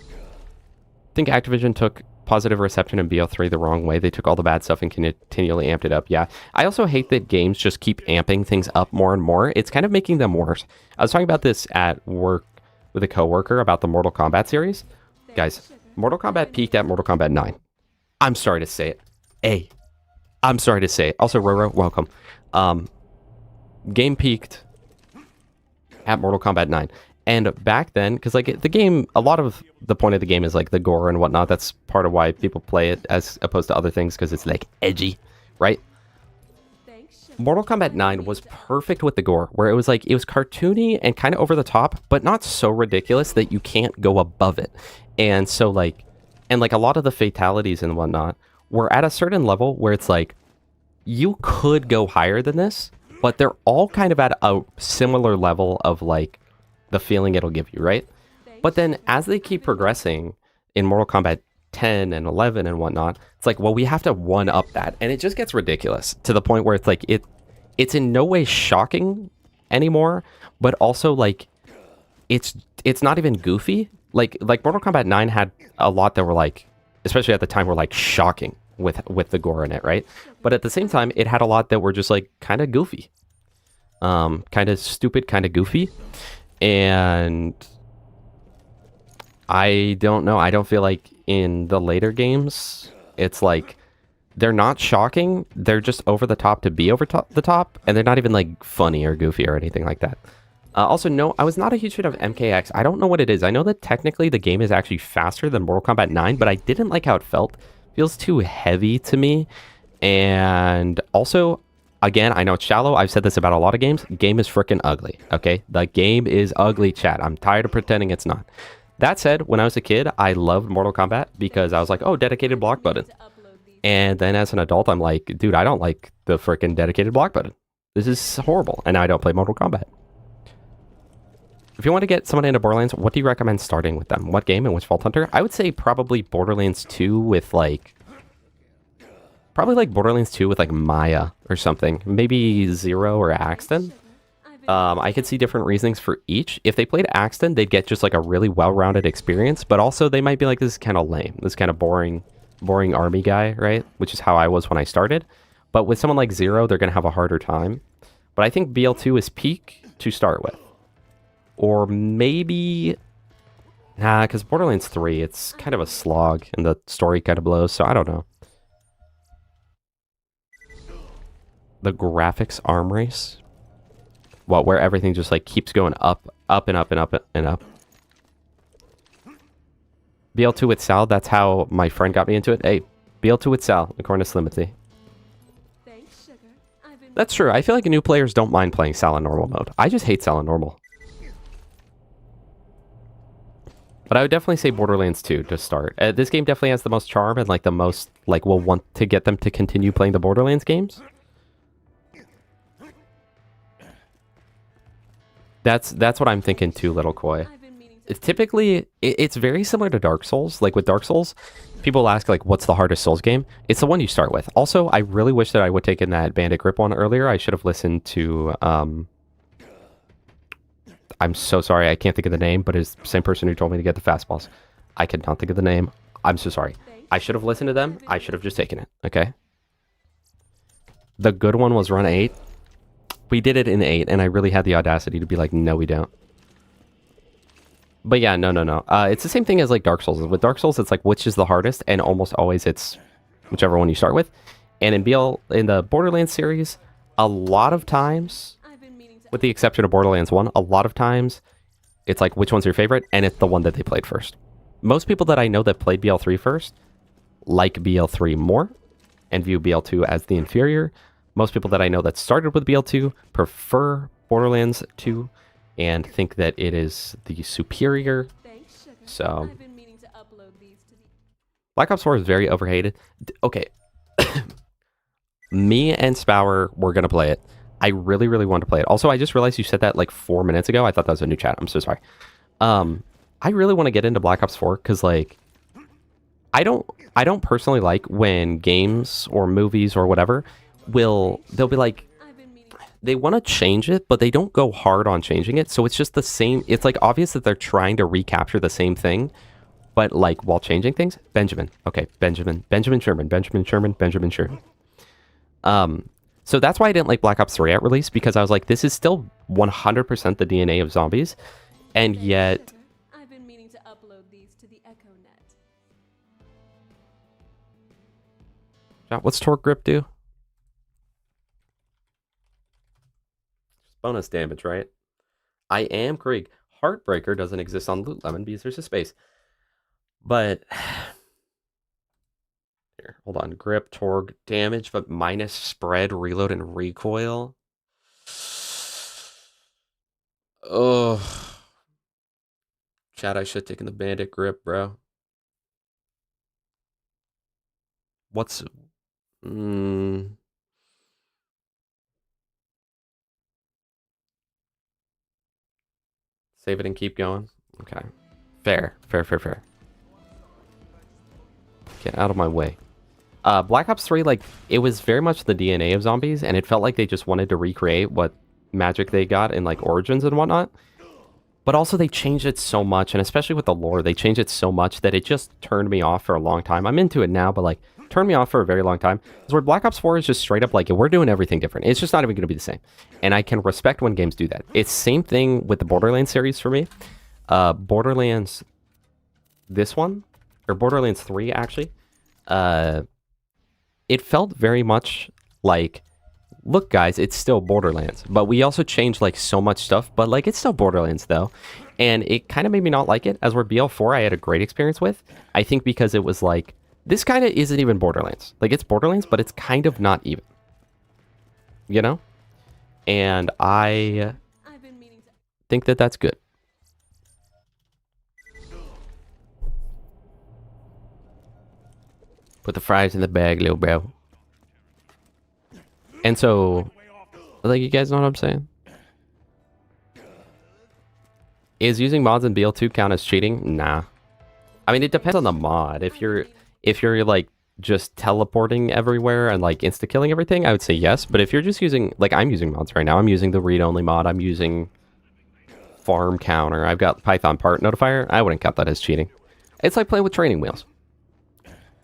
I think Activision took positive reception in BL3 the wrong way. They took all the bad stuff and continually amped it up. Yeah. I also hate that games just keep amping things up more and more. It's kind of making them worse. I was talking about this at work with a coworker about the Mortal Kombat series. Guys, Mortal Kombat peaked at Mortal Kombat 9. I'm sorry to say it. I'm sorry to say it. Also, Roro, welcome. Game peaked at Mortal Kombat 9. And back then, because like the game, a lot of the point of the game is like the gore and whatnot. That's part of why people play it as opposed to other things, because it's like edgy, right? Mortal Kombat 9 was perfect with the gore, where it was like, it was cartoony and kind of over the top, but not so ridiculous that you can't go above it. And so like, and like a lot of the fatalities and whatnot were at a certain level where it's like, you could go higher than this, but they're all kind of at a similar level of like the feeling it'll give you, right? But then as they keep progressing in Mortal Kombat 10 and 11 and whatnot, it's like, well, we have to one up that, and it just gets ridiculous to the point where it's like it's in no way shocking anymore, but also like it's not even goofy. Like Mortal Kombat 9 had a lot that were like, especially at the time, were like shocking with the gore in it, right? But at the same time, it had a lot that were just like kind of goofy, kind of stupid, kind of goofy. And I don't know. I don't feel like in the later games, it's like they're not shocking. They're just over the top to be the top, and they're not even like funny or goofy or anything like that. Also, no, I was not a huge fan of MKX. I don't know what it is. I know that technically the game is actually faster than Mortal Kombat 9, but I didn't like how it felt. It feels too heavy to me. And also, again, I know it's shallow. I've said this about a lot of games. Game is freaking ugly, okay? The game is ugly, chat. I'm tired of pretending it's not. That said, when I was a kid, I loved Mortal Kombat because I was like, oh, dedicated block button. And then as an adult, I'm like, dude, I don't like the freaking dedicated block button. This is horrible. And now I don't play Mortal Kombat. If you want to get someone into Borderlands, what do you recommend starting with them? What game and which Vault Hunter? I would say probably Borderlands 2 with like... Probably like Borderlands 2 with like Maya or something. Maybe Zero or Axton. I could see different reasonings for each. If they played Axton, they'd get just like a really well-rounded experience, but also they might be like, this is kind of lame. This is kind of boring army guy, right? Which is how I was when I started. But with someone like Zero, they're going to have a harder time. But I think BL2 is peak to start with. Or maybe... Nah, because Borderlands 3, it's kind of a slog, and the story kind of blows, so I don't know. The graphics arm race? What, where everything just like keeps going up and up and up and up? BL2 with Sal, that's how my friend got me into it. Hey, BL2 with Sal, according to Slimothy. That's true. I feel like new players don't mind playing Sal in normal mode. I just hate Sal in normal. But I would definitely say Borderlands 2 to start. This game definitely has the most charm and like the most like will want to get them to continue playing the Borderlands games. That's what I'm thinking too, Little Koi. Typically, it's very similar to Dark Souls. Like with Dark Souls, people ask like, what's the hardest Souls game? It's the one you start with. Also, I really wish that I would have taken that Bandit Grip one earlier. I should have listened to... I'm so sorry, I can't think of the name, but it's the same person who told me to get the fastballs. I could not think of the name. I'm so sorry. I should have listened to them. I should have just taken it, okay? The good one was run 8. We did it in 8, and I really had the audacity to be like, no, we don't. But yeah, no. It's the same thing as like Dark Souls. With Dark Souls, it's like, which is the hardest? And almost always it's whichever one you start with. And in the Borderlands series, a lot of times... with the exception of Borderlands 1, a lot of times it's like, which one's your favorite? And it's the one that they played first. Most people that I know that played BL3 first like BL3 more and view BL2 as the inferior. Most people that I know that started with BL2 prefer Borderlands 2 and think that it is the superior. So, Black Ops 4 is very overhated. Okay. Me and Spower were going to play it. I really, really want to play it. Also, I just realized you said that like 4 minutes ago. I thought that was a new chat. I'm so sorry. I really want to get into Black Ops 4 because like I don't personally like when games or movies or whatever they'll be like they want to change it, but they don't go hard on changing it. So it's just the same. It's like obvious that they're trying to recapture the same thing, but like while changing things. Benjamin Sherman. So that's why I didn't like Black Ops 3 at release, because I was like, this is still 100% the DNA of zombies, and yet... I've been meaning to upload these to the EchoNet. What's torque grip do? Bonus damage, right? I am Krieg. Heartbreaker doesn't exist on Loot Lemon because there's a space. But here, hold on. Grip, torque, damage, but minus spread, reload, and recoil. Oh, Chad, I should have taken the bandit grip, bro. What's save it and keep going? Okay. Fair. Get out of my way. Black Ops 3, like, it was very much the DNA of zombies, and it felt like they just wanted to recreate what magic they got in, like, Origins and whatnot. But also they changed it so much, and especially with the lore, they changed it so much that it just turned me off for a long time. I'm into it now, but, like, turned me off for a very long time. Because where Black Ops 4 is just straight up like, we're doing everything different. It's just not even going to be the same. And I can respect when games do that. It's same thing with the Borderlands series for me. Borderlands, this one, or Borderlands 3, actually, it felt very much like, look, guys, it's still Borderlands, but we also changed, like, so much stuff, but, like, it's still Borderlands, though, and it kind of made me not like it. As where BL4 I had a great experience with, I think because it was, like, this kind of isn't even Borderlands. Like, it's Borderlands, but it's kind of not even, you know? And I think that that's good. Put the fries in the bag, little bro. And so, like, you guys know what I'm saying? Is using mods in BL2 count as cheating? Nah. I mean, it depends on the mod. If you're like just teleporting everywhere and like insta killing everything, I would say yes. But if you're just using, like, I'm using mods right now. I'm using the read only mod. I'm using farm counter. I've got Python part notifier. I wouldn't count that as cheating. It's like playing with training wheels.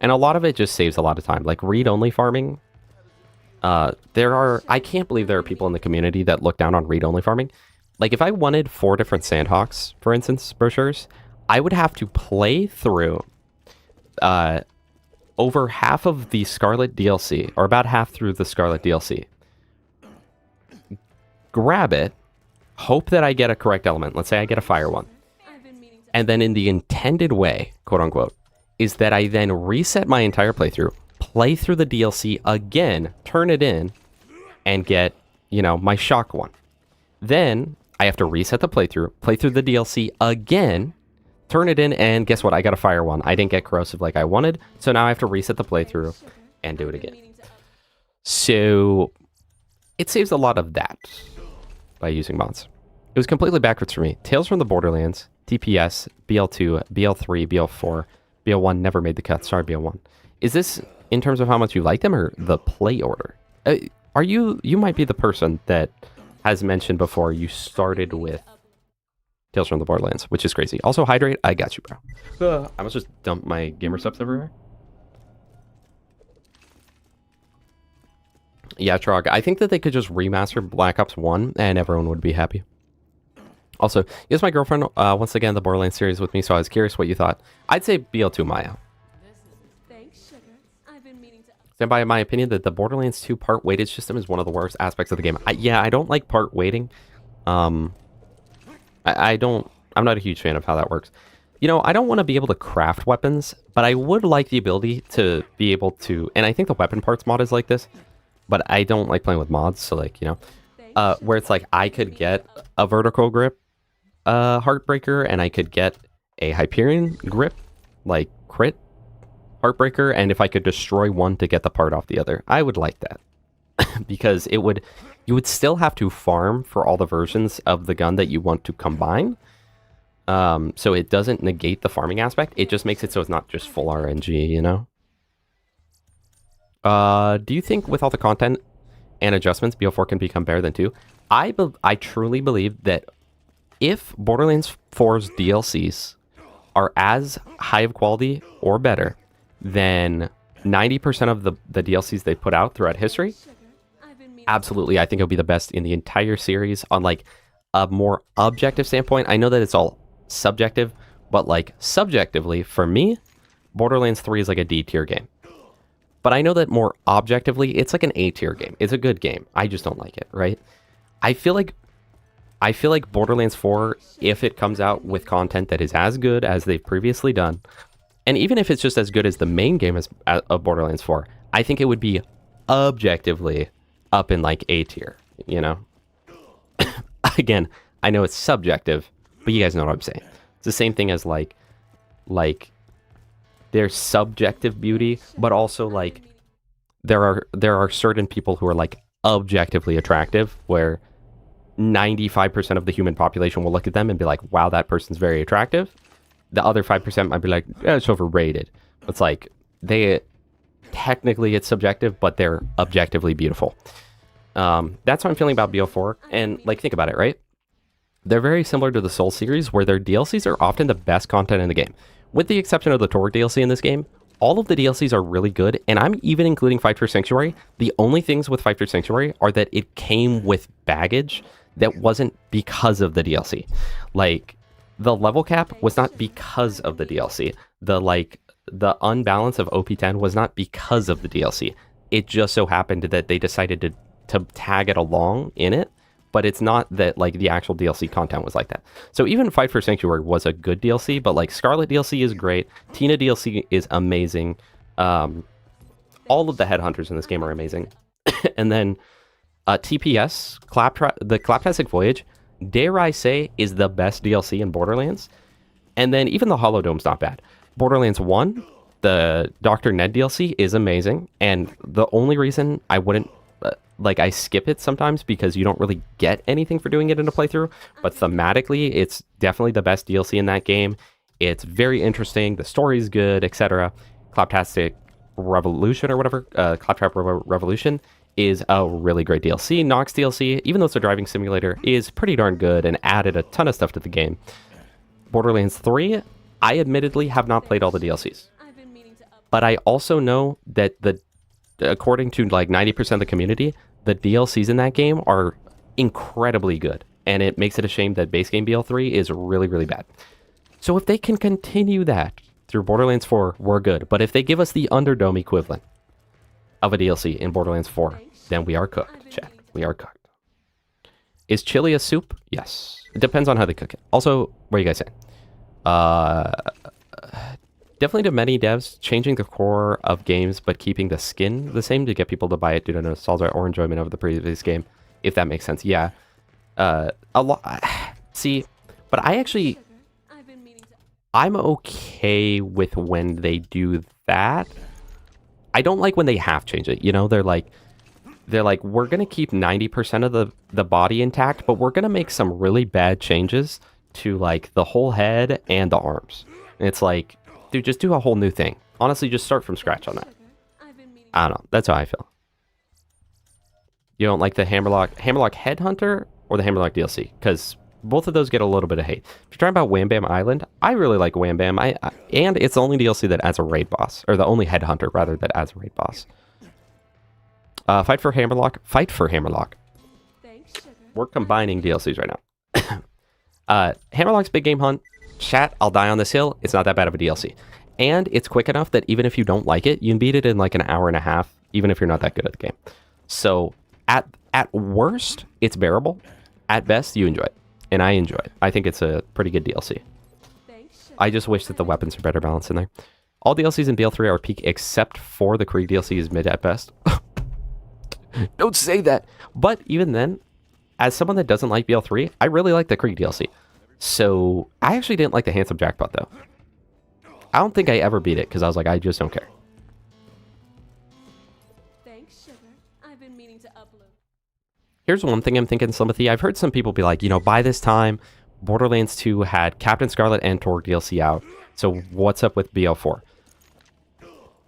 And a lot of it just saves a lot of time. Like read only farming. I can't believe there are people in the community that look down on read-only farming. Like, if I wanted 4 different Sandhawks, for instance, brochures, I would have to play through over half of the Scarlet DLC, or about half through the Scarlet DLC. Grab it, hope that I get a correct element. Let's say I get a fire one. And then in the intended way, quote-unquote, is that I then reset my entire playthrough, play through the DLC again, turn it in, and get, you know, my shock one. Then I have to reset the playthrough, play through the DLC again, turn it in, and guess what? I got a fire one. I didn't get corrosive like I wanted, so now I have to reset the playthrough and do it again. So it saves a lot of that by using mods. It was completely backwards for me. Tales from the Borderlands, TPS, BL2, BL3, BL4, BL1 never made the cut. Sorry, BL1. Is this in terms of how much you like them or the play order? You might be the person that has mentioned before you started with Tales from the Borderlands, which is crazy. Also, hydrate. I got you, bro. I must just dump my gamer subs everywhere. Yeah, Trog. I think that they could just remaster Black Ops 1 and everyone would be happy. Also, yes, my girlfriend, once again, the Borderlands series with me, so I was curious what you thought. I'd say BL2 Maya. Stand by my opinion that the Borderlands 2 part weightage system is one of the worst aspects of the game. I don't like part weighting. I'm not a huge fan of how that works. You know, I don't want to be able to craft weapons, but I would like the ability to be able to, and I think the weapon parts mod is like this, but I don't like playing with mods, so like, you know, where it's like I could get a vertical grip Heartbreaker, and I could get a Hyperion grip, like crit Heartbreaker, and if I could destroy one to get the part off the other, I would like that. Because you would still have to farm for all the versions of the gun that you want to combine. So it doesn't negate the farming aspect, it just makes it so it's not just full RNG, you know? Do you think with all the content and adjustments, BO4 can become better than 2? I truly believe that if Borderlands 4's DLCs are as high of quality or better than 90% of the DLCs they put out throughout history, absolutely, I think it'll be the best in the entire series on like a more objective standpoint. I know that it's all subjective, but like subjectively, for me, Borderlands 3 is like a D tier game. But I know that more objectively, it's like an A tier game. It's a good game. I just don't like it, right? I feel like Borderlands 4, if it comes out with content that is as good as they've previously done, and even if it's just as good as the main game of Borderlands 4, I think it would be objectively up in like A tier, you know? Again, I know it's subjective, but you guys know what I'm saying. It's the same thing as like there's subjective beauty, but also like there are certain people who are like objectively attractive, where 95% of the human population will look at them and be like, wow, that person's very attractive. The other 5% might be like, it's overrated. It's like, technically it's subjective, but they're objectively beautiful. That's how I'm feeling about BO4. And like, think about it, right? They're very similar to the Soul series, where their DLCs are often the best content in the game. With the exception of the Torg DLC in this game, all of the DLCs are really good, and I'm even including Fight for Sanctuary. The only things with Fight for Sanctuary are that it came with baggage that wasn't because of the DLC. Like, the level cap was not because of the DLC. The unbalance of OP10 was not because of the DLC. It just so happened that they decided to tag it along in it, but it's not that like the actual DLC content was like that. So even Fight for Sanctuary was a good DLC, but like Scarlet DLC is great. Tina DLC is amazing. All of the headhunters in this game are amazing. And then TPS, the Claptastic Voyage, dare I say, is the best DLC in Borderlands. And then even the Holodome's not bad. Borderlands 1, the Dr. Ned DLC is amazing. And the only reason I wouldn't, I skip it sometimes because you don't really get anything for doing it in a playthrough. But thematically, it's definitely the best DLC in that game. It's very interesting. The story's good, etc. Claptastic Revolution or whatever, Claptrap Revolution is a really great DLC. Nox DLC, even though it's a driving simulator, is pretty darn good and added a ton of stuff to the game. Borderlands 3, I admittedly have not played all the DLCs. But I also know that according to like 90% of the community, the DLCs in that game are incredibly good. And it makes it a shame that base game BL3 is really, really bad. So if they can continue that through Borderlands 4, we're good. But if they give us the Underdome equivalent of a DLC in Borderlands 4, then we are cooked, chat. We are cooked. Is chili a soup? Yes. It depends on how they cook it. Also, what are you guys saying? Definitely to many devs, changing the core of games but keeping the skin the same to get people to buy it due to nostalgia or enjoyment of the previous game, if that makes sense. Yeah. A lot. See, but I'm okay with when they do that. I don't like when they half change it. You know, they're like, we're going to keep 90% of the body intact, but we're going to make some really bad changes to like the whole head and the arms. And it's like, dude, just do a whole new thing. Honestly, just start from scratch on that. I don't know. That's how I feel. You don't like the Hammerlock Headhunter or the Hammerlock DLC? Because both of those get a little bit of hate. If you're talking about Wham Bam Island, I really like Wham Bam. And it's the only DLC that adds a raid boss. Or the only Headhunter, rather, that adds a raid boss. Fight for Hammerlock. We're combining DLCs right now. Hammerlock's Big Game Hunt. Chat, I'll die on this hill. It's not that bad of a DLC. And it's quick enough that even if you don't like it, you can beat it in like an hour and a half, even if you're not that good at the game. So at worst, it's bearable. At best, you enjoy it. And I enjoy it. I think it's a pretty good DLC. I just wish that the weapons are better balanced in there. All DLCs in BL3 are peak except for the Krieg DLC is mid at best. Don't say that. But even then, as someone that doesn't like BL3, I really like the Krieg DLC. So I actually didn't like the Handsome Jackpot though. I don't think I ever beat it because I was like, I just don't care. Thanks, sugar. I've been meaning to upload. Here's one thing I'm thinking, Slimothy. I've heard some people be like, you know, by this time, Borderlands 2 had Captain Scarlet and Torg DLC out. So what's up with BL4?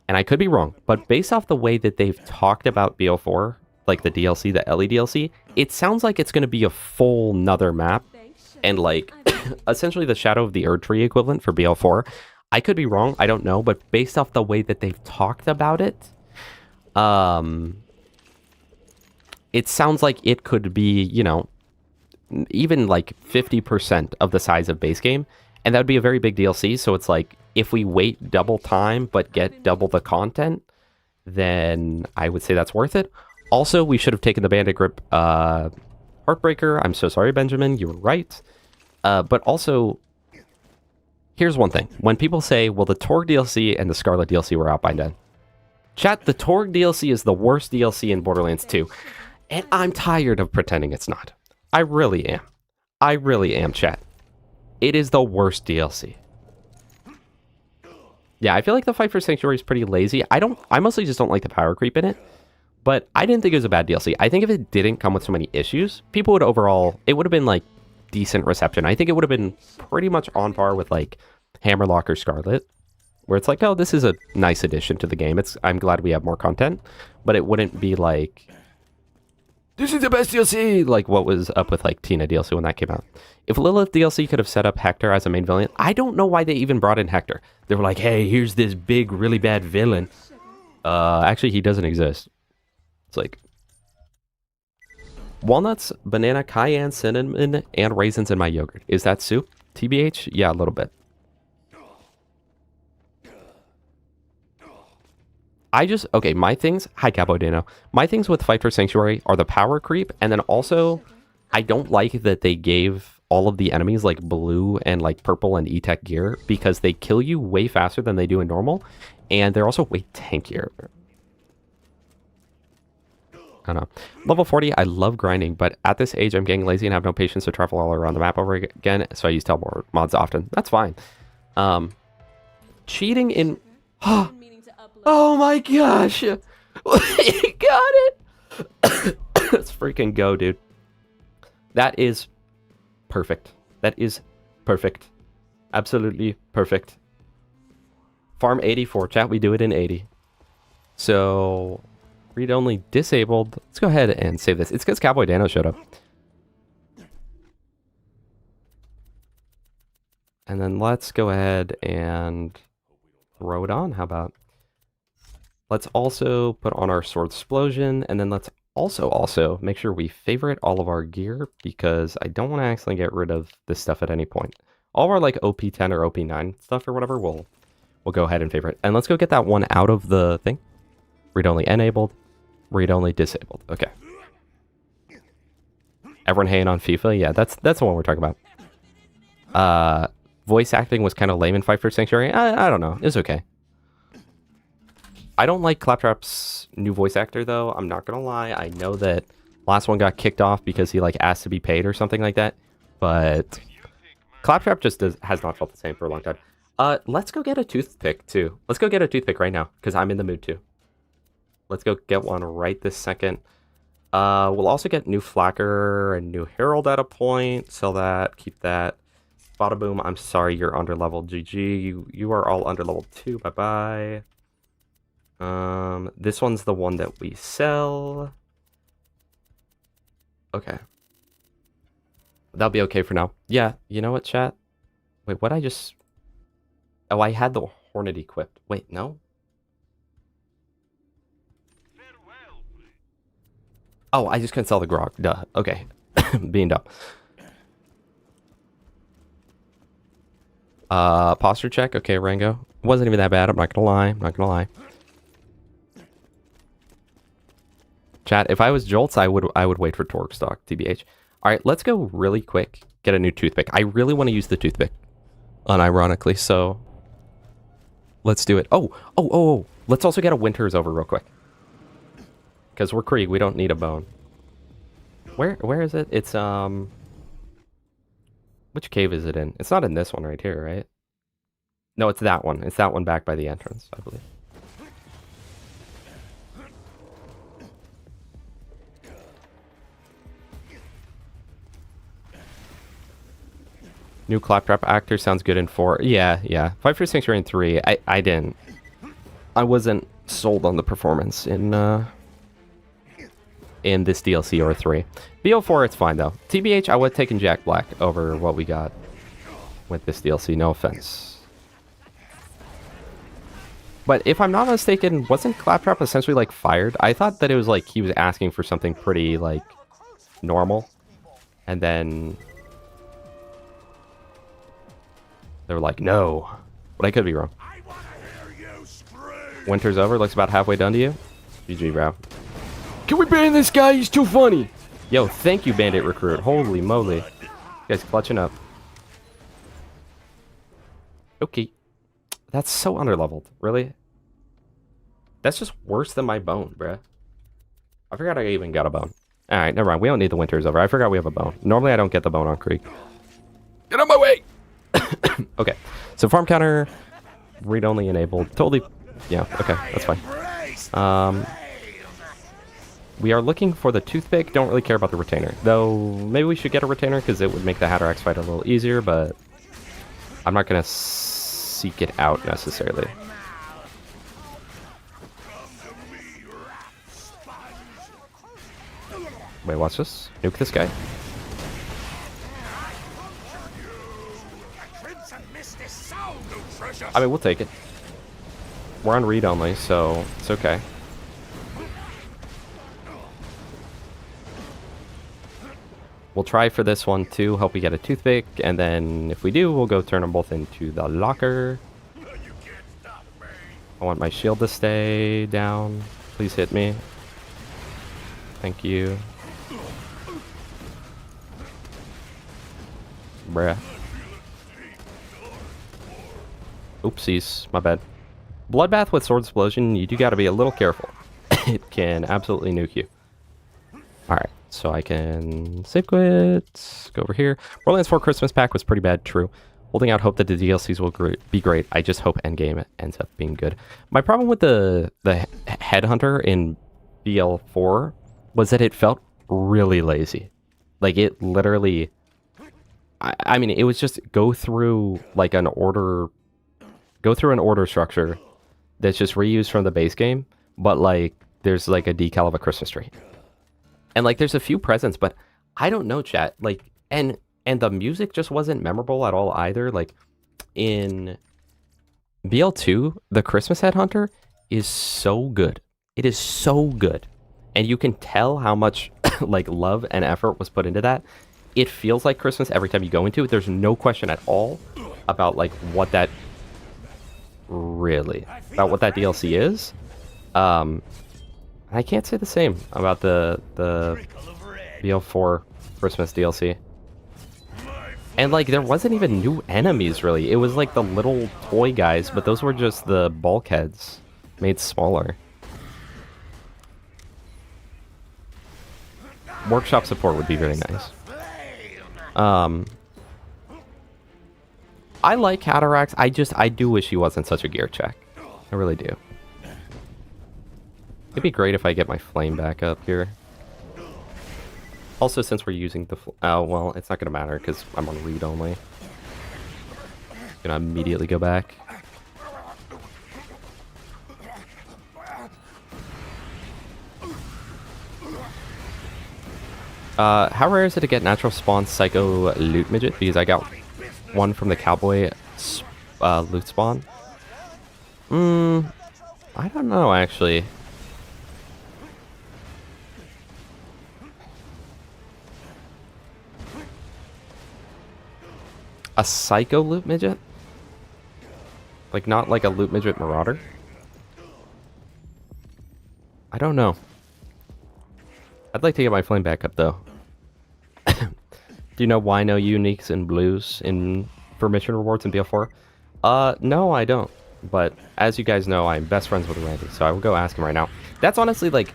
And I could be wrong, but based off the way that they've talked about BL4, like the DLC, the LE DLC, it sounds like it's going to be a full nother map. And like, essentially the Shadow of the Erd Tree equivalent for BL4. I could be wrong, I don't know, but based off the way that they've talked about it, it sounds like it could be, you know, even like 50% of the size of base game. And that would be a very big DLC, so it's like, if we wait double time but get double the content, then I would say that's worth it. Also, we should have taken the Bandit Grip Heartbreaker. I'm so sorry, Benjamin. You were right. But also, here's one thing. When people say, well, the Torg DLC and the Scarlet DLC were out by then. Chat, the Torg DLC is the worst DLC in Borderlands 2. And I'm tired of pretending it's not. I really am. I really am, chat. It is the worst DLC. Yeah, I feel like the Fight for Sanctuary is pretty lazy. I mostly just don't like the power creep in it. But I didn't think it was a bad DLC. I think if it didn't come with so many issues, people would overall, it would have been like decent reception. I think it would have been pretty much on par with like Hammerlock or Scarlet, where it's like, oh, this is a nice addition to the game. I'm glad we have more content, but it wouldn't be like, this is the best DLC, like what was up with like Tina DLC when that came out. If Lilith DLC could have set up Hector as a main villain, I don't know why they even brought in Hector. They were like, hey, here's this big, really bad villain. Actually, he doesn't exist. It's like walnuts, banana, cayenne, cinnamon, and raisins in my yogurt. Is that soup? TBH? Yeah, a little bit. Okay, my things, hi Cabo Dano. My things with Fight for Sanctuary are the power creep, and then also, I don't like that they gave all of the enemies like blue and like purple and E-Tech gear, because they kill you way faster than they do in normal, and they're also way tankier. I don't know. Level 40, I love grinding, but at this age, I'm getting lazy and have no patience to travel all around the map over again, so I use teleport mods often. That's fine. Cheating in... Oh my gosh! You got it! Let's freaking go, dude. That is perfect. That is perfect. Absolutely perfect. Farm 84. Chat, we do it in 80. So... read only disabled. Let's go ahead and save this. It's because Cowboy Dano showed up. And then let's go ahead and throw it on. How about? Let's also put on our Sword Explosion. And then let's also make sure we favorite all of our gear, because I don't want to accidentally get rid of this stuff at any point. All of our like OP10 or OP9 stuff or whatever, we'll go ahead and favorite. And let's go get that one out of the thing. Read only enabled. Read only disabled. Okay. Everyone hating on FIFA? Yeah, that's the one we're talking about. Voice acting was kind of lame in Fight for Sanctuary. I don't know. It's okay. I don't like Claptrap's new voice actor, though. I'm not gonna lie. I know that last one got kicked off because he like asked to be paid or something like that. But Claptrap just has not felt the same for a long time. Let's go get a toothpick too. Let's go get a toothpick right now, because I'm in the mood too. Let's go get one right this second. We'll also get new Flacker and new Herald at a point. Sell that. Keep that. Bada boom. I'm sorry, you're under level. GG. You are all under level 2. Bye-bye. This one's the one that we sell. Okay. That'll be okay for now. Yeah, you know what, chat? Wait, what I just... Oh, I had the Hornet equipped. Wait, no? Oh, I just couldn't sell the grog. Duh. Okay. Being dumb. Posture check. Okay, Rango. Wasn't even that bad. I'm not gonna lie. I'm not gonna lie. Chat, if I was Jolts, I would wait for Torque stock, TBH. Alright, let's go really quick. Get a new toothpick. I really want to use the toothpick. Unironically, so... let's do it. Oh. Let's also get a Winter's over real quick. Because we're Krieg, we don't need a bone. Where is it? It's, which cave is it in? It's not in this one right here, right? No, it's that one. It's that one back by the entrance, I believe. New Claptrap actor sounds good in 4. Yeah. Fight for Sanctuary in 3. I wasn't sold on the performance in this DLC or 3. BO4, it's fine though. TBH, I would have taken Jack Black over what we got with this DLC, no offense. But if I'm not mistaken, wasn't Claptrap essentially like fired? I thought that it was like he was asking for something pretty like normal. And then they were like, no. But I could be wrong. I want to hear you scream. Winter's over. Looks about halfway done to you. GG, bro. Can we ban this guy? He's too funny. Yo, thank you, Bandit Recruit. Holy moly. You guys clutching up. Okay. That's so underleveled. Really? That's just worse than my bone, bruh. I forgot I even got a bone. Alright, never mind. We don't need the Winter's over. I forgot we have a bone. Normally, I don't get the bone on Krieg. Get out of my way. Okay. So, farm counter, read-only enabled. Totally. Yeah, okay. That's fine. We are looking for the toothpick. Don't really care about the retainer. Though, maybe we should get a retainer because it would make the Hatterax fight a little easier, but I'm not going to seek it out necessarily. Wait, watch this. Nuke this guy. I mean, we'll take it. We're on read only, so it's okay. We'll try for this one too. Hope we get a toothpick, and then if we do, we'll go turn them both into the locker. I want my shield to stay down. Please hit me. Thank you. Bruh. Oopsies, my bad. Bloodbath with Sword Explosion, you do gotta be a little careful. It can absolutely nuke you. Alright, so I can save quit. Go over here. Borderlands 4 Christmas pack was pretty bad, true. Holding out hope that the DLCs will be great. I just hope Endgame ends up being good. My problem with the Headhunter in BL4 was that it felt really lazy. Like, it literally... I mean, it was just go through like an order structure that's just reused from the base game, but like there's like a decal of a Christmas tree, and like there's a few presents, but I don't know, chat. Like, and the music just wasn't memorable at all either. Like in BL2, the Christmas Headhunter is so good. It is so good, and you can tell how much like love and effort was put into that. It feels like Christmas every time you go into it. There's no question at all about like what that DLC is. I can't say the same about the BL4 Christmas DLC. And like there wasn't even new enemies really. It was like the little toy guys, but those were just the bulkheads made smaller. Workshop support would be very nice. I like Hatterax. I do wish he wasn't such a gear check. I really do. It'd be great if I get my flame back up here. Also, since we're using the... oh, well, it's not going to matter because I'm on read only. Gonna immediately go back. How rare is it to get natural spawn psycho loot midget? Because I got one from the cowboy loot spawn. I don't know actually. A psycho loot midget? Like not like a loot midget marauder? I don't know. I'd like to get my flame back up though. Do you know why no uniques and blues for mission rewards in BL4? No, I don't. But as you guys know, I'm best friends with Randy, so I will go ask him right now. That's honestly like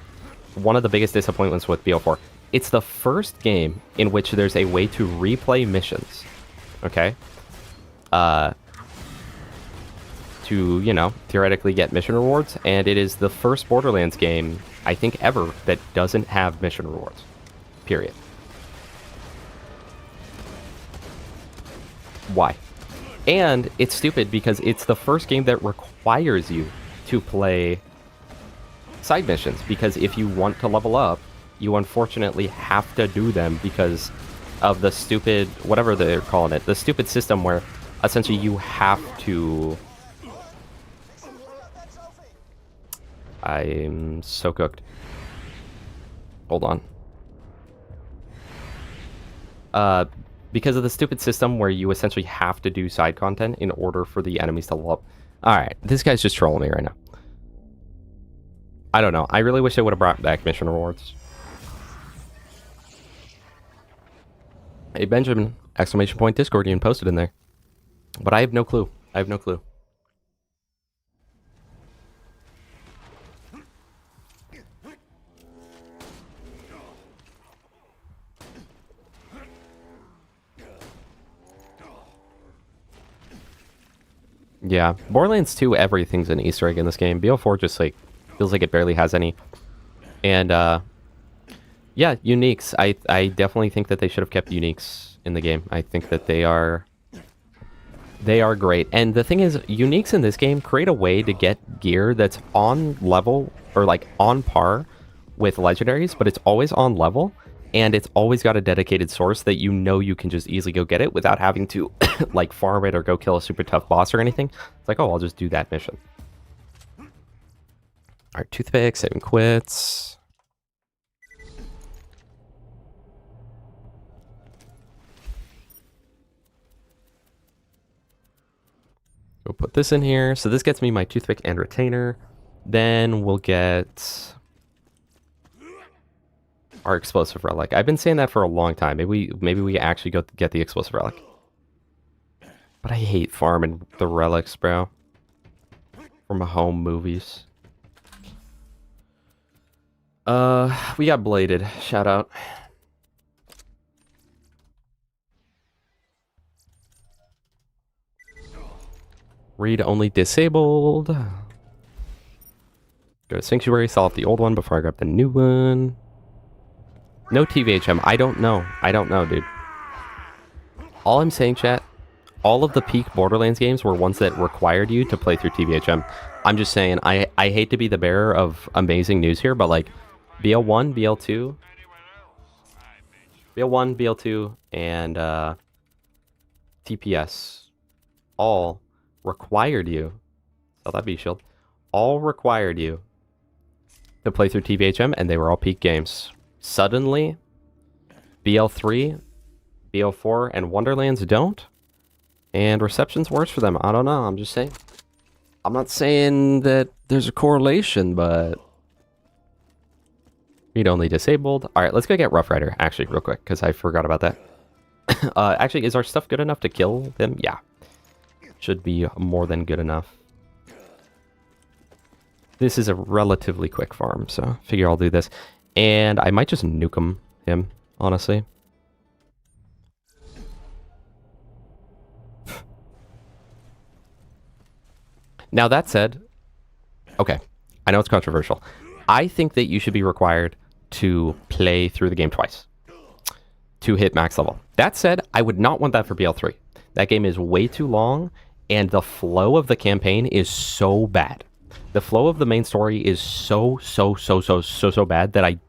one of the biggest disappointments with BL4. It's the first game in which there's a way to replay missions. Okay? To, you know, theoretically get mission rewards, and it is the first Borderlands game, I think ever, that doesn't have mission rewards. Period. Why? And it's stupid because it's the first game that requires you to play side missions, because if you want to level up, you unfortunately have to do them because of the stupid, whatever they're calling it, the stupid system where essentially you have to... I'm so cooked. Hold on. Because of the stupid system where you essentially have to do side content in order for the enemies to level up. Alright, this guy's just trolling me right now. I don't know. I really wish they would have brought back mission rewards. Hey, Benjamin, exclamation point Discord, you posted in there. But I have no clue. I have no clue. Yeah, Borderlands 2, everything's an Easter egg in this game. BO4 just, like, feels like it barely has any. And, yeah, uniques. I definitely think that they should have kept uniques in the game. I think that they are great. And the thing is, uniques in this game create a way to get gear that's on level, or, like, on par with legendaries, but it's always on level. And it's always got a dedicated source that you know you can just easily go get it without having to, like, farm it or go kill a super tough boss or anything. It's like, oh, I'll just do that mission. Alright, toothpick, saving quits. We'll put this in here. So this gets me my toothpick and retainer. Then we'll get our explosive relic. I've been saying that for a long time. Maybe we actually go get the explosive relic. But I hate farming the relics, bro. From home movies. We got bladed. Shout out. Read only disabled. Go to Sanctuary, sell off the old one before I grab the new one. No TVHM. I don't know. I don't know, dude. All I'm saying, chat, all of the peak Borderlands games were ones that required you to play through TVHM. I'm just saying, I hate to be the bearer of amazing news here, but like BL1, BL2, BL1, BL2, and TPS all required you, sell that B-Shield, all required you to play through TVHM, and they were all peak games. Suddenly, BL3, BL4, and Wonderlands don't, and reception's worse for them. I don't know, I'm just saying. I'm not saying that there's a correlation, but read only disabled. Alright, let's go get Rough Rider, actually, real quick, because I forgot about that. Actually, is our stuff good enough to kill them? Yeah. Should be more than good enough. This is a relatively quick farm, so figure I'll do this. And I might just nuke him, honestly. Now that said, okay, I know it's controversial. I think that you should be required to play through the game twice to hit max level. That said, I would not want that for BL3. That game is way too long, and the flow of the campaign is so bad. The flow of the main story is so bad that I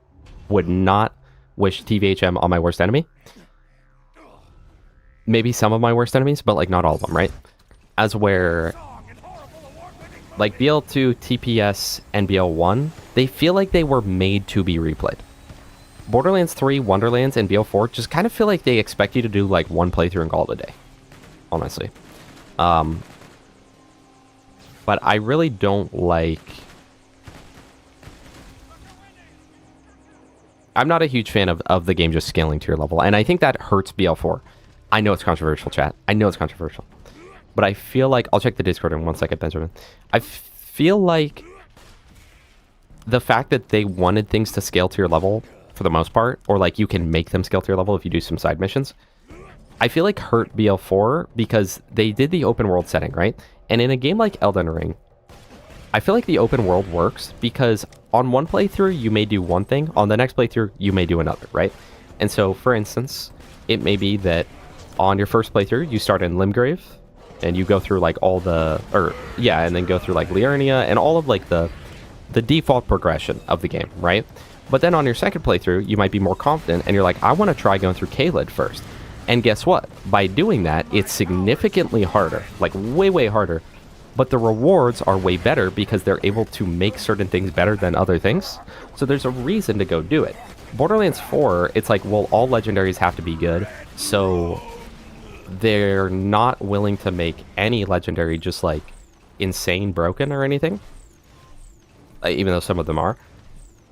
would not wish TVHM on my worst enemy. Maybe some of my worst enemies, but like not all of them, right? As where like BL2, TPS, and BL1, they feel like they were made to be replayed. Borderlands 3, Wonderlands, and BL4 just kind of feel like they expect you to do like one playthrough and call it a day, honestly. But I really don't like... I'm not a huge fan of the game just scaling to your level, and I think that hurts BL4. I know it's controversial, chat. I know it's controversial. But I feel like... I'll check the Discord in 1 second, Benjamin. I feel like the fact that they wanted things to scale to your level for the most part, or like you can make them scale to your level if you do some side missions, I feel like hurt BL4 because they did the open world setting, right? And in a game like Elden Ring, I feel like the open world works because on one playthrough, you may do one thing. On the next playthrough, you may do another, right? And so, for instance, it may be that on your first playthrough, you start in Limgrave, and you go through like all the... and then go through like Liurnia and all of like the default progression of the game, right? But then on your second playthrough, you might be more confident, and you're like, I want to try going through Caelid first. And guess what? By doing that, it's significantly harder, like way harder, but the rewards are way better because they're able to make certain things better than other things. So there's a reason to go do it. Borderlands 4, it's like, well, all legendaries have to be good, so they're not willing to make any legendary just like insane broken or anything. even though some of them are.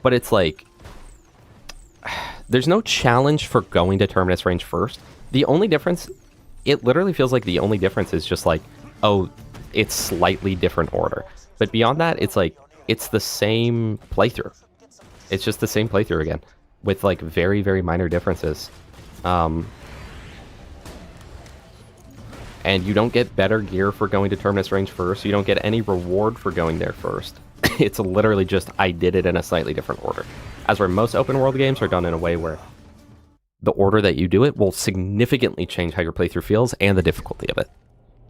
But it's like, there's no challenge for going to Terminus range first. The only difference, it literally feels like the only difference is just like, oh, it's slightly different order. But beyond that, it's like, it's the same playthrough. It's just the same playthrough again, with like very, very minor differences. And you don't get better gear for going to Terminus range first. You don't get any reward for going there first. It's literally just, I did it in a slightly different order. As where most open world games are done in a way where the order that you do it will significantly change how your playthrough feels and the difficulty of it.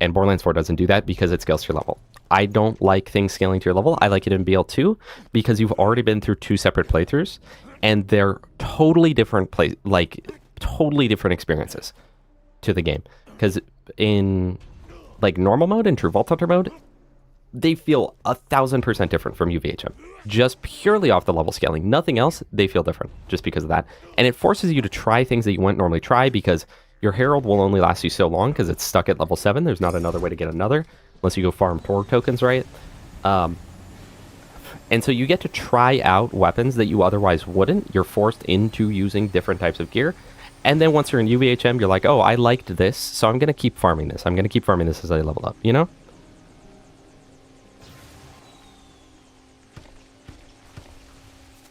And Borderlands 4 doesn't do that because it scales to your level. I don't like things scaling to your level. I like it in BL2 because you've already been through 2 separate playthroughs and they're totally different totally different experiences to the game. Because in like normal mode and True Vault Hunter mode, they feel 1000% different from UVHM. Just purely off the level scaling. Nothing else, they feel different just because of that. And it forces you to try things that you wouldn't normally try because your Herald will only last you so long because it's stuck at level 7. There's not another way to get another unless you go farm Torg tokens, right? And so you get to try out weapons that you otherwise wouldn't. You're forced into using different types of gear. And then once you're in UVHM, you're like, oh, I liked this, so I'm going to keep farming this. I'm going to keep farming this as I level up, you know?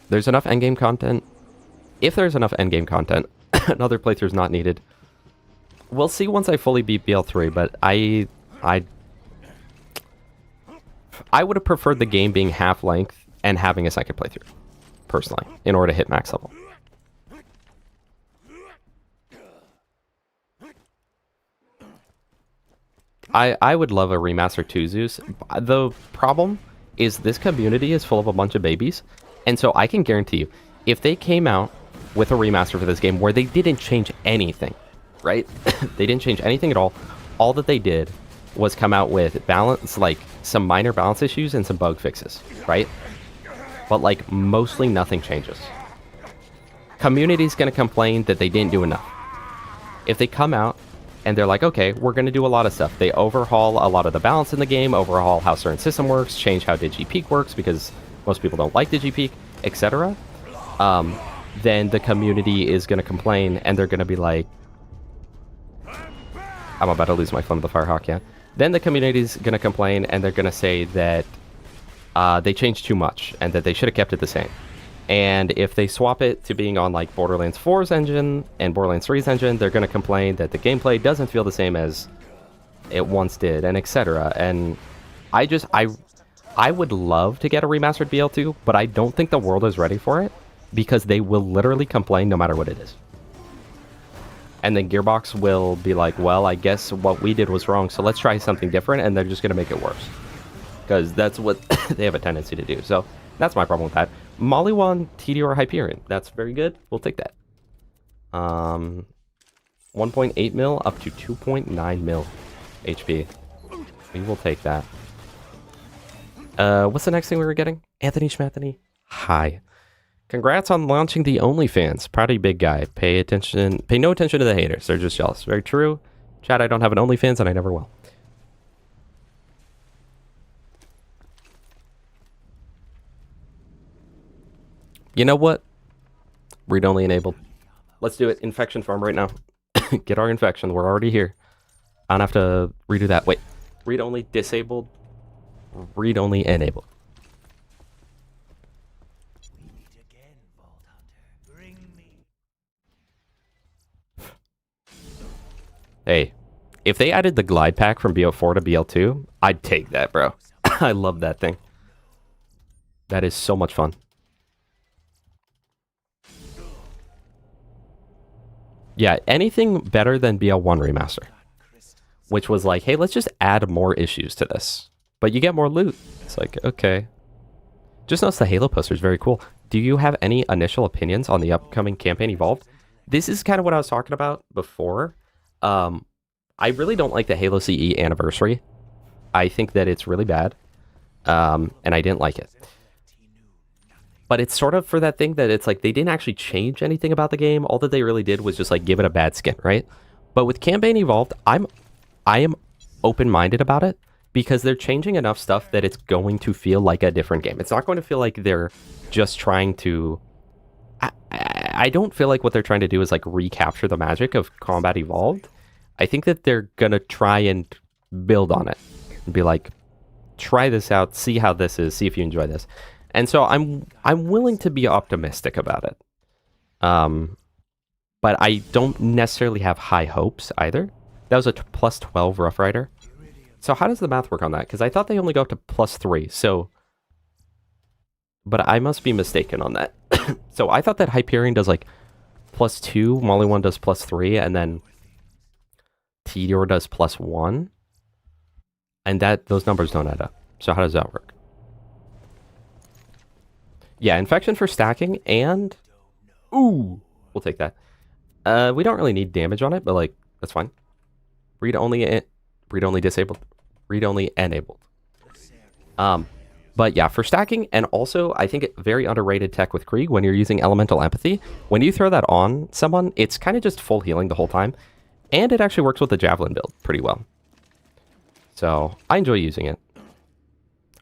There's enough endgame content. If there's enough endgame content, another playthrough is not needed. We'll see once I fully beat BL3, but I would have preferred the game being half length and having a second playthrough, personally, in order to hit max level. I would love a remaster to Zeus. The problem is this community is full of a bunch of babies, and so I can guarantee you, if they came out with a remaster for this game where they didn't change anything, right? They didn't change anything at all that they did was come out with balance, like some minor balance issues and some bug fixes, right? But like mostly nothing changes. Community's gonna complain that they didn't do enough. If they come out and they're like, okay, we're gonna do a lot of stuff. They overhaul a lot of the balance in the game, overhaul how certain system works, change how DigiPeak works because most people don't like DigiPeak, etc. Then the community is gonna complain and they're gonna be like, I'm about to lose my phone with the Firehawk, yeah. Then the community's going to complain and they're going to say that they changed too much and that they should have kept it the same. And if they swap it to being on like Borderlands 4's engine and Borderlands 3's engine, they're going to complain that the gameplay doesn't feel the same as it once did, and etc. And I would love to get a remastered BL2, but I don't think the world is ready for it because they will literally complain no matter what it is. And then Gearbox will be like, well, I guess what we did was wrong, so let's try something different, and they're just going to make it worse. Because that's what they have a tendency to do. So that's my problem with that. Maliwan TDR Hyperion. That's very good. We'll take that. 1.8 mil up to 2.9 mil HP. We will take that. What's the next thing we were getting? Anthony Schmathany. Hi. Congrats on launching the OnlyFans. Proud of you, big guy. Pay no attention to the haters. They're just jealous. Very true. Chad, I don't have an OnlyFans and I never will. You know what? Read-only enabled. Let's do it. Infection farm right now. Get our infection. We're already here. I don't have to redo that. Wait. Read-only disabled. Read-only enabled. Hey, if they added the glide pack from BO4 to BL2, I'd take that, bro. I love that thing. That is so much fun. Yeah, anything better than BL1 remaster. Which was like, hey, let's just add more issues to this. But you get more loot. It's like, okay. Just notice the Halo poster is very cool. Do you have any initial opinions on the upcoming campaign Evolved? This is kind of what I was talking about before. I really don't like the Halo CE anniversary. I think that it's really bad. And I didn't like it. But it's sort of for that thing that it's like they didn't actually change anything about the game. All that they really did was just like give it a bad skin, right? But with Campaign Evolved, I am open-minded about it because they're changing enough stuff that it's going to feel like a different game. It's not going to feel like they're just trying to... I don't feel like what they're trying to do is like recapture the magic of Combat Evolved. I think that they're gonna try and build on it and be like, try this out, see how this is, see if you enjoy this. And so I'm willing to be optimistic about it. But I don't necessarily have high hopes either. That was a plus 12 Rough Rider. So how does the math work on that? Because I thought they only go up to plus 3. So, but I must be mistaken on that. So I thought that Hyperion does like plus 2, Molly 1 does plus 3, and then Tedior does plus 1. And those numbers don't add up. So how does that work? Yeah, Infection for stacking and... Ooh! We'll take that. We don't really need damage on it, but like, that's fine. Read only disabled. Read only enabled. But yeah, for stacking, and also I think very underrated tech with Krieg when you're using Elemental Empathy. When you throw that on someone, it's kind of just full healing the whole time. And it actually works with the Javelin build pretty well. So I enjoy using it.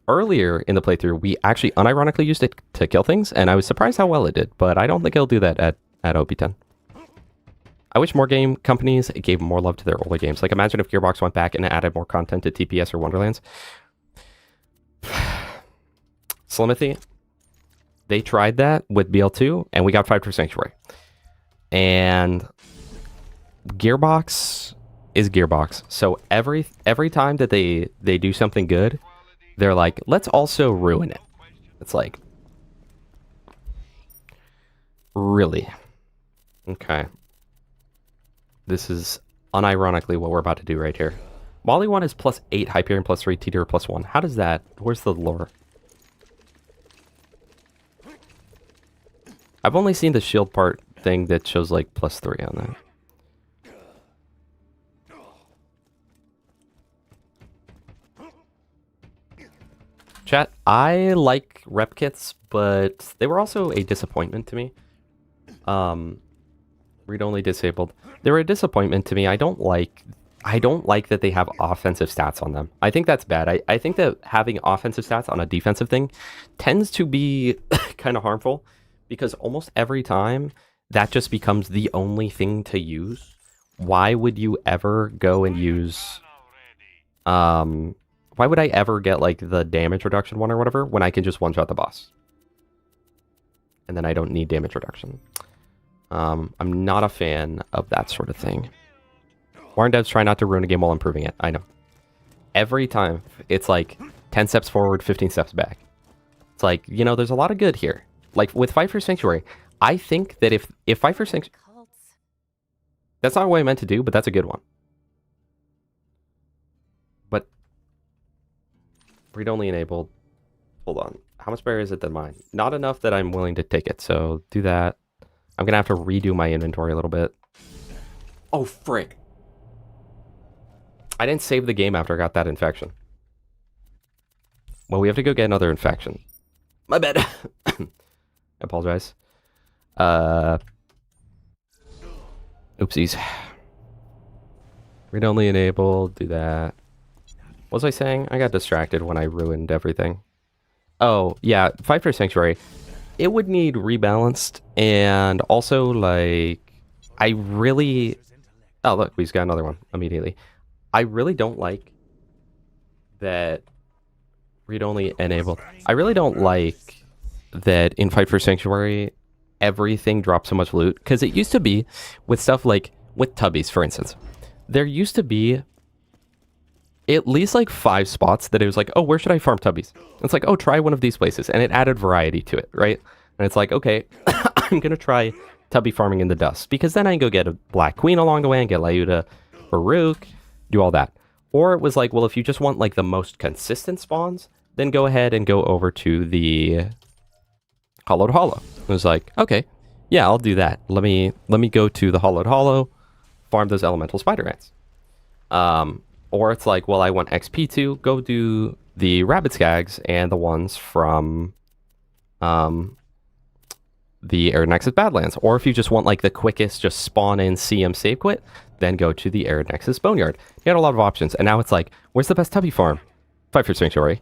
Earlier in the playthrough, we actually unironically used it to kill things, and I was surprised how well it did, but I don't think it'll do that at OP10. I wish more game companies gave more love to their older games. Like, imagine if Gearbox went back and added more content to TPS or Wonderlands. Slimothy, they tried that with BL2, and we got 5 for Sanctuary. And Gearbox is Gearbox. So every time that they do something good, they're like, let's also ruin it. It's like, really? Okay. This is unironically what we're about to do right here. Molly 1 is plus 8, Hyperion plus 3, Tedior plus 1. How does that... Where's the lore? I've only seen the shield part thing that shows like plus 3 on that. Chat, I like rep kits, but they were also a disappointment to me. Read only disabled. They were a disappointment to me. I don't like that they have offensive stats on them. I think that's bad. I think that having offensive stats on a defensive thing tends to be kind of harmful, because almost every time that just becomes the only thing to use. Why would you ever go and use why would I ever get like the damage reduction one or whatever when I can just one-shot the boss? And then I don't need damage reduction. I'm not a fan of that sort of thing. Warren devs try not to ruin a game while improving it. I know. Every time, it's like 10 steps forward, 15 steps back. It's like, you know, there's a lot of good here. Like, with Fight for Sanctuary, I think that if Fight for Sanctuary... That's not what I meant to do, but that's a good one. But... read-only enabled. Hold on. How much better is it than mine? Not enough that I'm willing to take it, so do that. I'm gonna have to redo my inventory a little bit. Oh, frick. I didn't save the game after I got that infection. Well, we have to go get another infection. My bad. I apologize. Oopsies. Read-only enabled, do that. What was I saying? I got distracted when I ruined everything. Oh, yeah, Fight for Sanctuary. It would need rebalanced, and also, like, I really... Oh, look, we just got another one immediately. I really don't like that read-only enabled. I really don't like that in Fight for Sanctuary, everything drops so much loot. Because it used to be, with stuff like, with Tubbies, for instance, there used to be at least like 5 spots that it was like, oh, where should I farm Tubbies? It's like, oh, try one of these places. And it added variety to it, right? And it's like, okay, I'm going to try Tubby farming in the dust. Because then I can go get a Black Queen along the way and get Lyuda or Rook, do all that. Or it was like, well, if you just want like the most consistent spawns, then go ahead and go over to the Hollowed Hollow. It was like, okay, yeah, I'll do that. Let me go to the Hollowed Hollow, farm those elemental spider ants. Or it's like, well, I want XP to go do the rabbit skags and the ones from the Arid Nexus Badlands. Or if you just want like the quickest, just spawn in CM save quit, then go to the Arid Nexus Boneyard. You had a lot of options, and now it's like, where's the best Tubby farm? Fight for Sanctuary.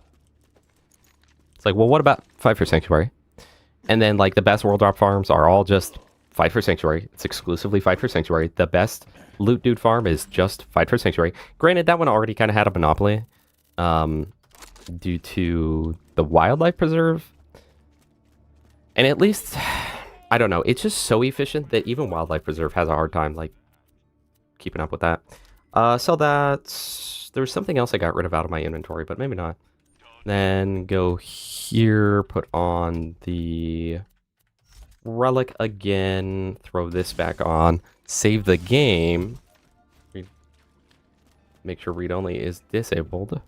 It's like, well, what about Fight for Sanctuary? And then, like, the best world drop farms are all just Fight for Sanctuary. It's exclusively Fight for Sanctuary. The best loot dude farm is just Fight for Sanctuary. Granted, that one already kind of had a monopoly due to the wildlife preserve. And at least, I don't know, it's just so efficient that even wildlife preserve has a hard time, like, keeping up with that. So that's... There was something else I got rid of out of my inventory, but maybe not. Then go here, put on the relic again, throw this back on, save the game. Make sure read only is disabled.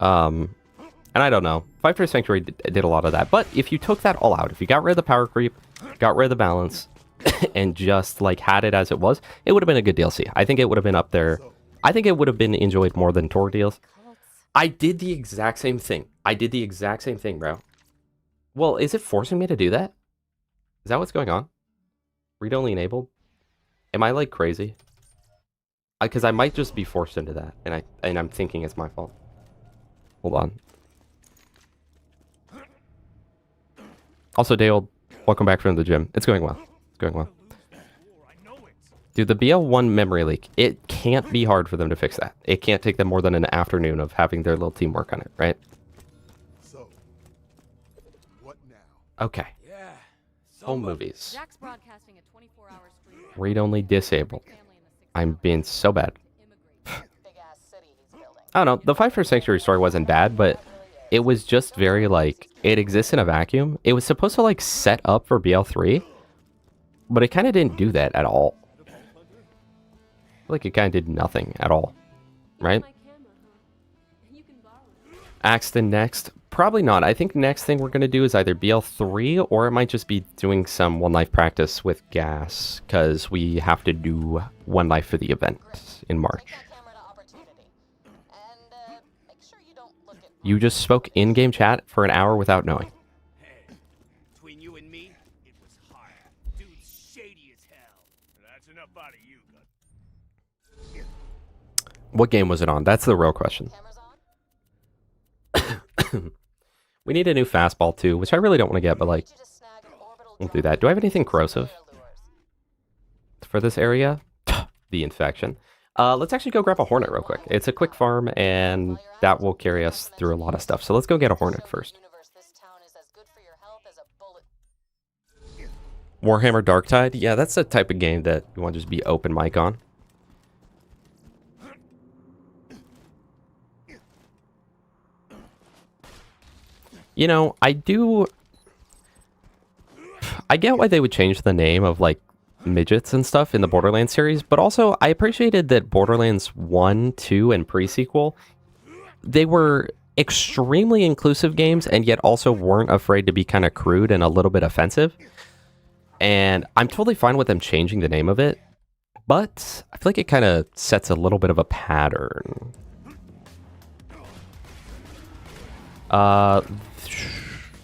And I don't know. Fight for Sanctuary did a lot of that. But if you took that all out, if you got rid of the power creep, got rid of the balance, and just like had it as it was, it would have been a good DLC. I think it would have been up there. I think it would have been enjoyed more than Tor deals. I did the exact same thing. Bro. Well, is it forcing me to do that? Is that what's going on? Read only enabled? Am I like crazy? Because I might just be forced into that, and I'm thinking it's my fault. Hold on. Also, Dale, welcome back from the gym. It's going well. It's going well. Dude, the BL1 memory leak, it can't be hard for them to fix that. It can't take them more than an afternoon of having their little team work on it, right? So, what now? Okay. Yeah. Home movies. Jack's broadcasting a 24-hour stream. Read only disabled. I'm being so bad. Big-ass city he's building. I don't know. The Fight for Sanctuary story wasn't bad, but it was just very, like, it exists in a vacuum. It was supposed to, like, set up for BL3, but it kind of didn't do that at all. Like, it kind of did nothing at all, right? Axton next? Probably not. I think next thing we're going to do is either BL3, or it might just be doing some One Life practice with Gas, because we have to do One Life for the event in March. You just spoke in-game chat for an hour without knowing. Hey, between you and me, it was hard. Dude's shady as hell. That's enough out of you, gun. What game was it on? That's the real question. We need a new fastball too, which I really don't want to get, but like, we'll do that. Do I have anything corrosive for this area? The infection. Let's actually go grab a Hornet real quick. It's a quick farm, and that will carry us through a lot of stuff. So let's go get a Hornet first. Warhammer Darktide? Yeah, that's the type of game that you want to just be open mic on. You know, I get why they would change the name of, like, midgets and stuff in the Borderlands series, but also I appreciated that Borderlands 1, 2, and pre-sequel, they were extremely inclusive games and yet also weren't afraid to be kind of crude and a little bit offensive. And I'm totally fine with them changing the name of it, but I feel like it kind of sets a little bit of a pattern.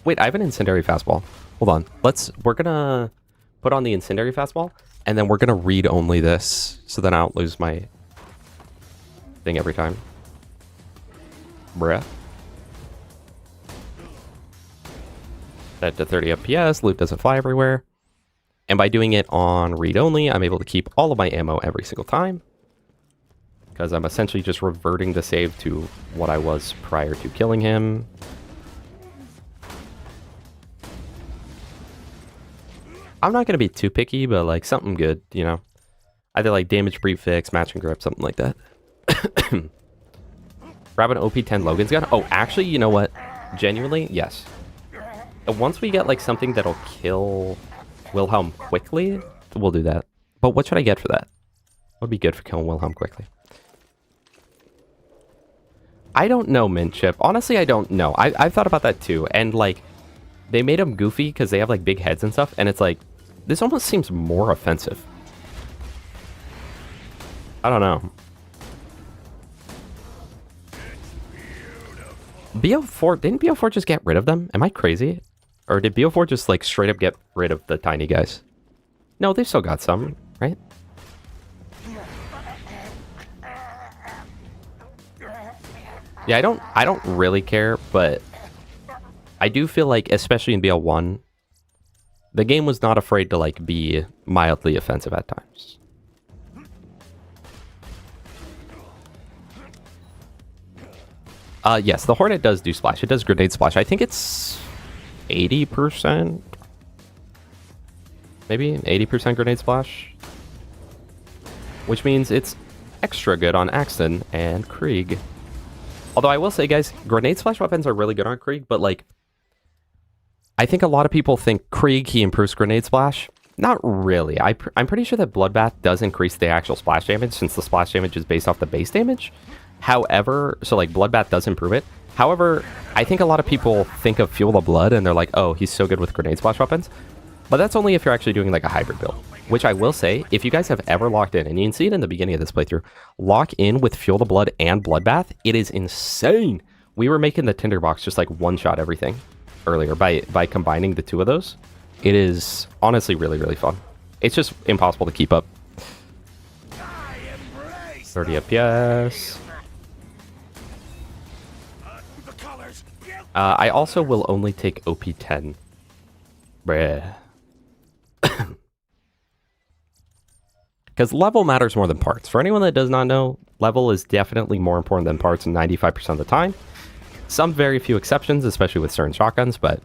Wait, I have an incendiary fastball. Hold on. We're gonna put on the incendiary fastball, and then we're gonna read only this, so then I don't lose my thing every time. Bruh. Set to 30 FPS, loot doesn't fly everywhere. And by doing it on read only, I'm able to keep all of my ammo every single time, because I'm essentially just reverting the save to what I was prior to killing him. I'm not going to be too picky, but like something good, you know. Either like damage prefix, match and grip, something like that. Grab an OP-10 Logan's gun. Oh, actually, you know what? Genuinely, yes. Once we get like something that'll kill Wilhelm quickly, we'll do that. But what should I get for that? What would be good for killing Wilhelm quickly? I don't know, Minchip. Honestly, I don't know. I've thought about that too. And like, they made them goofy because they have like big heads and stuff. And it's like, this almost seems more offensive. I don't know. BO4, didn't BO4 just get rid of them? Am I crazy? Or did BO4 just like straight up get rid of the tiny guys? No, they've still got some, right? Yeah, I don't really care, but I do feel like, especially in BL1, the game was not afraid to like be mildly offensive at times. Yes, the Hornet does do splash. It does grenade splash. I think it's 80%. Maybe 80% grenade splash. Which means it's extra good on Axton and Krieg. Although I will say, guys, grenade splash weapons are really good on Krieg, but like, I think a lot of people think Krieg, he improves grenade splash. Not really. I'm pretty sure that Bloodbath does increase the actual splash damage, since the splash damage is based off the base damage. However, so like Bloodbath does improve it. However, I think a lot of people think of Fuel the Blood and they're like, oh, he's so good with grenade splash weapons. But that's only if you're actually doing like a hybrid build. Which I will say, if you guys have ever locked in, and you can see it in the beginning of this playthrough, lock in with Fuel the Blood and Bloodbath, it is insane. We were making the tinderbox just like one-shot everything earlier by combining the two of those. It is honestly really, really fun. It's just impossible to keep up. 30 FPS. I also will only take OP10. Bruh. Because level matters more than parts. For anyone that does not know, level is definitely more important than parts 95% of the time. Some very few exceptions, especially with certain shotguns, but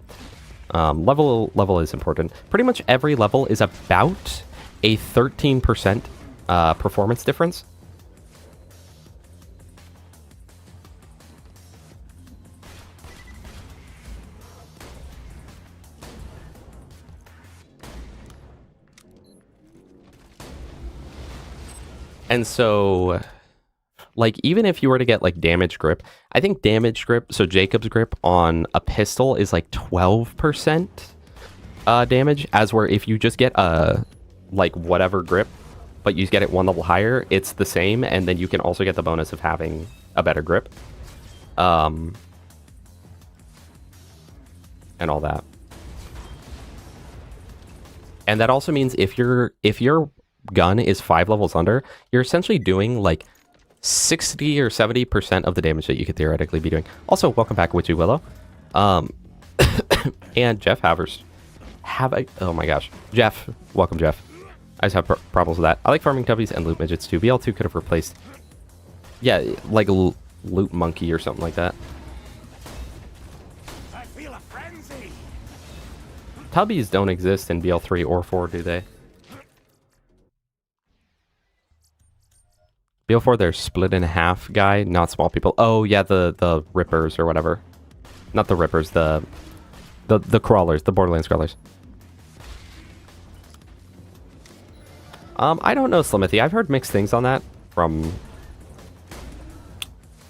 level is important. Pretty much every level is about a 13% performance difference. And so, like, even if you were to get, like, damage grip, I think damage grip, so Jacob's grip on a pistol is, like, 12% damage, as where if you just get a, like, whatever grip, but you get it one level higher, it's the same, and then you can also get the bonus of having a better grip. And all that. And that also means if your gun is 5 levels under, you're essentially doing like 60 or 70% of the damage that you could theoretically be doing. Also, welcome back, Witchy Willow. And Jeff Havers. Oh my gosh. Jeff. Welcome, Jeff. I just have problems with that. I like farming tubbies and loot midgets too. BL2 could have replaced, yeah, like a loot monkey or something like that. I feel a frenzy. Tubbies don't exist in BL3 or 4, do they? BL4, they're split in half guy, not small people. Oh yeah, the Rippers or whatever. Not the Rippers, the crawlers, the Borderlands crawlers. I don't know, Slimothy. I've heard mixed things on that from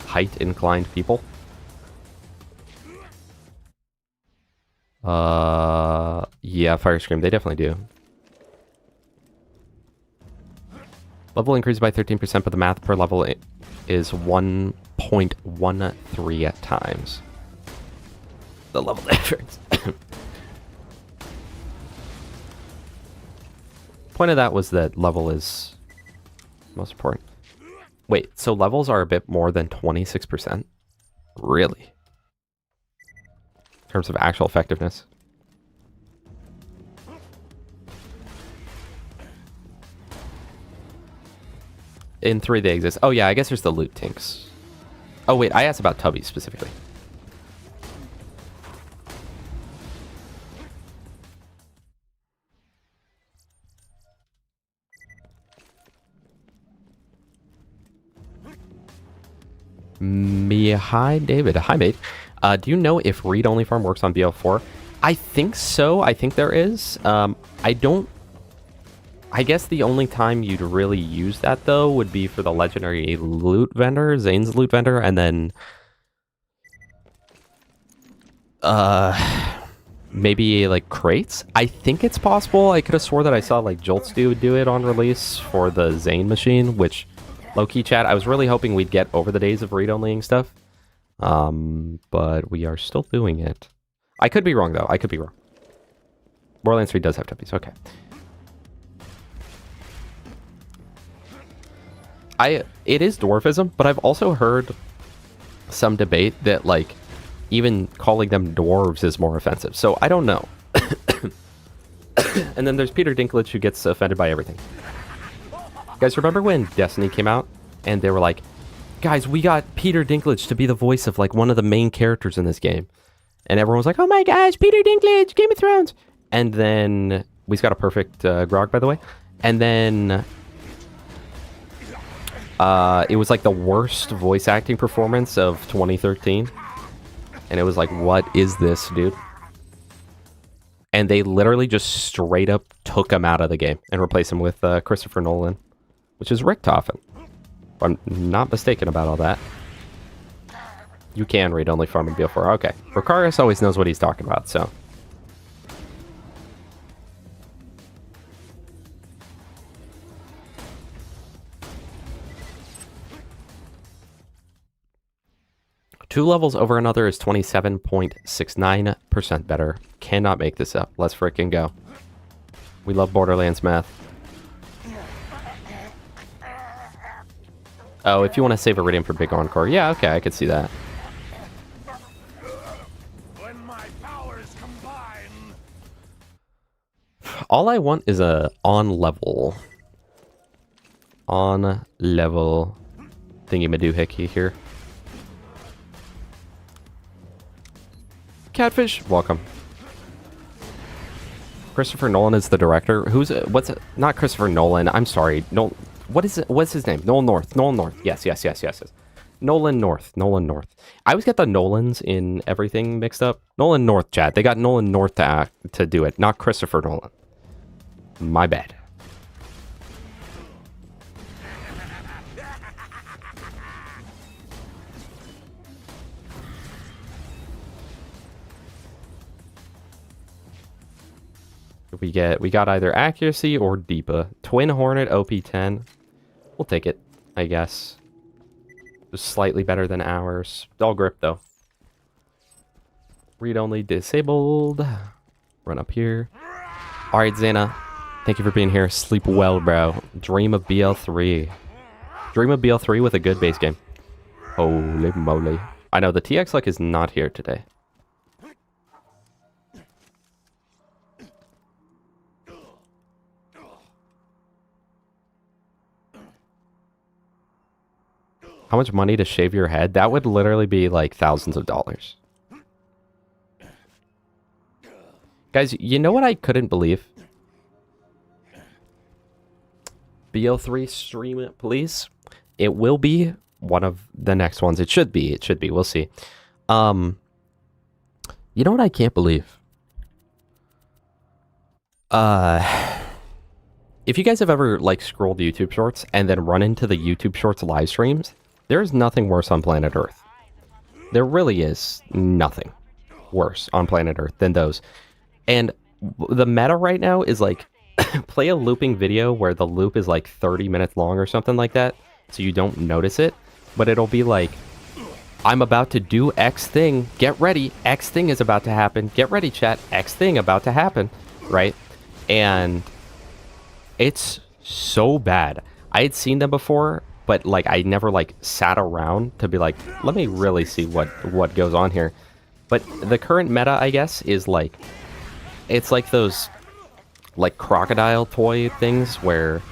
height-inclined people. Yeah, Fire Scream, they definitely do. Level increased by 13%, but the math per level is 1.13 at times. The level difference. Point of that was that level is most important. Wait, so levels are a bit more than 26%? Really? In terms of actual effectiveness? In 3 they exist. Oh yeah, I guess there's the loot tinks. Oh wait, I asked about Tubby specifically. Hi David. Hi mate. Do you know if read-only farm works on BL4? I think so. I think there is. I guess the only time you'd really use that, though, would be for the legendary loot vendor, Zane's loot vendor, and then maybe, like, crates? I think it's possible. I could have swore that I saw, like, Jolts do it on release for the Zane machine, which, low-key chat, I was really hoping we'd get over the days of read-onlying stuff. But we are still doing it. I could be wrong, though. I could be wrong. Borderlands 3 does have tuppies. Okay. It is dwarfism, but I've also heard some debate that, like, even calling them dwarves is more offensive. So I don't know. And then there's Peter Dinklage, who gets offended by everything. Guys, remember when Destiny came out and they were like, guys, we got Peter Dinklage to be the voice of like one of the main characters in this game. And everyone was like, oh my gosh, Peter Dinklage, Game of Thrones. And then we've got a perfect grog, by the way. And then it was like the worst voice acting performance of 2013. And it was like, what is this, dude? And they literally just straight up took him out of the game and replaced him with Christopher Nolan, which is Richtofen. If I'm not mistaken about all that. You can read only Farm and BL4. Okay. Ricarius always knows what he's talking about, so. Two levels over another is 27.69% better. Cannot make this up. Let's frickin' go. We love Borderlands math. Oh, if you want to save Iridium for big encore. Yeah, okay, I could see that. When my powers combine. All I want is a on level thingy-madoohickey here. Catfish, welcome. Christopher Nolan is the director. What's it? Not Christopher Nolan. I'm sorry. No, what is it? What's his name? Nolan North. Nolan North. Yes. Nolan North. I always get the Nolans in everything mixed up. Nolan North, chat. They got Nolan North to do it, not Christopher Nolan. My bad. We got either accuracy or Deepa. Twin Hornet OP10. We'll take it, I guess. Just slightly better than ours. All grip though. Read only disabled. Run up here. Alright, Xana. Thank you for being here. Sleep well, bro. Dream of BL3. Dream of BL3 with a good base game. Holy moly. I know the TX Luck is not here today. How much money to shave your head? That would literally be like thousands of dollars. Guys, you know what I couldn't believe? BL3 stream it, please. It will be one of the next ones. It should be. We'll see. You know what I can't believe? If you guys have ever like scrolled YouTube Shorts and then run into the YouTube Shorts live streams, there's nothing worse on planet Earth. There really is nothing worse on planet Earth than those. And the meta right now is like, play a looping video where the loop is like 30 minutes long or something like that, so you don't notice it. But it'll be like, I'm about to do X thing. Get ready. X thing is about to happen. Get ready, chat. X thing about to happen. Right? And it's so bad. I had seen them before, but like I never like sat around to be like, let me really see what goes on here. But the current meta, I guess, is like, it's like those like crocodile toy things where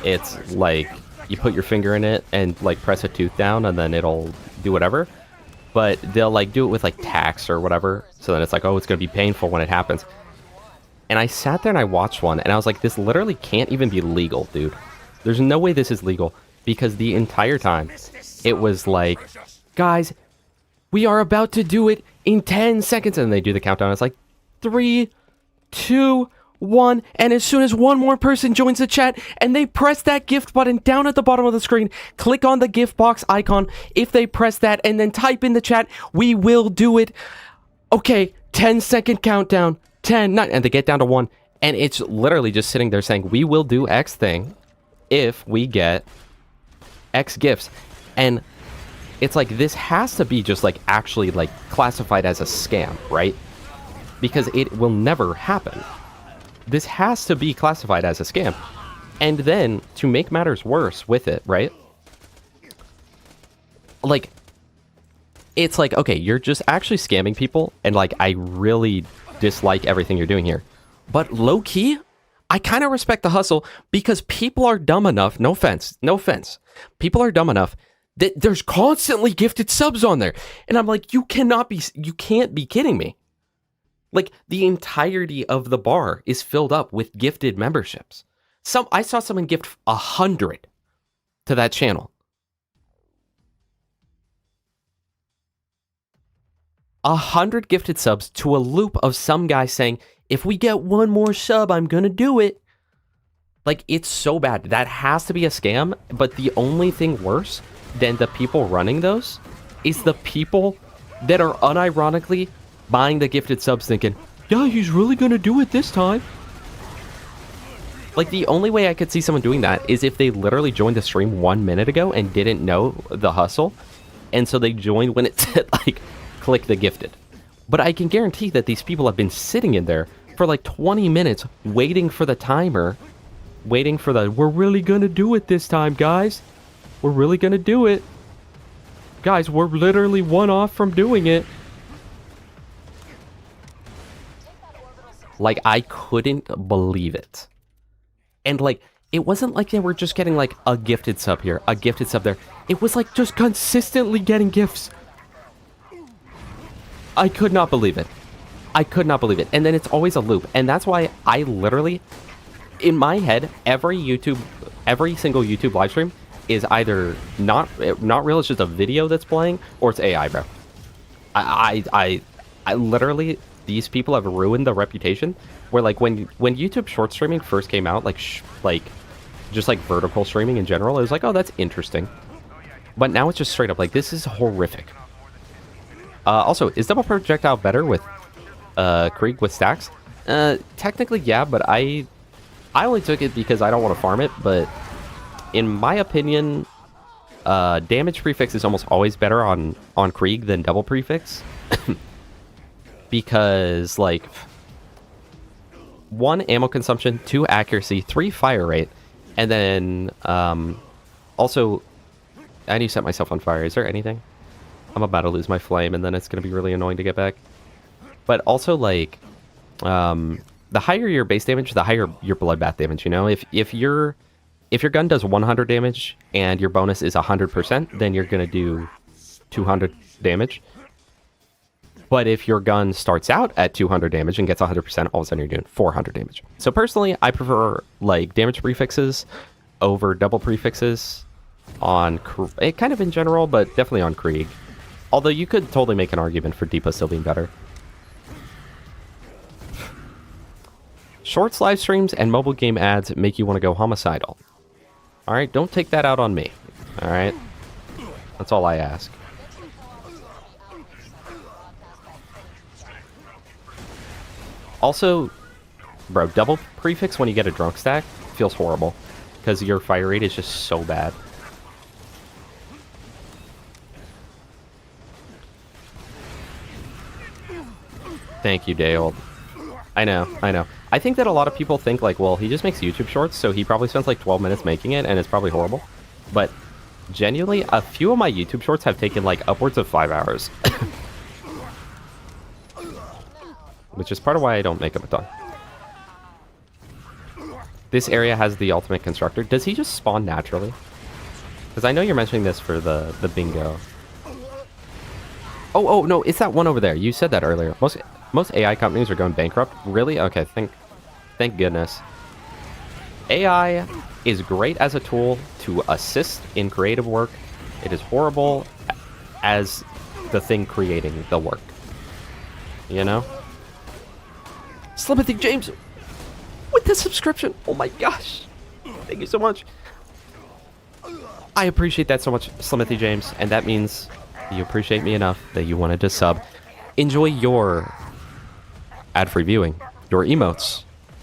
it's like you put your finger in it and like press a tooth down and then it'll do whatever. But they'll like do it with like tacks or whatever. So then it's like, oh, it's gonna be painful when it happens. And I sat there and I watched one and I was like, this literally can't even be legal, dude. There's no way this is legal. Because the entire time, it was like, guys, we are about to do it in 10 seconds. And they do the countdown. It's like 3, 2, 1. And as soon as one more person joins the chat and they press that gift button down at the bottom of the screen, click on the gift box icon. If they press that and then type in the chat, we will do it. Okay, 10-second countdown. 10, 9, and they get down to 1. And it's literally just sitting there saying, we will do X thing if we get X gifts. And it's like, this has to be just like actually like classified as a scam, right? Because it will never happen. This has to be classified as a scam. And then to make matters worse with it, right? Like, it's like, okay, you're just actually scamming people, and like, I really dislike everything you're doing here. But low key, I kind of respect the hustle because people are dumb enough, no offense, people are dumb enough that there's constantly gifted subs on there. And I'm like, you can't be kidding me. Like, the entirety of the bar is filled up with gifted memberships. I saw someone gift 100 to that channel. 100 gifted subs to a loop of some guy saying, if we get one more sub, I'm gonna do it. Like, it's so bad. That has to be a scam. But the only thing worse than the people running those is the people that are unironically buying the gifted subs thinking, yeah, he's really gonna do it this time. Like, the only way I could see someone doing that is if they literally joined the stream 1 minute ago and didn't know the hustle. And so they joined when it said, like, click the gifted. But I can guarantee that these people have been sitting in there for like 20 minutes waiting for the timer, waiting for the, we're really gonna do it this time, guys. We're really gonna do it. Guys, we're literally one off from doing it. Like, I couldn't believe it. And like, it wasn't like they were just getting like a gifted sub here, a gifted sub there. It was like just consistently getting gifts. I could not believe it. I could not believe it. And then it's always a loop. And that's why I literally, in my head, every single YouTube live stream is either not real, it's just a video that's playing, or it's AI, bro. I literally, these people have ruined the reputation where, like, when YouTube short streaming first came out, like just like vertical streaming in general, it was like, oh, that's interesting. But now it's just straight up like, this is horrific. Also, is double projectile better with Krieg with stacks? Technically, yeah, but I only took it because I don't want to farm it. But in my opinion, damage prefix is almost always better on Krieg than double prefix. Because, like, 1, ammo consumption, 2, accuracy, 3, fire rate, and then also, I need to set myself on fire. Is there anything? I'm about to lose my flame, and then it's going to be really annoying to get back. But also, like, the higher your base damage, the higher your bloodbath damage, you know? If your gun does 100 damage, and your bonus is 100%, then you're going to do 200 damage. But if your gun starts out at 200 damage and gets 100%, all of a sudden you're doing 400 damage. So personally, I prefer, like, damage prefixes over double prefixes on kind of in general, but definitely on Krieg. Although you could totally make an argument for Deepa still being better. Shorts live streams and mobile game ads make you want to go homicidal. Alright, don't take that out on me. Alright? That's all I ask. Also, bro, double prefix when you get a drunk stack feels horrible. Because your fire rate is just so bad. Thank you, Dayold. I know. I think that a lot of people think, like, well, he just makes YouTube shorts, so he probably spends like 12 minutes making it, and it's probably horrible. But genuinely, a few of my YouTube shorts have taken like upwards of 5 hours. Which is part of why I don't make them a ton. This area has the ultimate constructor. Does he just spawn naturally? Because I know you're mentioning this for the bingo. Oh, no, it's that one over there. You said that earlier. Most AI companies are going bankrupt. Really? Okay, thank goodness. AI is great as a tool to assist in creative work. It is horrible as the thing creating the work. You know? Slimothy James with the subscription. Oh my gosh. Thank you so much. I appreciate that so much, Slimothy James, and that means you appreciate me enough that you wanted to sub. Enjoy your ad-free viewing, your emotes,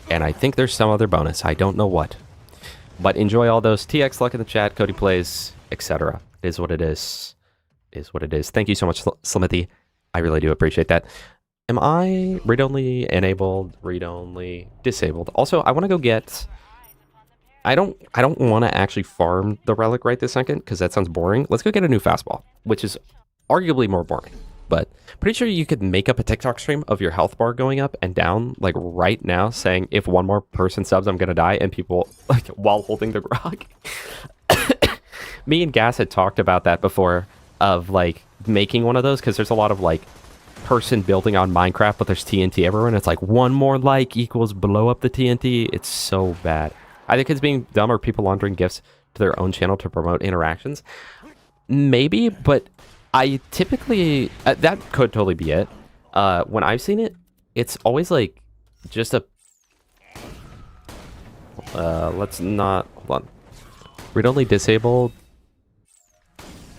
and I think there's some other bonus. I don't know what. But enjoy all those. TX Luck in the chat, Cody Plays, etc. It is what it is. It is what it is. Thank you so much, Slimothy. I really do appreciate that. Am I read-only enabled, read-only disabled? Also, I want to go get... I don't want to actually farm the relic right this second, because that sounds boring. Let's go get a new fastball, which is arguably more boring. But pretty sure you could make up a TikTok stream of your health bar going up and down, like right now, saying if one more person subs, I'm gonna die, and people like while holding the grog. Me and Gas had talked about that before, of like making one of those, because there's a lot of like person building on Minecraft, but there's TNT everywhere, and it's like one more like equals blow up the TNT. It's so bad. I think it's being dumb or people laundering gifts to their own channel to promote interactions. Maybe, but I typically that could totally be it. When I've seen it, it's always like just a let's not hold on. Read only disabled.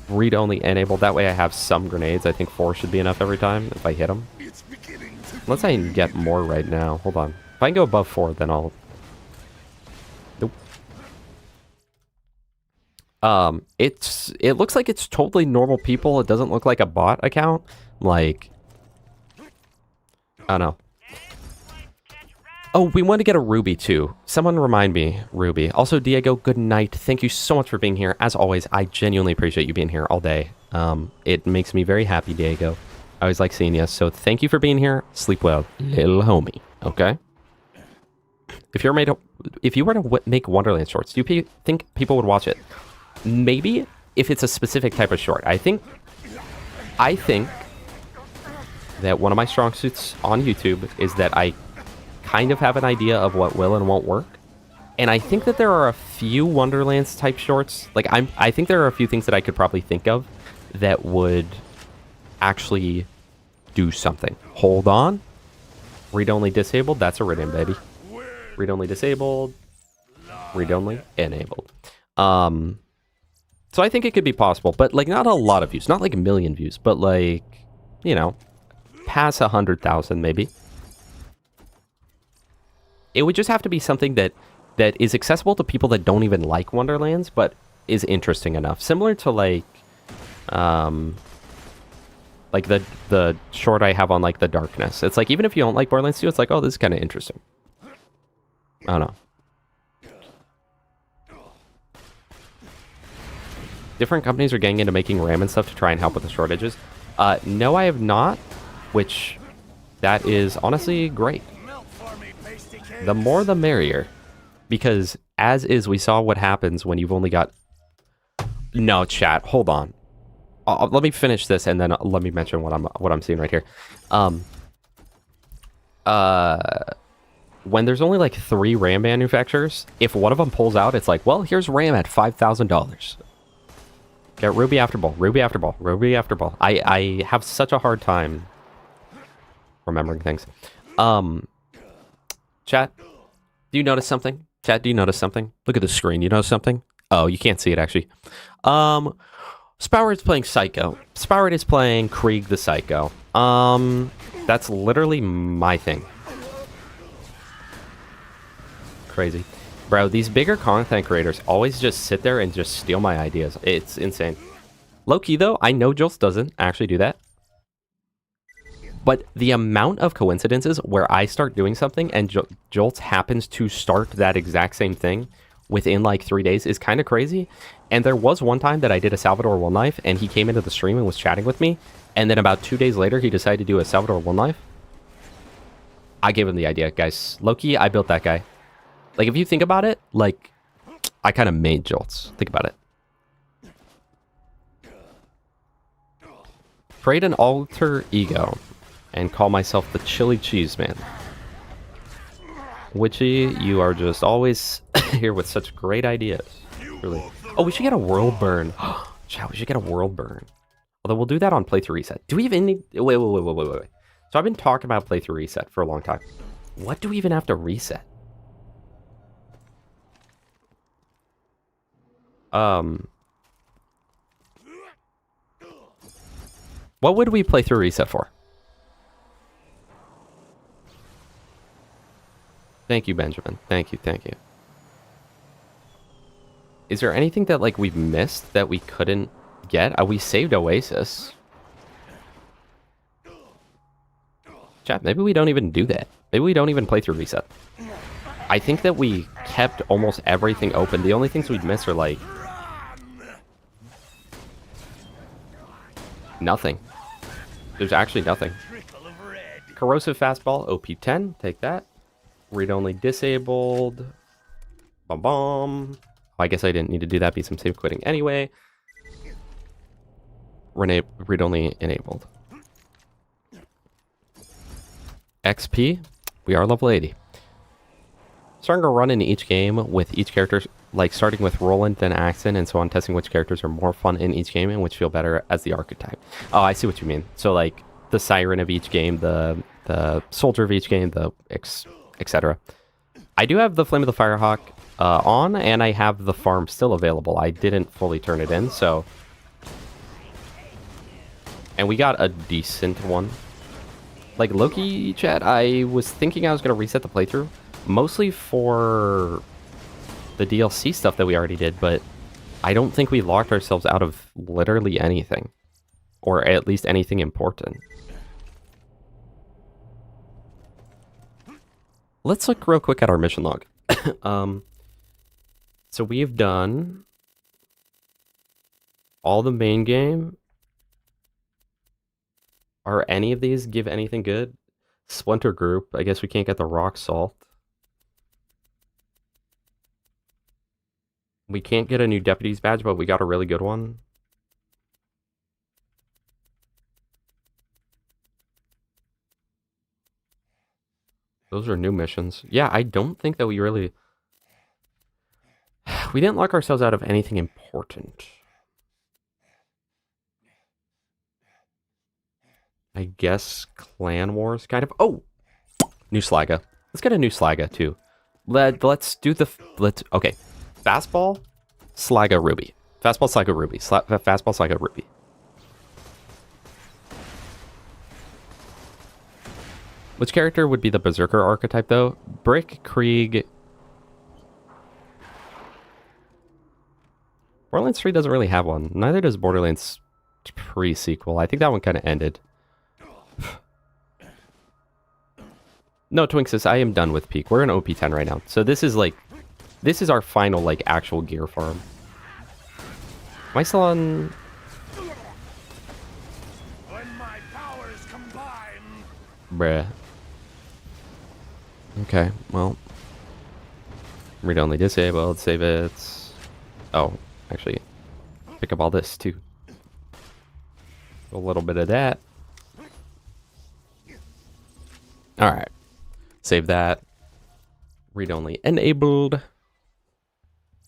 Read only enabled. That way I have some grenades. I think 4 should be enough every time if I hit them. Unless I can get more right now. Hold on. If I can go above 4, then I'll. Nope. It looks like it's totally normal people. It doesn't look like a bot account. Like, I don't know. Oh, we want to get a Ruby too. Someone remind me, Ruby. Also, Diego, good night. Thank you so much for being here. As always, I genuinely appreciate you being here all day. It makes me very happy, Diego. I always like seeing you. So thank you for being here. Sleep well, little homie. Okay. If you were to make Wonderland shorts, do you think people would watch it? Maybe if it's a specific type of short. I think that one of my strong suits on YouTube is that I kind of have an idea of what will and won't work. And I think that there are a few Wonderlands type shorts. Like I think there are a few things that I could probably think of that would actually do something. Hold on. Read only disabled. That's a written, baby. Read only disabled. Read only enabled. So I think it could be possible, but like not a lot of views, not like a million views, but like, you know, past 100,000 maybe. It would just have to be something that is accessible to people that don't even like Wonderlands, but is interesting enough. Similar to like the short I have on like the darkness. It's like, even if you don't like Borderlands 2, it's like, oh, this is kind of interesting. I don't know. Different companies are getting into making RAM and stuff to try and help with the shortages. No, I have not, which that is honestly great. The more the merrier, because as is, we saw what happens when you've only got... No, chat, hold on. Let me finish this and then let me mention what I'm seeing right here. When there's only like 3 RAM manufacturers, if one of them pulls out, it's like, well, here's RAM at $5,000. Get Ruby after ball, Ruby after ball, Ruby after ball. I have such a hard time remembering things. Chat, do you notice something? Chat, do you notice something? Look at the screen. You notice something? Oh, you can't see it actually. Spoward is playing Psycho. Spoward is playing Krieg the Psycho. That's literally my thing. Crazy. Bro, these bigger content creators always just sit there and just steal my ideas. It's insane. Low-key though, I know Jolts doesn't actually do that. But the amount of coincidences where I start doing something and Jolts happens to start that exact same thing within like 3 days is kind of crazy. And there was one time that I did a Salvador Will Knife and he came into the stream and was chatting with me. And then about 2 days later, he decided to do a Salvador Will Knife. I gave him the idea, guys. Low-key, I built that guy. Like, if you think about it, like, I kind of made Jolts. Think about it. Create an alter ego and call myself the Chili Cheese Man. Witchy, you are just always here with such great ideas. Really. Oh, we should get a world burn. Chat, we should get a world burn. Although we'll do that on playthrough reset. Do we even need... Wait. So I've been talking about playthrough reset for a long time. What do we even have to reset? What would we play through reset for? Thank you, Benjamin. Thank you. Is there anything that like we've missed that we couldn't get? We saved Oasis. Chat, maybe we don't even do that. Maybe we don't even play through reset. I think that we kept almost everything open. The only things we'd miss are like... Nothing. There's actually nothing. Trickle of red. Corrosive fastball, OP10. Take that. Read only disabled. Bum bum. Oh, I guess I didn't need to do that because I'm save quitting anyway. Read only enabled. XP. We are level 80. Starting a run in each game with each character, like starting with Roland, then Axon, and so on, testing which characters are more fun in each game and which feel better as the archetype. Oh, I see what you mean. So like the Siren of each game, the Soldier of each game, the etc. I do have the Flame of the Firehawk on, and I have the farm still available. I didn't fully turn it in, so... And we got a decent one. Like, Loki, chat, I was thinking I was going to reset the playthrough. Mostly for the DLC stuff that we already did, but I don't think we locked ourselves out of literally anything. Or at least anything important. Let's look real quick at our mission log. So we've done all the main game. Are any of these give anything good? Splinter Group. I guess we can't get the rock salt. We can't get a new deputy's badge, but we got a really good one. Those are new missions. Yeah, I don't think that we really... We didn't lock ourselves out of anything important. I guess Clan Wars, kind of. Oh! New Slaga. Let's get a new Slaga, too. Let's do the... Okay. Fastball, Slaga, Ruby. Fastball, Slaga, Ruby. Fastball, Slaga, Ruby. Which character would be the Berserker archetype, though? Brick, Krieg... Borderlands 3 doesn't really have one. Neither does Borderlands pre-sequel. I think that one kind of ended. No, Twinksis, I am done with Peak. We're in OP10 right now. So this is like... This is our final, like, actual gear farm. Am I still on... When my powers combine. Bruh. Okay, well... Read only disabled, save it... Oh, actually... Pick up all this, too. A little bit of that. Alright. Save that. Read only enabled.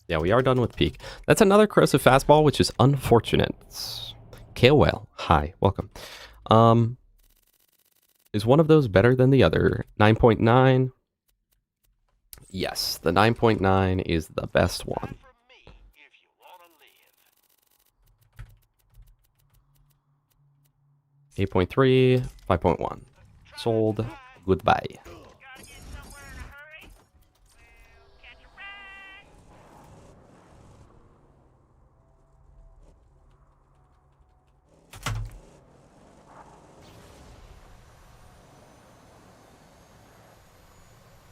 Yeah, we are done with Peak. That's another corrosive fastball, which is unfortunate. KOL, hi, welcome. Is one of those better than the other? 9.9. Yes, the 9.9 is the best one. 8.3, 5.1. Sold. Goodbye.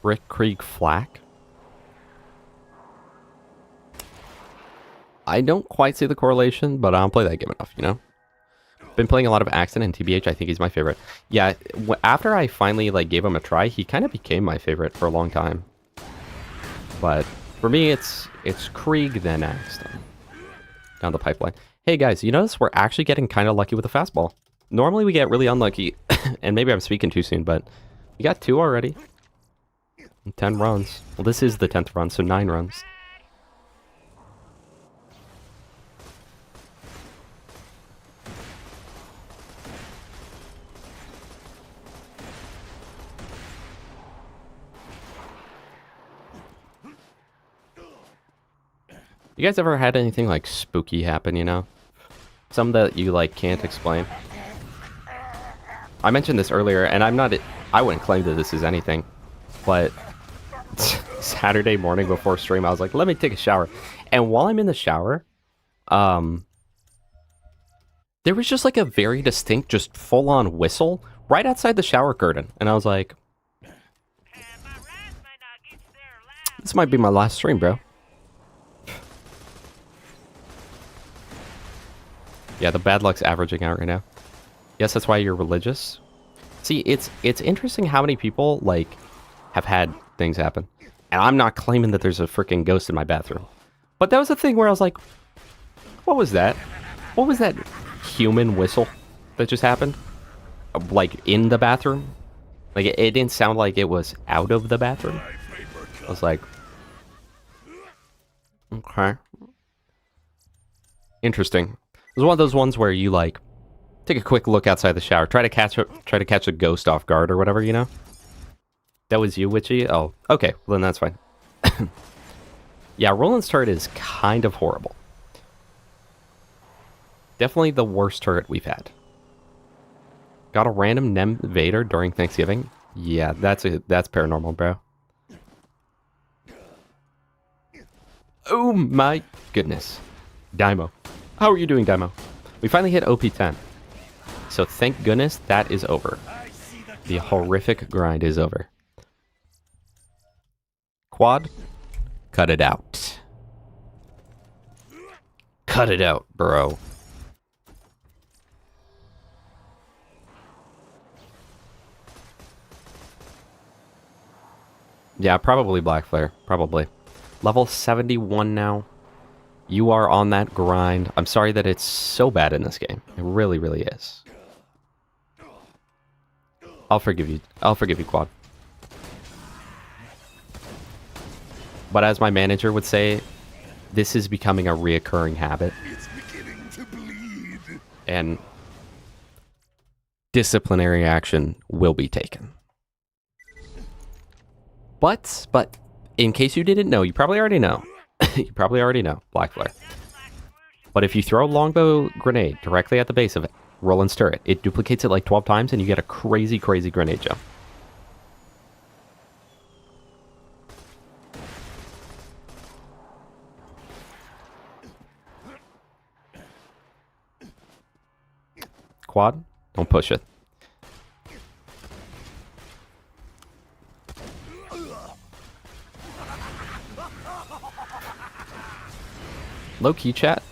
Brick Krieg Flak. I don't quite see the correlation, but I don't play that game enough, you know? Been playing a lot of Axon and TBH. I think he's my favorite. Yeah, after I finally like gave him a try, he kind of became my favorite for a long time. But for me, it's Krieg then Axon. Down the pipeline. Hey guys, you notice we're actually getting kind of lucky with the fastball. Normally we get really unlucky, and maybe I'm speaking too soon, but we got 2 already. 10 runs. Well, this is the 10th run, so 9 runs. You guys ever had anything like spooky happen, you know? Some that you like can't explain. I mentioned this earlier, and I wouldn't claim that this is anything, but Saturday morning before stream, I was like, let me take a shower. And while I'm in the shower, there was just like a very distinct, just full-on whistle right outside the shower curtain. And I was like, this might be my last stream, bro. Yeah, the bad luck's averaging out right now. Yes, that's why you're religious. See, it's interesting how many people, like, have had things happen. And I'm not claiming that there's a freaking ghost in my bathroom. But that was a thing where I was like, what was that? What was that human whistle that just happened? Like, in the bathroom? Like, it didn't sound like it was out of the bathroom. I was like, okay. Interesting. It was one of those ones where you, like, take a quick look outside the shower. Try to catch a ghost off guard or whatever, you know? That was you, Witchy? Oh, okay. Well, then that's fine. Yeah, Roland's turret is kind of horrible. Definitely the worst turret we've had. Got a random Nem Vader during Thanksgiving? Yeah, that's paranormal, bro. Oh my goodness. Daimo. How are you doing, Daimo? We finally hit OP10. So thank goodness that is over. The horrific grind is over. Quad, cut it out. Cut it out, bro. Yeah, probably Black Flare. Probably. Level 71 now. You are on that grind. I'm sorry that it's so bad in this game. It really, really is. I'll forgive you. I'll forgive you, Quad. But as my manager would say, this is becoming a reoccurring habit. It's beginning to bleed. And disciplinary action will be taken. But in case you didn't know, you probably already know. You probably already know, Black Flare. But if you throw a longbow grenade directly at the base of Roland's turret, it duplicates it like 12 times and you get a crazy, crazy grenade jump. Quad, don't push it. Low-key chat.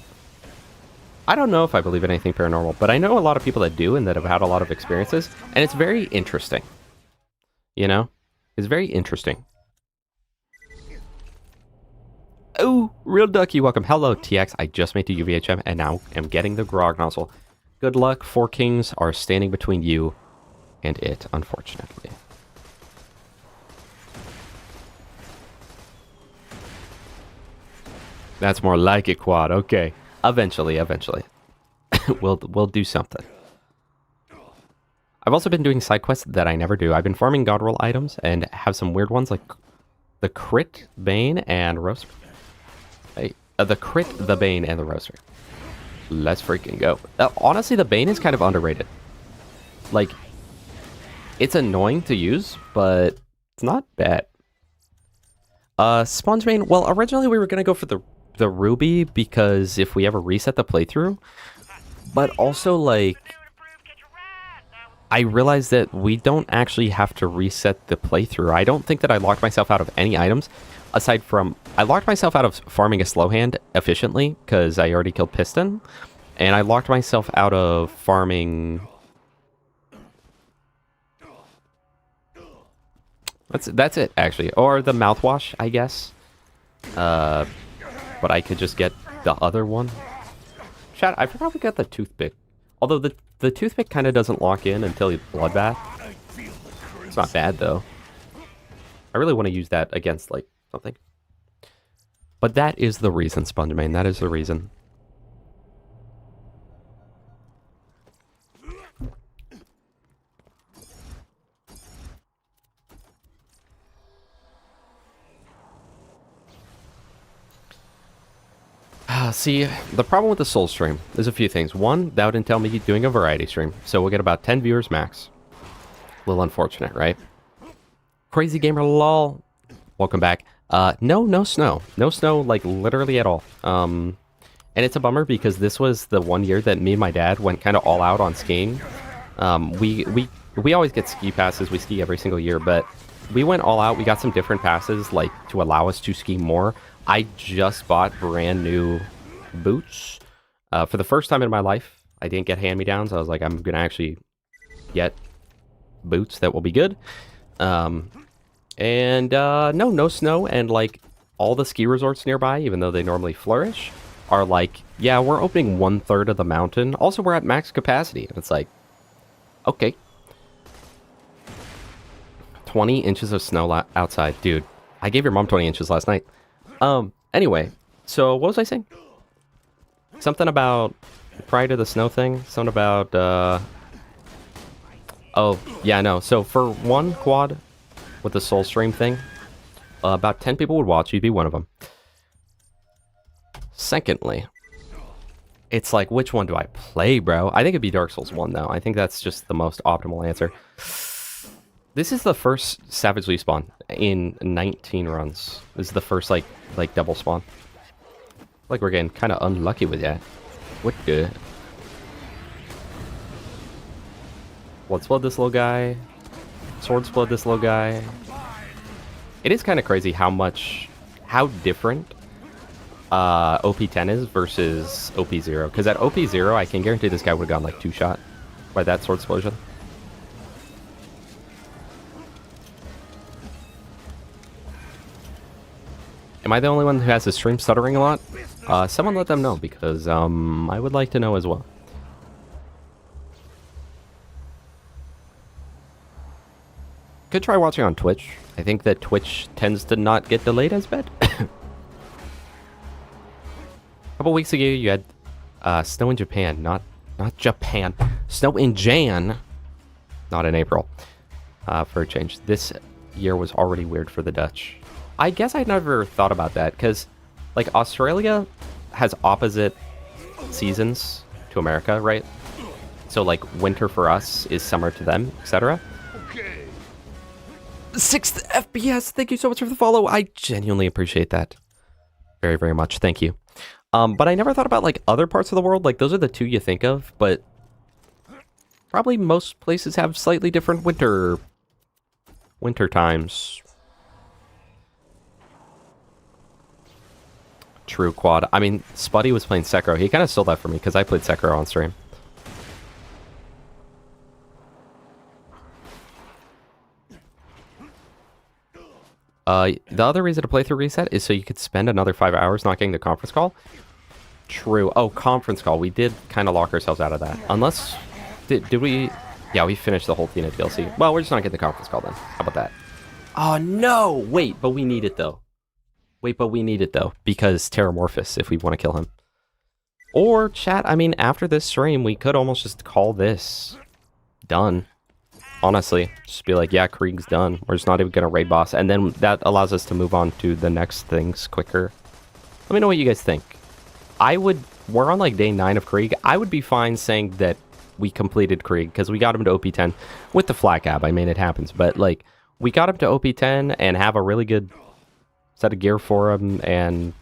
I don't know if I believe in anything paranormal, but I know a lot of people that do and that have had a lot of experiences, and it's very interesting. You know? It's very interesting. Oh, Real Ducky, welcome. Hello, TX. I just made the UVHM and now am getting the Grog nozzle. Good luck. 4 kings are standing between you and it, unfortunately. That's more like it, Quad. Okay. Eventually. we'll do something. I've also been doing side quests that I never do. I've been farming god roll items and have some weird ones like the crit, bane, and roaster. Hey, the crit, the bane, and the roaster. Let's freaking go. Honestly, the bane is kind of underrated. Like, it's annoying to use, but it's not bad. Sponge bane. Well, originally we were gonna go for the ruby because if we ever reset the playthrough, but also like I realized that we don't actually have to reset the playthrough. I don't think that I locked myself out of any items aside from I locked myself out of farming a slow hand efficiently because I already killed Piston, and I locked myself out of farming. That's it actually, or the mouthwash, I guess. But I could just get the other one. Chat, I probably got the toothpick. Although the toothpick kind of doesn't lock in until you bloodbath. It's not bad though. I really want to use that against like something. But that is the reason, SpongeMain. That is the reason. See, the problem with the Soul stream, there's a few things. One, that would entail me doing a variety stream, so we'll get about 10 viewers max. A little unfortunate, right? Crazy Gamer lol. Welcome back. No snow. No snow, like, literally at all. And it's a bummer because this was the one year that me and my dad went kind of all out on skiing. We always get ski passes. We ski every single year, but we went all out. We got some different passes, like, to allow us to ski more. I just bought brand new boots for the first time in my life. I didn't get hand-me-downs. I was like, I'm gonna actually get boots that will be good. No snow, and like all the ski resorts nearby, even though they normally flourish, are like, yeah, we're opening 1/3 of the mountain. Also, we're at max capacity, and it's like, okay. 20 inches of snow outside, dude. I gave your mom 20 inches last night. Anyway, so what was I saying? Something about prior to the snow thing. Something about oh yeah, no. So for one quad with the soul stream thing, about 10 people would watch. You'd be one of them. Secondly, it's like, which one do I play, bro? I think it'd be Dark Souls 1, though. I think that's just the most optimal answer. This is the first Savage spawn in 19 runs. This is the first, like double spawn. Like, we're getting kind of unlucky with that. What the? Blood Splod this little guy. Sword Splod this little guy. It is kind of crazy how different OP10 is versus OP0. Because at OP0, I can guarantee this guy would have gone like 2-shot by that sword explosion. Am I the only one who has the stream stuttering a lot? Someone let them know, because I would like to know as well. Could try watching on Twitch. I think that Twitch tends to not get delayed as bad. A couple weeks ago, you had snow in Japan, not Japan. Snow in Jan, not in April, for a change. This year was already weird for the Dutch. I guess I never thought about that, because like Australia has opposite seasons to America, right? So like winter for us is summer to them, etc. Okay. 6th FPS, thank you so much for the follow. I genuinely appreciate that. Very, very much. Thank you. But I never thought about like other parts of the world. Like those are the two you think of, but probably most places have slightly different winter times. True quad. I mean, Spuddy was playing Sekiro. He kind of stole that from me because I played Sekiro on stream. The other reason to play through Reset is so you could spend another 5 hours not getting the conference call. True. Oh, conference call. We did kind of lock ourselves out of that. Unless... Did we... Yeah, we finished the whole Tina DLC. Well, we're just not getting the conference call then. How about that? Oh, no! Wait, but we need it, though. Because Terramorphous, if we want to kill him. Or, chat, I mean, after this stream, we could almost just call this done. Honestly, just be like, yeah, Krieg's done. We're just not even going to raid boss. And then that allows us to move on to the next things quicker. Let me know what you guys think. We're on like day 9 of Krieg. I would be fine saying that we completed Krieg because we got him to OP10 with the flat cab. I mean, it happens. But like, we got him to OP10 and have a really good set of gear for him and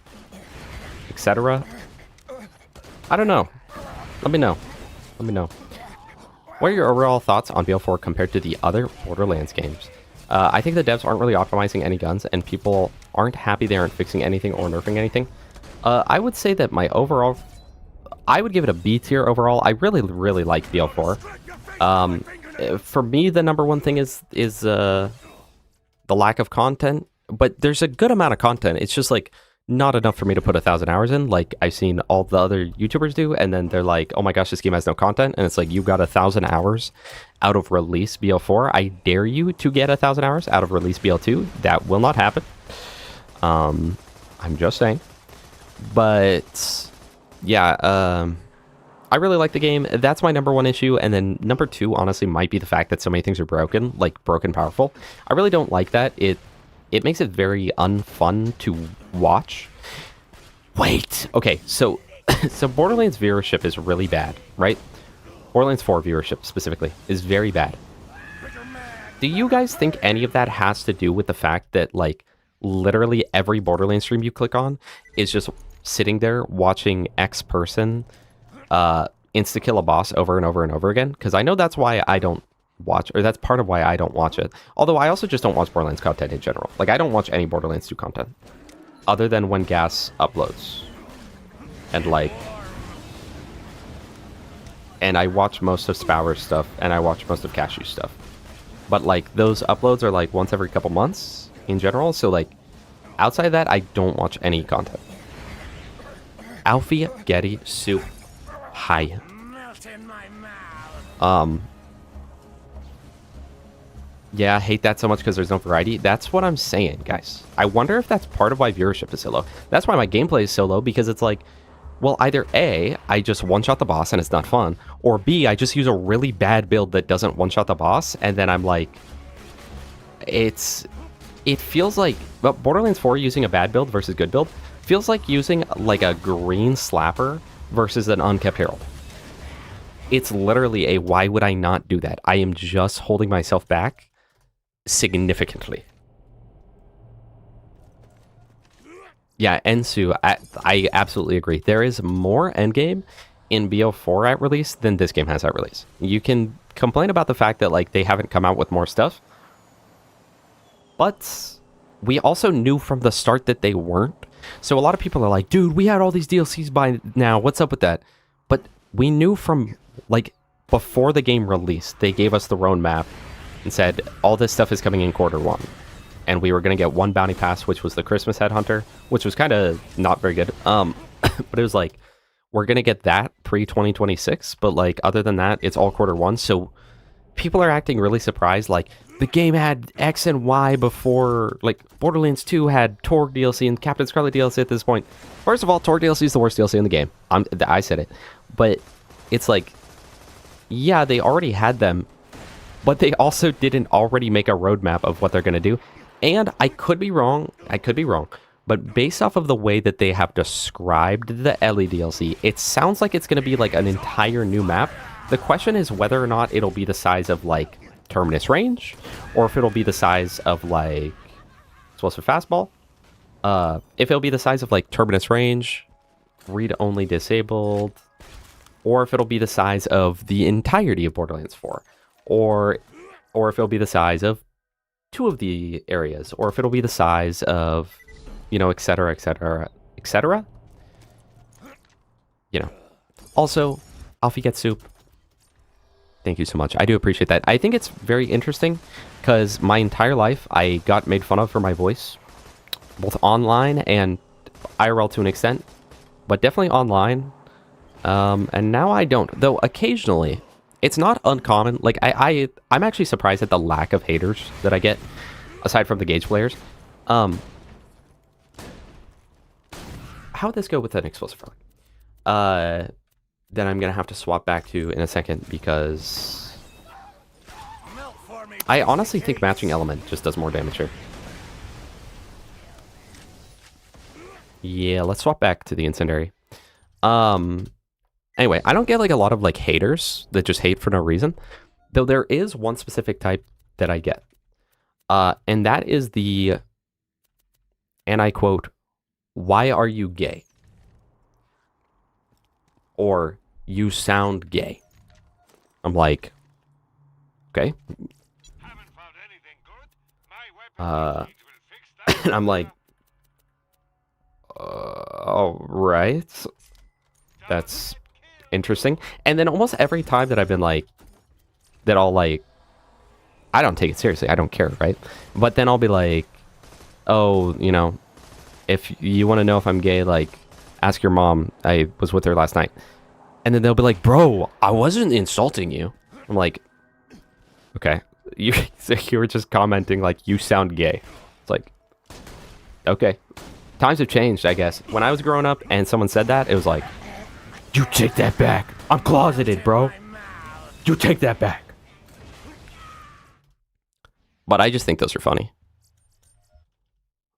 etc. I don't know. Let me know. What are your overall thoughts on BL4 compared to the other Borderlands games? I think the devs aren't really optimizing any guns, and people aren't happy they aren't fixing anything or nerfing anything. I would say that my overall... I would give it a B tier overall. I really, really like BL4. For me, the number one thing is the lack of content. But there's a good amount of content. It's just like not enough for me to put 1,000 hours in, like I've seen all the other YouTubers do, and then they're like, oh my gosh, this game has no content, and it's like, you got 1,000 hours out of release BL4. I dare you to get 1,000 hours out of release BL2. That will not happen. I'm just saying. But yeah, I really like the game. That's my number one issue, and then number two, honestly, might be the fact that so many things are broken, like broken powerful. I really don't like that. It makes it very unfun to watch. Wait. Okay, so Borderlands viewership is really bad, right? Borderlands 4 viewership specifically is very bad. Do you guys think any of that has to do with the fact that like literally every Borderlands stream you click on is just sitting there watching X person insta-kill a boss over and over and over again? Because I know that's why I don't watch, or that's part of why I don't watch it. Although I also just don't watch Borderlands content in general. Like, I don't watch any Borderlands 2 content other than when Gas uploads. And like, and I watch most of Spower's stuff, and I watch most of Cashew's stuff. But like those uploads are like once every couple months in general, so like outside of that, I don't watch any content. Alfie Getty Soup. Hi. Yeah, I hate that so much because there's no variety. That's what I'm saying, guys. I wonder if that's part of why viewership is so low. That's why my gameplay is so low, because it's like, well, either A, I just one-shot the boss and it's not fun, or B, I just use a really bad build that doesn't one-shot the boss, and then I'm like, it feels like, but Borderlands 4 using a bad build versus good build feels like using like a green slapper versus an unkept herald. It's literally a why would I not do that? I am just holding myself back significantly. Yeah, Ensu, I absolutely agree. There is more endgame in BO4 at release than this game has at release. You can complain about the fact that like they haven't come out with more stuff, but we also knew from the start that they weren't. So a lot of people are like, dude, we had all these DLCs by now. What's up with that? But we knew from like before the game released, they gave us the roadmap and said all this stuff is coming in Q1. And we were going to get one bounty pass, which was the Christmas Headhunter, which was kind of not very good. But it was like, we're going to get that pre-2026. But like, other than that, it's all Q1. So people are acting really surprised. Like, the game had X and Y before, like, Borderlands 2 had Torg DLC and Captain Scarlet DLC at this point. First of all, Torg DLC is the worst DLC in the game. I said it. But it's like, yeah, they already had them, but they also didn't already make a roadmap of what they're going to do. And I could be wrong, but based off of the way that they have described the Ellie DLC, it sounds like it's going to be like an entire new map. The question is whether or not it'll be the size of like Terminus Range, or if it'll be the size of like Explosive Fastball. If it'll be the size of like Terminus Range, read-only disabled, or if it'll be the size of the entirety of Borderlands 4, or if it'll be the size of 2 of the areas, or if it'll be the size of, you know, etc., etc., etc. You know. Also, Alfie Get Soup, thank you so much. I do appreciate that. I think it's very interesting because my entire life I got made fun of for my voice, both online and IRL to an extent, but definitely online. And now I don't, though occasionally. It's not uncommon. Like, I'm actually surprised at the lack of haters that I get, aside from the Gauge players. How'd this go with an explosive relic? Then I'm going to have to swap back to in a second, because I honestly think matching element just does more damage here. Yeah, let's swap back to the incendiary. Anyway, I don't get like a lot of like haters that just hate for no reason, though there is one specific type that I get. And that is the, and I quote, "Why are you gay?" Or, "You sound gay." I'm like, okay. And I'm like, all right. That's interesting. And then almost every time that I've been like, that I'll like, I don't take it seriously, I don't care, right? But then I'll be like, oh, you know, if you want to know if I'm gay, like, ask your mom, I was with her last night. And then they'll be like, bro, I wasn't insulting you. I'm like, okay, you were just commenting like, you sound gay. It's like, okay, times have changed, I guess. When I was growing up and someone said that, it was like, you take that back. I'm closeted, bro. You take that back. But I just think those are funny.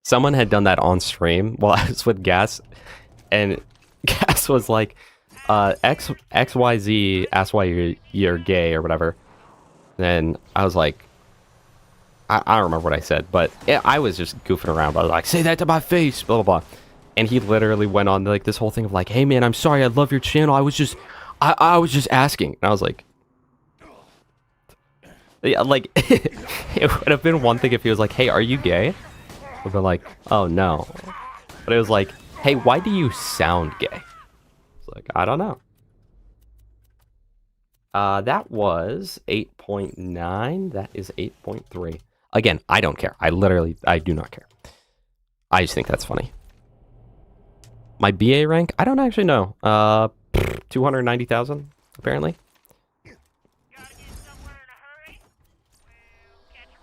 Someone had done that on stream while I was with Gas, and Gas was like, XYZ asked why you're gay or whatever. And I was like, I don't remember what I said, but I was just goofing around. I was like, say that to my face, blah, blah, blah. And he literally went on like this whole thing of like, hey man, I'm sorry, I love your channel. I was just asking. And I was like, yeah, like, it would have been one thing if he was like, hey, are you gay? I would have been like, oh no. But it was like, hey, why do you sound gay? It's like, I don't know. That was 8.9. That is 8.3. Again, I don't care. I do not care. I just think that's funny. My BA rank? I don't actually know. 290,000, apparently. Gotta get somewhere in a hurry? Well, catch a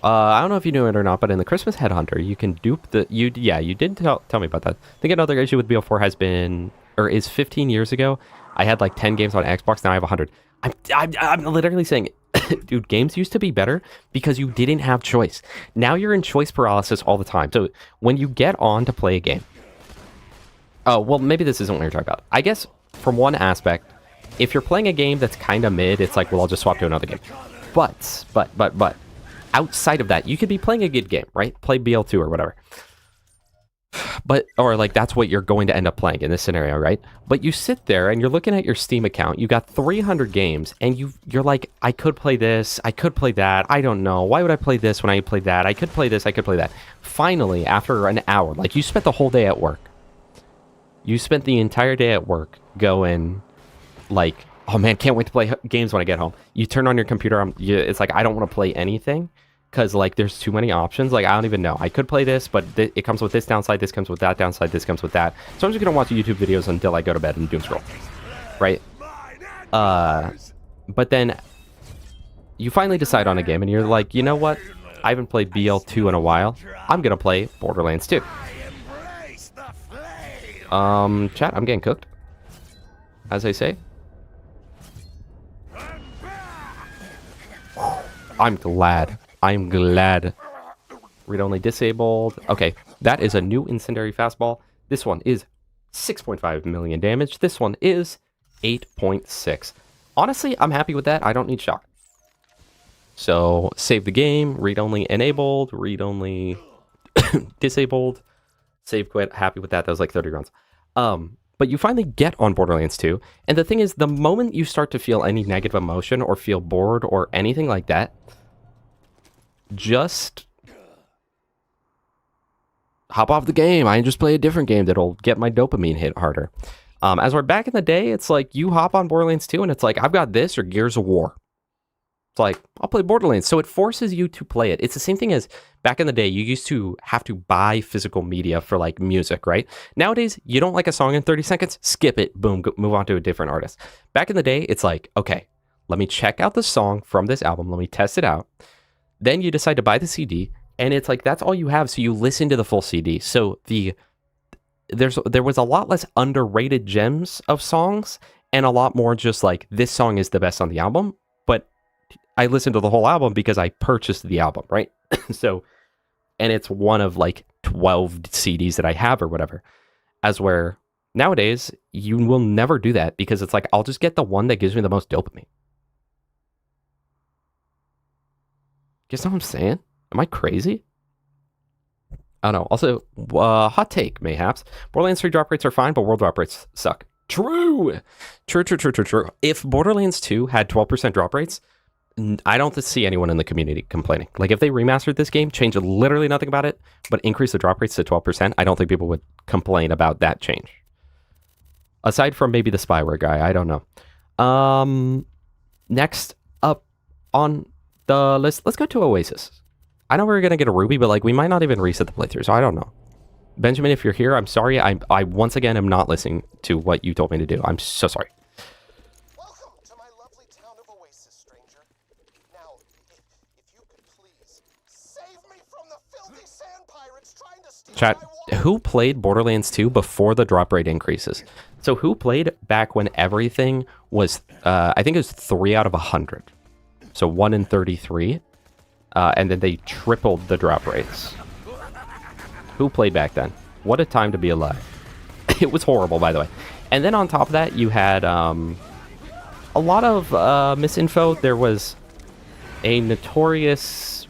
ride. I don't know if you knew it or not, but in the Christmas Headhunter, you can dupe the... you did tell me about that. I think another issue with BO4 has been... or is 15 years ago. I had like 10 games on Xbox, now I have 100. I'm literally saying... dude, games used to be better because you didn't have choice. Now you're in choice paralysis all the time. So when you get on to play a game... oh, well, maybe this isn't what you're talking about. I guess from one aspect, if you're playing a game that's kind of mid, it's like, well, I'll just swap to another game. But, outside of that, you could be playing a good game, right? Play BL2 or whatever. But, or like, that's what you're going to end up playing in this scenario, right? But you sit there and you're looking at your Steam account, you got 300 games, and you're like, I could play this, I could play that, I don't know. Why would I play this when I play that? I could play this, I could play that. Finally, after an hour, like, you spent the whole day at work. You spent the entire day at work going, like, oh man, can't wait to play games when I get home. You turn on your computer, it's like, I don't want to play anything. Because, like, there's too many options. Like, I don't even know. I could play this, but it comes with this downside, this comes with that downside, this comes with that. So I'm just going to watch YouTube videos until I go to bed and doom scroll. Right? But then you finally decide on a game, and you're like, you know what? I haven't played BL2 in a while. I'm going to play Borderlands 2. Chat, I'm getting cooked. As I say. I'm glad. I'm glad. Read-only disabled. Okay, that is a new incendiary fastball. This one is 6.5 million damage. This one is 8.6. Honestly, I'm happy with that. I don't need shock. So, save the game. Read-only enabled. Read-only disabled. Save quit. Happy with that. That was like 30 rounds. But you finally get on Borderlands 2. And the thing is, the moment you start to feel any negative emotion or feel bored or anything like that, just hop off the game. I just play a different game that'll get my dopamine hit harder. As we're back in the day, it's like you hop on Borderlands 2 and it's like, I've got this or Gears of War. It's like, I'll play Borderlands. So it forces you to play it. It's the same thing as back in the day, you used to have to buy physical media for like music, right? Nowadays, you don't like a song in 30 seconds, skip it, boom, move on to a different artist. Back in the day, it's like, okay, let me check out the song from this album. Let me test it out. Then you decide to buy the CD, and it's like, that's all you have, so you listen to the full CD. So there was a lot less underrated gems of songs, and a lot more just like, this song is the best on the album, but I listened to the whole album because I purchased the album, right? So, and it's one of like 12 CDs that I have or whatever. As where nowadays, you will never do that because it's like, I'll just get the one that gives me the most dopamine. Guess what I'm saying? Am I crazy? I don't know. Also, hot take, mayhaps. Borderlands 3 drop rates are fine, but world drop rates suck. True. If Borderlands 2 had 12% drop rates, I don't see anyone in the community complaining. Like, if they remastered this game, change literally nothing about it, but increase the drop rates to 12%, I don't think people would complain about that change. Aside from maybe the spyware guy, I don't know. Next up on the list, let's go to Oasis. I know we're going to get a Ruby, but like, we might not even reset the playthrough, so I don't know. Benjamin, if you're here, I'm sorry. I once again am not listening to what you told me to do. I'm so sorry. Welcome to my lovely town of Oasis, stranger. Now, if you could please save me from the filthy sand pirates trying to steal Chat, my water. who played Borderlands 2 before the drop rate increases? So who played back when everything was, I think it was 3 out of 100. So 1 in 33. And then they tripled the drop rates. Who played back then? What a time to be alive. It was horrible, by the way. And then on top of that, you had a lot of misinfo. There was a notorious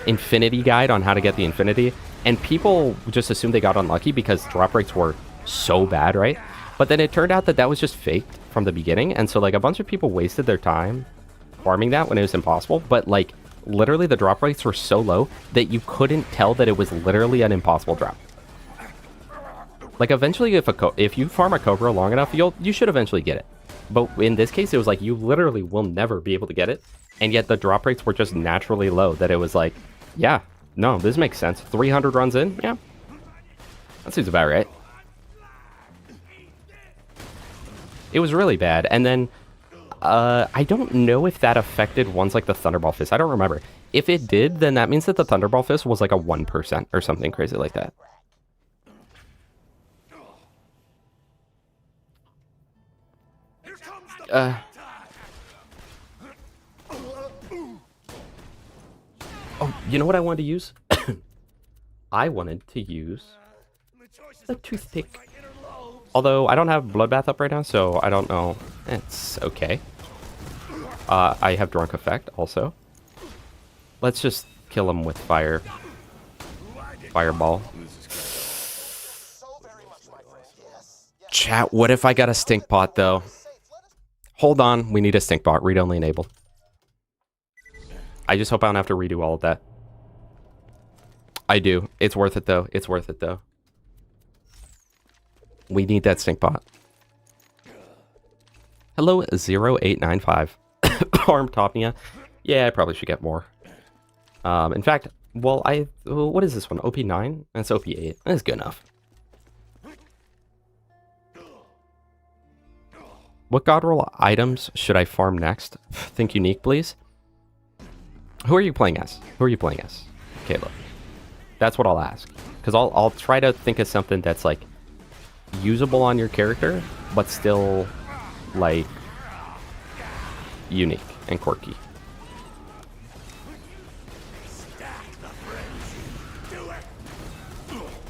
Infinity guide on how to get the Infinity. And people just assumed they got unlucky because drop rates were so bad, right? But then it turned out that that was just faked from the beginning. And so, like, a bunch of people wasted their time farming that when it was impossible. But, like, literally the drop rates were so low that you couldn't tell that it was literally an impossible drop. Like eventually, if you farm a Cobra long enough, you should eventually get it. But in this case, it was like you literally will never be able to get it, and yet the drop rates were just naturally low. That it was like, yeah, no, this makes sense. 300 runs in, yeah, that seems about right. It was really bad, and then I don't know if that affected ones like the Thunderball Fist. I don't remember. If it did, then that means that the Thunderball Fist was like a 1% or something crazy like that. Oh, you know what I wanted to use? I wanted to use a toothpick. Although I don't have Bloodbath up right now, so I don't know. It's okay. I have Drunk Effect also. Let's just kill him with fire. Fireball. Chat, what if I got a stink pot though? Hold on, we need a stink pot. Read only enabled. I just hope I don't have to redo all of that. I do. It's worth it though. It's worth it though. We need that stink pot. Hello 0895. Armtopnia. Yeah, I probably should get more. In fact, well, what is this one? OP9? That's OP8. That's good enough. What god roll items should I farm next? Think unique, please. Who are you playing as? Who are you playing as? Caleb. That's what I'll ask. Because I'll try to think of something that's like usable on your character, but still like unique and quirky.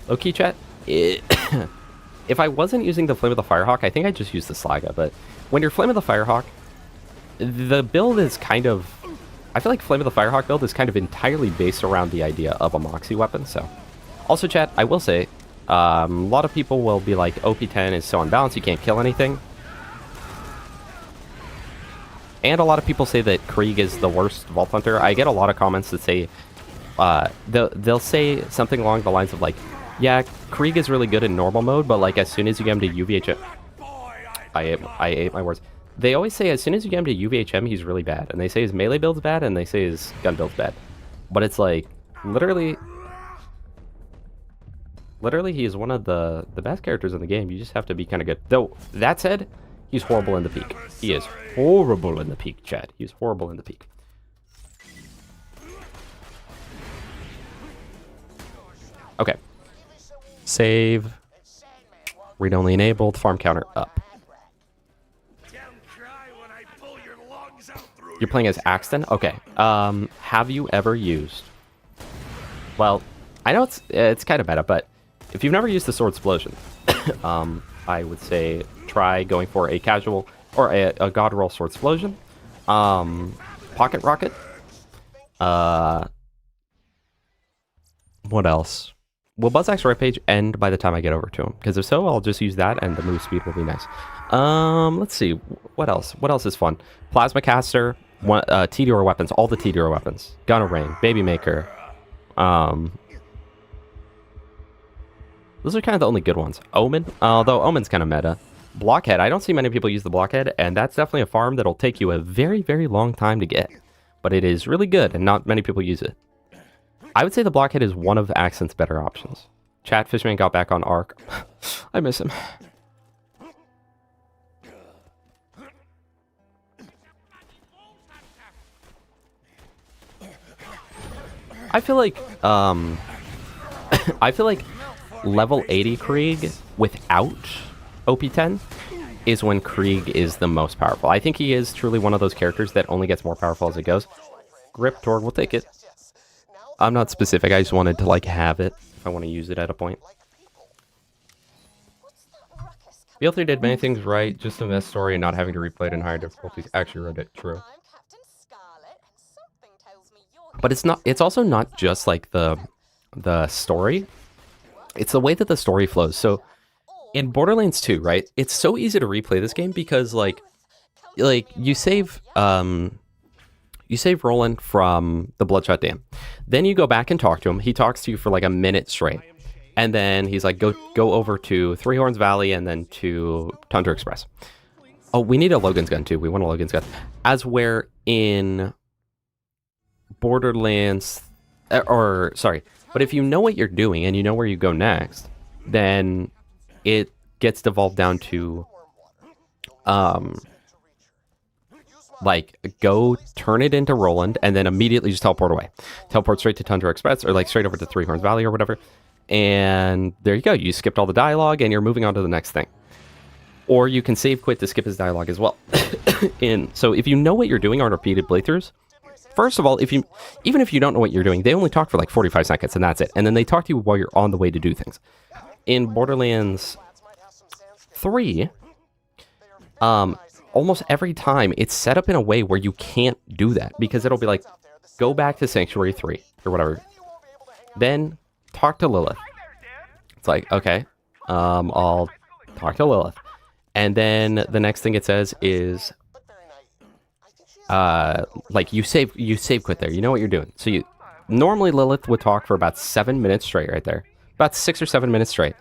Okay, chat. If I wasn't using the Flame of the Firehawk, I think I'd just use the Slaga. But when you're Flame of the Firehawk, the build is kind of... I feel like Flame of the Firehawk build is kind of entirely based around the idea of a Moxxi weapon. So, also, chat, I will say, a lot of people will be like, OP10 is so unbalanced, you can't kill anything. And a lot of people say that Krieg is the worst Vault Hunter. I get a lot of comments that say, they'll say something along the lines of like, yeah, Krieg is really good in normal mode, but like as soon as you get him to UVHM... I ate my words. They always say as soon as you get him to UVHM, he's really bad. And they say his melee build's bad, and they say his gun build's bad. But it's like, literally he is one of the best characters in the game. You just have to be kind of good. Though, that said, he's horrible in the peak. He is horrible in the peak, chat. He's horrible in the peak. Okay. Save. Read only enabled. Farm counter up. You're playing as Axton? Okay. Have you ever used... Well, I know it's kind of meta, but if you've never used the Sword Explosion, I would say try going for a casual or a God Roll Sword Explosion. Pocket Rocket. What else? Will Buzzax Rampage end by the time I get over to him? Because if so, I'll just use that and the move speed will be nice. Let's see. What else? What else is fun? Plasma Caster, TDR weapons, all the TDR weapons. Gunner Ring, Baby Maker. Those are kind of the only good ones. Omen, although Omen's kind of meta. Blockhead, I don't see many people use the Blockhead, and that's definitely a farm that'll take you a very, very long time to get. But it is really good, and not many people use it. I would say the Blockhead is one of Accent's better options. Chat, Fishman got back on Arc. I miss him. I feel like level 80 Krieg without OP10 is when Krieg is the most powerful. I think he is truly one of those characters that only gets more powerful as it goes. Grip, Torg, we'll take it. I'm not specific, I just wanted to like have it if I want to use it at a point. BL3 did many things right, just the best story and not having to replay it in higher difficulties. Actually read it, true. But it's also not just like the story. It's the way that the story flows. So in Borderlands 2, right? It's so easy to replay this game because like you save Roland from the Bloodshot Dam. Then you go back and talk to him. He talks to you for like a minute straight. And then he's like, go over to Three Horns Valley and then to Tundra Express. Oh, we need a Logan's gun too. We want a Logan's gun. As where in Borderlands, but if you know what you're doing and you know where you go next, then it gets devolved down to, like, go turn it into Roland and then immediately just teleport away. Teleport straight to Tundra Express or like straight over to Three Horns Valley or whatever. And there you go. You skipped all the dialogue and you're moving on to the next thing. Or you can save quit to skip his dialogue as well. So if you know what you're doing on repeated playthroughs, first of all, even if you don't know what you're doing, they only talk for like 45 seconds and that's it. And then they talk to you while you're on the way to do things. In Borderlands 3, almost every time it's set up in a way where you can't do that because it'll be like, go back to Sanctuary 3 or whatever. Then talk to Lilith. It's like, okay, I'll talk to Lilith. And then the next thing it says is, like you save quit there. You know what you're doing. So normally Lilith would talk for about 7 minutes straight right there. About 6 or 7 minutes straight.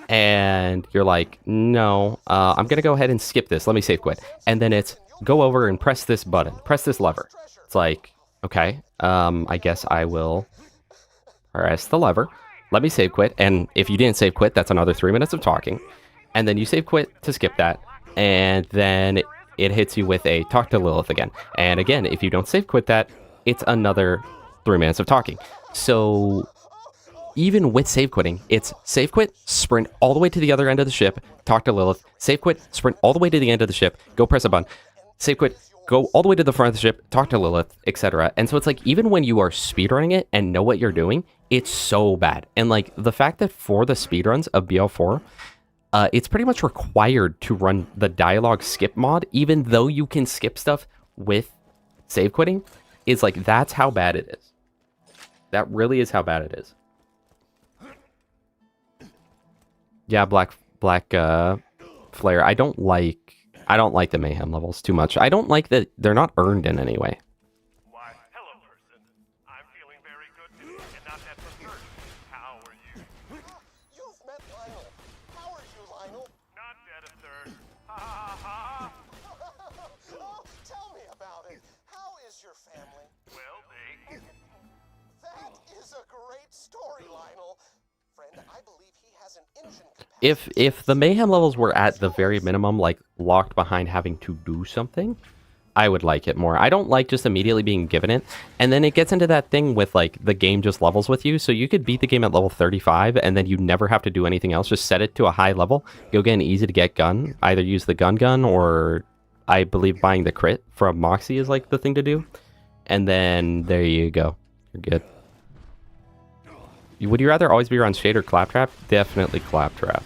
And you're like, no, I'm going to go ahead and skip this. Let me save quit. And then it's go over and press this button. Press this lever. It's like, okay, I guess I will press the lever. Let me save quit. And if you didn't save quit, that's another 3 minutes of talking. And then you save quit to skip that. And then it hits you with a talk to Lilith again. And again, if you don't save quit that, it's another 3 minutes of talking. So even with save quitting, it's save quit, sprint all the way to the other end of the ship, talk to Lilith, save quit, sprint all the way to the end of the ship, go press a button, save quit, go all the way to the front of the ship, talk to Lilith, etc. And so it's like, even when you are speedrunning it and know what you're doing, it's so bad. And like the fact that for the speedruns of BL4, it's pretty much required to run the dialogue skip mod, even though you can skip stuff with save quitting, is like, that's how bad it is. That really is how bad it is. Yeah, Black Flare. I don't like the mayhem levels too much. I don't like that they're not earned in any way. Why, hello, person. I'm feeling very good today, and not that for certain. How are you? You've met Lionel. How are you, Lionel? Not dead a third. Ha ha ha. Oh, tell me about it. How is your family? Well, they... That is a great story, Lionel. Friend, I believe he has an engine capacity. If the mayhem levels were at the very minimum, like locked behind having to do something, I would like it more. I don't like just immediately being given it. And then it gets into that thing with like the game just levels with you. So you could beat the game at level 35 and then you never have to do anything else. Just set it to a high level. Go get an easy to get gun. Either use the gun or I believe buying the crit from Moxxi is like the thing to do. And then there you go. You're good. Would you rather always be around Shade or Claptrap? Definitely Claptrap.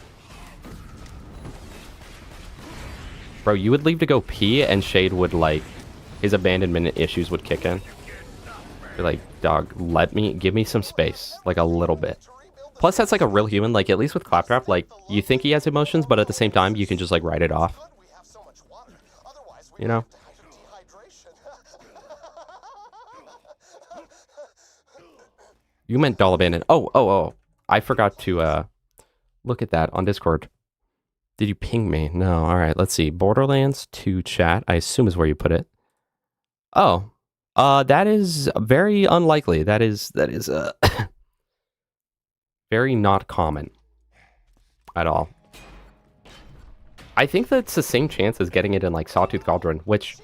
Bro, you would leave to go pee and Shade would like, his abandonment issues would kick in. You're like, dog, give me some space. Like a little bit. Plus that's like a real human, like at least with Claptrap, like you think he has emotions, but at the same time you can just like write it off. You know? You meant doll abandon. Oh. I forgot to look at that on Discord. Did you ping me? No. All right. Let's see. Borderlands 2 chat, I assume is where you put it. Oh. That is very unlikely. That is very not common at all. I think that's the same chance as getting it in like Sawtooth Cauldron, which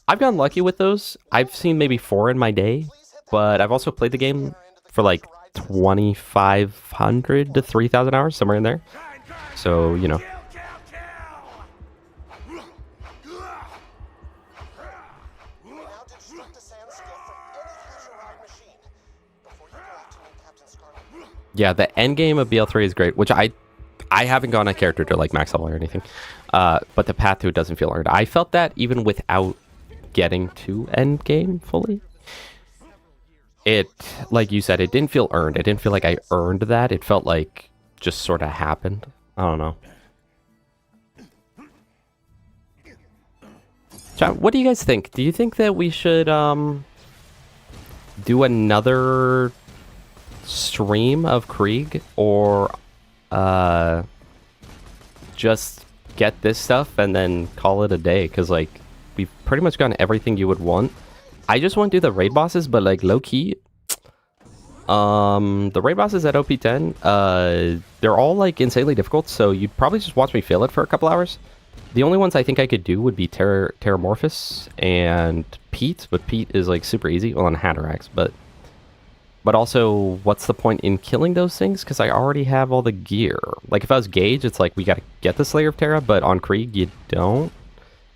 I've gotten lucky with those. I've seen maybe 4 in my day, but I've also played the game for like 2,500 to 3,000 hours, somewhere in there. So, you know. Yeah, the endgame of BL3 is great, which I haven't gone a character to like max level or anything. But the path to it doesn't feel earned. I felt that even without getting to endgame fully. It, like you said, it didn't feel earned. It didn't feel like I earned that. It felt like just sort of happened. I don't know. Chat, what do you guys think? Do you think that we should do another stream of Krieg or just get this stuff and then call it a day, because like we've pretty much gotten everything you would want. I just want to do the raid bosses, but like low key, the raid bosses at OP10, they're all like insanely difficult, so you'd probably just watch me fail it for a couple hours. The only ones I think I could do would be Terramorphous and Pete, but Pete is like super easy. Well, on Hatterax, but also, what's the point in killing those things? Because I already have all the gear. Like, if I was Gage, it's like, we gotta get the Slayer of Terra, but on Krieg, you don't.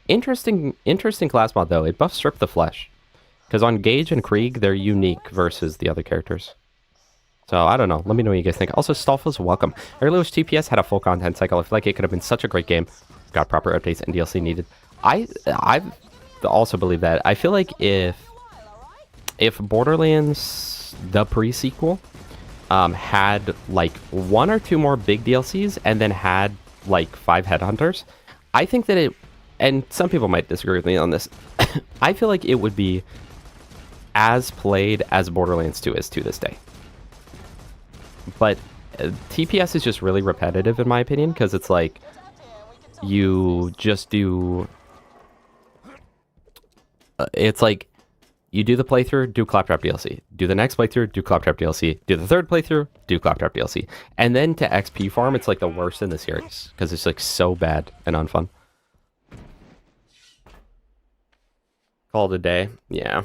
Interesting class mod, though. It buffs Strip the Flesh. Because on Gage and Krieg, they're unique versus the other characters. So, I don't know. Let me know what you guys think. Also, Stolfos, welcome. I really wish TPS had a full content cycle. I feel like it could have been such a great game. Got proper updates and DLC needed. I also believe that. I feel like if Borderlands, the pre-sequel, had like 1 or 2 more big DLCs and then had like 5 headhunters, I think that it, and some people might disagree with me on this, I feel like it would be as played as Borderlands 2 is to this day. But TPS is just really repetitive in my opinion, because it's like you just do, it's like you do the playthrough, do Claptrap DLC. Do the next playthrough, do Claptrap DLC. Do the third playthrough, do Claptrap DLC. And then to XP farm, it's like the worst in the series, because it's like so bad and unfun. Call it a day. Yeah.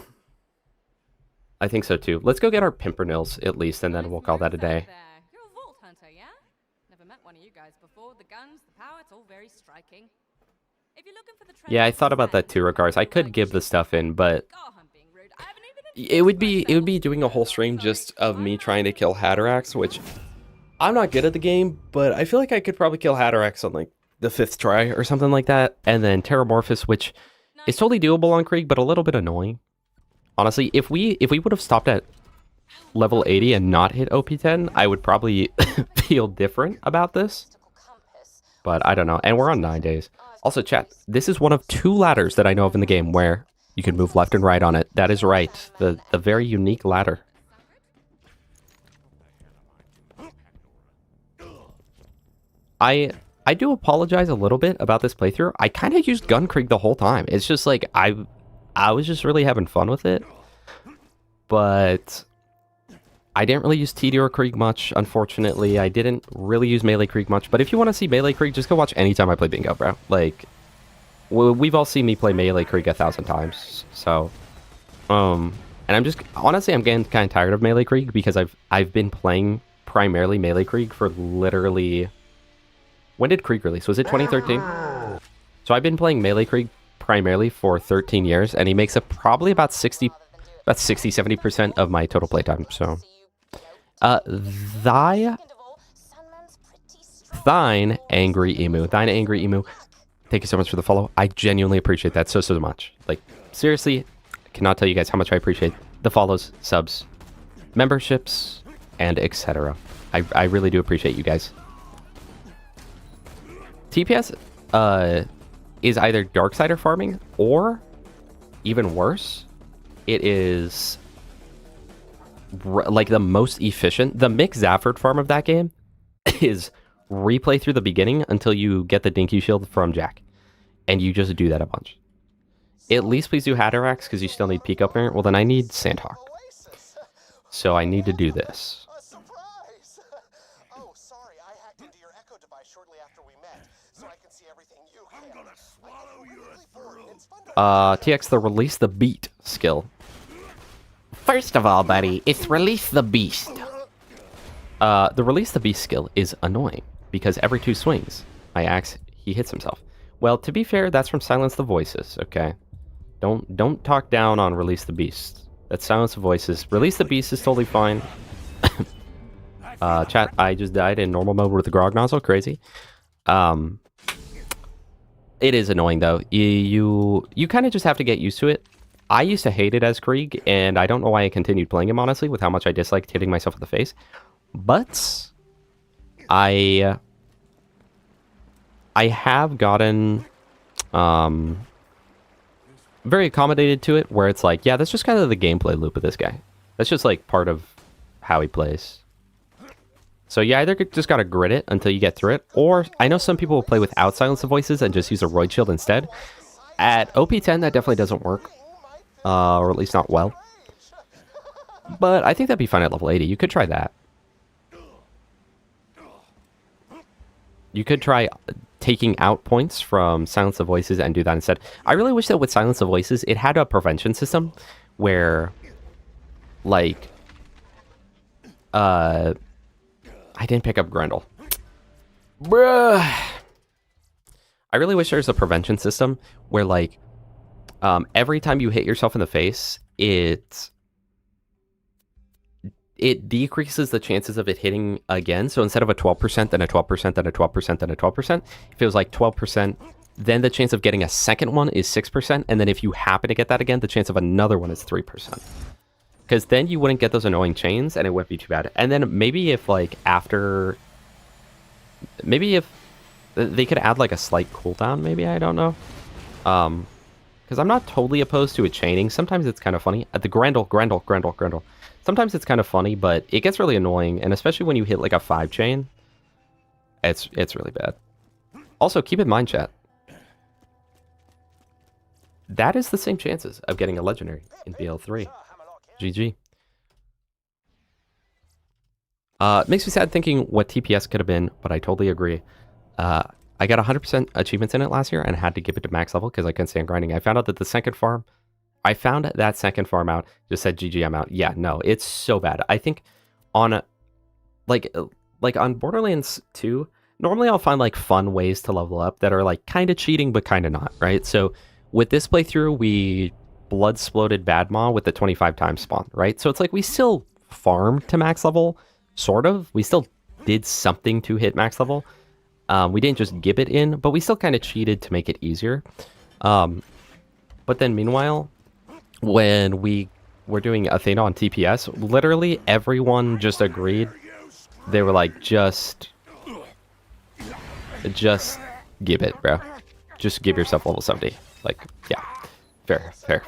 I think so too. Let's go get our Pimpernels at least, and then we'll call that a day. You're a vault hunter, yeah? Never met one of you guys before. The guns, the power, it's all very striking. If you're looking for the Yeah, I thought about that too, Regards. I could give the stuff in, but it would be doing a whole stream just of me trying to kill Hatterax, which I'm not good at the game, but I feel like I could probably kill Hatterax on like the 5th try or something like that. And then Terramorphous, which is totally doable on Krieg, but a little bit annoying. Honestly, if we would have stopped at level 80 and not hit OP10, I would probably feel different about this. But I don't know. And we're on 9 days. Also, chat, this is one of 2 ladders that I know of in the game where you can move left and right on it. That is right. The very unique ladder. I do apologize a little bit about this playthrough. I kind of used Gun Krieg the whole time. It's just like I was just really having fun with it. But I didn't really use TD or Krieg much, unfortunately. I didn't really use Melee Krieg much. But if you want to see Melee Krieg, just go watch anytime I play Bingo, bro. Like, we've all seen me play Melee Krieg 1,000 times, so, and I'm just, honestly, I'm getting kind of tired of Melee Krieg, because I've been playing primarily Melee Krieg for literally, when did Krieg release? Was it 2013? So I've been playing Melee Krieg primarily for 13 years, and he makes up probably about 60-70% of my total playtime, so. Thine Angry Emu. Thank you so much for the follow. I genuinely appreciate that so much. Like, seriously, I cannot tell you guys how much I appreciate the follows, subs, memberships, and etc. I really do appreciate you guys. TPS is either Darksider farming, or, even worse, it is like the most efficient. The Mick Zafford farm of that game is replay through the beginning until you get the Dinky Shield from Jack. And you just do that a bunch. At least please do Hatterax, because you still need Peak Opener. Well, then I need Sandhawk. So I need to do this. Surprise! Oh, sorry, I hacked into your Echo device shortly after we met, so I can see everything you can. I'm gonna swallow your throat. TX, the Release the Beat skill. First of all, buddy, it's Release the Beast. The Release the Beast skill is annoying, because every 2 swings, my axe, he hits himself. Well, to be fair, that's from Silence the Voices, okay? Don't talk down on Release the Beast. That's Silence the Voices. Release the Beast is totally fine. Chat, I just died in normal mode with the grog nozzle. Crazy. It is annoying, though. You kind of just have to get used to it. I used to hate it as Krieg, and I don't know why I continued playing him, honestly, with how much I disliked hitting myself in the face. But I have gotten very accommodated to it, where it's like, yeah, that's just kind of the gameplay loop of this guy. That's just like part of how he plays. So you either just gotta grit it until you get through it, or I know some people will play without Silence of Voices and just use a Roid Shield instead. At OP10, that definitely doesn't work, or at least not well. But I think that'd be fun at level 80. You could try that. You could try taking out points from Silence of Voices and do that instead. I really wish that with Silence of Voices, it had a prevention system where, like, I didn't pick up Grendel. Bruh. I really wish there was a prevention system where, like, every time you hit yourself in the face, it decreases the chances of it hitting again. So instead of a 12%, then a 12%, then a 12%, then a 12%, if it was like 12%, then the chance of getting a second one is 6%. And then if you happen to get that again, the chance of another one is 3%. Because then you wouldn't get those annoying chains and it wouldn't be too bad. And then maybe if like after, maybe if they could add like a slight cooldown, maybe, I don't know. Because I'm not totally opposed to it chaining. Sometimes it's kind of funny. The Grendel. Sometimes it's kind of funny, but it gets really annoying, and especially when you hit like a 5 chain, it's really bad. Also, keep in mind, chat, that is the same chances of getting a legendary in BL3. GG. Makes me sad thinking what TPS could have been, but I totally agree. I got 100% achievements in it last year and had to give it to max level because I couldn't stand grinding. I found out that the second farm out, just said GG, I'm out. Yeah, no, it's so bad. I think on like on Borderlands 2, normally I'll find like fun ways to level up that are like kind of cheating but kind of not, right? So with this playthrough, we blood sploded Bad Maw with the 25 times spawn, right? So it's like we still farmed to max level, sort of. We still did something to hit max level. We didn't just gib it in, but we still kind of cheated to make it easier. But then meanwhile, when we were doing Athena on TPS, literally everyone just agreed. They were like, just give it, bro. Just give yourself level 70. Like, yeah. Fair. Fair.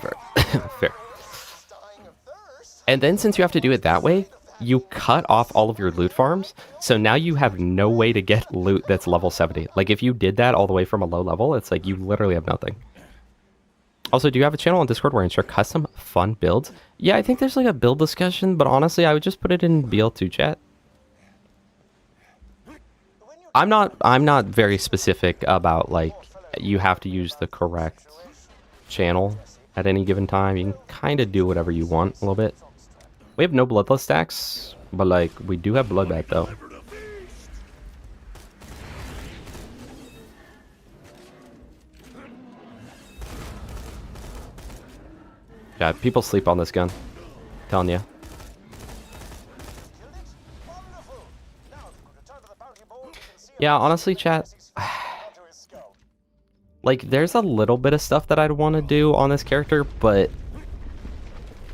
And then since you have to do it that way, you cut off all of your loot farms. So now you have no way to get loot that's level 70. Like if you did that all the way from a low level, it's like you literally have nothing. Also, do you have a channel on Discord where you share custom fun builds? Yeah, I think there's like a build discussion, but honestly, I would just put it in BL2 chat. I'm not very specific about like you have to use the correct channel at any given time. You can kind of do whatever you want a little bit. We have no bloodless stacks, but like we do have bloodbath though. Yeah, people sleep on this gun. I'm telling you. Yeah, honestly, chat. Like, there's a little bit of stuff that I'd want to do on this character, but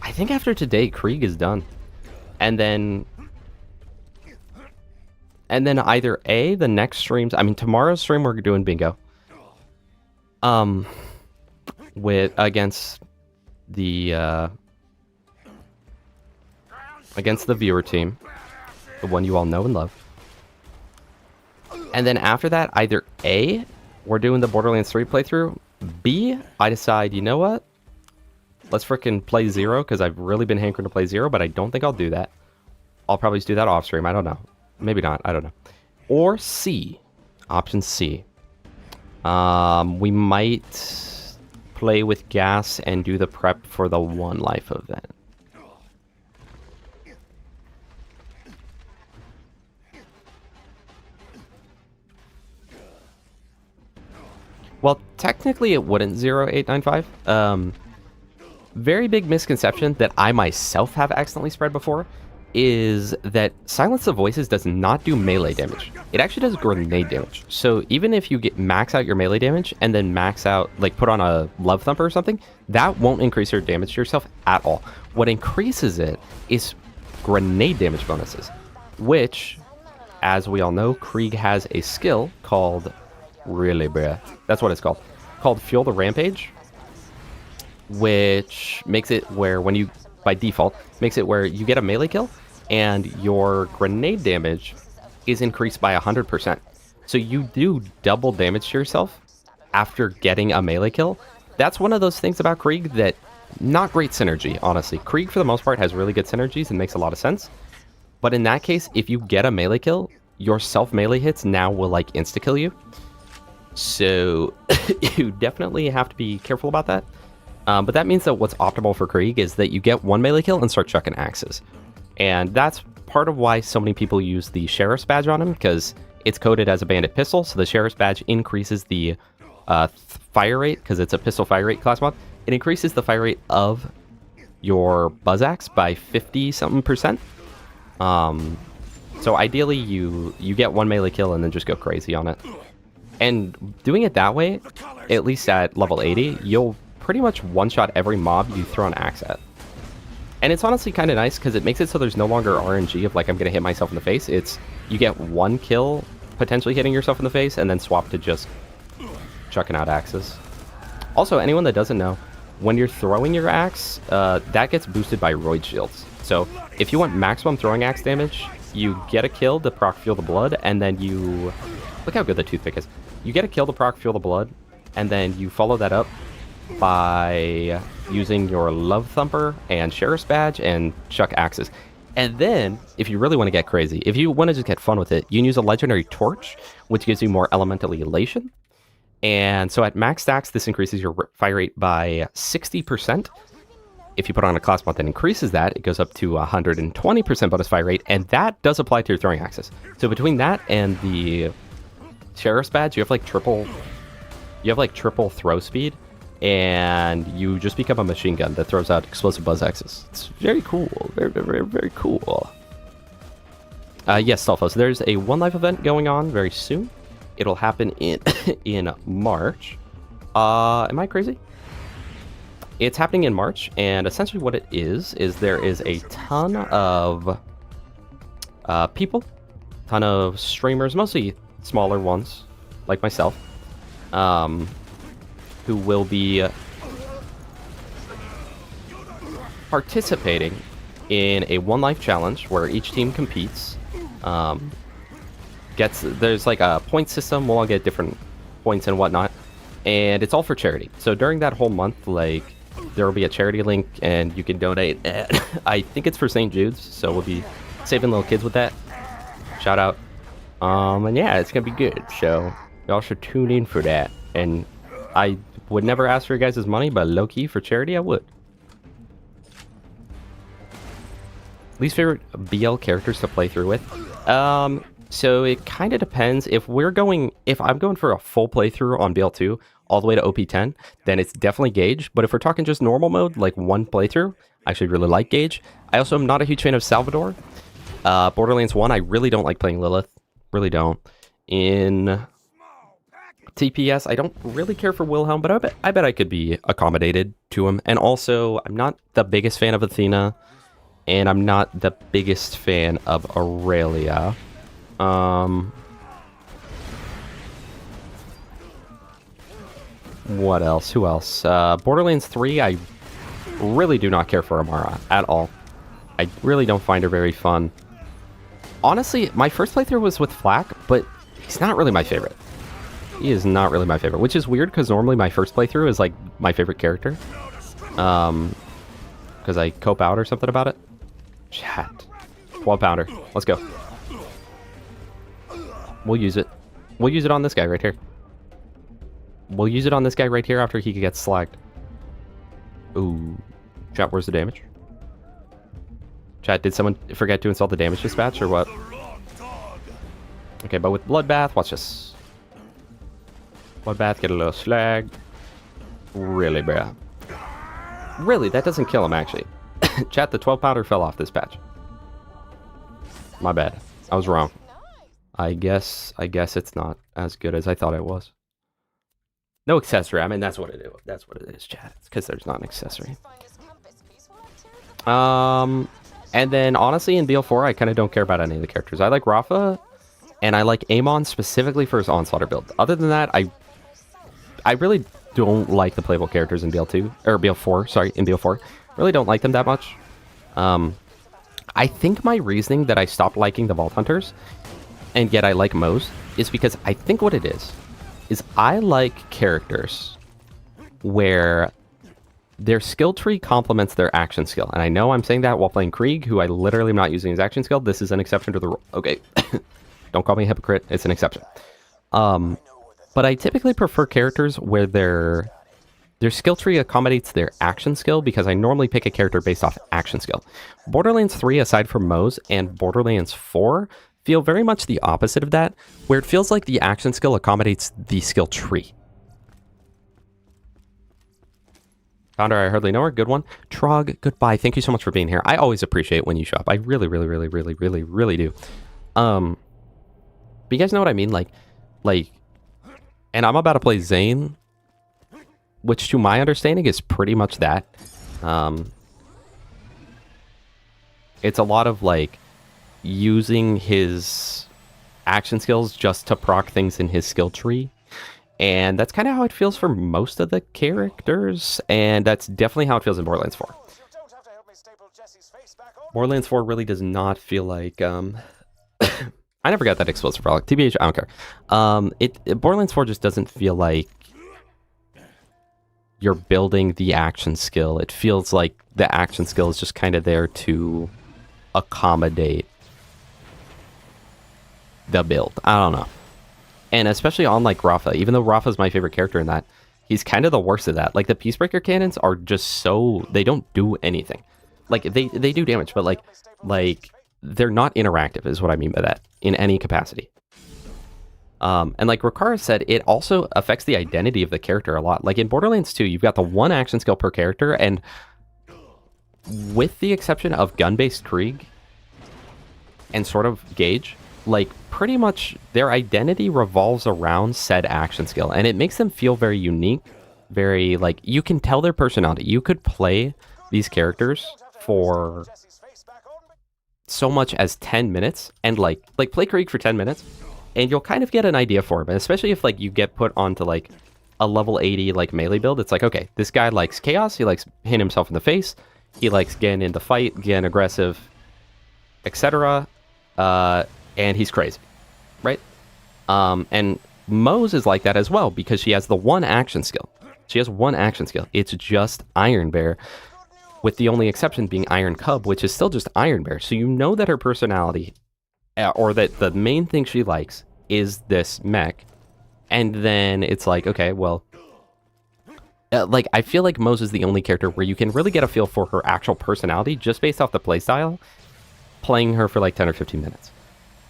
I think after today, Krieg is done. And then either A, the next streams, I mean, tomorrow's stream, we're doing bingo. Against the viewer team, the one you all know and love. And then after that, either A, we're doing the Borderlands 3 playthrough, B, I decide, you know what? Let's frickin' play 0, because I've really been hankering to play 0, but I don't think I'll do that. I'll probably just do that off stream, I don't know. Maybe not, I don't know. Or C, option C. We might play with gas and do the prep for the One Life event. Well, technically it wouldn't 0895. Very big misconception that I myself have accidentally spread before is that Silence of Voices does not do melee damage. It actually does grenade damage. So even if you get max out your melee damage and then max out, like put on a Love Thumper or something, that won't increase your damage to yourself at all. What increases it is grenade damage bonuses, which, as we all know, Krieg has a skill called, really bruh, that's what it's called Fuel the Rampage, which makes it where when you, by default, makes it where you get a melee kill, and your grenade damage is increased by 100%. So you do double damage to yourself after getting a melee kill. That's one of those things about Krieg that not great synergy, honestly. Krieg, for the most part, has really good synergies and makes a lot of sense. But in that case, if you get a melee kill, your self-melee hits now will, like, insta-kill you. So you definitely have to be careful about that. But that means that what's optimal for Krieg is that you get one melee kill and start chucking axes. And that's part of why so many people use the Sheriff's Badge on him, because it's coded as a bandit pistol, so the Sheriff's Badge increases the fire rate, because it's a pistol fire rate class mod. It increases the fire rate of your buzz axe by 50-something%. So ideally, you get one melee kill and then just go crazy on it. And doing it that way, at least at level 80, you'll pretty much one-shot every mob you throw an axe at. And it's honestly kind of nice because it makes it so there's no longer RNG of, like, I'm going to hit myself in the face. It's, you get one kill potentially hitting yourself in the face and then swap to just chucking out axes. Also, anyone that doesn't know, when you're throwing your axe, that gets boosted by roid shields. So if you want maximum throwing axe damage, you get a kill to proc Fuel the Blood, and then you... Look how good the toothpick is. You get a kill to proc Fuel the Blood, and then you follow that up by using your Love Thumper and Sheriff's Badge and chuck axes. And then, if you really want to get crazy, if you want to just get fun with it, you can use a Legendary Torch, which gives you more elemental elation. And so at max stacks, this increases your fire rate by 60%. If you put on a class mod that increases that, it goes up to 120% bonus fire rate, and that does apply to your throwing axes. So between that and the Sheriff's Badge, you have like triple throw speed, and you just become a machine gun that throws out explosive buzz axes. It's very cool, very, very, very cool. Yes, Stalfos, there's a One Life event going on very soon. It'll happen in March. Am I crazy? It's happening in March, and essentially what it is there is a ton of people, ton of streamers, mostly smaller ones, like myself, who will be participating in a One Life challenge where each team competes. There's like a point system, we'll all get different points and whatnot, and it's all for charity. So during that whole month, like, there will be a charity link and you can donate. I think it's for St. Jude's, so we'll be saving little kids with that. Shout out. And yeah, it's gonna be good, so y'all should tune in for that. And I would never ask for your guys' money, but low-key for charity I would. Least favorite BL characters to play through with? So it kind of depends. If I'm going for a full playthrough on BL2 all the way to OP10, then it's definitely Gage. But if we're talking just normal mode, like one playthrough, I actually really like Gage. I also am not a huge fan of Salvador. Borderlands 1, I really don't like playing Lilith. Really don't. In TPS, I don't really care for Wilhelm, but I bet I could be accommodated to him. And also, I'm not the biggest fan of Athena, and I'm not the biggest fan of Aurelia. What else? Who else? Borderlands 3, I really do not care for Amara at all. I really don't find her very fun. Honestly, my first playthrough was with Flak, but he's not really my favorite. He is not really my favorite, which is weird because normally my first playthrough is like my favorite character. Because I cope out or something about it. Chat. 12 pounder. Let's go. We'll use it. We'll use it on this guy right here. We'll use it on this guy right here after he gets slagged. Ooh. Chat, where's the damage? Chat, did someone forget to install the damage dispatch or what? Okay, but with Bloodbath, watch this. Bloodbath, get a little slag. Really, bruh. Really, that doesn't kill him, actually. Chat, the 12 pounder fell off this patch. My bad. I was wrong. I guess it's not as good as I thought it was. No accessory. I mean, that's what it is. That's what it is, chat. It's because there's not an accessory. And then, honestly, in BL4, I kind of don't care about any of the characters. I like Rafa, and I like Amon specifically for his Onslaughter build. Other than that, I really don't like the playable characters in BL2, or BL4, sorry, in BL4. Really don't like them that much. I think my reasoning that I stopped liking the Vault Hunters, and yet I like Moe's, is because I think what it is I like characters where their skill tree complements their action skill. And I know I'm saying that while playing Krieg, who I literally am not using his action skill. This is an exception to the rule. Okay. Don't call me a hypocrite. It's an exception. But I typically prefer characters where their skill tree accommodates their action skill, because I normally pick a character based off action skill. Borderlands 3, aside from Moe's, and Borderlands 4 feel very much the opposite of that, where it feels like the action skill accommodates the skill tree. Founder, I hardly know her. Good one. Trog, goodbye. Thank you so much for being here. I always appreciate when you show up. I really, really, really, really, really, really do. But you guys know what I mean? Like, and I'm about to play Zane, which to my understanding is pretty much that. It's a lot of like using his action skills just to proc things in his skill tree. And that's kind of how it feels for most of the characters, and that's definitely how it feels in Borderlands 4. Borderlands 4 really does not feel like, I never got that explosive relic. TBH, I don't care. Borderlands 4 just doesn't feel like you're building the action skill. It feels like the action skill is just kind of there to accommodate the build. I don't know. And especially on like Rafa, even though Rafa's my favorite character in that, he's kind of the worst of that. Like the Peacebreaker cannons are just so, they don't do anything. Like they do damage, but like they're not interactive is what I mean by that in any capacity. And like Rikara said, it also affects the identity of the character a lot. Like in Borderlands 2, you've got the one action skill per character, and with the exception of gun-based Krieg and sort of Gage, like pretty much their identity revolves around said action skill, and it makes them feel very unique, very like you can tell their personality. You could play these characters for so much as 10 minutes and like play Krieg for 10 minutes and you'll kind of get an idea for him, and especially if like you get put onto like a level 80 like melee build. It's like, okay, this guy likes chaos, he likes hitting himself in the face, he likes getting in the fight, getting aggressive, etc. And he's crazy, right? And Moe's is like that as well, because she has the one action skill. She has one action skill. It's just Iron Bear, with the only exception being Iron Cub, which is still just Iron Bear. So you know that her personality, or that the main thing she likes is this mech. And then it's like, okay, well, like I feel like Moe's is the only character where you can really get a feel for her actual personality just based off the playstyle, playing her for like 10 or 15 minutes.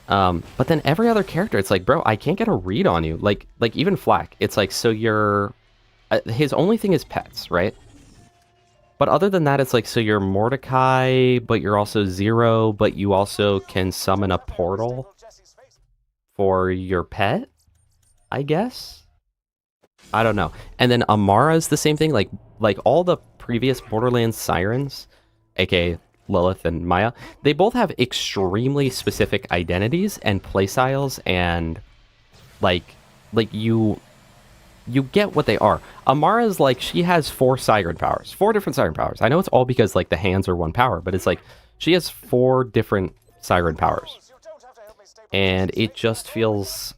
But then every other character, it's like, bro, I can't get a read on you. Like even Flak, it's like, so you're, his only thing is pets, right? But other than that, it's like, so you're Mordecai, but you're also Zero, but you also can summon a portal for your pet, I guess? I don't know. And then Amara is the same thing, like all the previous Borderlands sirens, aka Lilith and Maya, they both have extremely specific identities and playstyles, and like you get what they are. Amara's like, she has 4 siren powers, 4 different siren powers. I know it's all because like the hands are one power, but it's like she has 4 different siren powers, and it just feels,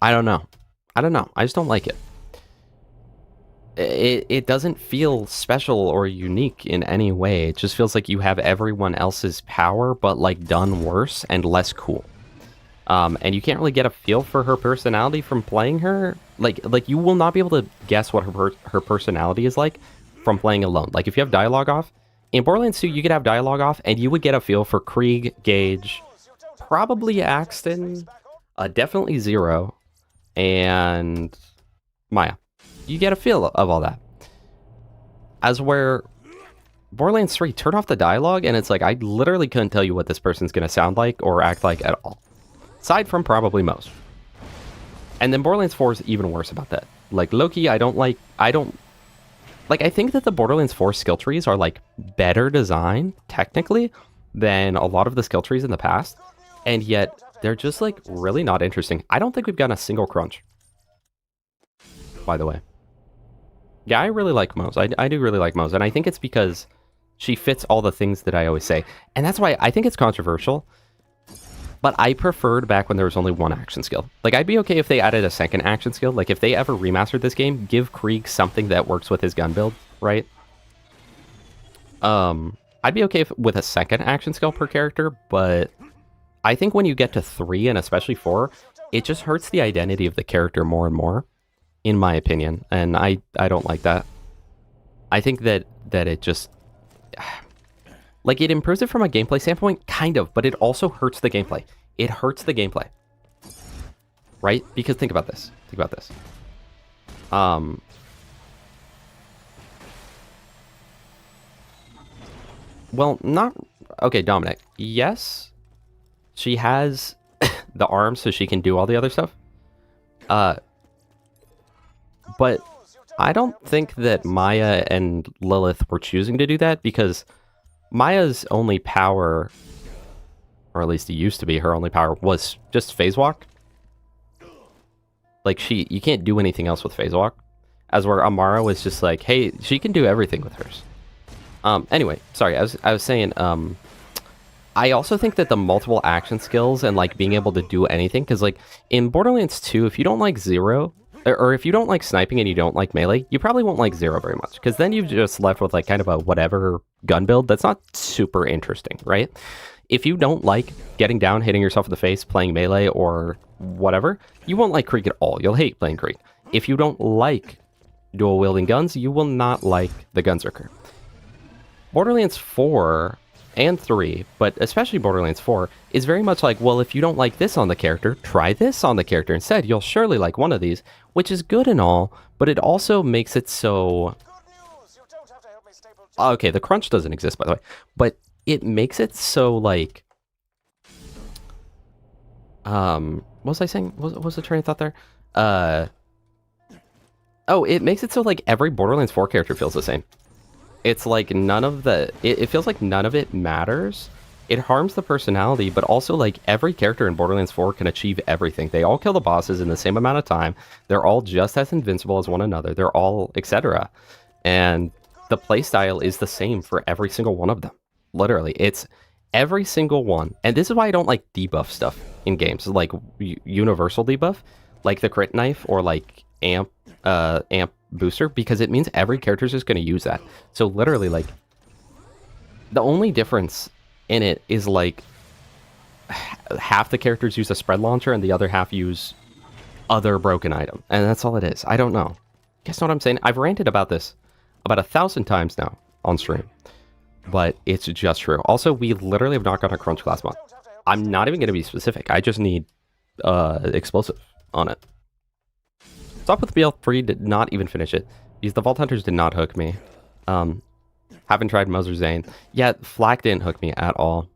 I don't know. I just don't like it. It doesn't feel special or unique in any way. It just feels like you have everyone else's power, but like done worse and less cool. And you can't really get a feel for her personality from playing her. Like you will not be able to guess what her personality is like from playing alone. Like if you have dialogue off, in Borderlands 2, you could have dialogue off and you would get a feel for Krieg, Gage, probably Axton, definitely Zero, and Maya. You get a feel of all that. As where Borderlands 3, turn off the dialogue, and it's like, I literally couldn't tell you what this person's going to sound like or act like at all. Aside from probably most. And then Borderlands 4 is even worse about that. Like, Loki, I think that the Borderlands 4 skill trees are, like, better designed, technically, than a lot of the skill trees in the past. And yet, they're just, like, really not interesting. I don't think we've gotten a single crunch, by the way. Yeah, I really like Moe's. I do really like Moe's, and I think it's because She fits all the things that I always say. And that's why I think it's controversial. But I preferred back when there was only one action skill. Like, I'd be okay if they added a second action skill. Like, if they ever remastered this game, give Krieg something that works with his gun build, right? I'd be okay with a second action skill per character, but I think when you get to 3, and especially 4, it just hurts the identity of the character more and more, in my opinion. And I don't like that. I think that it just... Like, it improves it from a gameplay standpoint, kind of, but it also hurts the gameplay. It hurts the gameplay. Right? Because think about this. Think about this. Well, not... Okay, Dominic. Yes, she has the arms so she can do all the other stuff. But I don't think that Maya and Lilith were choosing to do that, because Maya's only power, or at least it used to be her only power, was just phase walk. Like, you can't do anything else with phase walk. As where Amara was just like, hey, she can do everything with hers. Anyway, sorry, I was saying, I also think that the multiple action skills and, like, being able to do anything, because, like, in Borderlands 2, if you don't like Zero, or if you don't like sniping and you don't like melee, you probably won't like Zero very much, because then you've just left with, like, kind of a whatever gun build that's not super interesting, right? If you don't like getting down, hitting yourself in the face, playing melee, or whatever, you won't like Krieg at all. You'll hate playing Krieg. If you don't like dual-wielding guns, you will not like the Gunzerker. Borderlands 4 and 3, but especially Borderlands 4, is very much like, well, if you don't like this on the character, try this on the character instead. You'll surely like one of these, which is good and all, but it also makes it so... Okay, the crunch doesn't exist, by the way, but it makes it so, like... what was I saying? What was the train of thought there? Oh, it makes it so, like, every Borderlands 4 character feels the same. It's like none of the... It feels like none of it matters. It harms the personality, but also, like, every character in Borderlands 4 can achieve everything. They all kill the bosses in the same amount of time. They're all just as invincible as one another. They're all etc. And the playstyle is the same for every single one of them. Literally, it's every single one. And this is why I don't like debuff stuff in games. Like, universal debuff, like the crit knife, or, like, amp booster, because it means every character is just going to use that. So literally, like, the only difference in it is, like, half the characters use a spread launcher and the other half use other broken item, and that's all it is. I don't know. Guess what I'm saying? I've ranted about this about 1,000 times now on stream, but it's just true. Also, we literally have not gotten a crunch class mod. I'm not even going to be specific. I just need explosive on it. Stop with BL3, did not even finish it. Because the Vault Hunters did not hook me. Haven't tried Moser Zane. Yeah, Flak didn't hook me at all.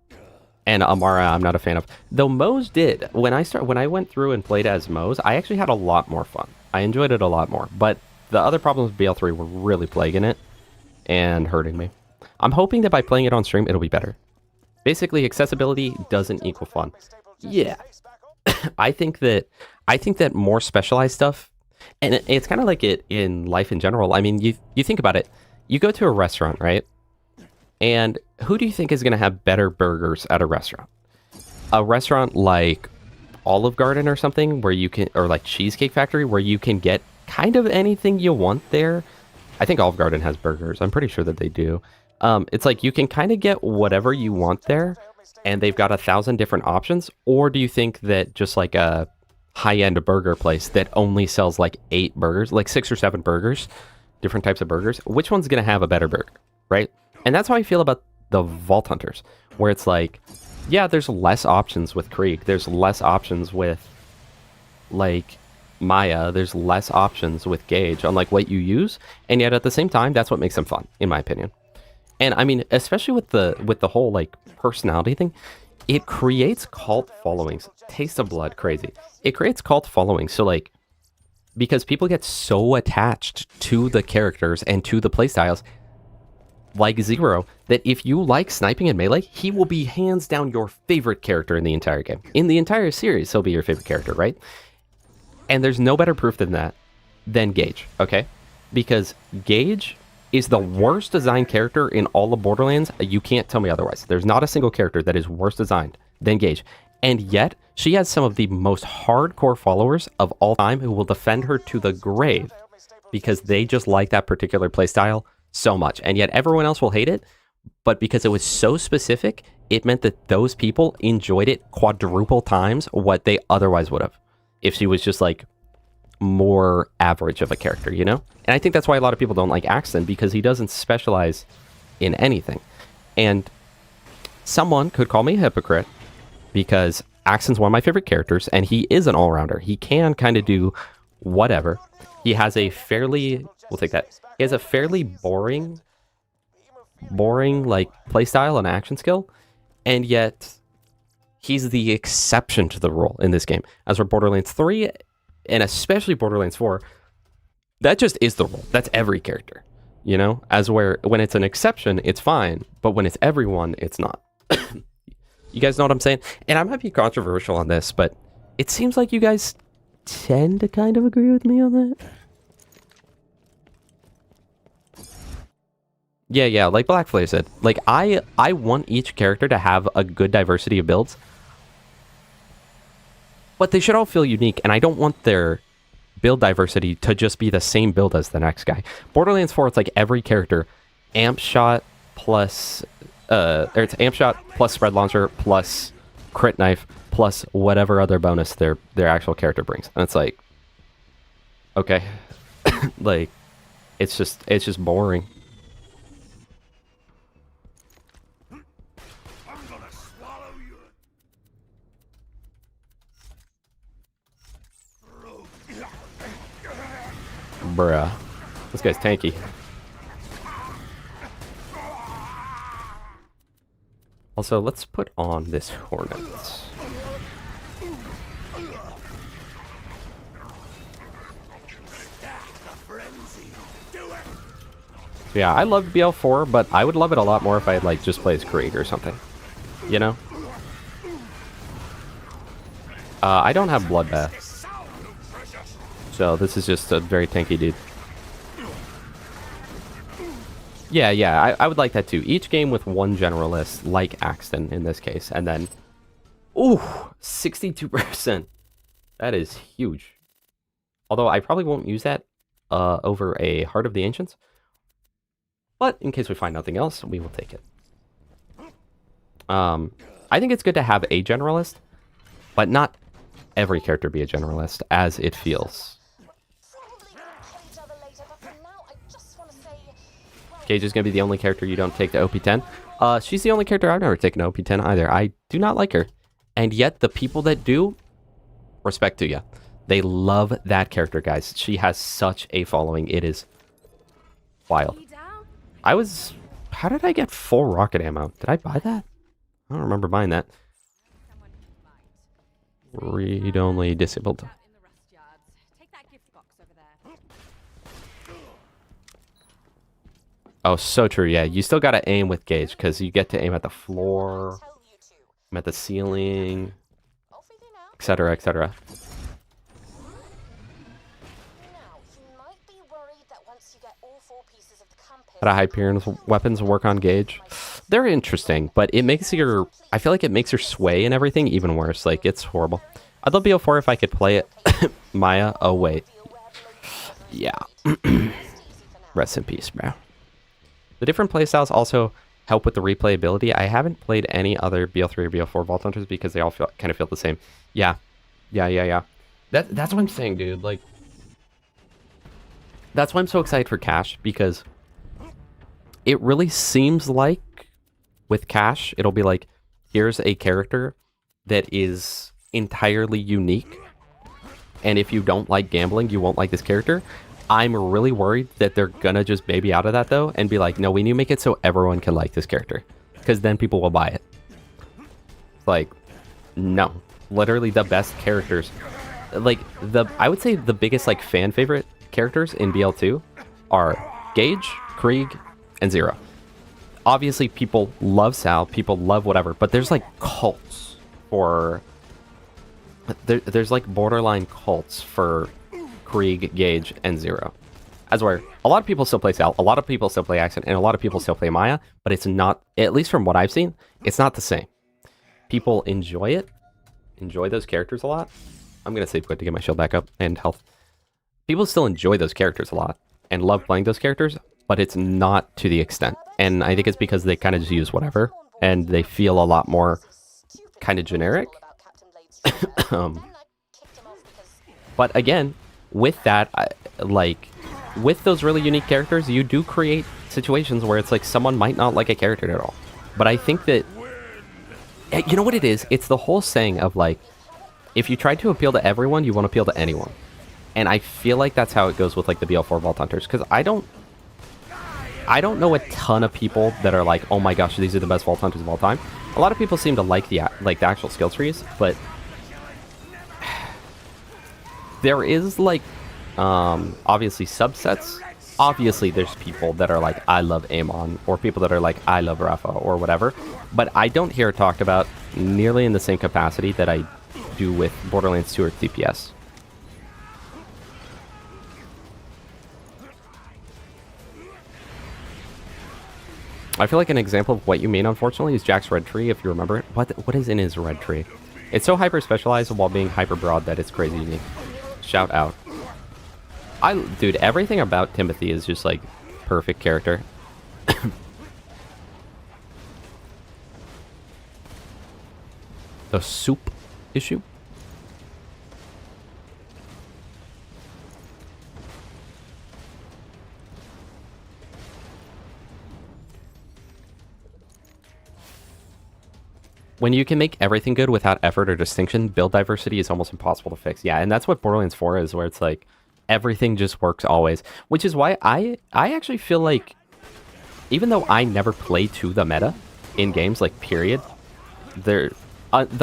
And Amara, I'm not a fan of. Though Mose did. When I went through and played as Mose, I actually had a lot more fun. I enjoyed it a lot more. But the other problems with BL3 were really plaguing it and hurting me. I'm hoping that by playing it on stream, it'll be better. Basically, accessibility doesn't equal fun. Yeah. I think that more specialized stuff, and it's kind of like it in life in general. I mean, you think about it. You go to a restaurant, right? And who do you think is going to have better burgers at a restaurant? A restaurant like Olive Garden or something, where you can, or like Cheesecake Factory, where you can get kind of anything you want there. I think Olive Garden has burgers. I'm pretty sure that they do. It's like you can kind of get whatever you want there, and they've got 1,000 different options. Or do you think that just like a high-end burger place that only sells like 8 burgers, like 6 or 7 burgers, different types of burgers, which one's going to have a better burger, right? And that's how I feel about the Vault Hunters, where it's like, yeah, there's less options with Krieg. There's less options with, like, Maya. There's less options with Gage on, like, what you use. And yet, at the same time, that's what makes them fun, in my opinion. And, I mean, especially with the whole, like, personality thing, it creates cult followings. Taste of Blood, crazy. It creates cult followings. So, like, because people get so attached to the characters and to the playstyles, like Zero, that if you like sniping and melee, he will be hands down your favorite character in the entire game. In the entire series, he'll be your favorite character, right? And there's no better proof than that, than Gage, okay? Because Gage is the worst designed character in all of Borderlands. You can't tell me otherwise. There's not a single character that is worse designed than Gage. And yet, she has some of the most hardcore followers of all time who will defend her to the grave because they just like that particular playstyle so much. And yet everyone else will hate it, but because it was so specific, it meant that those people enjoyed it quadruple times what they otherwise would have if she was just like more average of a character, you know? And I think that's why a lot of people don't like Axton, because he doesn't specialize in anything. And someone could call me a hypocrite because Axton's one of my favorite characters and he is an all-rounder. He can kind of do whatever. He has a fairly, we'll take that. He has a fairly boring like playstyle and action skill, and yet he's the exception to the rule in this game. As for Borderlands 3 and especially Borderlands 4, that just is the rule. That's every character, you know? As where when it's an exception, it's fine, but when it's everyone, it's not. You guys know what I'm saying? And I might be controversial on this, but it seems like you guys tend to kind of agree with me on that. Yeah, like Black Flare said. Like, I want each character to have a good diversity of builds. But they should all feel unique, and I don't want their build diversity to just be the same build as the next guy. Borderlands 4, it's like every character, amp shot plus... it's amp shot plus spread launcher plus crit knife plus whatever other bonus their actual character brings. And it's like... Okay. Like, it's just boring. Bruh. This guy's tanky. Also, let's put on this Hornet. Yeah, I love BL4, but I would love it a lot more if I had, like, just played as Krieg or something. You know? I don't have Bloodbath. So this is just a very tanky dude. Yeah, I would like that too. Each game with one generalist, like Axton in this case, and then... Ooh, 62%. That is huge. Although I probably won't use that over a Heart of the Ancients. But in case we find nothing else, we will take it. I think it's good to have a generalist, but not every character be a generalist, as it feels. Gage is going to be the only character you don't take to OP10. She's the only character I've never taken to OP10 either. I do not like her. And yet, the people that do, respect to you. They love that character, guys. She has such a following. It is wild. How did I get full rocket ammo? Did I buy that? I don't remember buying that. Read only disabled. Oh, so true. Yeah, you still gotta aim with Gage because you get to aim at the floor, aim at the ceiling, etc., etc. How do Hyperion's weapons work on Gage? They're interesting, but it makes your... I feel like it makes your sway and everything even worse. Like, it's horrible. I'd love BO4 if I could play it. Maya, oh wait. Yeah. Rest in peace, bro. The different playstyles also help with the replayability. I haven't played any other BL3 or BL4 Vault Hunters because they all kind of feel the same. Yeah. That's what I'm saying, dude. Like, that's why I'm so excited for Cash, because it really seems like with Cash, it'll be like, here's a character that is entirely unique, and if you don't like gambling, you won't like this character. I'm really worried that they're gonna just baby out of that, though, and be like, no, we need to make it so everyone can like this character, because then people will buy it. Like, no. Literally the best characters. Like, I would say the biggest, like, fan favorite characters in BL2 are Gage, Krieg, and Zero. Obviously, people love Sal, people love whatever, but there's, like, cults for... There's, like, borderline cults for Krieg, Gage, and Zero. As where a lot of people still play Sal, a lot of people still play Accent, and a lot of people still play Maya, but it's not, at least from what I've seen, it's not the same. People enjoy it, enjoy those characters a lot. I'm going to save quick to get my shield back up and health. People still enjoy those characters a lot and love playing those characters, but it's not to the extent. And I think it's because they kind of just use whatever, and they feel a lot more kind of generic. But again, with that, with those really unique characters, you do create situations where it's like someone might not like a character at all. But I think that, you know what it is? It's the whole saying of like, if you try to appeal to everyone, you won't appeal to anyone. And I feel like that's how it goes with like the BL4 Vault Hunters, because I don't know a ton of people that are like, oh my gosh, these are the best Vault Hunters of all time. A lot of people seem to like the actual skill trees, but there is like obviously subsets. Obviously there's people that are like, I love Amon, or people that are like, I love Rafa, or whatever, but I don't hear it talked about nearly in the same capacity that I do with Borderlands 2 or TPS. I feel like an example of what you mean, unfortunately, is Jack's red tree, if you remember it. What is in his red tree? It's so hyper-specialized while being hyper-broad that it's crazy unique. Shout out. Dude, everything about Timothy is just, like, perfect character. The soup issue? When you can make everything good without effort or distinction, build diversity is almost impossible to fix. Yeah, and that's what Borderlands 4 is, where it's like, everything just works always. Which is why I actually feel like, even though I never play to the meta in games, like, period, the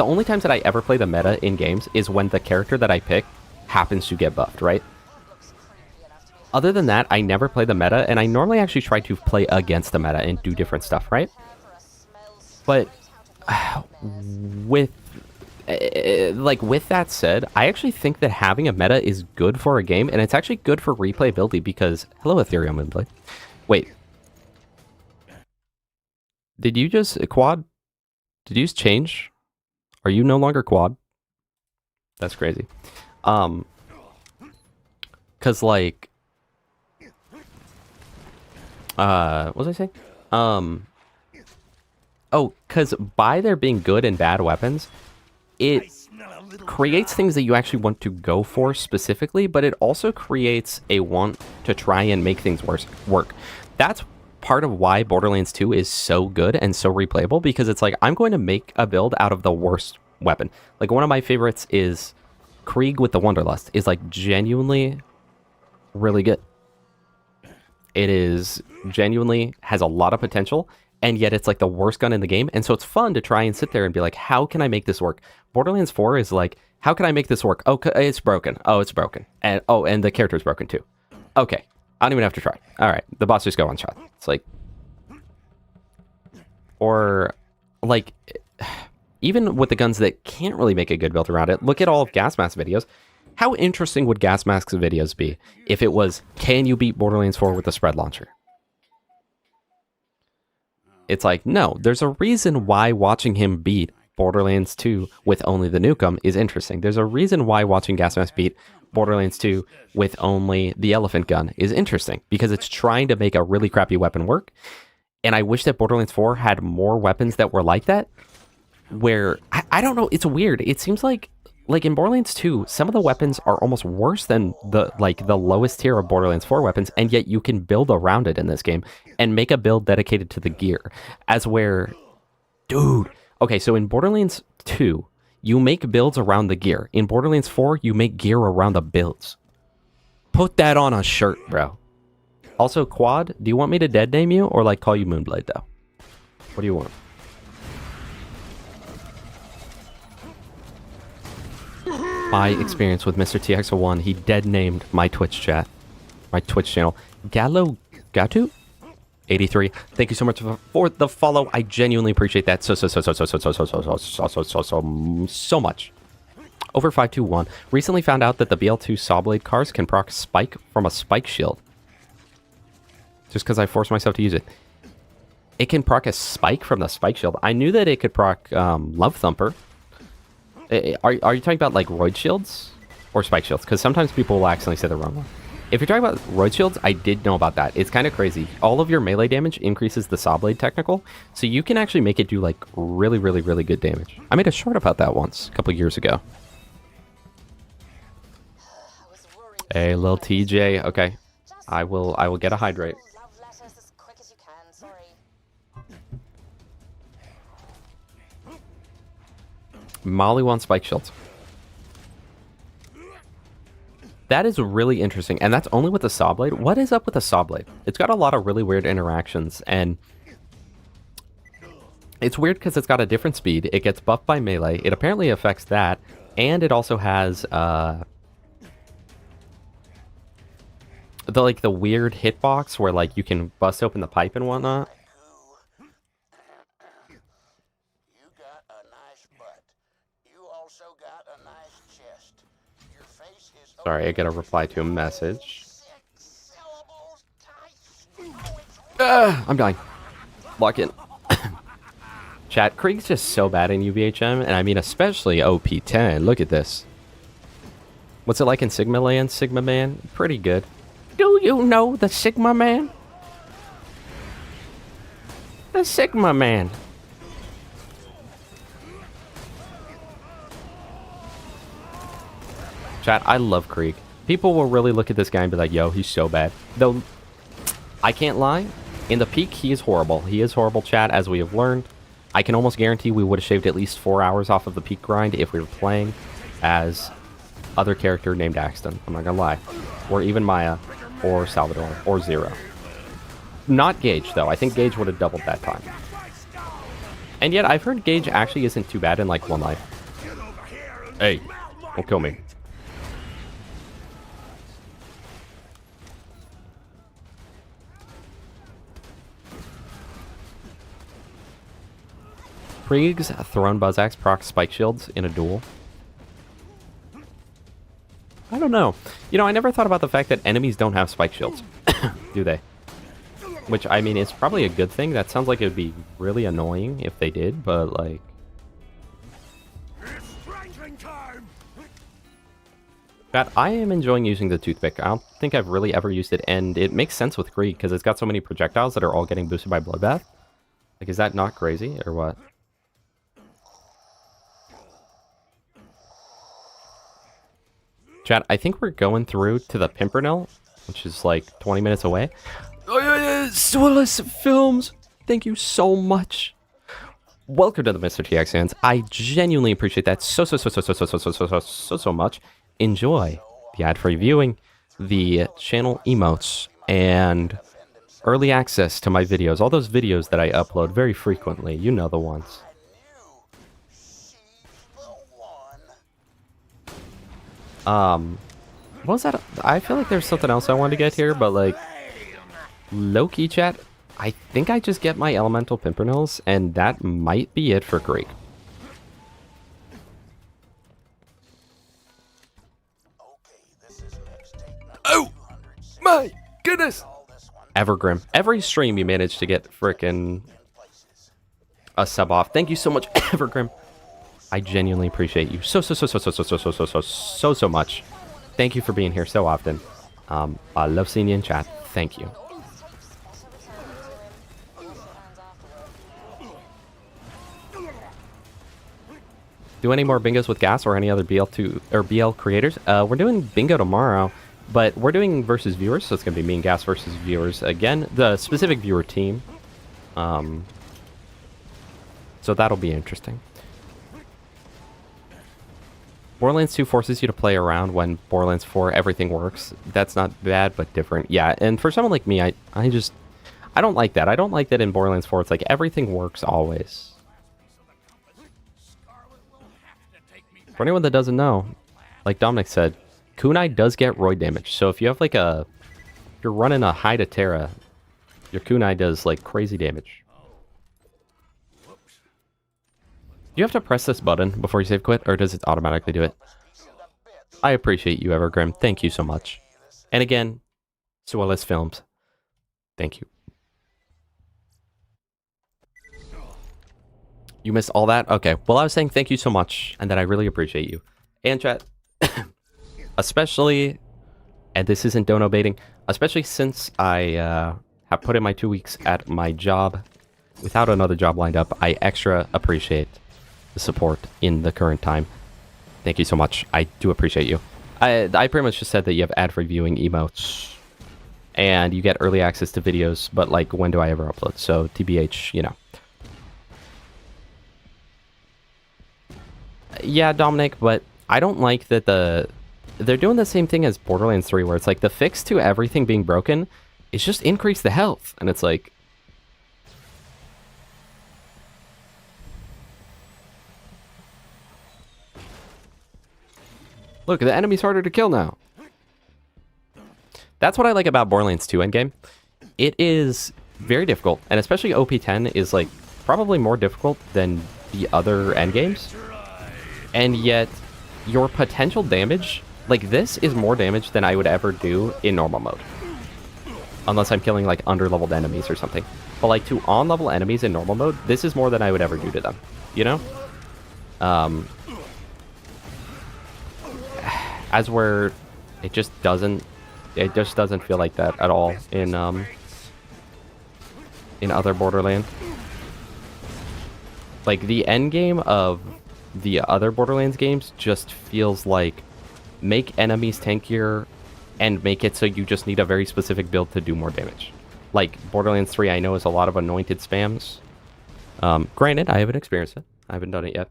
only times that I ever play the meta in games is when the character that I pick happens to get buffed, right? Other than that, I never play the meta, and I normally actually try to play against the meta and do different stuff, right? But with that said, I actually think that having a meta is good for a game, and it's actually good for replayability because... Hello, Ethereum Moonblade. Wait. Did you just... Quad? Did you just change? Are you no longer Quad? That's crazy. Cause like... what was I saying? Oh, because by there being good and bad weapons, it creates things that you actually want to go for specifically, but it also creates a want to try and make things work. That's part of why Borderlands 2 is so good and so replayable, because it's like, I'm going to make a build out of the worst weapon. Like, one of my favorites is Krieg with the Wanderlust, is like genuinely really good. It is genuinely has a lot of potential, and yet it's like the worst gun in the game. And so it's fun to try and sit there and be like, how can I make this work? Borderlands 4 is like, how can I make this work? Oh, it's broken. Oh, it's broken. And oh, and the character's broken too. Okay, I don't even have to try. All right, the boss just go one shot. It's like, or like, even with the guns that can't really make a good build around it, look at all of Gas Mask's videos. How interesting would Gas Mask's videos be if it was, can you beat Borderlands 4 with the spread launcher? It's like, no, there's a reason why watching him beat Borderlands 2 with only the Nukem is interesting. There's a reason why watching Gas Mask beat Borderlands 2 with only the Elephant Gun is interesting, because it's trying to make a really crappy weapon work. And I wish that Borderlands 4 had more weapons that were like that, where, I don't know, it's weird. It seems like in Borderlands 2, some of the weapons are almost worse than the lowest tier of Borderlands 4 weapons, and yet you can build around it in this game and make a build dedicated to the gear. As where, dude, okay, so in Borderlands 2, you make builds around the gear. In Borderlands 4, you make gear around the builds. Put that on a shirt, bro. Also, Quad, do you want me to dead name you or like call you Moonblade though? What do you want? My experience with Mr. TX01, he dead named my Twitch chat, my Twitch channel. Gallo Gatu 83. Thank you so much for the follow. I genuinely appreciate that so much. Over 521. Recently found out that the BL2 Sawblade cars can proc spike from a spike shield. just because I forced myself to use it. It can proc a spike from the spike shield. I knew that it could proc Love Thumper. Are you talking about like Roid shields or spike shields? Because sometimes people will accidentally say the wrong one. If you're talking about Roid shields, I did know about that. It's kind of crazy. All of your melee damage increases the Saw Blade technical, so you can actually make it do like really, really, really good damage. I made a short about that once a couple years ago. Hey, little TJ. Okay, I will get a hydrate. Love letters as quick as you can, sorry. Molly wants spike shields. That is really interesting, and that's only with the Saw Blade. What is up with the Saw Blade? It's got a lot of really weird interactions, and it's weird because it's got a different speed. It gets buffed by melee. It apparently affects that, and it also has the weird hitbox where like you can bust open the pipe and whatnot. You got a nice butt. You also got a nice chest. Your face is Sorry, I gotta reply to a message. 6 syllables tight. I'm dying. Lock in. Chat, Krieg's just so bad in UVHM, and I mean especially OP10. Look at this. What's it like in Sigma Land, Sigma Man? Pretty good. Do you know the Sigma Man? The Sigma Man. Chat, I love Krieg. People will really look at this guy and be like, yo, he's so bad. Though, I can't lie. In the peak, he is horrible. He is horrible, chat, as we have learned. I can almost guarantee we would have shaved at least 4 hours off of the peak grind if we were playing as other character named Axton. I'm not gonna lie. Or even Maya, or Salvador, or Zero. Not Gage, though. I think Gage would have doubled that time. And yet, I've heard Gage actually isn't too bad in, like, one life. Hey, don't kill me. Krieg's Thrown Buzz Axe procs spike shields in a duel. I don't know. You know, I never thought about the fact that enemies don't have spike shields. Do they? Which, I mean, is probably a good thing. That sounds like it would be really annoying if they did, but, like... Chat, I am enjoying using the toothpick. I don't think I've really ever used it, and it makes sense with Krieg, because it's got so many projectiles that are all getting boosted by Bloodbath. Like, is that not crazy, or what? Chat, I think we're going through to the Pimpernel, which is like 20 minutes away. Oh, yeah, Willis Films, thank you so much. Welcome to the Mr. TX fans. I genuinely appreciate that so much. Enjoy the ad-free viewing, the channel emotes, and early access to my videos. All those videos that I upload very frequently. You know the ones. What was that? I feel like there's something else I wanted to get here, but like, low-key chat, I think I just get my elemental pimpernels, and that might be it for Krieg. Oh my goodness! Evergrim. Every stream you managed to get frickin' a sub off. Thank you so much, Evergrim. I genuinely appreciate you so much. Thank you for being here so often. I love seeing you in chat. Thank you. Do any more bingos with gas or any other BL2 or BL creators? We're doing bingo tomorrow, but we're doing versus viewers, so it's gonna be me and Gas versus viewers again. The specific viewer team. So that'll be interesting. Borderlands 2 forces you to play around when Borderlands 4 everything works. That's not bad, but different. Yeah, and for someone like me, I don't like that. I don't like that in Borderlands 4 it's like everything works always. For anyone that doesn't know, like Dominic said, kunai does get roid damage. So if you have like if you're running a high to Terra, your kunai does like crazy damage. Do you have to press this button before you save quit, or does it automatically do it? I appreciate you, Evergrim. Thank you so much. And again, Suelis Films. Thank you. You missed all that? Okay. Well, I was saying thank you so much, and that I really appreciate you. And chat, especially, and this isn't dono baiting, especially since I have put in my 2 weeks at my job without another job lined up, I extra appreciate the support in the current time. Thank you so much. I do appreciate you. I pretty much just said that you have ad-free viewing emotes, and you get early access to videos, but like, when do I ever upload? So, TBH, you know. Yeah, Dominic, but I don't like that they're doing the same thing as Borderlands 3, where it's like the fix to everything being broken is just increase the health, and it's like, look, the enemy's harder to kill now. That's what I like about Borderlands 2 Endgame. It is very difficult, and especially OP10 is like probably more difficult than the other endgames. And yet, your potential damage, like this is more damage than I would ever do in normal mode. Unless I'm killing like under-leveled enemies or something. But like to on-level enemies in normal mode, this is more than I would ever do to them. You know? As where it just doesn't feel like that at all in other Borderlands. Like the end game of the other Borderlands games just feels like make enemies tankier and make it so you just need a very specific build to do more damage. Like Borderlands 3 I know is a lot of anointed spams. Granted, I haven't experienced it. I haven't done it yet.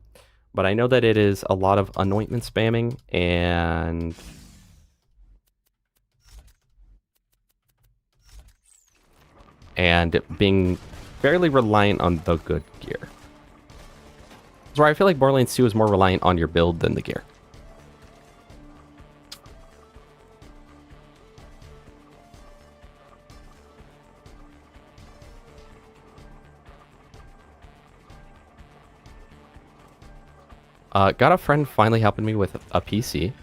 But I know that it is a lot of anointment spamming and being fairly reliant on the good gear. That's where I feel like Borderlands 2 is more reliant on your build than the gear. Got a friend finally helping me with a PC.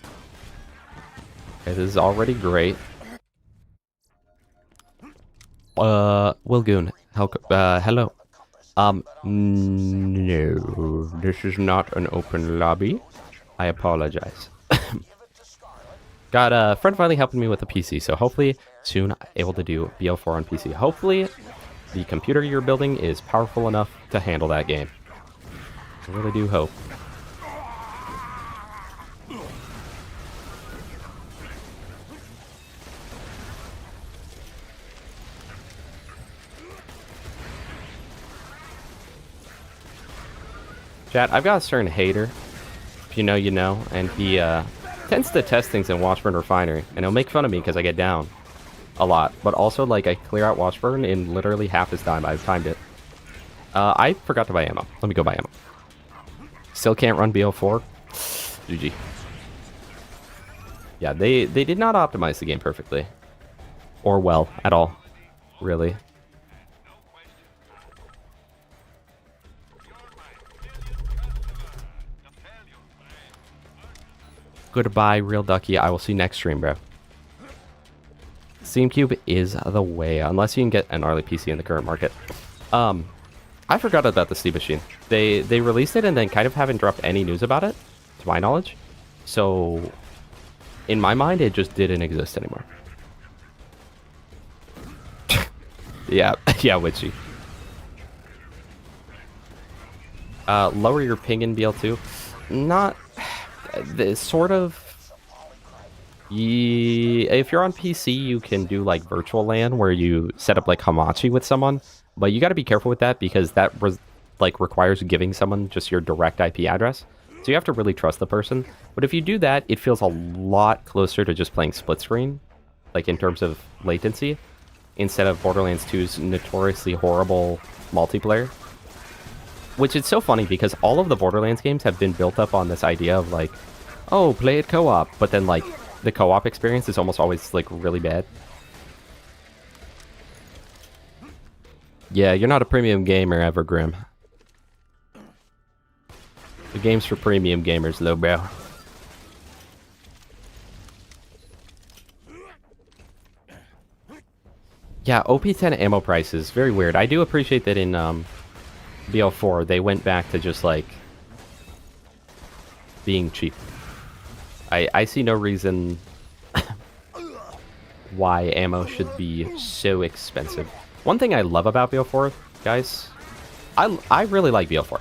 Okay, this is already great. Wilgoon, hello. No, this is not an open lobby. I apologize. Got a friend finally helping me with a PC, so hopefully soon able to do BO4 on PC. Hopefully the computer you're building is powerful enough to handle that game. I really do hope. Chat, I've got a certain hater, if you know, you know, and he tends to test things in Washburn Refinery, and he'll make fun of me because I get down a lot, but also, like, I clear out Washburn in literally half his time. I've timed it. I forgot to buy ammo. Let me go buy ammo. Still can't run BO4. GG. Yeah, they did not optimize the game perfectly. Or well, at all. Really. Goodbye, Real Ducky. I will see you next stream, bro. Steam Cube is the way, unless you can get an early PC in the current market. I forgot about the Steam Machine. They released it and then kind of haven't dropped any news about it, to my knowledge. So, in my mind, it just didn't exist anymore. yeah, Witchy. Lower your ping in BL2. Not... sort of. If you're on PC, you can do like virtual LAN where you set up like Hamachi with someone, but you got to be careful with that because that requires giving someone just your direct IP address. So you have to really trust the person. But if you do that, it feels a lot closer to just playing split screen, like in terms of latency, instead of Borderlands 2's notoriously horrible multiplayer. Which is so funny because all of the Borderlands games have been built up on this idea of like, oh, play it co-op, but then like the co-op experience is almost always like really bad. Yeah, you're not a premium gamer ever, Grim. The game's for premium gamers though, bro. Yeah, OP10 ammo price is very weird. I do appreciate that in BO4 they went back to just like being cheap. I see no reason why ammo should be so expensive. One thing I love about BO4, guys, I really like BO4.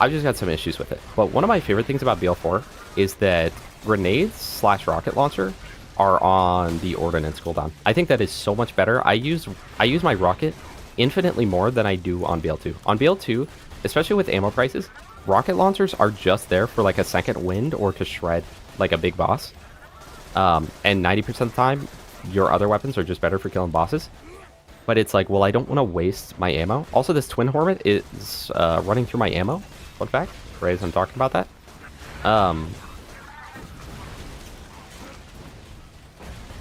I've just got some issues with it. But one of my favorite things about BO4 is that grenades / rocket launcher are on the ordnance cooldown. I think that is so much better. I use my rocket infinitely more than I do on BL2. On BL2, especially with ammo prices, rocket launchers are just there for like a second wind or to shred like a big boss. And 90% of the time, your other weapons are just better for killing bosses. But it's like, well, I don't want to waste my ammo. Also, this Twin Hornet is running through my ammo. Fun fact, right as I'm talking about that.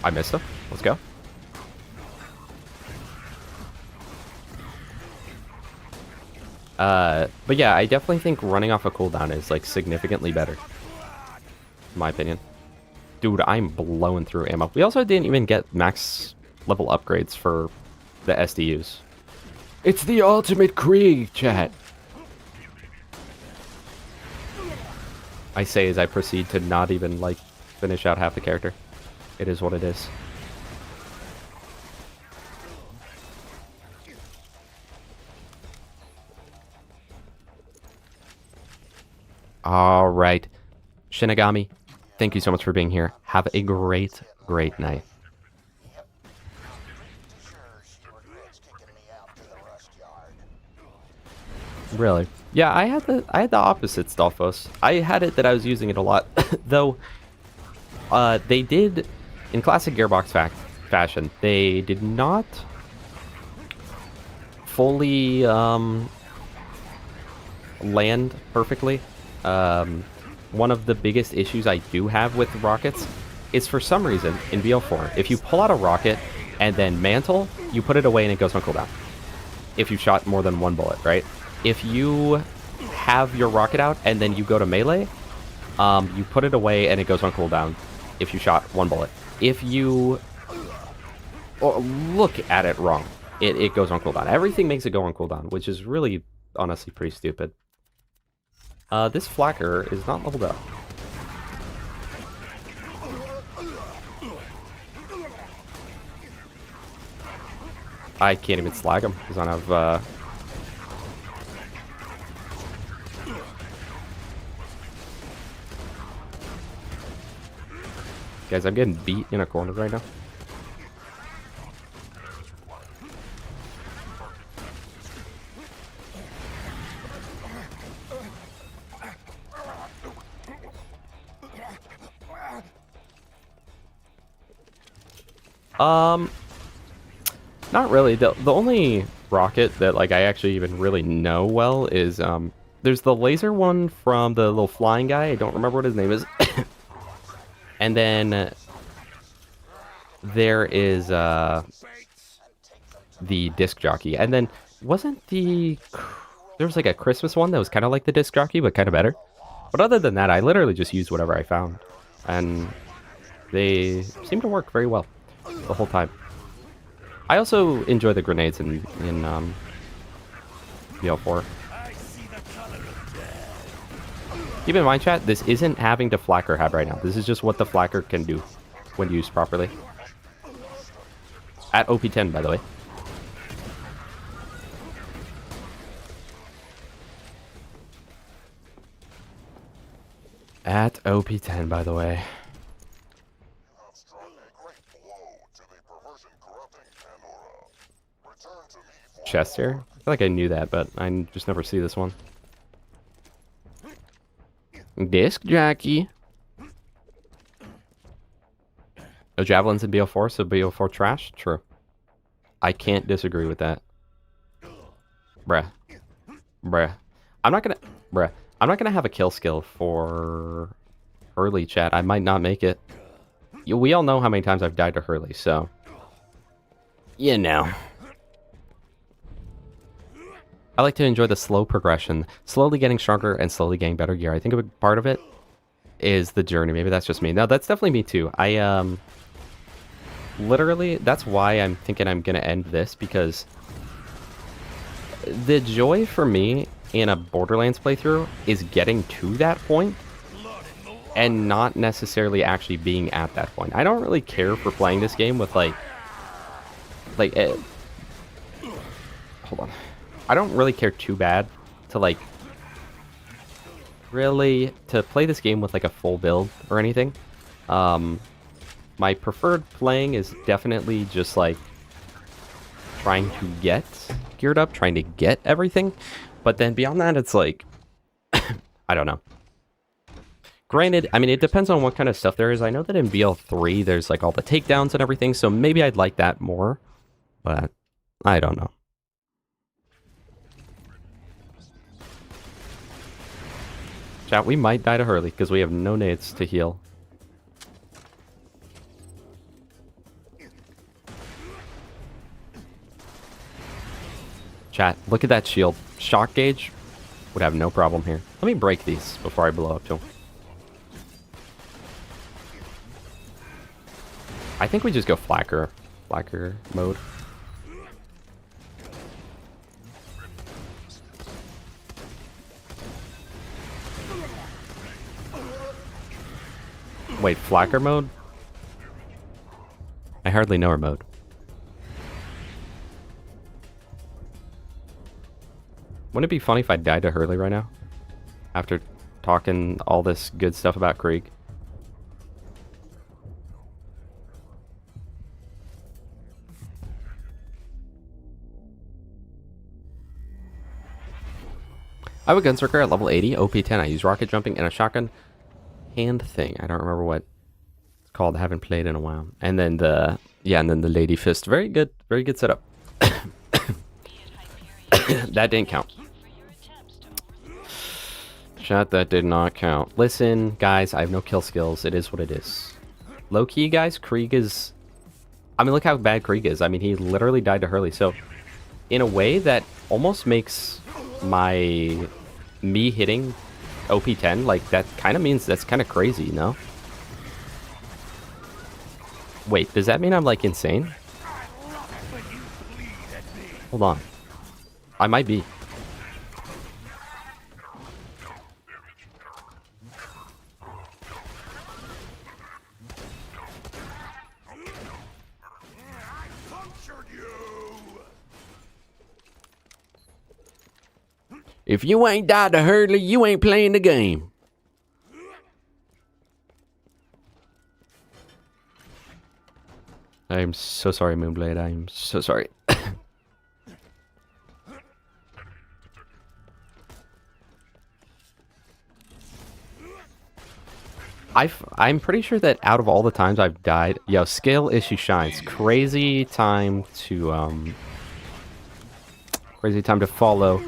I missed him. Let's go. But yeah, I definitely think running off a cooldown is like significantly better. In my opinion. Dude, I'm blowing through ammo. We also didn't even get max level upgrades for the SDUs. It's the ultimate Krieg, chat. I say as I proceed to not even like finish out half the character. It is what it is. All right. Shinigami, thank you so much for being here. Have a great, great night. Really? Yeah, I had the opposite Stalfos. I had it that I was using it a lot. Though they did, in classic Gearbox fashion, they did not fully land perfectly. One of the biggest issues I do have with rockets is for some reason in BL4, if you pull out a rocket and then mantle, you put it away and it goes on cooldown. If you shot more than one bullet, right? If you have your rocket out and then you go to melee, you put it away and it goes on cooldown if you shot one bullet. If you look at it wrong, it goes on cooldown. Everything makes it go on cooldown, which is really, honestly, pretty stupid. This flacker is not leveled up. I can't even slag him because I don't have... Guys, I'm getting beat in a corner right now. Not really. The only rocket that like I actually even really know well is there's the laser one from the little flying guy. I don't remember what his name is. And then there is the disc jockey. And then wasn't there was like a Christmas one that was kind of like the disc jockey but kind of better. But other than that, I literally just used whatever I found. And they seem to work very well the whole time. I also enjoy the grenades in BL4. Keep in mind, chat, this isn't having to flacker hab right now. This is just what the flacker can do when used properly. At OP10, by the way. At OP10, by the way. Chest here? I feel like I knew that, but I just never see this one. Disc jockey. No javelins in BO4, so BO4 trash? True. I can't disagree with that. Bruh. I'm not gonna have a kill skill for Hurley, chat. I might not make it. We all know how many times I've died to Hurley, so... You know. I like to enjoy the slow progression, slowly getting stronger and slowly getting better gear. I think a big part of it is the journey. Maybe that's just me. No, that's definitely me too. literally, that's why I'm thinking I'm going to end this, because the joy for me in a Borderlands playthrough is getting to that point and not necessarily actually being at that point. I don't really care for playing this game with hold on. I don't really care too bad to really to play this game with like a full build or anything. My preferred playing is definitely just like trying to get geared up, trying to get everything. But then beyond that, it's like, I don't know. Granted, I mean, it depends on what kind of stuff there is. I know that in BL3, there's like all the takedowns and everything, so maybe I'd like that more. But I don't know. Chat, we might die to Hurley because we have no nades to heal. Chat, look at that shield. Shock gauge would have no problem here. Let me break these before I blow up to him. I think we just go flacker mode. Wait, flacker mode? I hardly know her mode. Wouldn't it be funny if I died to Hurley right now? After talking all this good stuff about Krieg. I have a Gunzerker at level 80, OP10. I use rocket jumping and a shotgun hand thing. I don't remember what it's called. I haven't played in a while. And then the Lady Fist. Very good setup. That didn't count. Chat, that did not count. Listen, guys, I have no kill skills. It is what it is. Low key, guys, Krieg is... I mean, look how bad Krieg is. I mean, he literally died to Hurley. So, in a way that almost makes me hitting OP10, like, that kind of means that's kind of crazy, you know? Wait, does that mean I'm, like, insane? Hold on. I might be. If you ain't died to Hurley, you ain't playing the game. I am so sorry, Moonblade. I am so sorry. I'm pretty sure that out of all the times I've died, yo, skill issue shines. Crazy time to follow.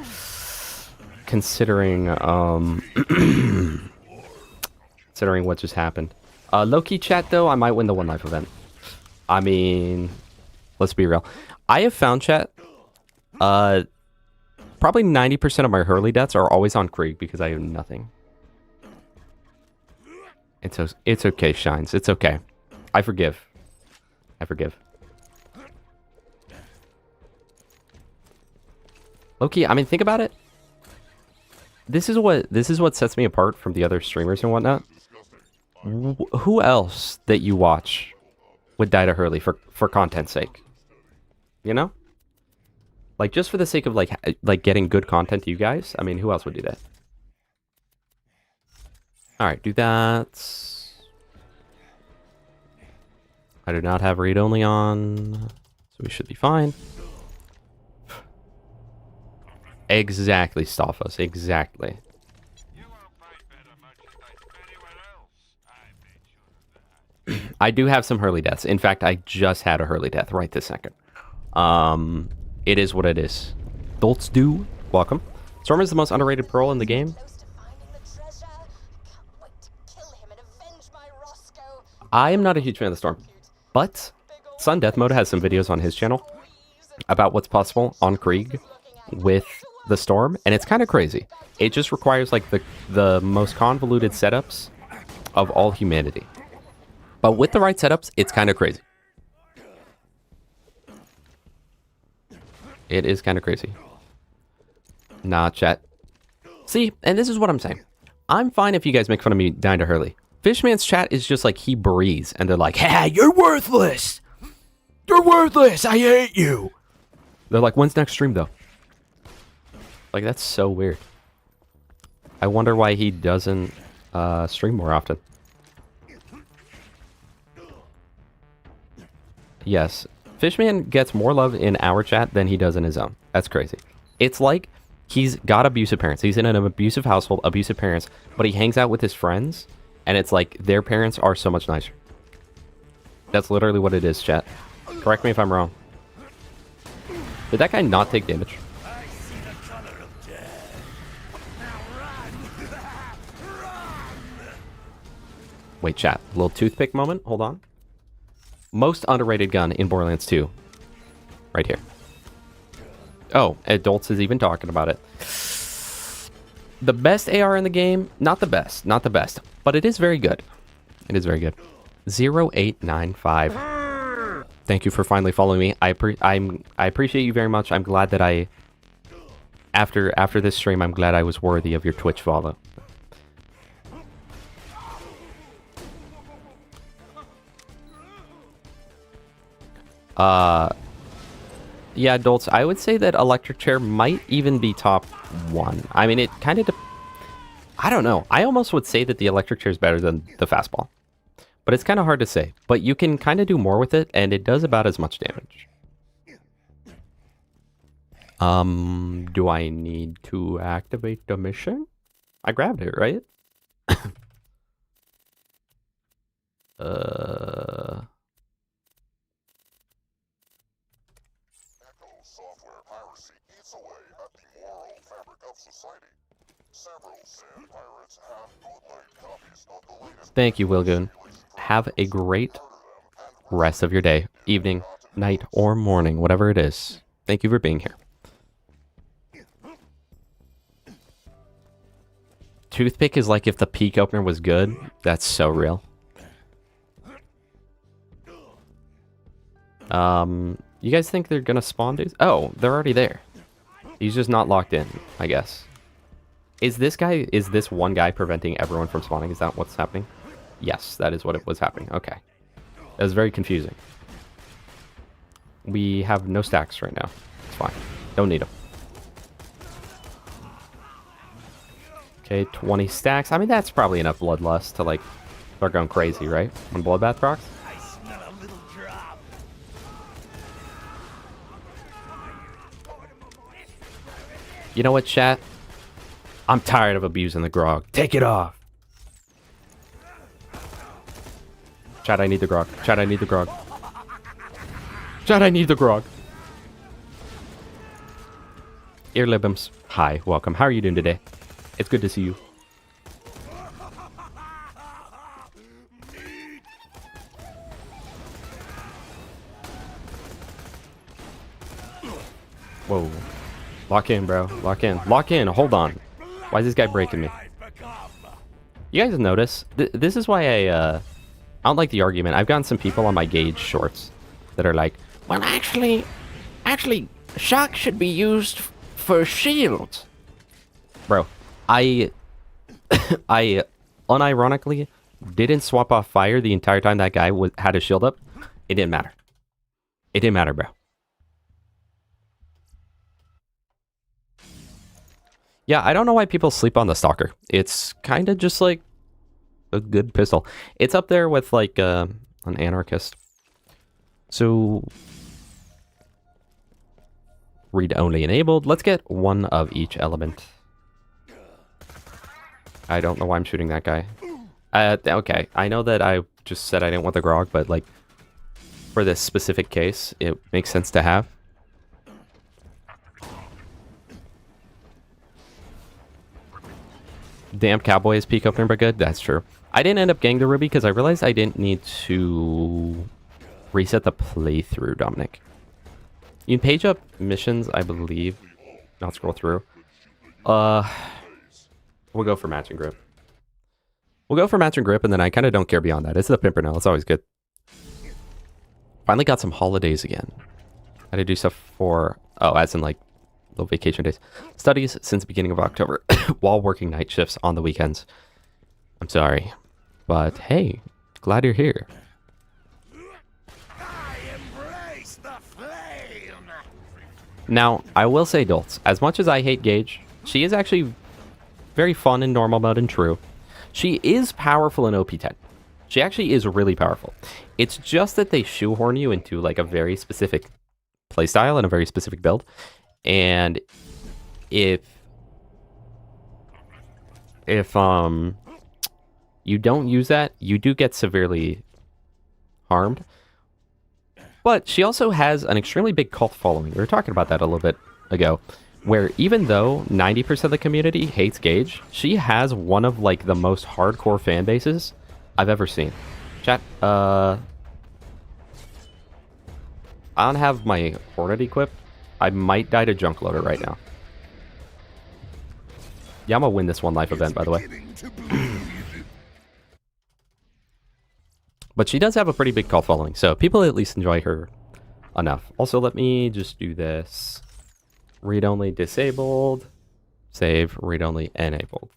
Considering considering what just happened. Low-key chat though, I might win the 1 life event. I mean, let's be real. I have found chat. Probably 90% of my Hurley deaths are always on Krieg because I have nothing. It's okay, Shines. It's okay. I forgive. I forgive. Low-key, I mean, think about it. This is what sets me apart from the other streamers and whatnot. Who else that you watch would die to Hurley for content's sake? You know? Like, just for the sake of, like getting good content to you guys? I mean, who else would do that? Alright, do that. I do not have read-only on, so we should be fine. Exactly, Staphos. Exactly. I do have some Hurley deaths. In fact, I just had a Hurley death right this second. It is what it is. Dolts do. Welcome. Storm is the most underrated pearl in the game. I am not a huge fan of the Storm, but Sun Death Mode has some videos on his channel about what's possible on Krieg with the Storm, and it's kind of crazy. It just requires like the most convoluted setups of all humanity. But with the right setups, it's kind of crazy. It is kind of crazy. Nah, chat. See, and this is what I'm saying. I'm fine if you guys make fun of me dying to Hurley. Fishman's chat is just like he breathes, and they're like, "Hey, you're worthless! You're worthless! I hate you!" They're like, "When's next stream, though?" Like, that's so weird. I wonder why he doesn't stream more often. Yes, Fishman gets more love in our chat than he does in his own. That's crazy. It's like he's got abusive parents. He's in an abusive household, abusive parents, but he hangs out with his friends, and it's like their parents are so much nicer. That's literally what it is, chat. Correct me if I'm wrong. Did that guy not take damage? Wait, chat. Little toothpick moment. Hold on. Most underrated gun in Borderlands 2. Right here. Oh, Adults is even talking about it. The best AR in the game? Not the best. Not the best. But it is very good. It is very good. 0895. Thank you for finally following me. I appreciate you very much. I'm glad that I... After this stream, I'm glad I was worthy of your Twitch follow. Yeah, Adults, I would say that Electric Chair might even be top 1. I mean, it kind of... I don't know. I almost would say that the Electric Chair is better than the Fastball. But it's kind of hard to say. But you can kind of do more with it, and it does about as much damage. Do I need to activate the mission? I grabbed it, right? Software piracy eats away at the moral fabric of society. Several sand pirates have bootleg copies of the latest... Thank you, Wilgoon. Have a great rest of your day, evening, night, or morning, whatever it is. Thank you for being here. Toothpick is like if the peak opener was good. That's so real. You guys think they're gonna spawn dudes? Oh, they're already there. He's just not locked in, I guess. Is this one guy preventing everyone from spawning? Is that what's happening? Yes, that is what it was happening. Okay. That was very confusing. We have no stacks right now. It's fine. Don't need them. Okay, 20 stacks. I mean, that's probably enough bloodlust to, like, start going crazy, right? When bloodbath procs? You know what, chat? I'm tired of abusing the grog. Take it off. Chat, I need the grog. Chat, I need the grog. Chat, I need the grog. Earlibums. Hi, welcome. How are you doing today? It's good to see you. Whoa. Lock in, bro. Lock in. Lock in. Hold on. Why is this guy breaking me? You guys notice? This is why I don't like the argument. I've gotten some people on my Gauge shorts that are like, well, actually, shock should be used for shields. Bro, I unironically didn't swap off fire the entire time that guy had his shield up. It didn't matter. It didn't matter, bro. Yeah, I don't know why people sleep on the Stalker. It's kind of just like a good pistol. It's up there with like an anarchist. So read only enabled. Let's get one of each element. I don't know why I'm shooting that guy. Okay, I know that I just said I didn't want the grog, but like for this specific case, it makes sense to have. Damn, Cowboy is peak opener, but good. That's true. I didn't end up getting the Ruby because I realized I didn't need to reset the playthrough, Dominic. You can page up missions, I believe. Not scroll through. We'll go for match and grip. We'll go for match and grip, and then I kind of don't care beyond that. It's the Pimpernel. It's always good. Finally got some holidays again. I had to do stuff for Oh, as in like little vacation days. Studies since the beginning of October while working night shifts on the weekends. I'm sorry. But hey, glad you're here. I embrace the flame. Now, I will say, adults, as much as I hate Gage, she is actually very fun in normal mode and true. She is powerful in OP10. She actually is really powerful. It's just that they shoehorn you into like a very specific playstyle and a very specific build. And if you don't use that, you do get severely harmed. But she also has an extremely big cult following. We were talking about that a little bit ago, where even though 90% of the community hates Gage, she has one of like the most hardcore fan bases I've ever seen. Chat, I don't have my Hornet equipped. I might die to Junk Loader right now. Yeah, I'm gonna win this one life event, by the way. But she does have a pretty big cult following, so people at least enjoy her enough. Also, let me just do this. Read-only disabled. Save read-only enabled.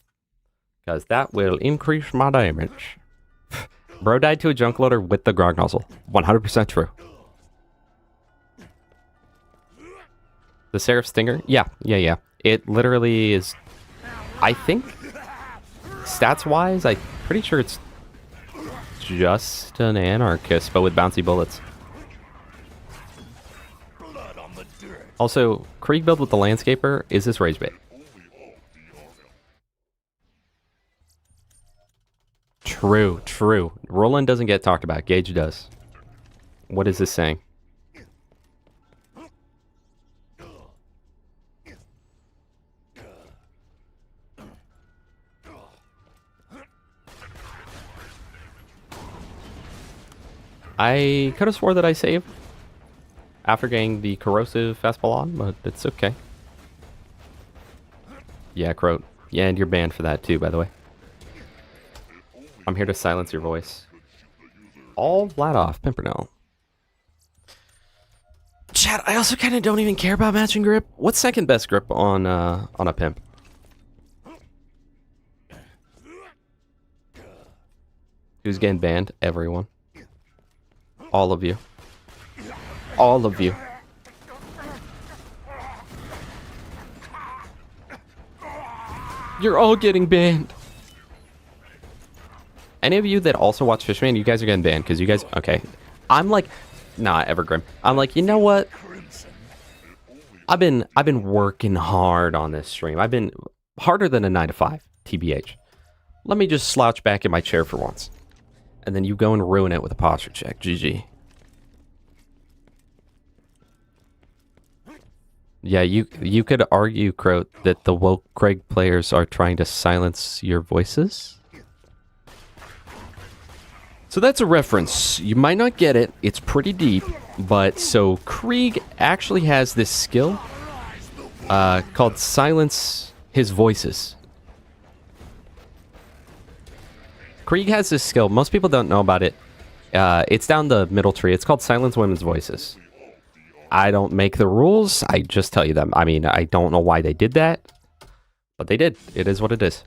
Because that will increase my damage. Bro died to a junk loader with the grog nozzle. 100% true. The Seraph Stinger? Yeah. It literally is... I think, stats-wise, I'm pretty sure it's just an anarchist, but with bouncy bullets. Also, Krieg build with the Landscaper is this rage bait. True. Roland doesn't get talked about. Gage does. What is this saying? I could have swore that I saved after getting the corrosive fastball on, but it's okay. Yeah, Croat. Yeah, and you're banned for that too, by the way. I'm here to silence your voice. All Vladoff, Pimpernel. Chat, I also kind of don't even care about matching grip. What's second best grip on a pimp? Who's getting banned? Everyone. All of you. All of you. You're all getting banned. Any of you that also watch Fishman, you guys are getting banned because you guys... Okay. I'm like... Nah, Evergrim. I'm like, you know what? I've been working hard on this stream. I've been harder than a 9 to 5, TBH. Let me just slouch back in my chair for once. And then you go and ruin it with a posture check. GG. Yeah, you could argue, Croat, that the woke Krieg players are trying to silence your voices. So that's a reference. You might not get it. It's pretty deep. But so Krieg actually has this skill called silence his voices. Krieg has this skill. Most people don't know about it. It's down the middle tree. It's called silence women's voices. I don't make the rules. I just tell you them. I mean, I don't know why they did that, but they did. It is what it is.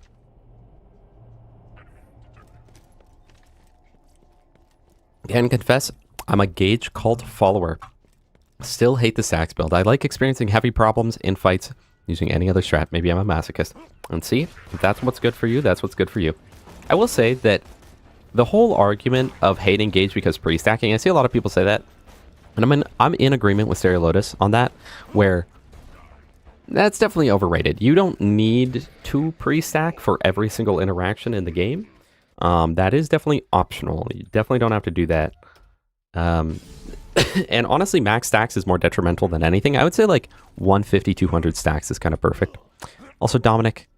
Can confess, I'm a Gage cult follower. Still hate the Sax build. I like experiencing heavy problems in fights using any other strat. Maybe I'm a masochist. And see, if that's what's good for you, that's what's good for you. I will say that the whole argument of hating Gage because pre-stacking, I see a lot of people say that. And I'm in agreement with Stereo Lotus on that, where that's definitely overrated. You don't need to pre-stack for every single interaction in the game. That is definitely optional. You definitely don't have to do that. And honestly, max stacks is more detrimental than anything. I would say like 150, 200 stacks is kind of perfect. Also, Dominic,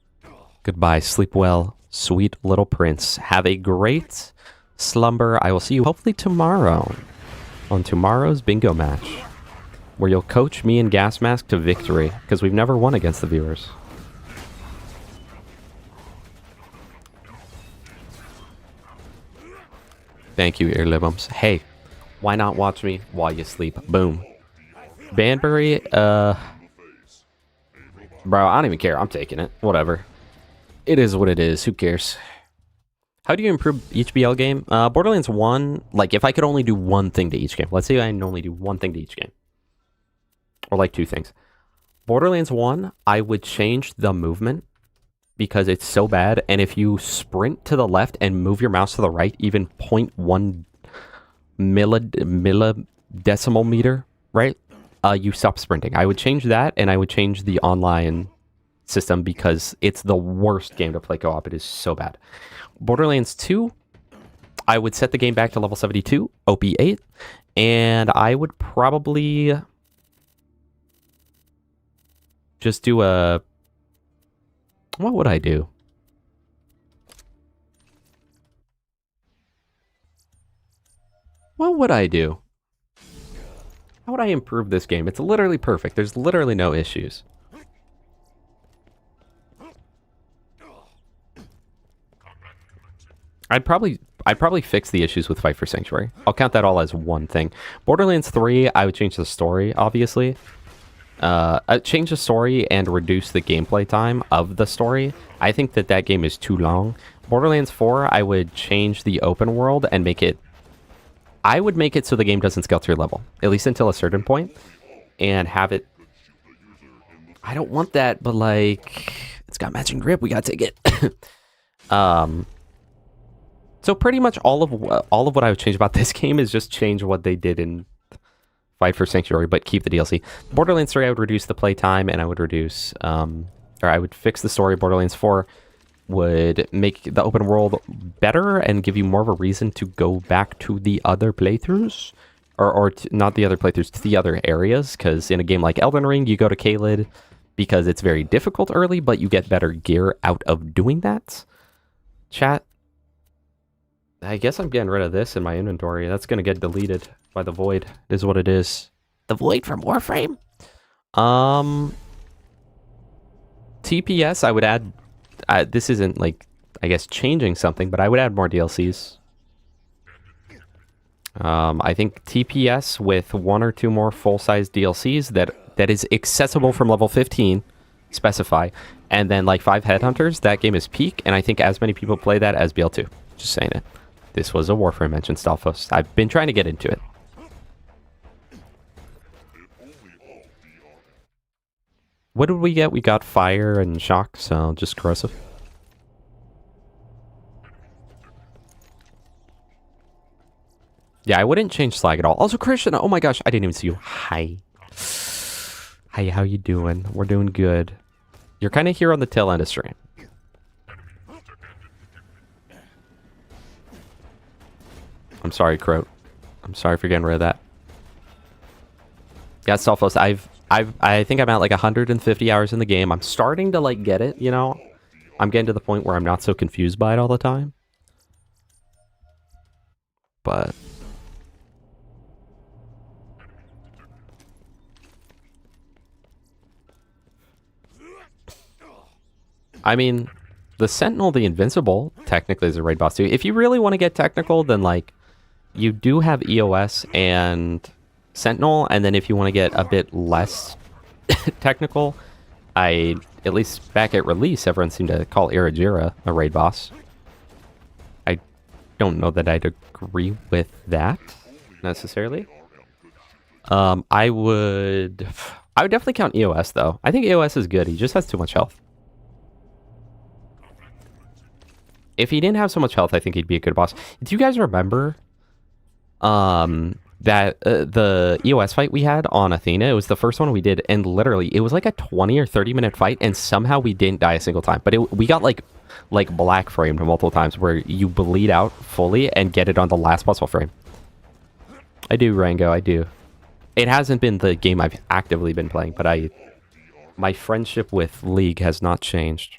goodbye. Sleep well. Sweet little prince. Have a great slumber. I will see you hopefully tomorrow on tomorrow's bingo match, where you'll coach me and Gas Mask to victory, because we've never won against the viewers. Thank you, Earlibums. Hey, why not watch me while you sleep? Boom. Banbury, bro, I don't even care. I'm taking it. Whatever. It is what it is. Who cares? How do you improve each BL game? Borderlands 1, like, if I could only do one thing to each game. Let's say I can only do one thing to each game. Or, like, two things. Borderlands 1, I would change the movement because it's so bad. And if you sprint to the left and move your mouse to the right, even 0.1 milladecimal meter, right? You stop sprinting. I would change that, and I would change the online system because it's the worst game to play co-op. It is so bad. Borderlands 2, I would set the game back to level 72, OP8, and I would probably just do a... What would I do? What would I do? How would I improve this game? It's literally perfect. There's literally no issues. I'd probably fix the issues with Fight for Sanctuary. I'll count that all as one thing. Borderlands 3, I would change the story, obviously. I'd change the story and reduce the gameplay time of the story. I think that that game is too long. Borderlands 4, I would change the open world and make it... I would make it so the game doesn't scale to your level, at least until a certain point, and have it... I don't want that, but, like, it's got matching grip. We gotta take it. So pretty much all of what I would change about this game is just change what they did in Fight for Sanctuary, but keep the DLC. Borderlands 3, I would reduce the playtime, and I would reduce, or I would fix the story. Borderlands 4 would make the open world better and give you more of a reason to go back to the other playthroughs, or not the other playthroughs, to the other areas, because in a game like Elden Ring, you go to Caelid because it's very difficult early, but you get better gear out of doing that. Chat. I guess I'm getting rid of this in my inventory. That's going to get deleted by the Void. It is what it is. The Void from Warframe? TPS, I would add... this isn't, like, I guess, changing something, but I would add more DLCs. I think TPS with 1 or 2 more full-size DLCs that is accessible from level 15, specify, and then, like, 5 Headhunters, that game is peak, and I think as many people play that as BL2. Just saying it. This was a Warframe mention, Stalfos. I've been trying to get into it. What did we get? We got fire and shock, so just corrosive. Yeah, I wouldn't change slag at all. Also, Christian, oh my gosh, I didn't even see you. Hi. Hi, how you doing? We're doing good. You're kind of here on the tail end of stream. I'm sorry, Croat. I'm sorry for getting rid of that. Yeah, Stalfos, I think I'm at like 150 hours in the game. I'm starting to like get it, you know? I'm getting to the point where I'm not so confused by it all the time. But... I mean, the Sentinel, the Invincible, technically is a raid boss too. If you really want to get technical, then like, you do have EOS and Sentinel, and then if you want to get a bit less technical, at least back at release, everyone seemed to call Irajira a raid boss. I don't know that I'd agree with that, necessarily. I would definitely count EOS, though. I think EOS is good. He just has too much health. If he didn't have so much health, I think he'd be a good boss. Do you guys remember that the EOS fight we had on Athena? It was the first one we did, and literally, it was like a 20 or 30-minute fight, and somehow we didn't die a single time. But we got like black framed multiple times, where you bleed out fully and get it on the last possible frame. I do, Rango, I do. It hasn't been the game I've actively been playing, but my friendship with League has not changed.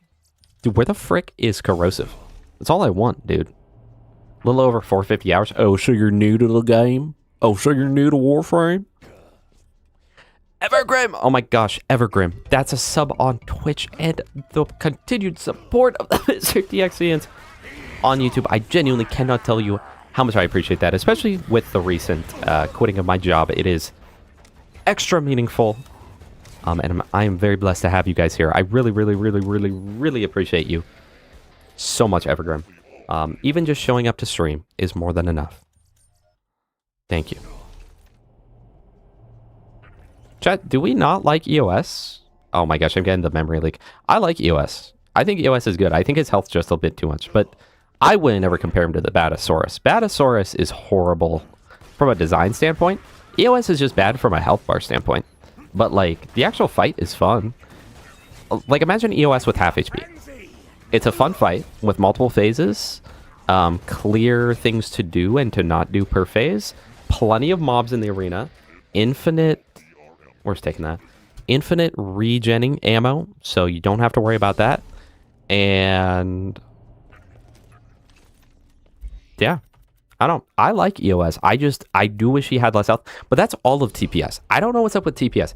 Dude, where the frick is Corrosive? That's all I want, dude. A little over 450 hours. Oh, so you're new to the game? Oh, so you're new to Warframe? Evergrim! Oh my gosh, Evergrim. That's a sub on Twitch, and the continued support of the Mr. DXians on YouTube. I genuinely cannot tell you how much I appreciate that, especially with the recent quitting of my job. It is extra meaningful. And I am very blessed to have you guys here. I really, really, really, really, really appreciate you so much, Evergrim. Even just showing up to stream is more than enough. Thank you. Chat, do we not like EOS? Oh my gosh, I'm getting the memory leak. I like EOS. I think EOS is good. I think his health's just a bit too much, but I wouldn't ever compare him to the Batasaurus. Batasaurus is horrible from a design standpoint. EOS is just bad from a health bar standpoint. But, like, the actual fight is fun. Like, imagine EOS with half HP. It's a fun fight with multiple phases, clear things to do and to not do per phase, plenty of mobs in the arena, infinite... Where's taking that? Infinite regenning ammo, so you don't have to worry about that. And... yeah. I like EOS. I do wish he had less health, but that's all of TPS. I don't know what's up with TPS.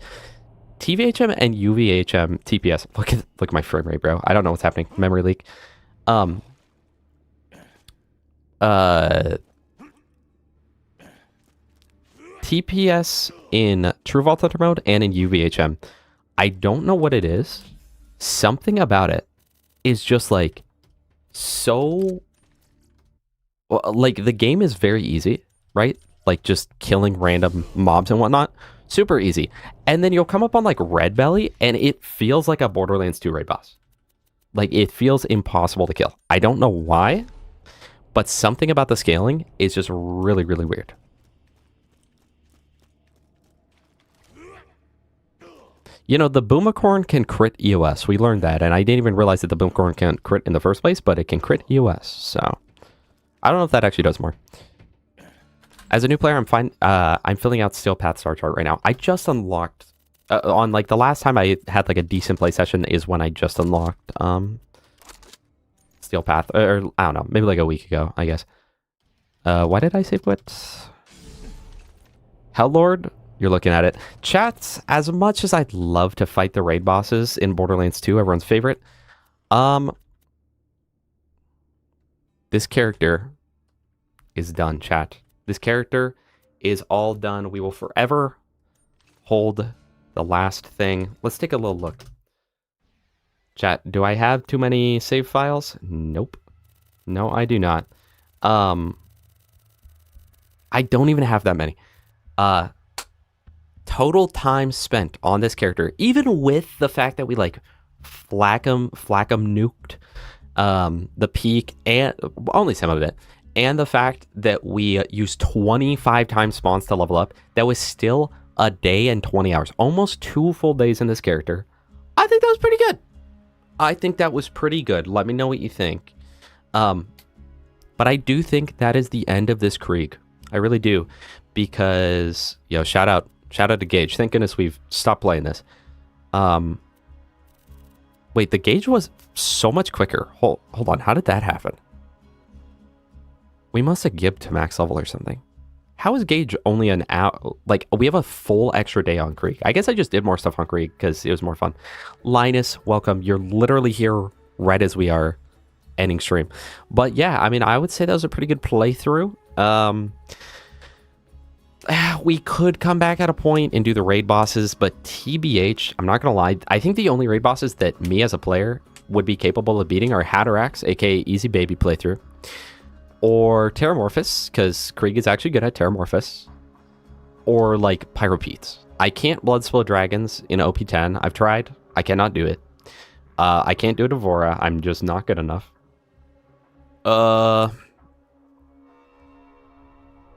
TVHM and UVHM TPS. Look at my frame rate, bro. I don't know what's happening. Memory leak. TPS in True Vault Hunter mode and in UVHM. I don't know what it is. Something about it is just like so... well, like, the game is very easy, right? Like, just killing random mobs and whatnot. Super easy. And then you'll come up on, like, Red Belly, and it feels like a Borderlands 2 raid boss. Like, it feels impossible to kill. I don't know why, but something about the scaling is just really, really weird. You know, the Boomicorn can crit EOS. We learned that, and I didn't even realize that the Boomicorn can't crit in the first place, but it can crit EOS, so... I don't know if that actually does more. As a new player, I'm fine. I'm filling out Steel Path Star Chart right now. I just unlocked... on, like, the last time I had, like, a decent play session is when I just unlocked, Steel Path. Or, I don't know. Maybe, like, a week ago, I guess. Why did I save quit? Hellord, you're looking at it. Chats, as much as I'd love to fight the raid bosses in Borderlands 2, everyone's favorite, this character is done, chat. This character is all done. We will forever hold the last thing. Let's take a little look. Chat, do I have too many save files? Nope. No, I do not. I don't even have that many. Total time spent on this character, even with the fact that we, like, Flackham nuked the peak, and only some of it, and the fact that we used 25 times spawns to level up, that was still a day and 20 hours, almost 2 full days in this character. I think that was pretty good. I think that was pretty good. Let me know what you think. But I do think that is the end of this Krieg. I really do, because, yo, shout out to Gage. Thank goodness we've stopped playing this. Wait, the Gauge was so much quicker. Hold on, how did that happen? We must have gibbed to max level or something. How is Gauge only an hour? Like, we have a full extra day on Krieg. I guess I just did more stuff on Krieg because it was more fun. Linus, welcome. You're literally here right as we are ending stream. But yeah, I mean, I would say that was a pretty good playthrough. We could come back at a point and do the raid bosses, but TBH, I'm not gonna lie, I think the only raid bosses that me as a player would be capable of beating are Hatterax, aka Easy Baby playthrough, or Terramorphous, because Krieg is actually good at Terramorphous, or like Pyropetes. I can't Bloodspill Dragons in OP10. I've tried. I cannot do it. I can't do Devora. I'm just not good enough.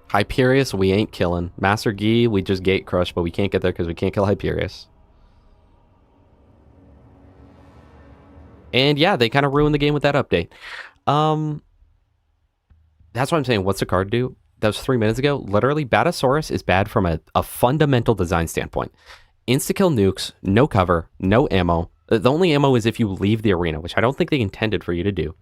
Hyperius, we ain't killing. Master Gi, we just gate crush, but we can't get there because we can't kill Hyperius. And yeah, they kind of ruined the game with that update. That's what I'm saying. What's the card do? That was 3 minutes ago. Literally, Batasaurus is bad from a fundamental design standpoint. Insta-kill nukes, no cover, no ammo. The only ammo is if you leave the arena, which I don't think they intended for you to do.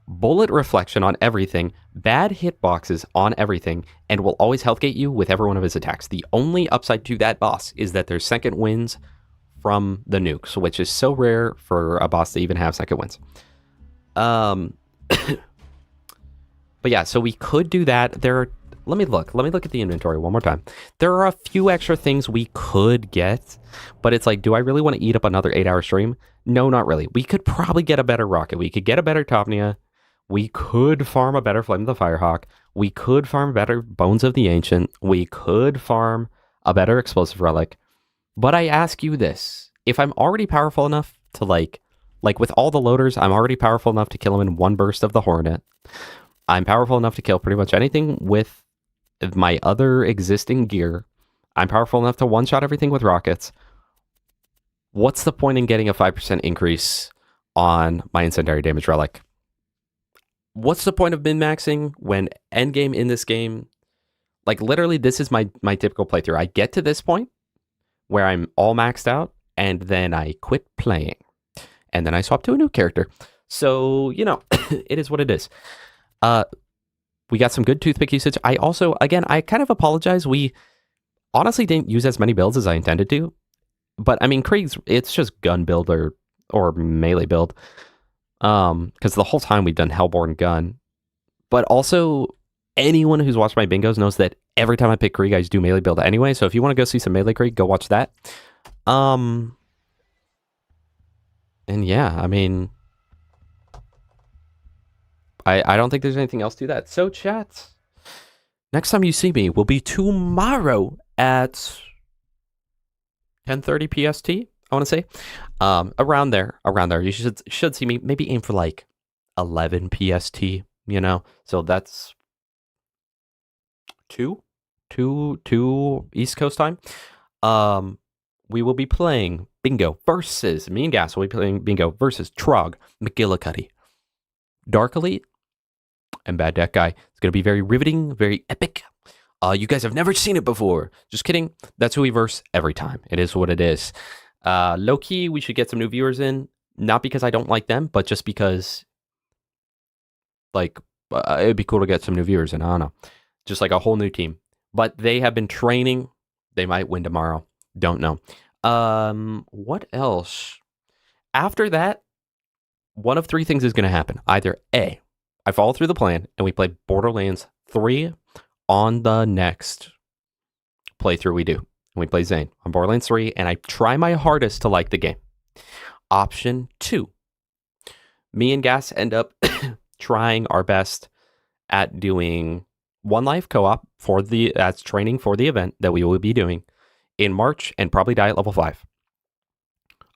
Bullet reflection on everything, bad hitboxes on everything, and will always healthgate you with every one of his attacks. The only upside to that boss is that there's second wins from the nukes, which is so rare for a boss to even have second wins. But yeah, so we could do that. There are, Let me look at the inventory one more time. There are a few extra things we could get, but it's like, do I really want to eat up another 8-hour stream? No, not really. We could probably get a better rocket. We could get a better Topnia. We could farm a better Flame of the Firehawk. We could farm better Bones of the Ancient. We could farm a better Explosive Relic. But I ask you this. If I'm already powerful enough to like with all the loaders, I'm already powerful enough to kill him in one burst of the Hornet. I'm powerful enough to kill pretty much anything with my other existing gear. I'm powerful enough to one-shot everything with rockets. What's the point in getting a 5% increase on my incendiary damage relic? What's the point of min-maxing when endgame in this game, like literally this is my typical playthrough. I get to this point where I'm all maxed out and then I quit playing and then I swap to a new character. So, you know, it is what it is. We got some good toothpick usage. I also, again, I kind of apologize. We honestly didn't use as many builds as I intended to. But I mean, Krieg's, it's just gun build or melee build. Because the whole time we've done Hellborn gun. But also, anyone who's watched my bingos knows that every time I pick Krieg, I just do melee build anyway. So if you want to go see some melee Krieg, go watch that. And yeah, I mean, I don't think there's anything else to that. So chat, next time you see me will be tomorrow at 10:30 PST, I want to say. Around there. You should see me. Maybe aim for like 11 PST, you know? So that's 2 East Coast time. We will be playing Bingo versus, me and Gas will be playing Bingo versus Trog, McGillicuddy, Dark Elite, and Bad Deck Guy. It's going to be very riveting, very epic. You guys have never seen it before. Just kidding. That's who we verse every time. It is what it is. Low-key, we should get some new viewers in. Not because I don't like them, but just because, like, it'd be cool to get some new viewers in. I don't know. Just like a whole new team. But they have been training. They might win tomorrow. Don't know. What else? After that, one of three things is going to happen. Either A, I follow through the plan and we play Borderlands 3 on the next playthrough we do. And we play Zane on Borderlands 3 and I try my hardest to like the game. Option 2, me and Gas end up trying our best at doing One Life co-op for that's training for the event that we will be doing in March and probably die at level 5.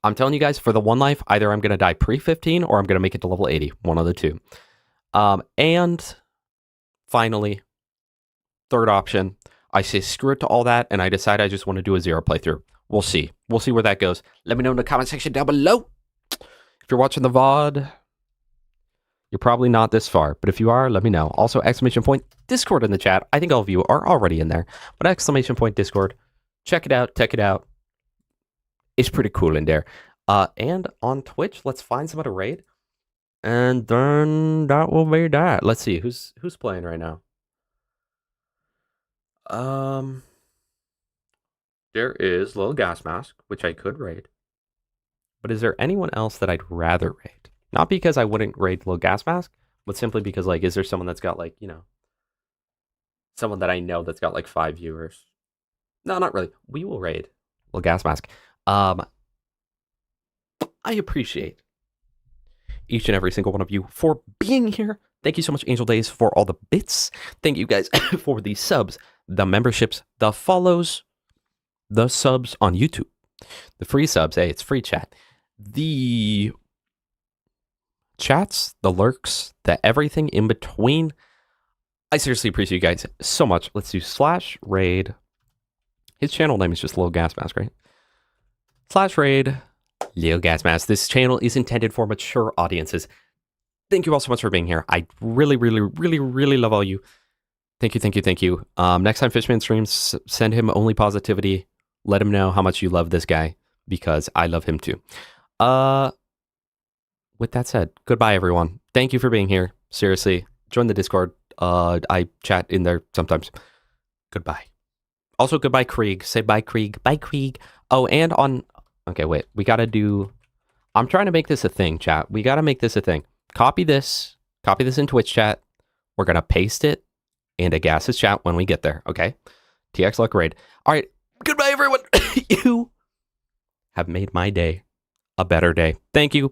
I'm telling you guys, for the One Life, either I'm going to die pre-15 or I'm going to make it to level 80. One of the two. And finally, third option, I say screw it to all that and I decide I just want to do a 0 playthrough. We'll see. We'll see where that goes. Let me know in the comment section down below. If you're watching the VOD, you're probably not this far, but if you are, let me know. Also, exclamation point Discord in the chat. I think all of you are already in there, but exclamation point Discord. Check it out. Check it out. It's pretty cool in there. And on Twitch, let's find someone to raid. And then that will be that. Let's see who's playing right now. There is Little Gas Mask, which I could raid. But is there anyone else that I'd rather raid? Not because I wouldn't raid Little Gas Mask, but simply because, like, is there someone that's got, like, you know, someone that I know that's got, like, 5 viewers? No, not really. We will raid Little Gas Mask. I appreciate each and every single one of you for being here. Thank you so much, Angel Days, for all the bits. Thank you guys for the subs, the memberships, the follows, the subs on YouTube, the free subs. Hey, it's free chat. The chats, the lurks, the everything in between. I seriously appreciate you guys so much. Let's do /raid. His channel name is just Little Gas Mask, right? /raid Little Gas Mask. This channel is intended for mature audiences. Thank you all so much for being here. I really, really, really, really love all you. Thank you, thank you, thank you. Next time Fishman streams, send him only positivity. Let him know how much you love this guy, because I love him too. With that said, goodbye, everyone. Thank you for being here. Seriously, join the Discord. I chat in there sometimes. Goodbye. Also, goodbye, Krieg. Say bye, Krieg. Bye, Krieg. Oh, and on... Okay, wait. We gotta do... I'm trying to make this a thing, chat. We gotta make this a thing. Copy this in Twitch chat. We're gonna paste it and a gaseous chat when we get there, okay? TX Luck Raid. All right, goodbye, everyone. You have made my day a better day. Thank you.